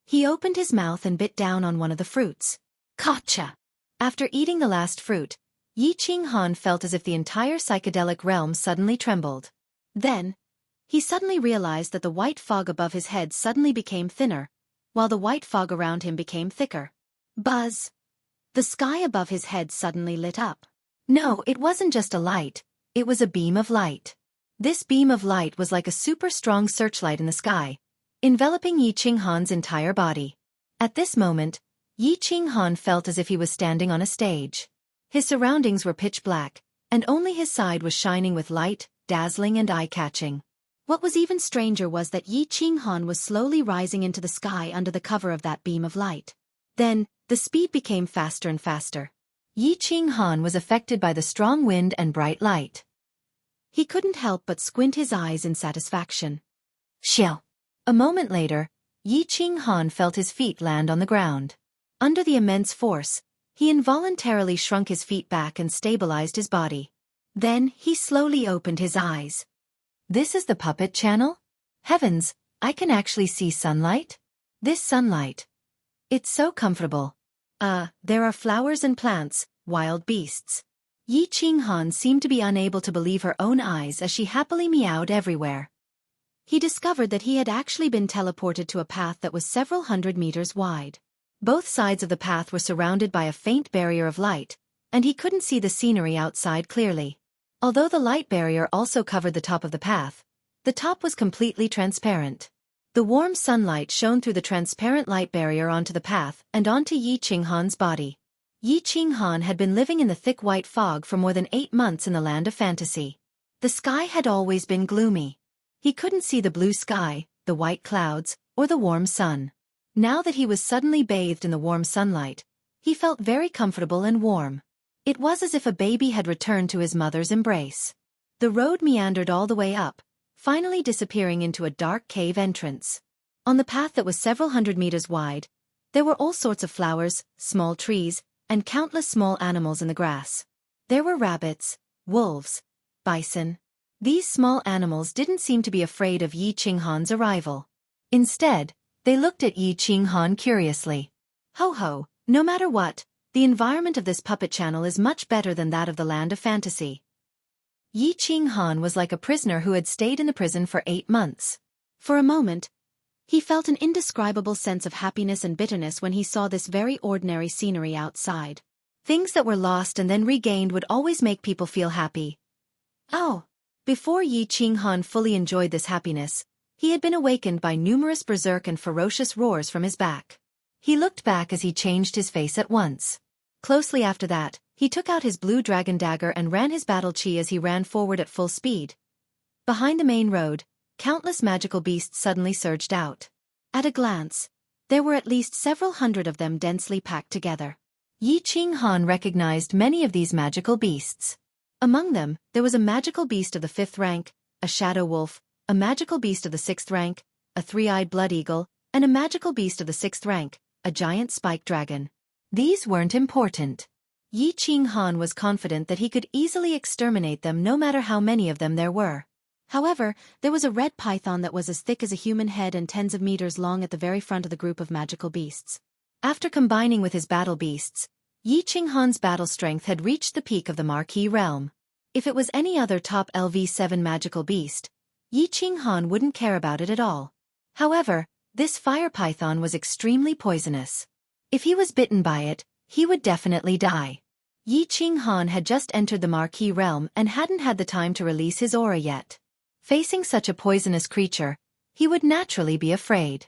He opened his mouth and bit down on one of the fruits. Gotcha! After eating the last fruit, Yi Qinghan felt as if the entire psychedelic realm suddenly trembled. Then, he suddenly realized that the white fog above his head suddenly became thinner, while the white fog around him became thicker. Buzz! The sky above his head suddenly lit up. No, it wasn't just a light, it was a beam of light. This beam of light was like a super strong searchlight in the sky, enveloping Yi Qinghan's entire body. At this moment, Yi Qinghan felt as if he was standing on a stage. His surroundings were pitch black, and only his side was shining with light, dazzling and eye-catching. What was even stranger was that Yi Qinghan was slowly rising into the sky under the cover of that beam of light. Then, the speed became faster and faster. Yi Qinghan was affected by the strong wind and bright light. He couldn't help but squint his eyes in satisfaction. Xiao! A moment later, Yi Qinghan felt his feet land on the ground. Under the immense force, he involuntarily shrunk his feet back and stabilized his body. Then, he slowly opened his eyes. This is the puppet channel? Heavens, I can actually see sunlight? This sunlight. It's so comfortable. There are flowers and plants, wild beasts. Yi Qinghan seemed to be unable to believe her own eyes as she happily meowed everywhere. He discovered that he had actually been teleported to a path that was several hundred meters wide. Both sides of the path were surrounded by a faint barrier of light, and he couldn't see the scenery outside clearly. Although the light barrier also covered the top of the path, the top was completely transparent. The warm sunlight shone through the transparent light barrier onto the path and onto Yi Qinghan's body. Yi Qinghan had been living in the thick white fog for more than 8 months in the land of fantasy. The sky had always been gloomy. He couldn't see the blue sky, the white clouds, or the warm sun. Now that he was suddenly bathed in the warm sunlight, he felt very comfortable and warm. It was as if a baby had returned to his mother's embrace. The road meandered all the way up, finally disappearing into a dark cave entrance. On the path that was several hundred meters wide, there were all sorts of flowers, small trees, and countless small animals in the grass. There were rabbits, wolves, bison. These small animals didn't seem to be afraid of Yi Qinghan's arrival. Instead, they looked at Yi Qinghan curiously. Ho ho, no matter what, the environment of this puppet channel is much better than that of the land of fantasy. Yi Qinghan was like a prisoner who had stayed in the prison for 8 months. For a moment, he felt an indescribable sense of happiness and bitterness when he saw this very ordinary scenery outside. Things that were lost and then regained would always make people feel happy. Oh! Before Yi Qinghan fully enjoyed this happiness, he had been awakened by numerous berserk and ferocious roars from his back. He looked back as he changed his face at once. Closely after that, he took out his blue dragon dagger and ran his battle chi as he ran forward at full speed. Behind the main road, countless magical beasts suddenly surged out. At a glance, there were at least several hundred of them densely packed together. Yi Qinghan recognized many of these magical beasts. Among them, there was a magical beast of the 5th rank, a shadow wolf, a magical beast of the 6th rank, a 3-eyed blood eagle, and a magical beast of the 6th rank, a giant spike dragon. These weren't important. Yi Qinghan was confident that he could easily exterminate them no matter how many of them there were. However, there was a red python that was as thick as a human head and tens of meters long at the very front of the group of magical beasts. After combining with his battle beasts, Yi Qinghan's battle strength had reached the peak of the Marquee realm. If it was any other top LV7 magical beast, Yi Qinghan wouldn't care about it at all. However, this fire python was extremely poisonous. If he was bitten by it, he would definitely die. Yi Qinghan had just entered the Marquee realm and hadn't had the time to release his aura yet. Facing such a poisonous creature, he would naturally be afraid.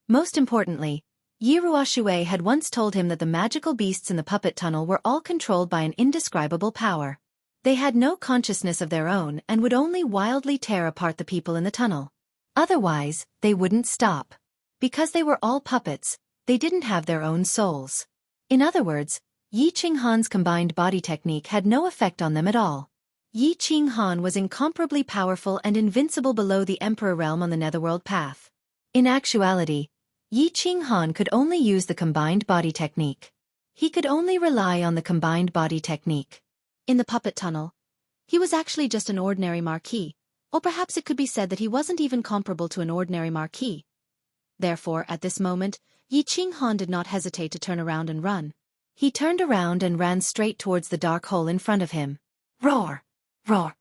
Most importantly, Yi Ruoshui had once told him that the magical beasts in the puppet tunnel were all controlled by an indescribable power. They had no consciousness of their own and would only wildly tear apart the people in the tunnel. Otherwise, they wouldn't stop. Because they were all puppets, they didn't have their own souls. In other words, Yi Qinghan's combined body technique had no effect on them at all. Yi Qinghan was incomparably powerful and invincible below the Emperor realm on the Netherworld path. In actuality, Yi Qinghan could only use the combined body technique. He could only rely on the combined body technique. In the puppet tunnel, he was actually just an ordinary Marquis, or perhaps it could be said that he wasn't even comparable to an ordinary Marquis. Therefore, at this moment, Yi Qinghan did not hesitate to turn around and run. He turned around and ran straight towards the dark hole in front of him. Roar! Roar!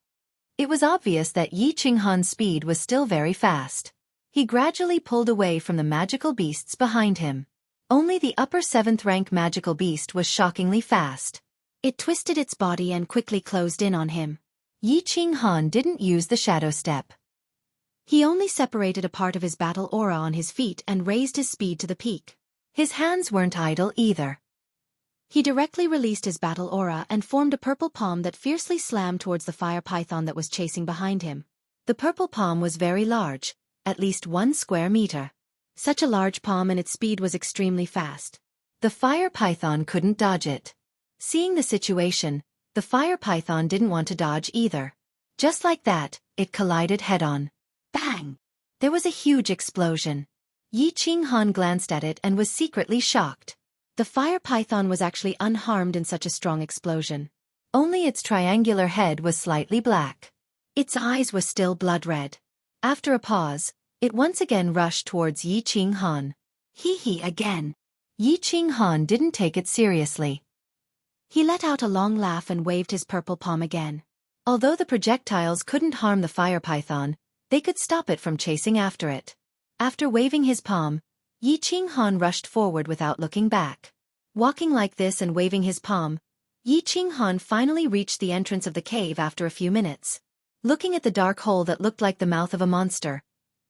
It was obvious that Yi Qinghan's speed was still very fast. He gradually pulled away from the magical beasts behind him. Only the upper 7th rank magical beast was shockingly fast. It twisted its body and quickly closed in on him. Yi Qinghan didn't use the shadow step. He only separated a part of his battle aura on his feet and raised his speed to the peak. His hands weren't idle either. He directly released his battle aura and formed a purple palm that fiercely slammed towards the fire python that was chasing behind him. The purple palm was very large, at least 1 square meter. Such a large palm and its speed was extremely fast. The fire python couldn't dodge it. Seeing the situation, the fire python didn't want to dodge either. Just like that, it collided head-on. Bang! There was a huge explosion. Yi Qinghan glanced at it and was secretly shocked. The fire python was actually unharmed in such a strong explosion. Only its triangular head was slightly black. Its eyes were still blood-red. After a pause, it once again rushed towards Yi Qinghan. Hee again. Yi Qinghan didn't take it seriously. He let out a long laugh and waved his purple palm again. Although the projectiles couldn't harm the fire python, they could stop it from chasing after it. After waving his palm, Yi Qinghan rushed forward without looking back. Walking like this and waving his palm, Yi Qinghan finally reached the entrance of the cave after a few minutes. Looking at the dark hole that looked like the mouth of a monster,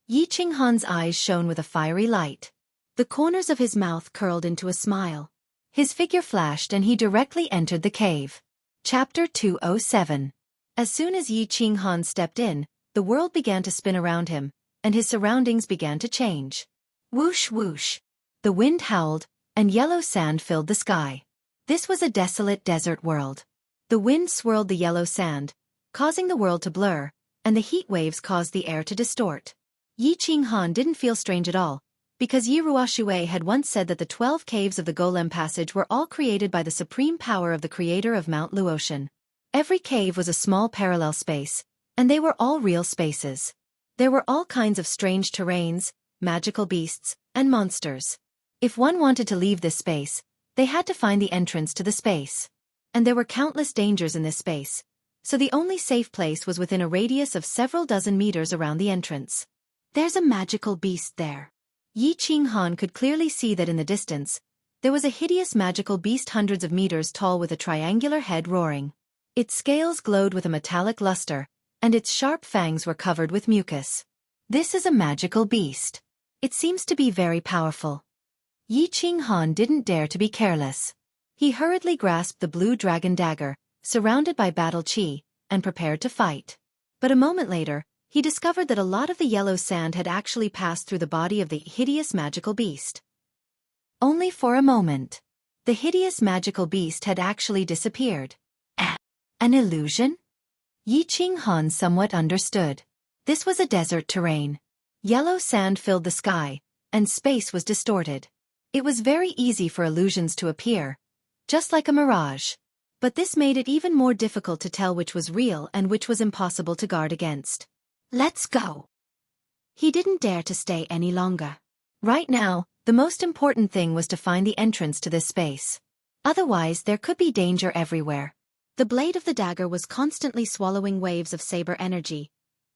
Yi Qinghan's eyes shone with a fiery light. The corners of his mouth curled into a smile. His figure flashed and he directly entered the cave. Chapter 207. As soon as Yi Qinghan stepped in, the world began to spin around him, and his surroundings began to change. Whoosh whoosh. The wind howled, and yellow sand filled the sky. This was a desolate desert world. The wind swirled the yellow sand, causing the world to blur, and the heat waves caused the air to distort. Yi Qinghan didn't feel strange at all, because Yi Ruoshui had once said that the 12 caves of the Golem Passage were all created by the supreme power of the creator of Mount Luotian. Every cave was a small parallel space, and they were all real spaces. There were all kinds of strange terrains, magical beasts, and monsters. If one wanted to leave this space, they had to find the entrance to the space. And there were countless dangers in this space, so the only safe place was within a radius of several dozen meters around the entrance. There's a magical beast there. Yi Qinghan could clearly see that in the distance, there was a hideous magical beast hundreds of meters tall with a triangular head roaring. Its scales glowed with a metallic luster, and its sharp fangs were covered with mucus. This is a magical beast. It seems to be very powerful. Yi Qinghan didn't dare to be careless. He hurriedly grasped the blue dragon dagger, surrounded by battle chi, and prepared to fight. But a moment later, he discovered that a lot of the yellow sand had actually passed through the body of the hideous magical beast. Only for a moment. The hideous magical beast had actually disappeared. An illusion? Yi Qinghan somewhat understood. This was a desert terrain. Yellow sand filled the sky, and space was distorted. It was very easy for illusions to appear, just like a mirage. But this made it even more difficult to tell which was real and which was impossible to guard against. Let's go. He didn't dare to stay any longer. Right now, the most important thing was to find the entrance to this space. Otherwise, there could be danger everywhere. The blade of the dagger was constantly swallowing waves of saber energy,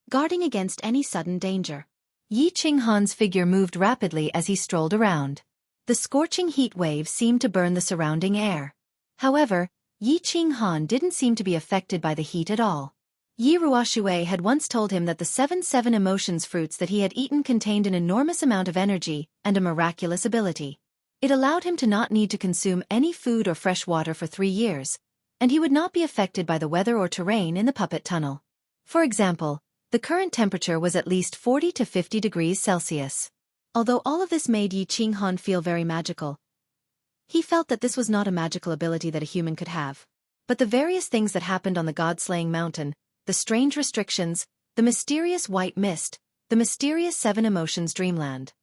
guarding against any sudden danger. Yi Qinghan's figure moved rapidly as he strolled around. The scorching heat waves seemed to burn the surrounding air. However, Yi Qinghan didn't seem to be affected by the heat at all. Yi Ruoshui had once told him that the 7 emotions fruits that he had eaten contained an enormous amount of energy and a miraculous ability. It allowed him to not need to consume any food or fresh water for 3 years, and he would not be affected by the weather or terrain in the puppet tunnel. For example, the current temperature was at least 40 to 50 degrees Celsius. Although all of this made Yi Qinghan feel very magical, he felt that this was not a magical ability that a human could have. But the various things that happened on the God-slaying mountain, the strange restrictions, the mysterious white mist, the mysterious 7 emotions dreamland.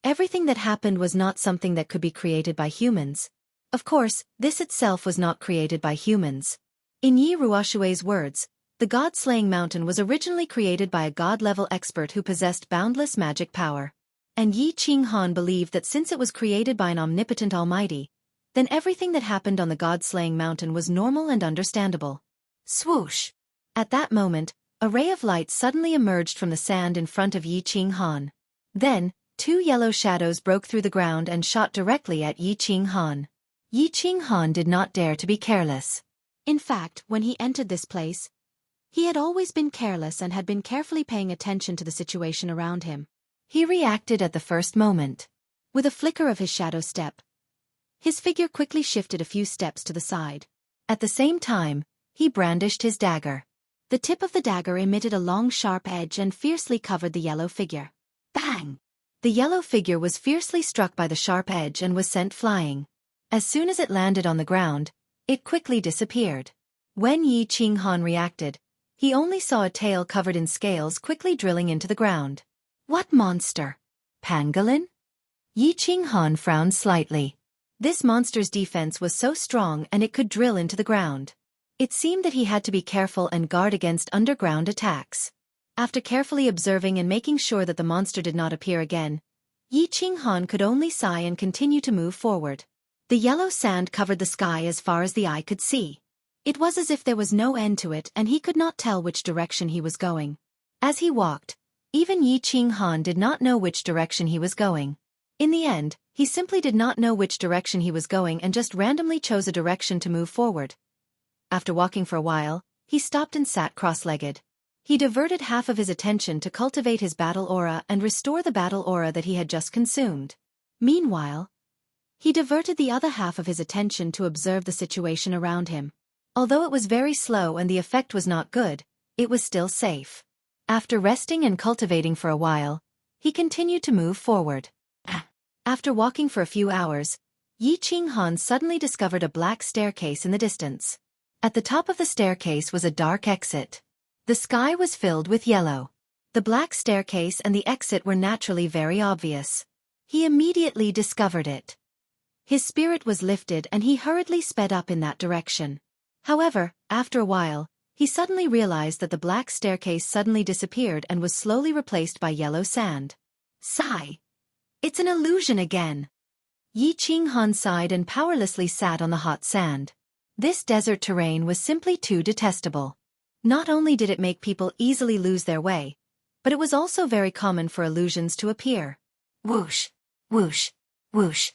Everything that happened was not something that could be created by humans. Of course, this itself was not created by humans. In Yi Ruoshui's words, the God-slaying mountain was originally created by a god-level expert who possessed boundless magic power. And Yi Qinghan believed that since it was created by an omnipotent almighty, then everything that happened on the God-slaying mountain was normal and understandable. Swoosh! At that moment, a ray of light suddenly emerged from the sand in front of Yi Qinghan. Then, 2 yellow shadows broke through the ground and shot directly at Yi Qinghan. Yi Qinghan did not dare to be careless. In fact, when he entered this place, he had always been careless and had been carefully paying attention to the situation around him. He reacted at the first moment. With a flicker of his shadow step, his figure quickly shifted a few steps to the side. At the same time, he brandished his dagger. The tip of the dagger emitted a long sharp edge and fiercely covered the yellow figure. Bang! The yellow figure was fiercely struck by the sharp edge and was sent flying. As soon as it landed on the ground, it quickly disappeared. When Yi Qinghan reacted, he only saw a tail covered in scales quickly drilling into the ground. What monster? Pangolin? Yi Qinghan frowned slightly. This monster's defense was so strong and it could drill into the ground. It seemed that he had to be careful and guard against underground attacks. After carefully observing and making sure that the monster did not appear again, Yi Qinghan could only sigh and continue to move forward. The yellow sand covered the sky as far as the eye could see. It was as if there was no end to it and he could not tell which direction he was going. As he walked, even Yi Qinghan did not know which direction he was going. In the end, he simply did not know which direction he was going and just randomly chose a direction to move forward. After walking for a while, he stopped and sat cross-legged. He diverted half of his attention to cultivate his battle aura and restore the battle aura that he had just consumed. Meanwhile, he diverted the other half of his attention to observe the situation around him. Although it was very slow and the effect was not good, it was still safe. After resting and cultivating for a while, he continued to move forward. After walking for a few hours, Yi Qinghan suddenly discovered a black staircase in the distance. At the top of the staircase was a dark exit. The sky was filled with yellow. The black staircase and the exit were naturally very obvious. He immediately discovered it. His spirit was lifted and he hurriedly sped up in that direction. However, after a while, he suddenly realized that the black staircase suddenly disappeared and was slowly replaced by yellow sand. Sigh! It's an illusion again! Yi Qinghan sighed and powerlessly sat on the hot sand. This desert terrain was simply too detestable. Not only did it make people easily lose their way, but it was also very common for illusions to appear. Whoosh! Whoosh! Whoosh!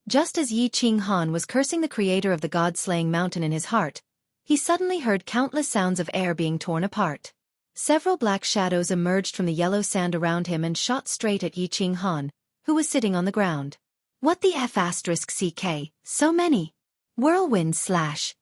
Just as Yi Qinghan was cursing the creator of the god-slaying mountain in his heart, he suddenly heard countless sounds of air being torn apart. Several black shadows emerged from the yellow sand around him and shot straight at Yi Qinghan, who was sitting on the ground. What the F***ck, so many! Whirlwind slash!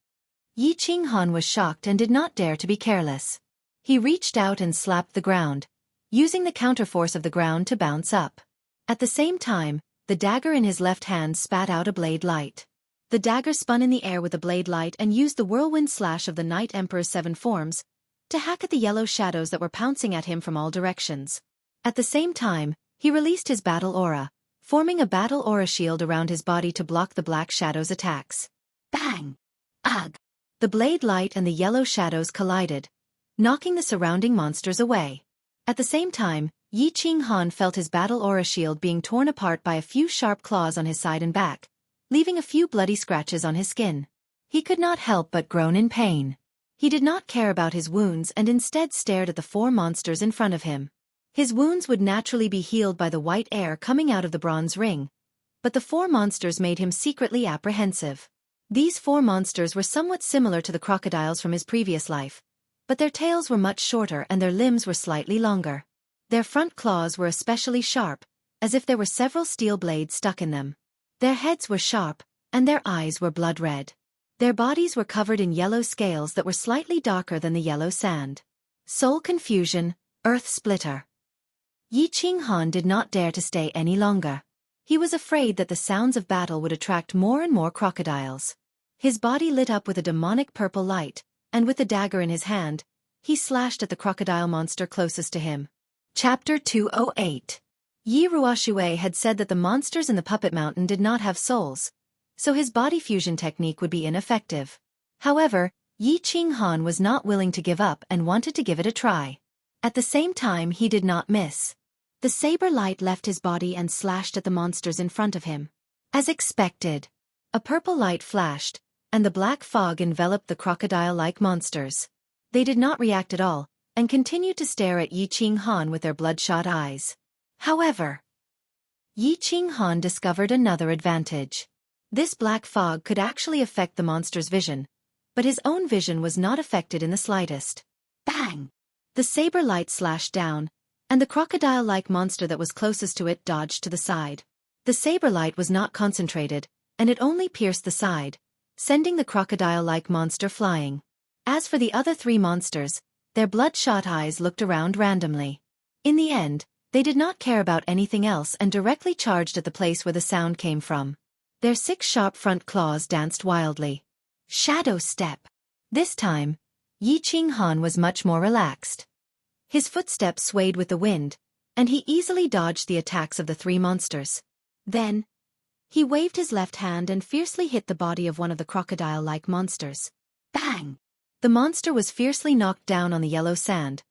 Yi Qinghan was shocked and did not dare to be careless. He reached out and slapped the ground, using the counterforce of the ground to bounce up. At the same time, the dagger in his left hand spat out a blade light. The dagger spun in the air with the blade light and used the whirlwind slash of the Night Emperor's 7 forms, to hack at the yellow shadows that were pouncing at him from all directions. At the same time, he released his battle aura, forming a battle aura shield around his body to block the black shadows' attacks. Bang! Ugh! The blade light and the yellow shadows collided, knocking the surrounding monsters away. At the same time, Yi Qinghan felt his battle aura shield being torn apart by a few sharp claws on his side and back, leaving a few bloody scratches on his skin. He could not help but groan in pain. He did not care about his wounds and instead stared at the 4 monsters in front of him. His wounds would naturally be healed by the white air coming out of the bronze ring, but the 4 monsters made him secretly apprehensive. These 4 monsters were somewhat similar to the crocodiles from his previous life, but their tails were much shorter and their limbs were slightly longer. Their front claws were especially sharp, as if there were several steel blades stuck in them. Their heads were sharp, and their eyes were blood red. Their bodies were covered in yellow scales that were slightly darker than the yellow sand. Soul confusion, Earth splitter. Yi Qinghan did not dare to stay any longer. He was afraid that the sounds of battle would attract more and more crocodiles. His body lit up with a demonic purple light, and with the dagger in his hand, he slashed at the crocodile monster closest to him. Chapter 208. Yi Ruoxue had said that the monsters in the Puppet Mountain did not have souls, so his body fusion technique would be ineffective. However, Yi Qinghan was not willing to give up and wanted to give it a try. At the same time, he did not miss. The saber light left his body and slashed at the monsters in front of him. As expected, a purple light flashed, and the black fog enveloped the crocodile-like monsters. They did not react at all, and continued to stare at Yi Qinghan with their bloodshot eyes. However, Yi Qinghan discovered another advantage. This black fog could actually affect the monster's vision, but his own vision was not affected in the slightest. Bang! The saber light slashed down, and the crocodile-like monster that was closest to it dodged to the side. The saber light was not concentrated, and it only pierced the side, sending the crocodile-like monster flying. As for the other 3 monsters, their bloodshot eyes looked around randomly. In the end, they did not care about anything else and directly charged at the place where the sound came from. Their 6 sharp front claws danced wildly. Shadow step. This time, Yi Qinghan was much more relaxed. His footsteps swayed with the wind, and he easily dodged the attacks of the 3 monsters. Then, he waved his left hand and fiercely hit the body of one of the crocodile-like monsters. Bang! The monster was fiercely knocked down on the yellow sand,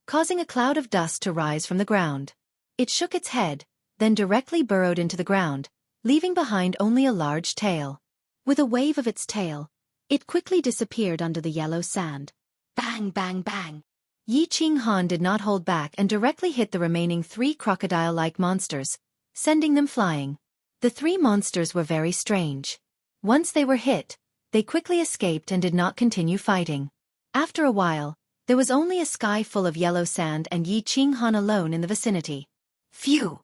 causing a cloud of dust to rise from the ground. It shook its head, then directly burrowed into the ground, leaving behind only a large tail. With a wave of its tail, it quickly disappeared under the yellow sand. Bang, bang, bang! Yi Qinghan did not hold back and directly hit the remaining 3 crocodile-like monsters, sending them flying. The 3 monsters were very strange. Once they were hit, they quickly escaped and did not continue fighting. After a while, there was only a sky full of yellow sand and Yi Qinghan alone in the vicinity. Phew!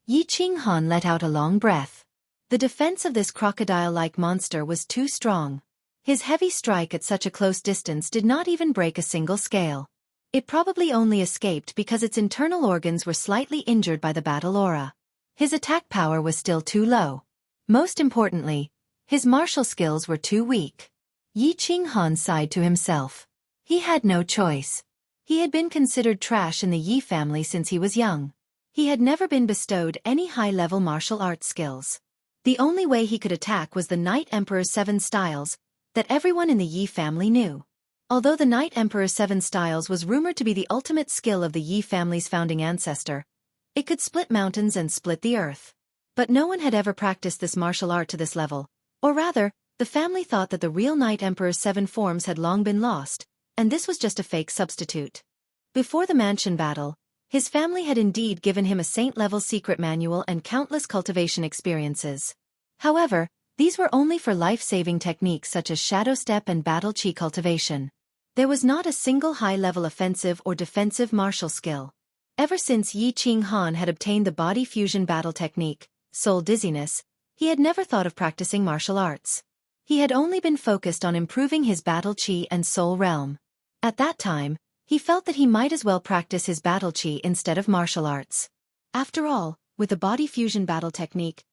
Yi Qinghan let out a long breath. The defense of this crocodile-like monster was too strong. His heavy strike at such a close distance did not even break a single scale. It probably only escaped because its internal organs were slightly injured by the battle aura. His attack power was still too low. Most importantly, his martial skills were too weak. Yi Qinghan sighed to himself. He had no choice. He had been considered trash in the Yi family since he was young. He had never been bestowed any high-level martial arts skills. The only way he could attack was the Night Emperor's 7 styles that everyone in the Yi family knew. Although the Night Emperor's 7 styles was rumored to be the ultimate skill of the Yi family's founding ancestor, it could split mountains and split the earth. But no one had ever practiced this martial art to this level, or rather, the family thought that the real Night Emperor's 7 forms had long been lost, and this was just a fake substitute. Before the mansion battle, his family had indeed given him a saint-level secret manual and countless cultivation experiences. However, these were only for life-saving techniques such as shadow step and battle chi cultivation. There was not a single high-level offensive or defensive martial skill. Ever since Yi Qinghan had obtained the body fusion battle technique, soul dizziness, he had never thought of practicing martial arts. He had only been focused on improving his battle chi and soul realm. At that time, he felt that he might as well practice his battle chi instead of martial arts. After all, with the body fusion battle technique,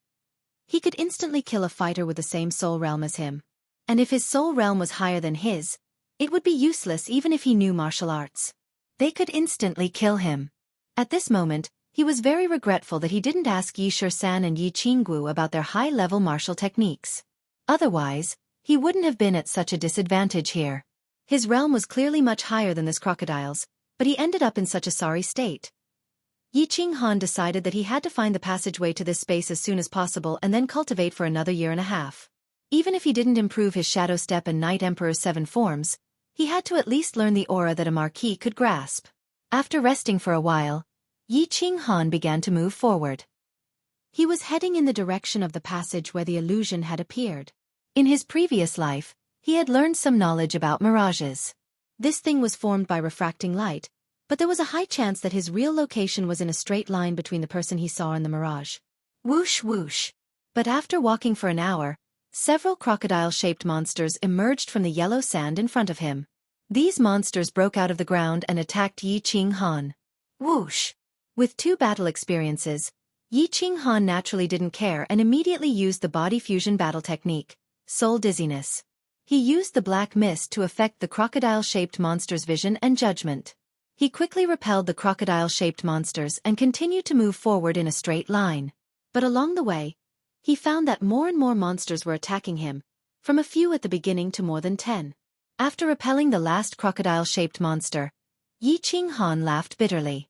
he could instantly kill a fighter with the same soul realm as him. And if his soul realm was higher than his, It would be useless even if he knew martial arts. They could instantly kill him. At this moment, he was very regretful that he didn't ask Yi Shi-san and Yi Qinggu about their high-level martial techniques. Otherwise, he wouldn't have been at such a disadvantage here. His realm was clearly much higher than this crocodile's, but he ended up in such a sorry state. Yi Qinghan decided that he had to find the passageway to this space as soon as possible and then cultivate for another year and a half. Even if he didn't improve his Shadow Step and Night Emperor's 7 forms, he had to at least learn the aura that a marquis could grasp. After resting for a while, Yi Qinghan began to move forward. He was heading in the direction of the passage where the illusion had appeared. In his previous life, he had learned some knowledge about mirages. This thing was formed by refracting light, but there was a high chance that his real location was in a straight line between the person he saw and the mirage. Whoosh whoosh. But after walking for an hour, several crocodile-shaped monsters emerged from the yellow sand in front of him. These monsters broke out of the ground and attacked Yi Qinghan. Whoosh! With 2 battle experiences, Yi Qinghan naturally didn't care and immediately used the body fusion battle technique, Soul Dizziness. He used the black mist to affect the crocodile-shaped monsters' vision and judgment. He quickly repelled the crocodile-shaped monsters and continued to move forward in a straight line. But along the way, he found that more and more monsters were attacking him, from a few at the beginning to more than 10. After repelling the last crocodile-shaped monster, Yi Qinghan laughed bitterly.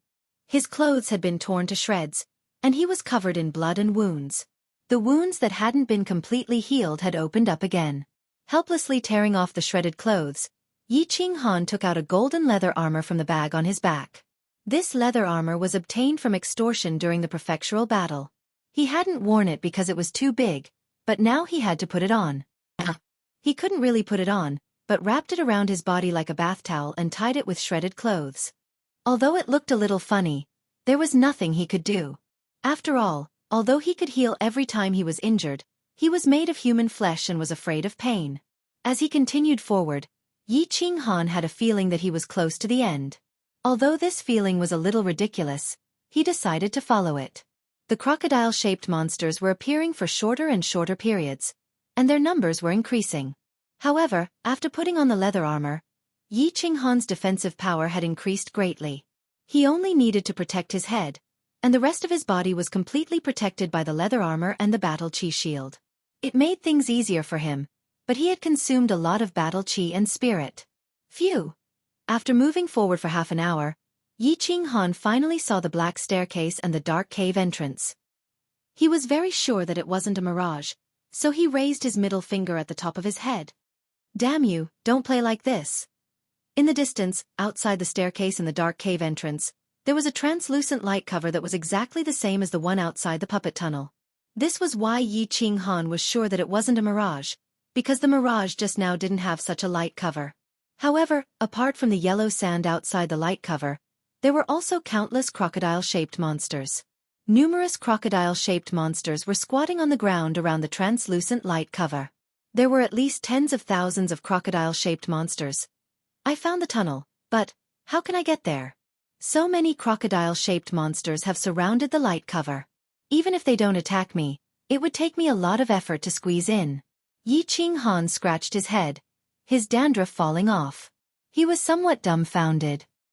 His clothes had been torn to shreds, and he was covered in blood and wounds. The wounds that hadn't been completely healed had opened up again. Helplessly tearing off the shredded clothes, Yi Qinghan took out a golden leather armor from the bag on his back. This leather armor was obtained from extortion during the prefectural battle. He hadn't worn it because it was too big, but now he had to put it on. He couldn't really put it on, but wrapped it around his body like a bath towel and tied it with shredded clothes. Although it looked a little funny, there was nothing he could do. After all, although he could heal every time he was injured, he was made of human flesh and was afraid of pain. As he continued forward, Yi Qinghan had a feeling that he was close to the end. Although this feeling was a little ridiculous, he decided to follow it. The crocodile-shaped monsters were appearing for shorter and shorter periods, and their numbers were increasing. However, after putting on the leather armor, Yi Qinghan's defensive power had increased greatly. He only needed to protect his head, and the rest of his body was completely protected by the leather armor and the battle chi shield. It made things easier for him, but he had consumed a lot of battle chi and spirit. Phew! After moving forward for half an hour, Yi Qinghan finally saw the black staircase and the dark cave entrance. He was very sure that it wasn't a mirage, so he raised his middle finger at the top of his head. Damn you, don't play like this. In the distance, outside the staircase and the dark cave entrance, there was a translucent light cover that was exactly the same as the one outside the puppet tunnel. This was why Yi Qinghan was sure that it wasn't a mirage, because the mirage just now didn't have such a light cover. However, apart from the yellow sand outside the light cover, there were also countless crocodile-shaped monsters. Numerous crocodile-shaped monsters were squatting on the ground around the translucent light cover. There were at least tens of thousands of crocodile-shaped monsters. I found the tunnel, but how can I get there? So many crocodile-shaped monsters have surrounded the light cover. Even if they don't attack me, it would take me a lot of effort to squeeze in. Yi Qinghan scratched his head, his dandruff falling off. He was somewhat dumbfounded.